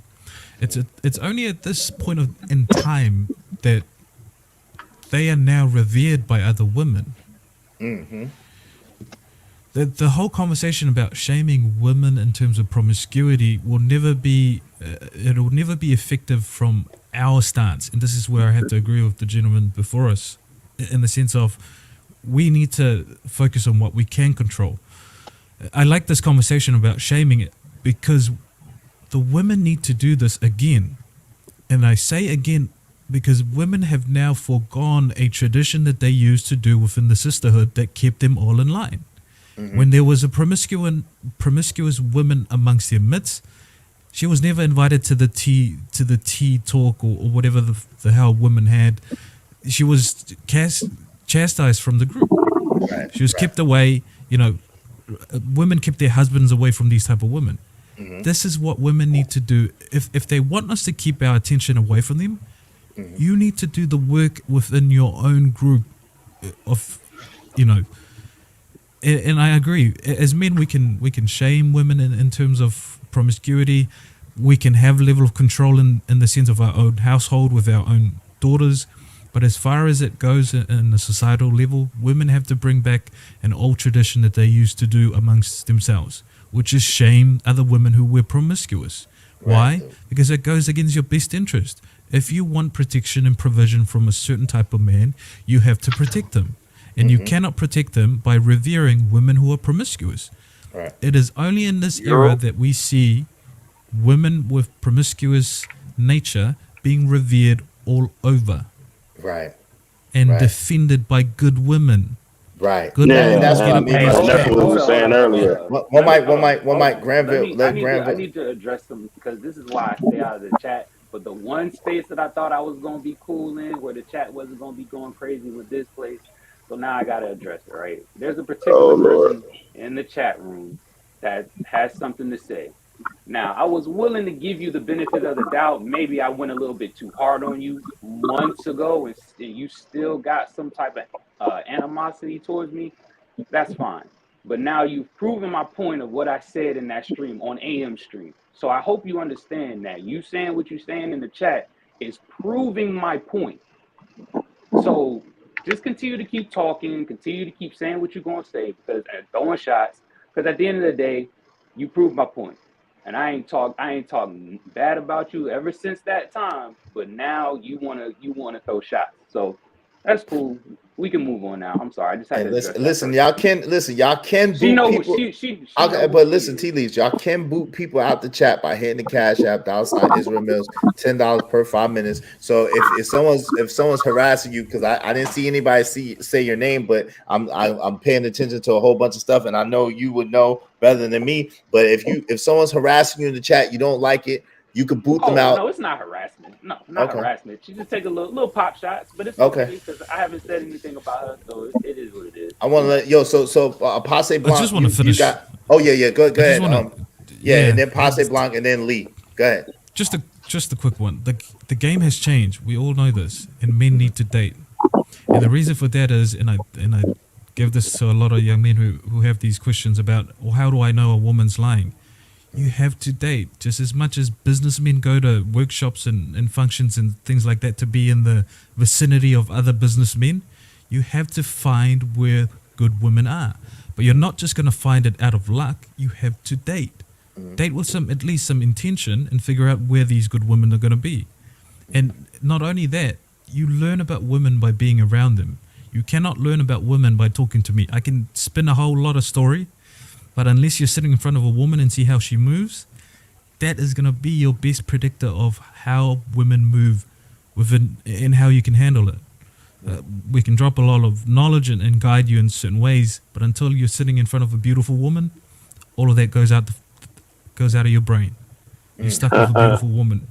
It's only at this point in time that they are now revered by other women. Mm-hmm. The whole conversation about shaming women in terms of promiscuity will never be it'll never be effective from our stance, and this is where I have to agree with the gentleman before us, in the sense of we need to focus on what we can control. I like this conversation about shaming it because the women need to do this again. And I say again because women have now foregone a tradition that they used to do within the sisterhood that kept them all in line. Mm-hmm. When there was a promiscuous woman amongst their midst, she was never invited to the tea talk or whatever the hell women had. She was chastised from the group. She was kept away. Women kept their husbands away from these type of women. This is what women need to do. If they want us to keep our attention away from them, you need to do the work within your own group of, you know. And I agree. As men, we can shame women in terms of promiscuity. We can have a level of control in the sense of our own household with our own daughters. But as far as it goes in the societal level, women have to bring back an old tradition that they used to do amongst themselves, which is shame other women who were promiscuous. Why? Because it goes against your best interest. If you want protection and provision from a certain type of man, you have to protect them. And you cannot protect them by revering women who are promiscuous. It is only in this era that we see women with promiscuous nature being revered all over. And defended by good women. Good Yeah, women that's getting what I mean. people That's what we were respect. saying earlier. One mic, Granville. I need to address them because this is why I stay out of the chat. But the one space that I thought I was going to be cool in, where the chat wasn't going to be going crazy with this place, so now I got to address it, right? There's a particular person in the chat room that has something to say. Now, I was willing to give you the benefit of the doubt. Maybe I went a little bit too hard on you months ago, and you still got some type of animosity towards me. That's fine. But now you've proven my point of what I said in that stream, on AM stream. So I hope you understand that you saying what you're saying in the chat is proving my point. So just continue to keep talking, continue to keep saying what you're going to say, because throwing shots, because at the end of the day, you proved my point. And I ain't talking bad about you ever since that time, but now you wanna throw shots. So that's cool. We can move on now. I'm sorry. I just had to listen. Y'all can boot people. But listen, Tea Leaves, y'all can boot people out the chat by hitting the Cash App $ Israel Mills, $10 per 5 minutes. So if someone's harassing you, because I didn't see anybody say your name, but I'm paying attention to a whole bunch of stuff, and I know you would know better than me. But if someone's harassing you in the chat, you don't like it, you can boot them out. No, it's not harassment. No, not harassment. She just take a little pop shots, but it's okay because I haven't said anything about her, so it is what it is. I want to let Passe Blanc. I just want to finish. Go ahead. And then Passe Blanc, and then Lee. Go ahead. Just a quick one. The game has changed. We all know this, and men need to date. And the reason for that is, and I give this to a lot of young men who have these questions about, well, how do I know a woman's lying? You have to date just as much as businessmen go to workshops and functions and things like that to be in the vicinity of other businessmen. You have to find where good women are. But you're not just going to find it out of luck. You have to date. Date with at least some intention and figure out where these good women are going to be. And not only that, you learn about women by being around them. You cannot learn about women by talking to me. I can spin a whole lot of story, but unless you're sitting in front of a woman and see how she moves, that is going to be your best predictor of how women move within and how you can handle it. We can drop a lot of knowledge and guide you in certain ways, but until you're sitting in front of a beautiful woman, all of that goes out of your brain. You're stuck with a beautiful woman,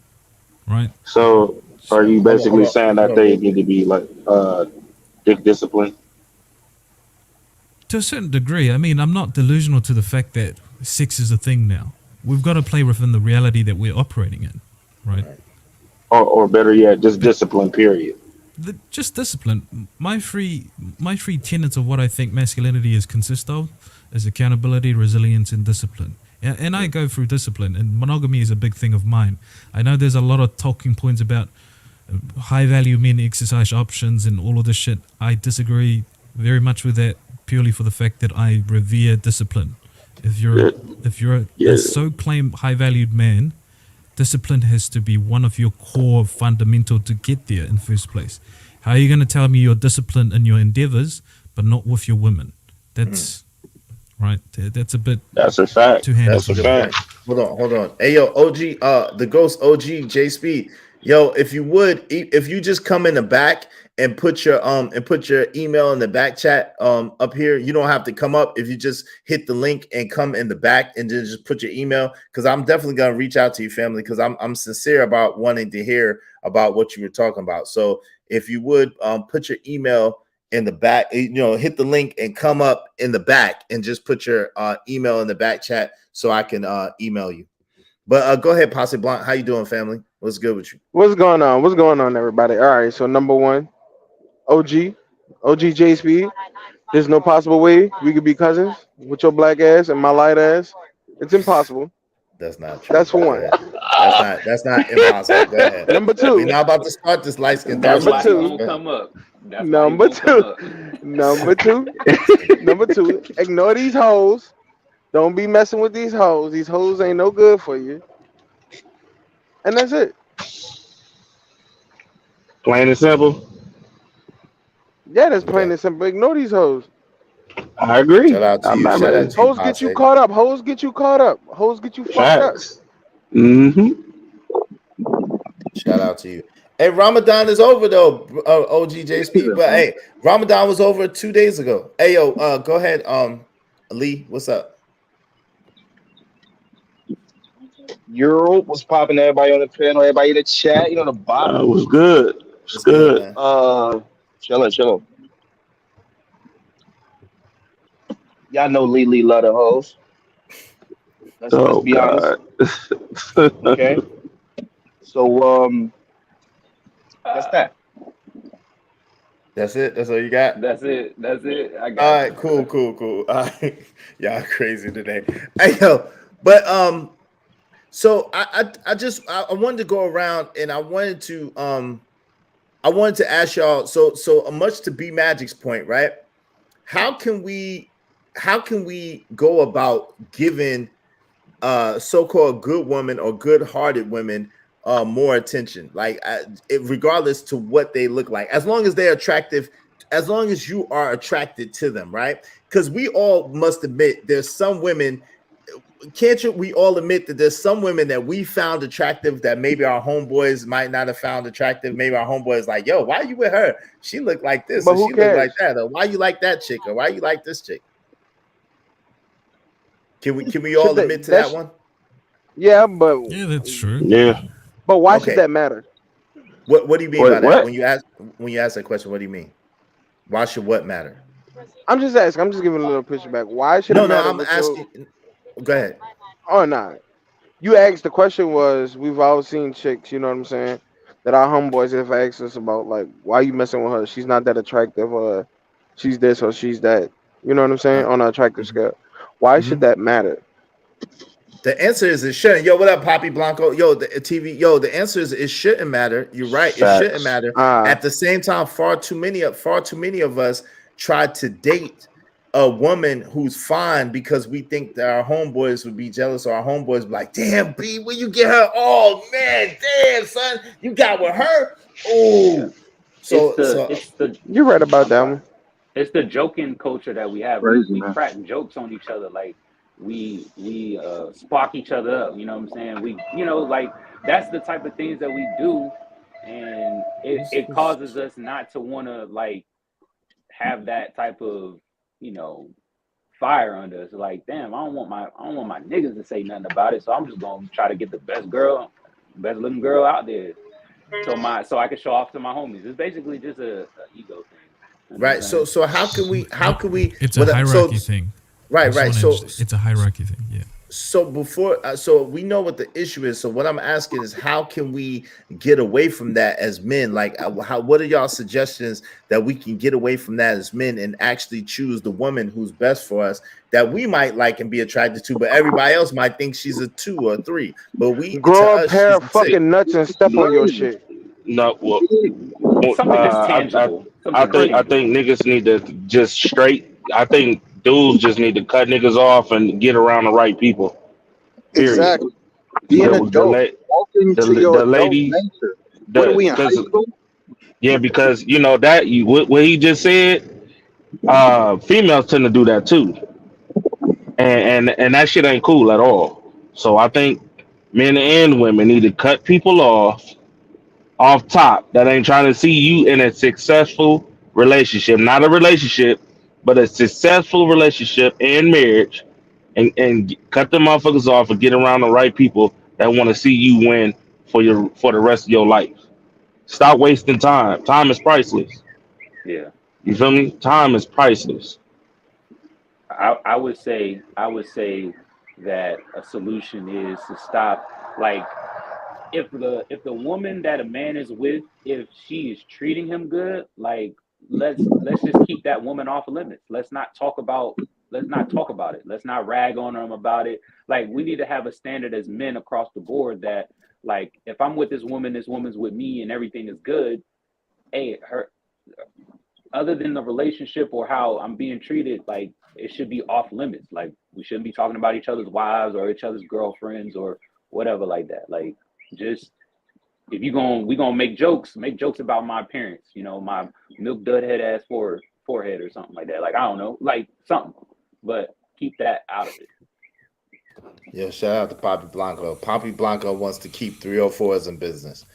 right? So are you basically saying that they need to be like dick discipline? To a certain degree. I mean, I'm not delusional to the fact that sex is a thing now. We've got to play within the reality that we're operating in, right? Or better yet, just discipline, period. Just discipline. My three tenets of what I think masculinity consists of is accountability, resilience, and discipline. And I go through discipline, and monogamy is a big thing of mine. I know there's a lot of talking points about high-value men exercise options and all of this shit. I disagree very much with that, purely for the fact that I revere discipline. If you're a so-claimed high-valued man, discipline has to be one of your core fundamental to get there in the first place. How are you going to tell me you're disciplined in your endeavors, but not with your women? That's right. That's a bit. That's a fact. That's a fact. Hold on. Hey, yo, OG, the ghost OG, J Speed. Yo, if you just come in the back and put your email in the back chat up here, you don't have to come up. If you just hit the link and come in the back and then just put your email, because I'm definitely gonna reach out to you, family, because I'm sincere about wanting to hear about what you were talking about. So if you would put your email in the back, hit the link and come up in the back and just put your email in the back chat so I can email you. But go ahead, Posse Blanc. How you doing, family? What's good with you? What's going on? What's going on, everybody? All right, so number one, OG, J Speed. There's no possible way we could be cousins with your black ass and my light ass. It's impossible. That's not true. That's for Go one. ahead. That's not impossible. Go ahead. Number two. We're not about to start this light skin. Number two. Come up. Number two. Number two. Number two. Ignore these hoes. Don't be messing with these hoes. These hoes ain't no good for you. And that's it. Plain and simple. Yeah, that's plain and simple. Ignore these hoes. I agree. Shout out to you. Shout out to Hoes get you caught up. Hoes get you caught up. Hoes get you fucked up. Mm-hmm. Shout out to you. Hey, Ramadan is over though, OGJSP. But hey, Ramadan was over 2 days ago. Hey, yo, go ahead, Lee. What's up? Europe was popping. Everybody on the panel, everybody in the chat. You know the bottom. It was good. It's good. Chilling. Y'all know Lee love the hoes. Let's be honest. Okay. So that's that. That's it. That's all you got. That's it. I got all right. Cool. All right. Y'all crazy today. Hey yo, but so I wanted to go around and I wanted to ask y'all. So much to B Magic's point, right? How can we go about giving so-called good women or good-hearted women more attention, like regardless to what they look like, as long as they're attractive, as long as you are attracted to them, right? Because we all must admit there's some women. We all admit that there's some women that we found attractive that maybe our homeboys might not have found attractive. Maybe our homeboys like, yo, why you with her? She look like this, but or she look like that, or why you like that chick, or why you like this chick? Can we all admit to that one? Yeah, but that's true. Yeah. But why should that matter? What do you mean by that? When you ask that question, what do you mean? Why should what matter? I'm just asking. I'm just giving a little pushback. Why should it matter? I'm asking. Go ahead. Oh no. You asked, the question was, we've all seen chicks, you know what I'm saying, that our homeboys have asked us about, like, why you messing with her? She's not that attractive, or she's this or she's that. You know what I'm saying? On an attractive scale. Why should that matter? The answer is it shouldn't. Yo, what up, Poppy Blanco? Yo, the TV. Yo, the answer is it shouldn't matter. You're right. It shouldn't matter. At the same time, far too many of us try to date a woman who's fine because we think that our homeboys would be jealous, or our homeboys be like, damn, B, where you get her? Oh man, damn, son, you got with her. Oh, you're right about that one. It's the joking culture that we have. We crack jokes on each other, like we spark each other up. You know what I'm saying? We, like that's the type of things that we do, and it causes us not to want to like have that type of fire under us. Like, damn, I don't want my niggas to say nothing about it, so I'm just gonna try to get the best looking girl out there, so I can show off to my homies. It's basically just a ego thing, right? So how can we? It's a hierarchy thing. Right. So it's a hierarchy thing. Yeah. So before, so we know what the issue is. So what I'm asking is, how can we get away from that as men? Like, what are y'all suggestions that we can get away from that as men and actually choose the woman who's best for us, that we might like and be attracted to, but everybody else might think she's a 2 or 3. But we grow a pair of fucking nuts and step on your shit. No, well, something that's tangible. I think niggas need to just straight. I think dudes just need to cut niggas off and get around the right people. Period. Exactly. Being an adult, walking to your lady, nature. What are we in high school? Yeah, because what he just said, females tend to do that too, and that shit ain't cool at all. So I think men and women need to cut people off top that ain't trying to see you in a successful relationship, not a relationship, but a successful relationship and marriage, and cut them motherfuckers off and get around the right people that want to see you win for the rest of your life. Stop wasting time. Time is priceless. Yeah. You feel me? Time is priceless. I would say that a solution is to stop, like, if the woman that a man is with, if she is treating him good, like, let's just keep that woman off limits. Let's not talk about it. Let's not rag on them about it. Like, we need to have a standard as men across the board that, like, if I'm with this woman's with me and everything is good, hey, her, other than the relationship or how I'm being treated, like, it should be off limits. Like, we shouldn't be talking about each other's wives or each other's girlfriends or whatever like that. Like, just, if we gonna make jokes about my appearance, my milk dud head ass forehead or something like that. Like, I don't know, like something, but keep that out of it. Yeah, shout out to Poppy Blanco. Poppy Blanco wants to keep 304s in business.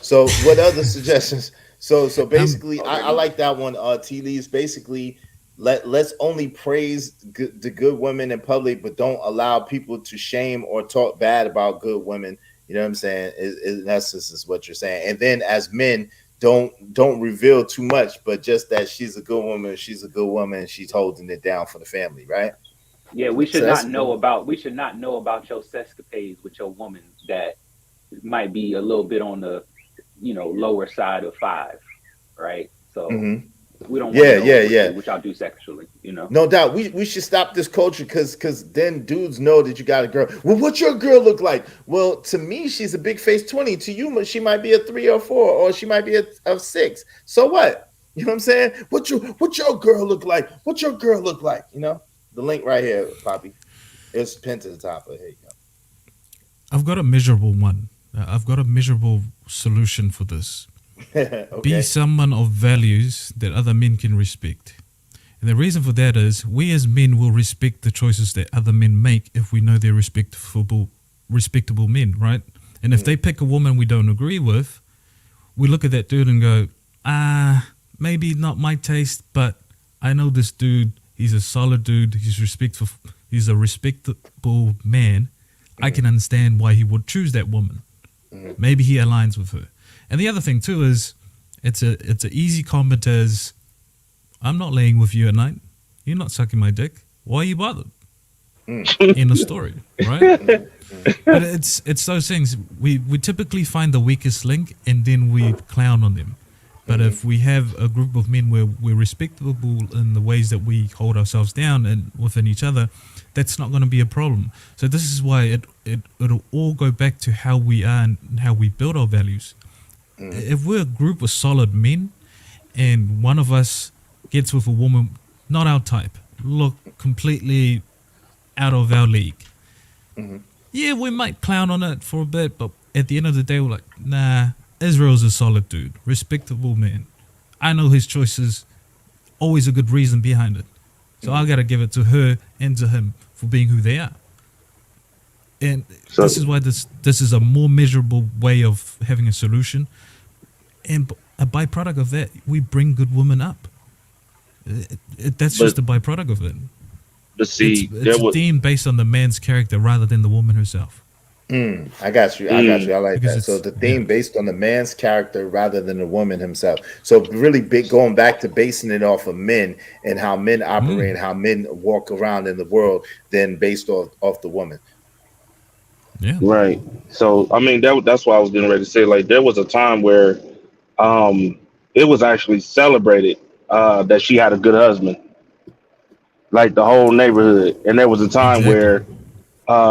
So what other suggestions? So basically, I like that one. T. Lee's basically let's only praise the good women in public, but don't allow people to shame or talk bad about good women. You know what I'm saying? In essence, is what you're saying. And then as men, don't reveal too much, but just that she's a good woman. She's a good woman. And she's holding it down for the family, right? Yeah, we should not know about your sexcapades with your woman that might be a little bit on the lower side of 5, right? So we don't want to know what y'all do sexually, No doubt. We should stop this culture because then dudes know that you got a girl. Well, what's your girl look like? Well, to me, she's a big face 20. To you, she might be a 3 or 4, or she might be a 6. So what? You know what I'm saying? What your girl look like? What your girl look like? The link right here, Poppy. It's pinned to the top. Here you go. I've got a measurable one. I've got a measurable solution for this. Okay. Be someone of values that other men can respect. And the reason for that is we as men will respect the choices that other men make if we know they're respectable men, right? And if they pick a woman we don't agree with, we look at that dude and go, maybe not my taste, but I know this dude, he's a solid dude, he's a respectable man. I can understand why he would choose that woman. Maybe he aligns with her. And the other thing too is it's an easy comment as, I'm not laying with you at night. You're not sucking my dick. Why are you bothered? In the story, right? But it's those things. We typically find the weakest link and then we clown on them. But if we have a group of men where we're respectable in the ways that we hold ourselves down and within each other, that's not going to be a problem. So this is why it'll all go back to how we are and how we build our values. If we're a group of solid men and one of us gets with a woman, not our type, look completely out of our league, yeah, we might clown on it for a bit, but at the end of the day, we're like, nah, Israel's a solid dude, respectable man. I know his choices, always a good reason behind it. So I got to give it to her and to him for being who they are. And this is why this is a more measurable way of having a solution. And a byproduct of that, we bring good women up. That's just a byproduct of it. But see, it's a theme based on the man's character rather than the woman herself. I got you. I like that. So the theme based on the man's character rather than the woman himself. So really big, going back to basing it off of men and how men operate and how men walk around in the world than based off the woman. Yeah. Right. So I mean that's why I was getting ready to say, like, there was a time where it was actually celebrated that she had a good husband. Like the whole neighborhood. And there was a time where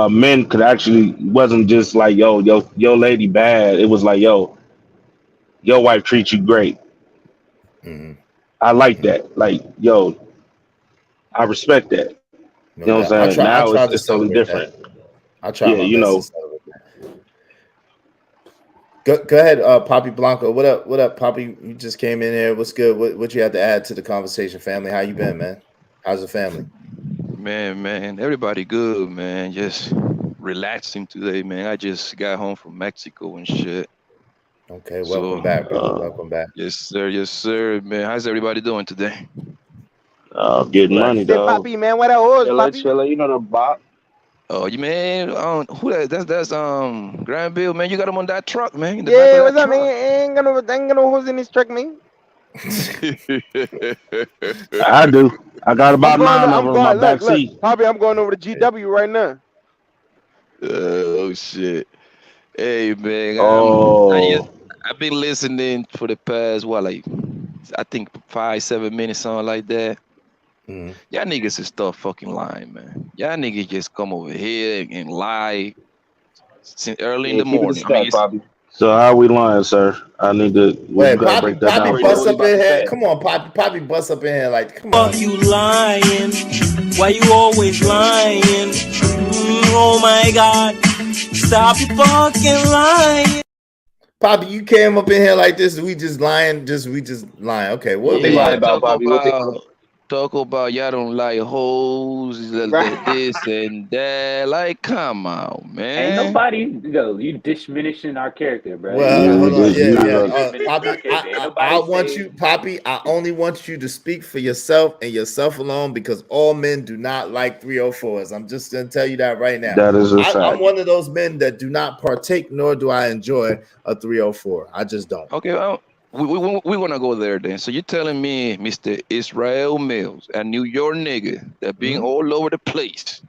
men could actually, wasn't just like, yo lady bad. It was like, yo, your wife treats you great. I like that. Like, yo, I respect that. You know what I'm saying? Now it's totally different. I try my best to celebrate that. Go ahead, Poppy Blanco. What up, Poppy? You just came in here. What's good? What you have to add to the conversation, family? How you been, man? How's the family? Man, everybody good, man. Just relaxing today, man. I just got home from Mexico and shit. Okay, welcome back, brother. Welcome back. Yes, sir, man. How's everybody doing today? Getting money, dog. Papi, man, what that was, Papi? Chilla, you know the bop. Oh, you man, who that? That's Grand Bill, man. You got him on that truck, man. Yeah, what's up, man? Ain't got no hoes in this truck, man. I do. I got about 9 of them in my back seat. Papi, I'm going over to GW right now. Oh shit. Hey man, Oh, I've been listening for the past I think 5-7 minutes, something like that. Y'all niggas is start fucking lying, man. Y'all niggas just come over here and lie since early in yeah, the keep it a morning. I mean, stack, Bobby. So how we lying, sir? I need to. You Wait, gotta Poppy, break that Poppy down for bust us. up in here. Come on, Poppy, Poppy bust up in here. Like, come on. Fuck you lying? Why you always lying? Oh my God! Stop you fucking lying. Poppy, you came up in here like this. We just lying. We just lying. Okay, what they we lie lying? about, Bobby? What they lie? talk about y'all don't like hoes, this and that. Like, come on, Ain't man. nobody, you diminishing our character, bro. You Well, gotta hold on. You Yeah. just diminish Poppy, our character. Ain't I nobody want say you, Poppy. I only want you to speak for yourself and yourself alone, because all men do not like 304s. I'm just gonna tell you that right now. that is a I'm fact. one of those men that do not partake, nor do I enjoy a 304. I just don't. Okay, well, we want to go there then. So you're telling me, Mr. Israel Mills, a New York nigga that being all over the place,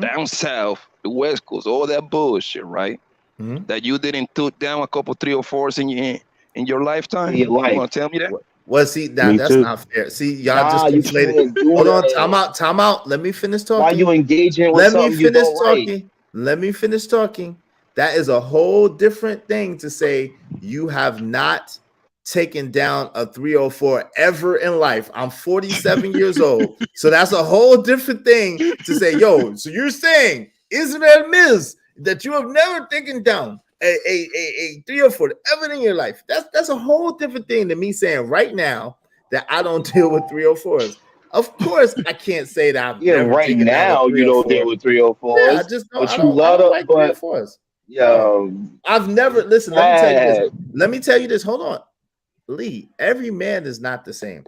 down south, the West Coast, all that bullshit, right? That you didn't took down a couple 304s in your lifetime? In your life. You want to tell me that? Well, see, that's not fair. See, y'all just you conflated. can't do Hold on, that. time out. Let me finish talking. Why you engaging with Let me something you finish don't like? talking. Let me finish talking. That is a whole different thing to say you have not taken down a 304 ever in life. I'm 47 years old. So that's a whole different thing to say, yo, so you're saying, Israel Mills, that you have never taken down a 304 ever in your life. That's a whole different thing than me saying right now that I don't deal with 304s. Of course, I can't say that I've never right taken down a now you don't 304. deal with 304s. Yeah, I just don't. But I you don't love it. like But 304s. yo, I've never listen. Let me tell you this. Let me tell you this. Hold on, Lee. Every man is not the same.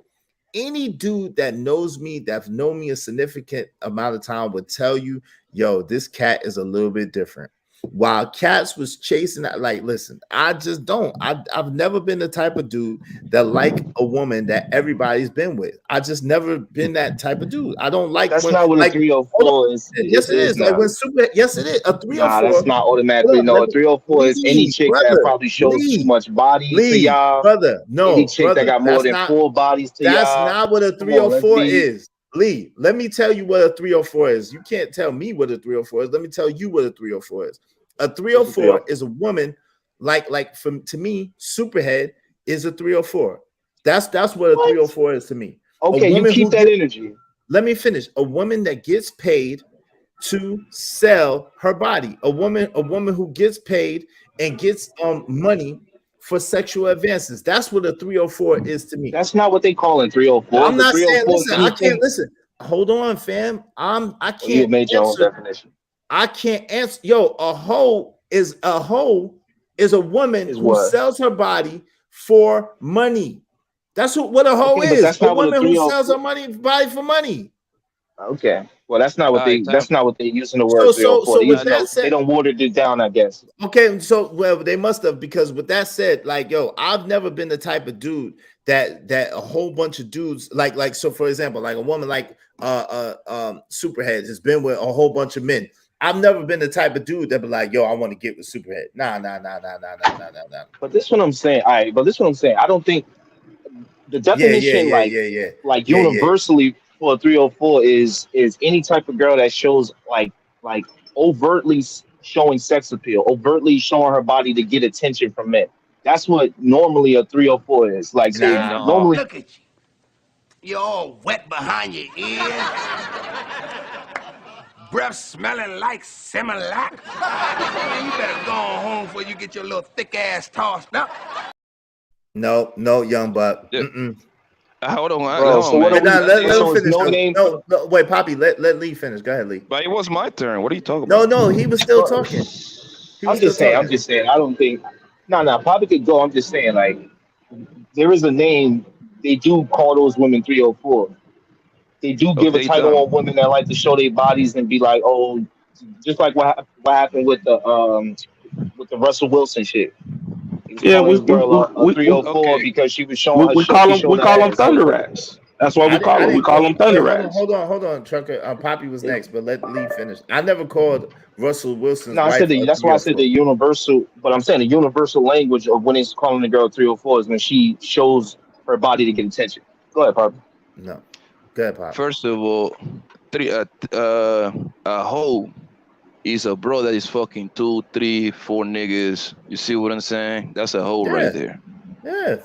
Any dude that knows me, that's known me a significant amount of time, would tell you, yo, this cat is a little bit different. While Cats was chasing that, like, listen, I just don't. I've never been the type of dude that like a woman that everybody's been with. I just never been that type of dude. I don't like. That's not what a 304 is. Yes, it is. Like when super. Yes, it is. A 304. Nah, that's not automatically. No, a 304 is any chick that probably shows too much body to y'all. Brother, no, any chick that got more than 4 bodies to y'all. That's not what a 304 is. Lee, let me tell you what a 304 is. You can't tell me what a 304 is. Let me tell you what a 304 is. A 304 is a woman to me, Superhead is a 304. That's what a 304 is to me. Okay, you keep that energy. Let me finish. A woman that gets paid to sell her body. A woman who gets paid and gets money for sexual advances. That's what a 304 is to me. That's not what they call it 304. I'm not saying, listen, I can't listen. Hold on, fam. I can't. You made your own definition. I can't answer. Yo, a hoe is a woman who sells her body for money. That's what a hoe is. That's a woman who sells her body for money. Okay. Well, that's not what that's not what they use in the word 304. They don't water it down, I guess. Okay, so they must have, because with that said, like, yo, I've never been the type of dude that a whole bunch of dudes like so, for example, like a woman like Superhead has been with a whole bunch of men. I've never been the type of dude that be like, yo, I want to get with Superhead. Nah. But this is what I'm saying. All right, but this is what I'm saying. I don't think the definition universally for a 304 is any type of girl that shows like overtly showing sex appeal, overtly showing her body to get attention from men. That's what normally a 304 is. Like, normally. Look at you. You're all wet behind your ears. Breath smelling like Similac. Man, you better go on home before you get your little thick ass tossed up. No, young buck. Hold on, bro. So what let him finish. No, wait, Poppy, let Lee finish. Go ahead, Lee. But it was my turn. What are you talking about? No, he was still talking. I'm just saying. I don't think. No. Poppy could go. I'm just saying, like, there is a name. They do call those women 304. They do give a title on women that like to show their bodies and be like, oh, just like what happened with the Russell Wilson shit. Yeah, we 304 because she was showing. We call them Thunder Rats. That's why we call them Thunder Rats. Hold on, Trucker. Poppy was next, but let Lee finish. I never called Russell Wilson's No, I wife. said that's why I said the universal. But I'm saying the universal language of when it's calling the girl 304 is when she shows her body to get attention. Go ahead, Poppy. No, go ahead, Poppy. First of all, a hoe is a bro that is fucking 2, 3, 4 niggas. You see what I'm saying? That's a hoe right there. Yeah,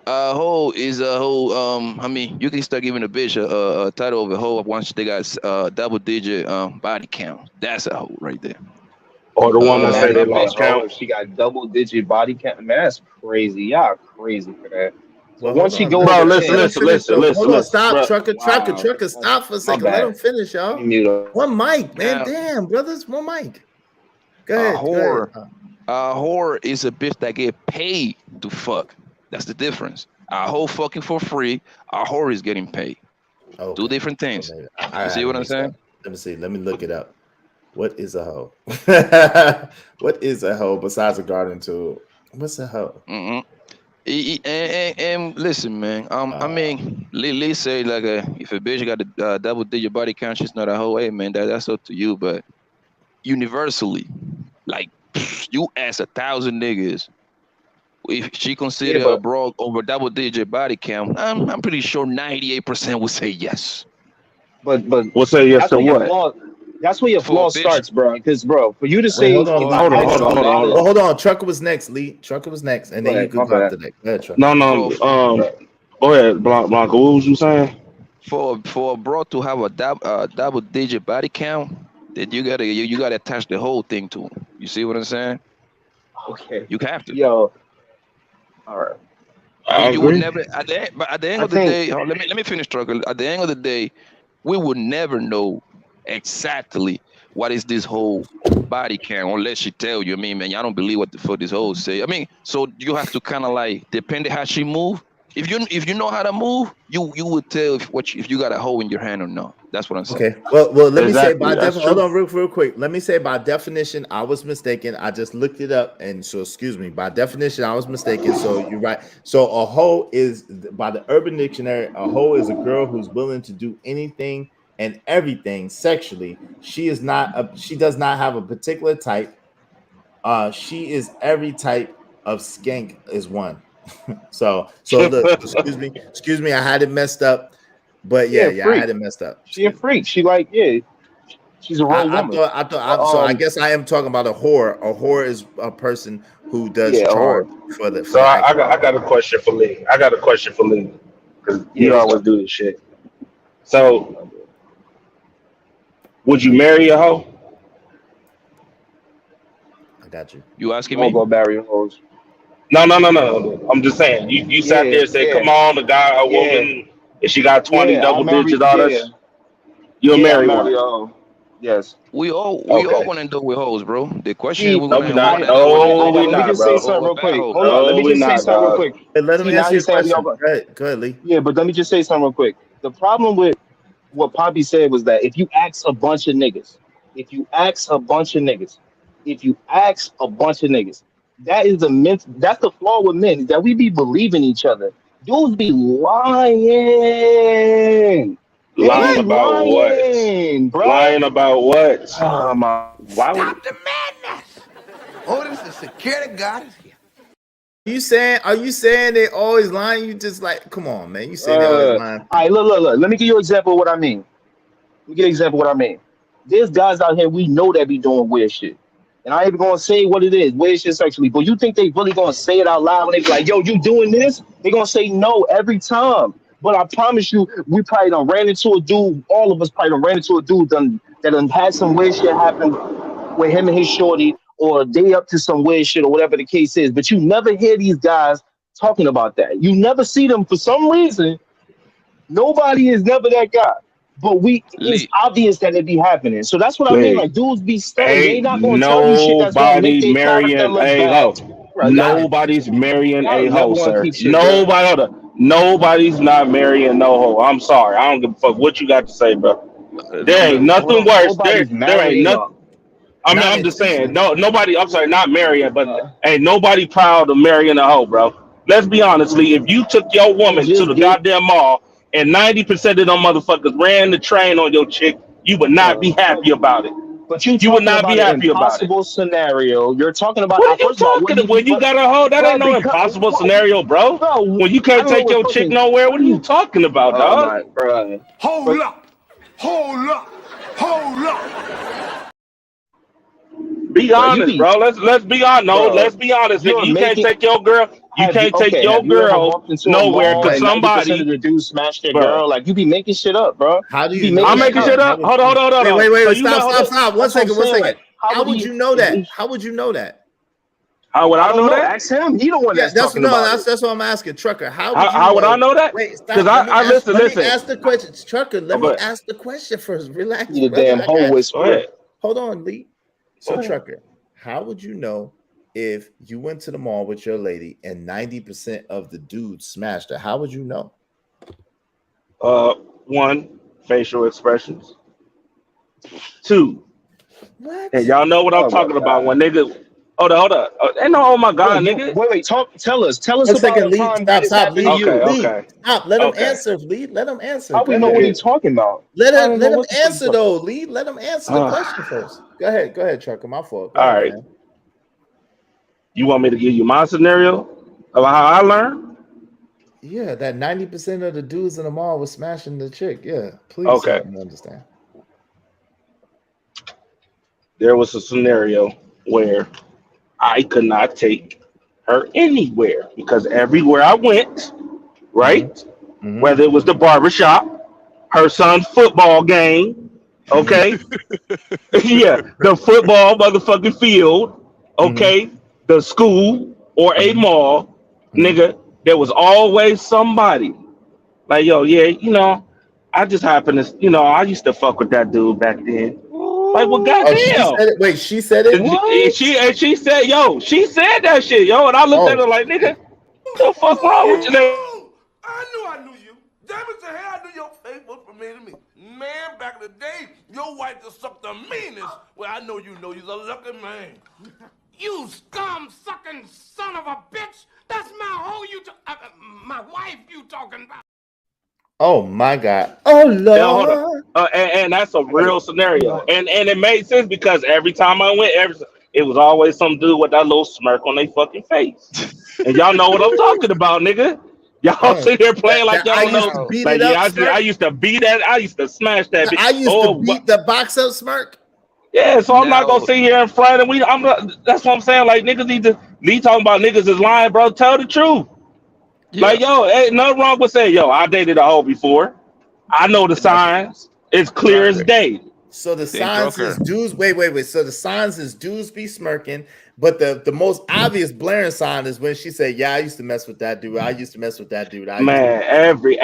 A hoe is a hoe. I mean, you can start giving a bitch a title of a hoe once they got double-digit body count. That's a hoe right there. Or the one that said they lost count. She got double-digit body count. Man, that's crazy. Y'all crazy for that. Well, once she goes, bro, listen. Hold on, stop, bro. Trucker, stop for a second. Let him finish, y'all. One mic, man. Damn, brothers, one mic. Go ahead. A whore is a bitch that get paid to fuck. That's the difference. A hoe fucking for free. A whore is getting paid. Okay. 2 different things. You see what I'm saying? Let me see. Let me look it up. What is a hoe? What is a hoe besides a garden tool? What's a hoe? And listen, man. I mean, Lee say like if a bitch got a double-digit body count, she's not a hoe. Hey, man, that's up to you. But universally, like you ask 1,000 niggas if she consider a bro over double-digit body count, I'm pretty sure 98% would say yes. But we'll say yes to what? That's where your flaw starts, bro. Because, bro, for you to say, hold on. Trucker was next, Lee. Trucker was next, and then you can go after that. Go ahead, Trucker. No. Go ahead, Blanco. What was you saying? For a bro to have a double-digit body count, then you gotta attach the whole thing to him. You see what I'm saying? Okay. You have to. Yo. All right. You would never. At the end of the day, let me finish, Trucker. At the end of the day, we would never know exactly what is this whole body count unless she tell you. I mean, man, I don't believe what the fuck this whole say. I mean, so you have to kind of like depending how she move. If you know how to move, you would tell if you got a hole in your hand or not. That's what I'm saying. Okay. Well, let me say by definition. Hold on, real quick. Let me say by definition, I was mistaken. I just looked it up, and so excuse me. By definition, I was mistaken. So you're right. So a hoe is, by the Urban Dictionary, a hoe is a girl who's willing to do anything and everything sexually. She does not have a particular type. She is every type of skank is one. so look, excuse me, I had it messed up, but yeah, I had it messed up. She a freak. She like, she's a real woman. So I guess I am talking about a whore. A whore is a person who does charge for the. So I got a question for Lee. Because you always do this shit. So, would you marry a hoe? I got you. You asking me? I'll go marry a hoe. No. I'm just saying. You sat there and said, "Come on, a woman, if she got 20 double-digit dollars, you'll marry one." Yes. We all want to do with hoes, bro. The question is, let me just say something real quick. Hold on. Let me just say something real quick. Let him answer your question. Go ahead, Lee. Yeah, but let me just say something real quick. The problem with what Poppy said was that if you ask a bunch of niggas, that's the flaw with men, is that we be believing each other. Dudes be lying. Lying about what? Bro. Lying about what? Oh my! Stop the madness! Orders the security guard is here. Are you saying they always lying? You just like, come on, man. You say they always lying. All right, look. Let me give you an example of what I mean. There's guys out here we know that be doing weird shit. And I ain't even gonna say what it is, weird shit sexually, but you think they really gonna say it out loud when they be like, yo, you doing this? They gonna say no every time. But I promise you, we probably done ran into a dude, all of us probably done ran into a dude that done had some weird shit happen with him and his shorty, or they up to some weird shit or whatever the case is. But you never hear these guys talking about that. You never see them for some reason. Nobody is never that guy. But it's obvious that it be happening. So that's what I mean. Like, dudes be studying. They not gonna tell you shit that's gonna make their character look bad. Right, nobody's marrying a hoe, sir. Nobody's not marrying no hoe. I'm sorry. I don't give a fuck what you got to say, bro. There ain't nothing worse. There ain't nothing. I'm just saying. Nobody. I'm sorry, not marrying, but ain't nobody proud of marrying a hoe, bro. let's be honest, Lee. If you took your woman to the goddamn mall and 90% of them motherfuckers ran the train on your chick, you would not be happy about it. But you would talking not about be an happy about it. impossible scenario. You're talking about What are you first of all, talking about? When you got a hoe, that ain't no impossible scenario, bro. When you can't take your chick nowhere, what are you talking about, dog? Hold up. Hold up. Hold up. Be honest, bro. Let's be honest. No, let's be honest. Nigga. You can't take your girl. You can't take your girl nowhere because somebody. 90% of the dudes smash their girl. Like you be making shit up, bro. How do you? I'm making shit up. Hold on. Wait. Stop. One second. How would you know that? How would you know that? How would I know that? Ask him. He the one that's talking about it. That's what I'm asking, Trucker. How would I know that? Wait, because I listen. Let me ask the question, Trucker. Let me ask the question first. Relax. You damn hoe whisperer. Hold on, Lee. So, Trucker, how would you know if you went to the mall with your lady and 90% of the dudes smashed her? How would you know? One, facial expressions. Two, what? And y'all know what I'm talking about when niggas. Hold up. Ain't no, oh my God, nigga. Wait. Tell us Stop. Lead. Okay. Stop. Let him answer. Lead. Let him answer. How we know what he's talking about? Let him answer though. Lead. Let him answer the question first. Go ahead, Trucker. My fault. All right. Man. You want me to give you my scenario of how I learned? Yeah, that 90% of the dudes in the mall was smashing the chick. Yeah, please. Okay. Understand. There was a scenario where I could not take her anywhere because everywhere I went, right? Mm-hmm. Whether it was the barbershop, her son's football game, okay? Yeah, the football motherfucking field, okay? The school or a mall, nigga, there was always somebody like, yo, yeah, you know, I just happened to, I used to fuck with that dude back then. Like, well, goddamn. She said it? What? She said, yo, she said that shit, yo. And I looked at her like, nigga, what the fuck wrong with you? I knew you. Damn it to hell, I knew your face was familiar to me. Man, back in the day, your wife just sucked the meanest. Well, I know you're a lucky man. You scum-sucking son of a bitch. That's my hoe my wife you talking about. Oh my God! Oh Lord! And that's a real scenario, and it made sense because every time I went, it was always some dude with that little smirk on their fucking face, and y'all know what I'm talking about, nigga. Y'all sit here playing like y'all know. I used to beat that. I used to smash that. I used to beat the box up smirk. Yeah, so I'm not gonna sit here in front of that's what I'm saying. Like niggas need to talking about niggas is lying, bro. Tell the truth. Yeah. Like, yo, ain't nothing wrong with saying, yo, I dated a hoe before. I know the signs. It's clear as day. So the signs is dudes. Wait. So the signs is dudes be smirking, but the most obvious blaring sign is when she said, "Yeah, I used to mess with that dude. I used to mess with that dude." Every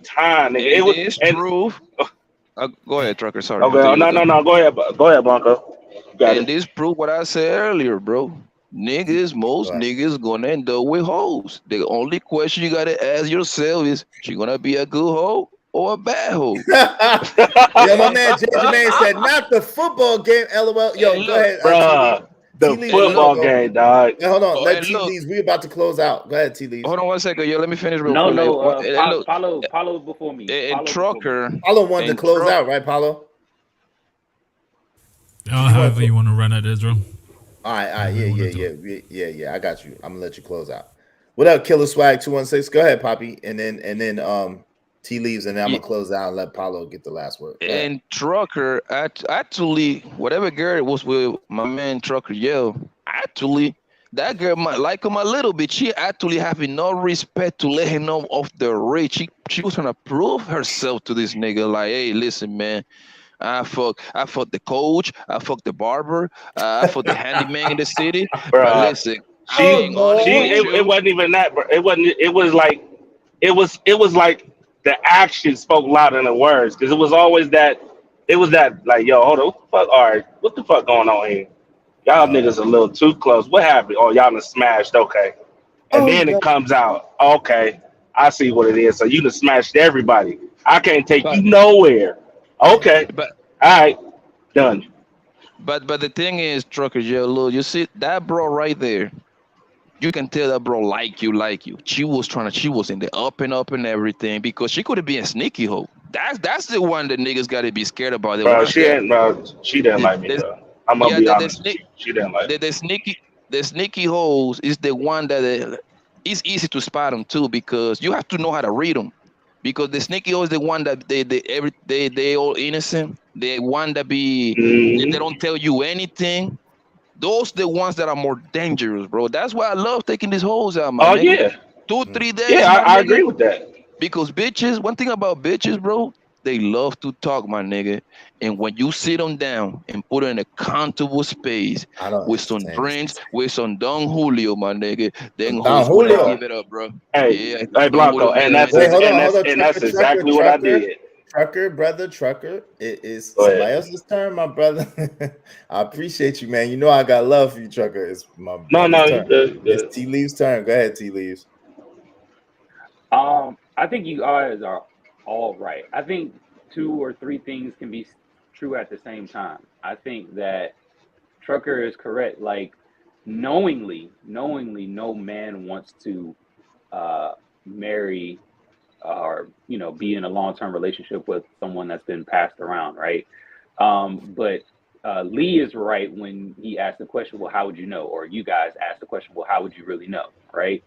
time. It is proof. Go ahead, Trucker. Sorry. Okay, no. Go ahead, Blanco. And this proof what I said earlier, bro. Most niggas gonna end up with hoes. The only question you gotta ask yourself is, she gonna be a good hoe or a bad hoe? Yo, my man Jermaine said, not the football game, LOL. Yo, go ahead. Bro, the football game, dog. Hold on, let T-Lees. We about to close out. Go ahead, T-Lees. Hold on 1 second, yo. Let me finish real quick. Paulo before me. And Trucker. Paulo wanted to close out, right, Paulo? However you want to run it, Israel. All right, yeah. I got you. I'm gonna let you close out. What up, Killer Swag 216? Go ahead, Poppy, and then T leaves, and then I'm gonna close out and let Paulo get the last word. And Trucker, actually, whatever girl was with my man Trucker, actually, that girl might like him a little bit. She actually having no respect to let him know off the rate. She was trying to prove herself to this nigga, like, hey, listen, man. I fuck the coach. I fuck the barber. I fuck the handyman in the city. But listen, it wasn't even that, bro. It wasn't. It was like the action spoke louder than the words, because it was always that. It was that like, yo, hold on, what the fuck? All right, what the fuck going on here? Y'all niggas a little too close. What happened? Oh, y'all done smashed. Okay, and then it comes out. Okay, I see what it is. So you done smashed everybody. I can't take you nowhere. Okay, but all right, done. But the thing is, Trucker, look, you see that bro right there. you can tell that bro like you. She was in the up and everything because she could have been a sneaky hoe. That's the one that niggas got to be scared about. The Bro, ones she that ain't, bro. She didn't like me, the, bro. I'm gonna yeah, be honest with you. She didn't like me. the sneaky hoes is the one that it's easy to spot them too because you have to know how to read them. Because the sneaky hoes is the one that they all innocent. The one that they don't tell you anything. Those the ones that are more dangerous, bro. That's why I love taking these hoes out, my Oh nigga. yeah. 2-3 days, Yeah, my I nigga. agree with that. Because bitches, one thing about bitches, bro, they love to talk, my nigga. And when you sit them down and put them in a comfortable space I don't with some understand drinks, with some Don Julio, my nigga, then Don who's gonna Julio. give it up, bro? Hey, Yeah, hey Don Julio, Blanco, and man. Wait, hold on, that's exactly what I did. Trucker, brother, trucker. It is Go ahead. somebody else's turn, my brother. I appreciate you, man. You know I got love for you, trucker. It's my No, brother's you turn. good. It's T Leaves' turn. Go ahead, T Leaves. I think you guys are all right. I think 2 or 3 things can be true at the same time. I think that Trucker is correct. Like knowingly, no man wants to marry or be in a long-term relationship with someone that's been passed around, right? But Lee is right when he asked the question, well, how would you know? Or you guys asked the question, well, how would you really know, right?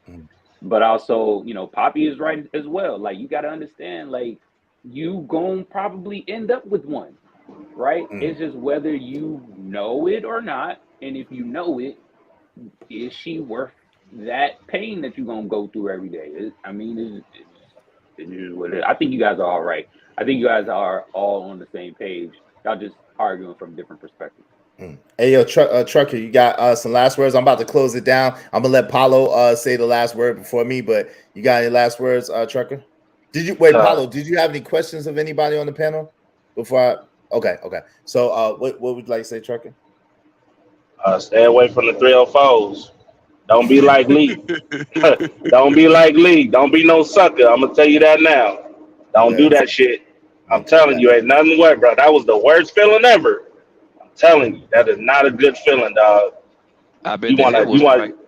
But also, Poppy is right as well. Like you got to understand, like you gonna probably end up with one, right? It's just whether you know it or not, and if you know it, is she worth that pain that you're gonna go through every day? It is what it is. I think you guys are all right. I think you guys are all on the same page. Y'all just arguing from different perspectives. Hey, yo, trucker, you got some last words? I'm about to close it down. I'm gonna let Paulo say the last word before me, but you got any last words, trucker? Paulo? Did you have any questions of anybody on the panel before? Okay. So, what would you like to say, trucker? Stay away from the 304s. Don't be like Lee. Don't be like Lee. Don't be no sucker. I'm gonna tell you that now. Don't do that shit. I'm telling you, ain't nothing worse, bro. That was the worst feeling ever. I'm telling you, that is not a good feeling, dog. I bet the head was cracked.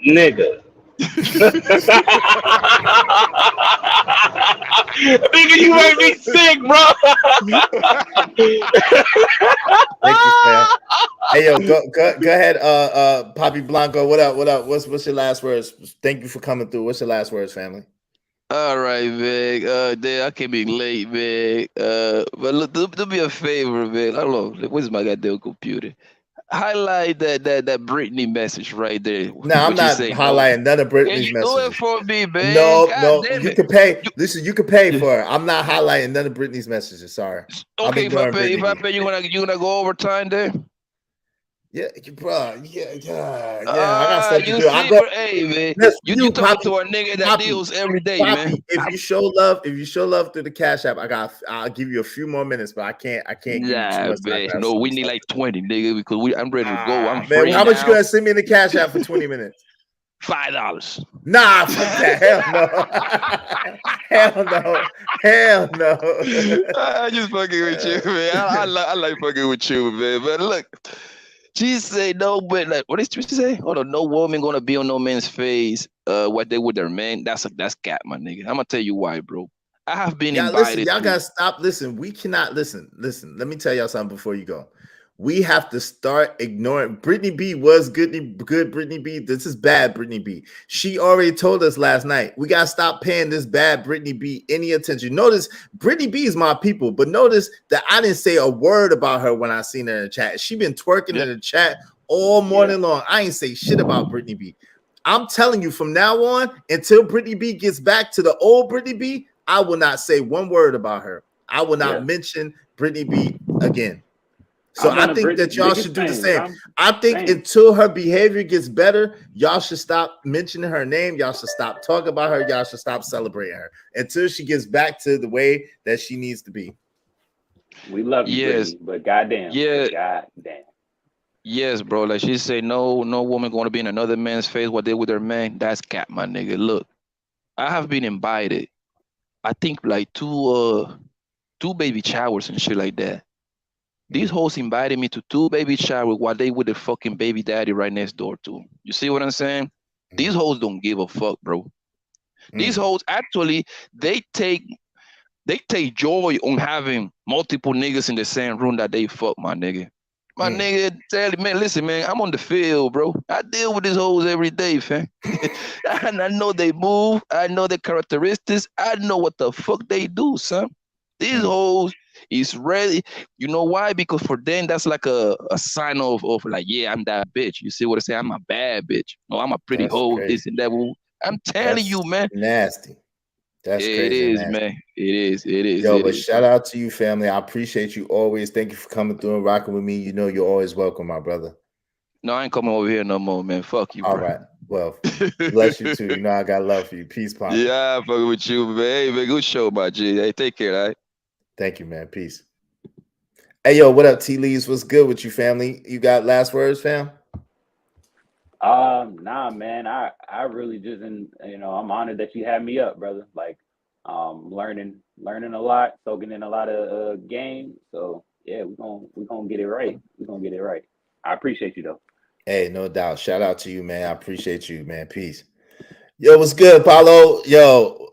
Nigga. Nigga, you make me sick, bro. Thank you, fam. Hey, yo, go ahead, Poppy Blanco. What up? What's your last words? Thank you for coming through. What's your last words, family? All right, man. Damn, I came in late, man. But look, do me a favor, man. I don't know. Where's my goddamn computer? Highlight that Britney message right there. No, I'm not highlighting none of Britney's messages. Can you do it for me, man? No, you can pay. Listen, you can pay for it. I'm not highlighting none of Britney's messages. Sorry. Okay, if I pay, you gonna go overtime there? Yeah, bro. Yeah. I got stuff to do. Hey, man, you talk to a nigga that deals every day, man. If you show love through the Cash App, I'll give you a few more minutes, but I can't give you too much time. No, we need like 20, nigga, because I'm ready to go. I'm man, free how much now. you gonna send me in the Cash App for 20 minutes? $5. Nah, fuck that. Hell no. I just fucking with you, man. I like fucking with you, man. But look, she say no, but like, what did she say? Hold on, no woman gonna be on no man's face. What they with their man? That's cat, my nigga. I'm gonna tell you why, bro. I have been invited. Listen, y'all gotta stop. Listen, we cannot listen. Let me tell y'all something before you go. We have to start ignoring. Brittany B was good. Brittany B. This is bad. Brittany B. She already told us last night. We gotta stop paying this bad Brittany B any attention. Notice Brittany B is my people, but notice that I didn't say a word about her when I seen her in the chat. She been twerking in the chat all morning long. I ain't say shit about Brittany B. I'm telling you, from now on until Brittany B gets back to the old Brittany B, I will not say one word about her. I will not mention Brittany B again. So I think that y'all should do the same. I think until her behavior gets better, y'all should stop mentioning her name. Y'all should stop talking about her. Y'all should stop celebrating her until she gets back to the way that she needs to be. We love you, Brittany, but goddamn. Goddamn. Yes, bro. Like she say, no woman going to be in another man's face. What they with their man? That's cat, my nigga. Look, I have been invited. I think like two baby showers and shit like that. These hoes invited me to 2 baby showers while they with the fucking baby daddy right next door too. You see what I'm saying? These hoes don't give a fuck, bro. These hoes actually they take joy on having multiple niggas in the same room that they fuck, my nigga. My nigga, tell me, man, listen, man, I'm on the field, bro. I deal with these hoes every day, fam. And I know they move. I know their characteristics. I know what the fuck they do, son. These hoes is ready. You know why? Because for them, that's like a sign of like, yeah, I'm that bitch. You see what I say? I'm a bad bitch. No, I'm a pretty hoe, this and that. I'm telling you, man. Nasty. That's crazy. It is, man. It is. Yo, but shout out to you, family. I appreciate you always. Thank you for coming through and rocking with me. You know you're always welcome, my brother. No, I ain't coming over here no more, man. Fuck you, bro. All right. Well, bless you too. You know I got love for you. Peace, Pop. Yeah, I'm fucking with you, man. Hey, man, good show, my G. Hey, take care, all right? Thank you, man. Peace. Hey, yo, what up, T Leaves? What's good with you, family? You got last words, fam? Nah, man. I really just, I'm honored that you had me up, brother. Like, learning a lot, soaking in a lot of game. So yeah, we're gonna get it right. We're gonna get it right. I appreciate you though. Hey, no doubt. Shout out to you, man. I appreciate you, man. Peace. Yo, what's good, Paulo? Yo,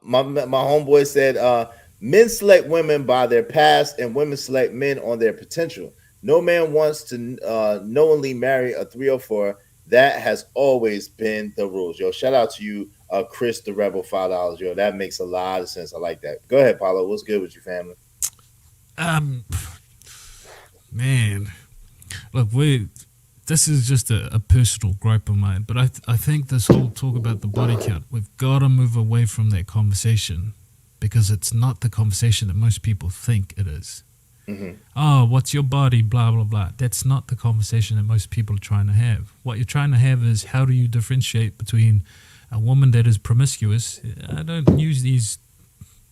my homeboy said, men select women by their past and women select men on their potential. No man wants to knowingly marry a 304. That has always been the rules. Yo, shout out to you, Chris the Rebel, $5. Yo, that makes a lot of sense. I like that. Go ahead, Paulo. What's good with you, family? Man, look, this is just a personal gripe of mine, but I think this whole talk about the body count, we've got to move away from that conversation because it's not the conversation that most people think it is. Oh, what's your body? Blah, blah, blah. That's not the conversation that most people are trying to have. What you're trying to have is how do you differentiate between a woman that is promiscuous? I don't use these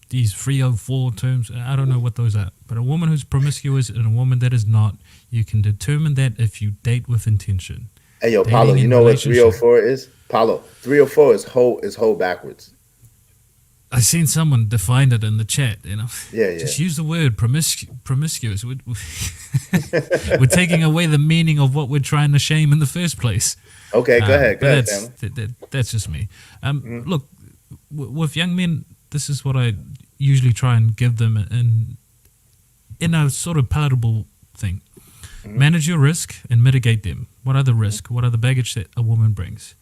304 terms. I don't know what those are. But a woman who's promiscuous and a woman that is not, you can determine that if you date with intention. Hey, yo, Paulo, you know what 304 is? Paulo, 304 is whole backwards. I seen someone define it in the chat, Yeah. Just use the word promiscuous. We're taking away the meaning of what we're trying to shame in the first place. Okay, go ahead. That's just me. Look, with young men, this is what I usually try and give them in a sort of palatable thing. Manage your risk and mitigate them. What are the risk? What are the baggage that a woman brings?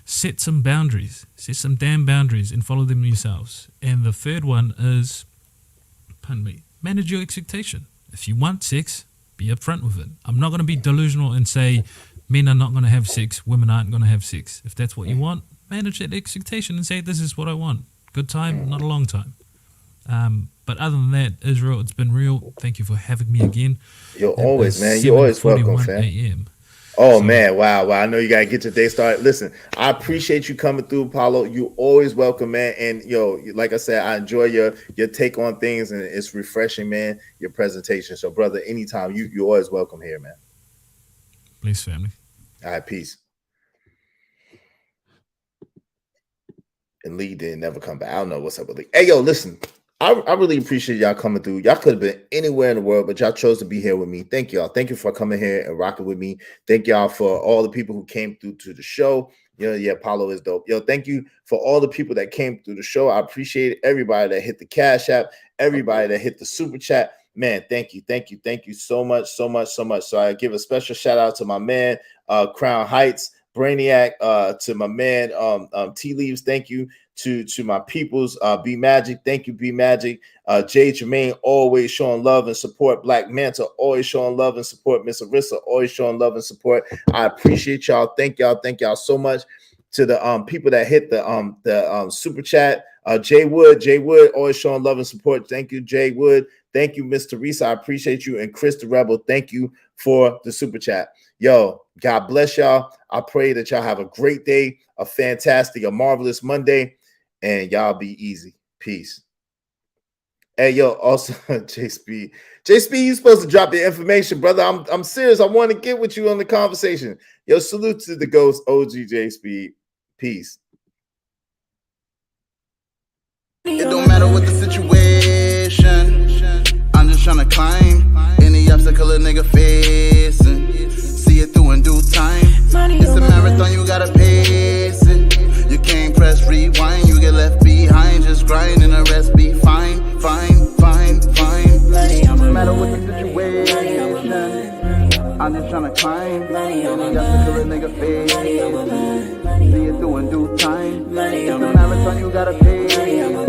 Set some boundaries. Set some damn boundaries and follow them yourselves. And the third one is, manage your expectation. If you want sex, be upfront with it. I'm not going to be delusional and say men are not going to have sex, women aren't going to have sex. If that's what you want, manage that expectation and say, this is what I want. Good time, not a long time. But other than that, Israel, it's been real. Thank you for having me again. You're always, man. You're always welcome, fam. Oh, man. Wow. I know you got to get your day started. Listen, I appreciate you coming through, Paulo. You always welcome, man. And, like I said, I enjoy your take on things, and it's refreshing, man, your presentation. So, brother, anytime, you're always welcome here, man. Please, family. All right, peace. And Lee didn't never come back. I don't know what's up with Lee. Hey, yo, listen. I really appreciate y'all coming through. Y'all could have been anywhere in the world, but y'all chose to be here with me. Thank y'all. Thank you for coming here and rocking with me. Thank y'all for all the people who came through to the show. Yeah, Paulo is dope. Yo, thank you for all the people that came through the show. I appreciate everybody that hit the Cash App, everybody that hit the Super Chat. Man, thank you so much. So I give a special shout out to my man, Crown Heights, Brainiac, to my man, T Leaves. Thank you. To my peoples, B Magic, thank you, B Magic. Jay Jermaine, always showing love and support. Black Manta, always showing love and support. Miss Arissa, always showing love and support. I appreciate y'all. Thank y'all so much. To the people that hit the super chat, Jay Wood, always showing love and support. Thank you, Jay Wood. Thank you, Miss Teresa. I appreciate you. And Chris the Rebel, thank you for the super chat. Yo, God bless y'all. I pray that y'all have a great day, a marvelous Monday. And y'all be easy. Peace. Hey, yo, also, JSP, you supposed to drop your information, brother. I'm serious. I want to get with you on the conversation. Yo, salute to the ghost, OG JSP. Peace. It don't matter what the situation. I'm just trying to climb. Any obstacle a nigga facing, see it through in due time. It's a marathon, you gotta pace it. You can't press rewind, you get left behind. Just grind and the rest be fine, fine, fine, fine. No matter what the situation, I'm just tryna climb. Any obstacle a nigga facing, see it through in due time. It's a marathon, you gotta pace it.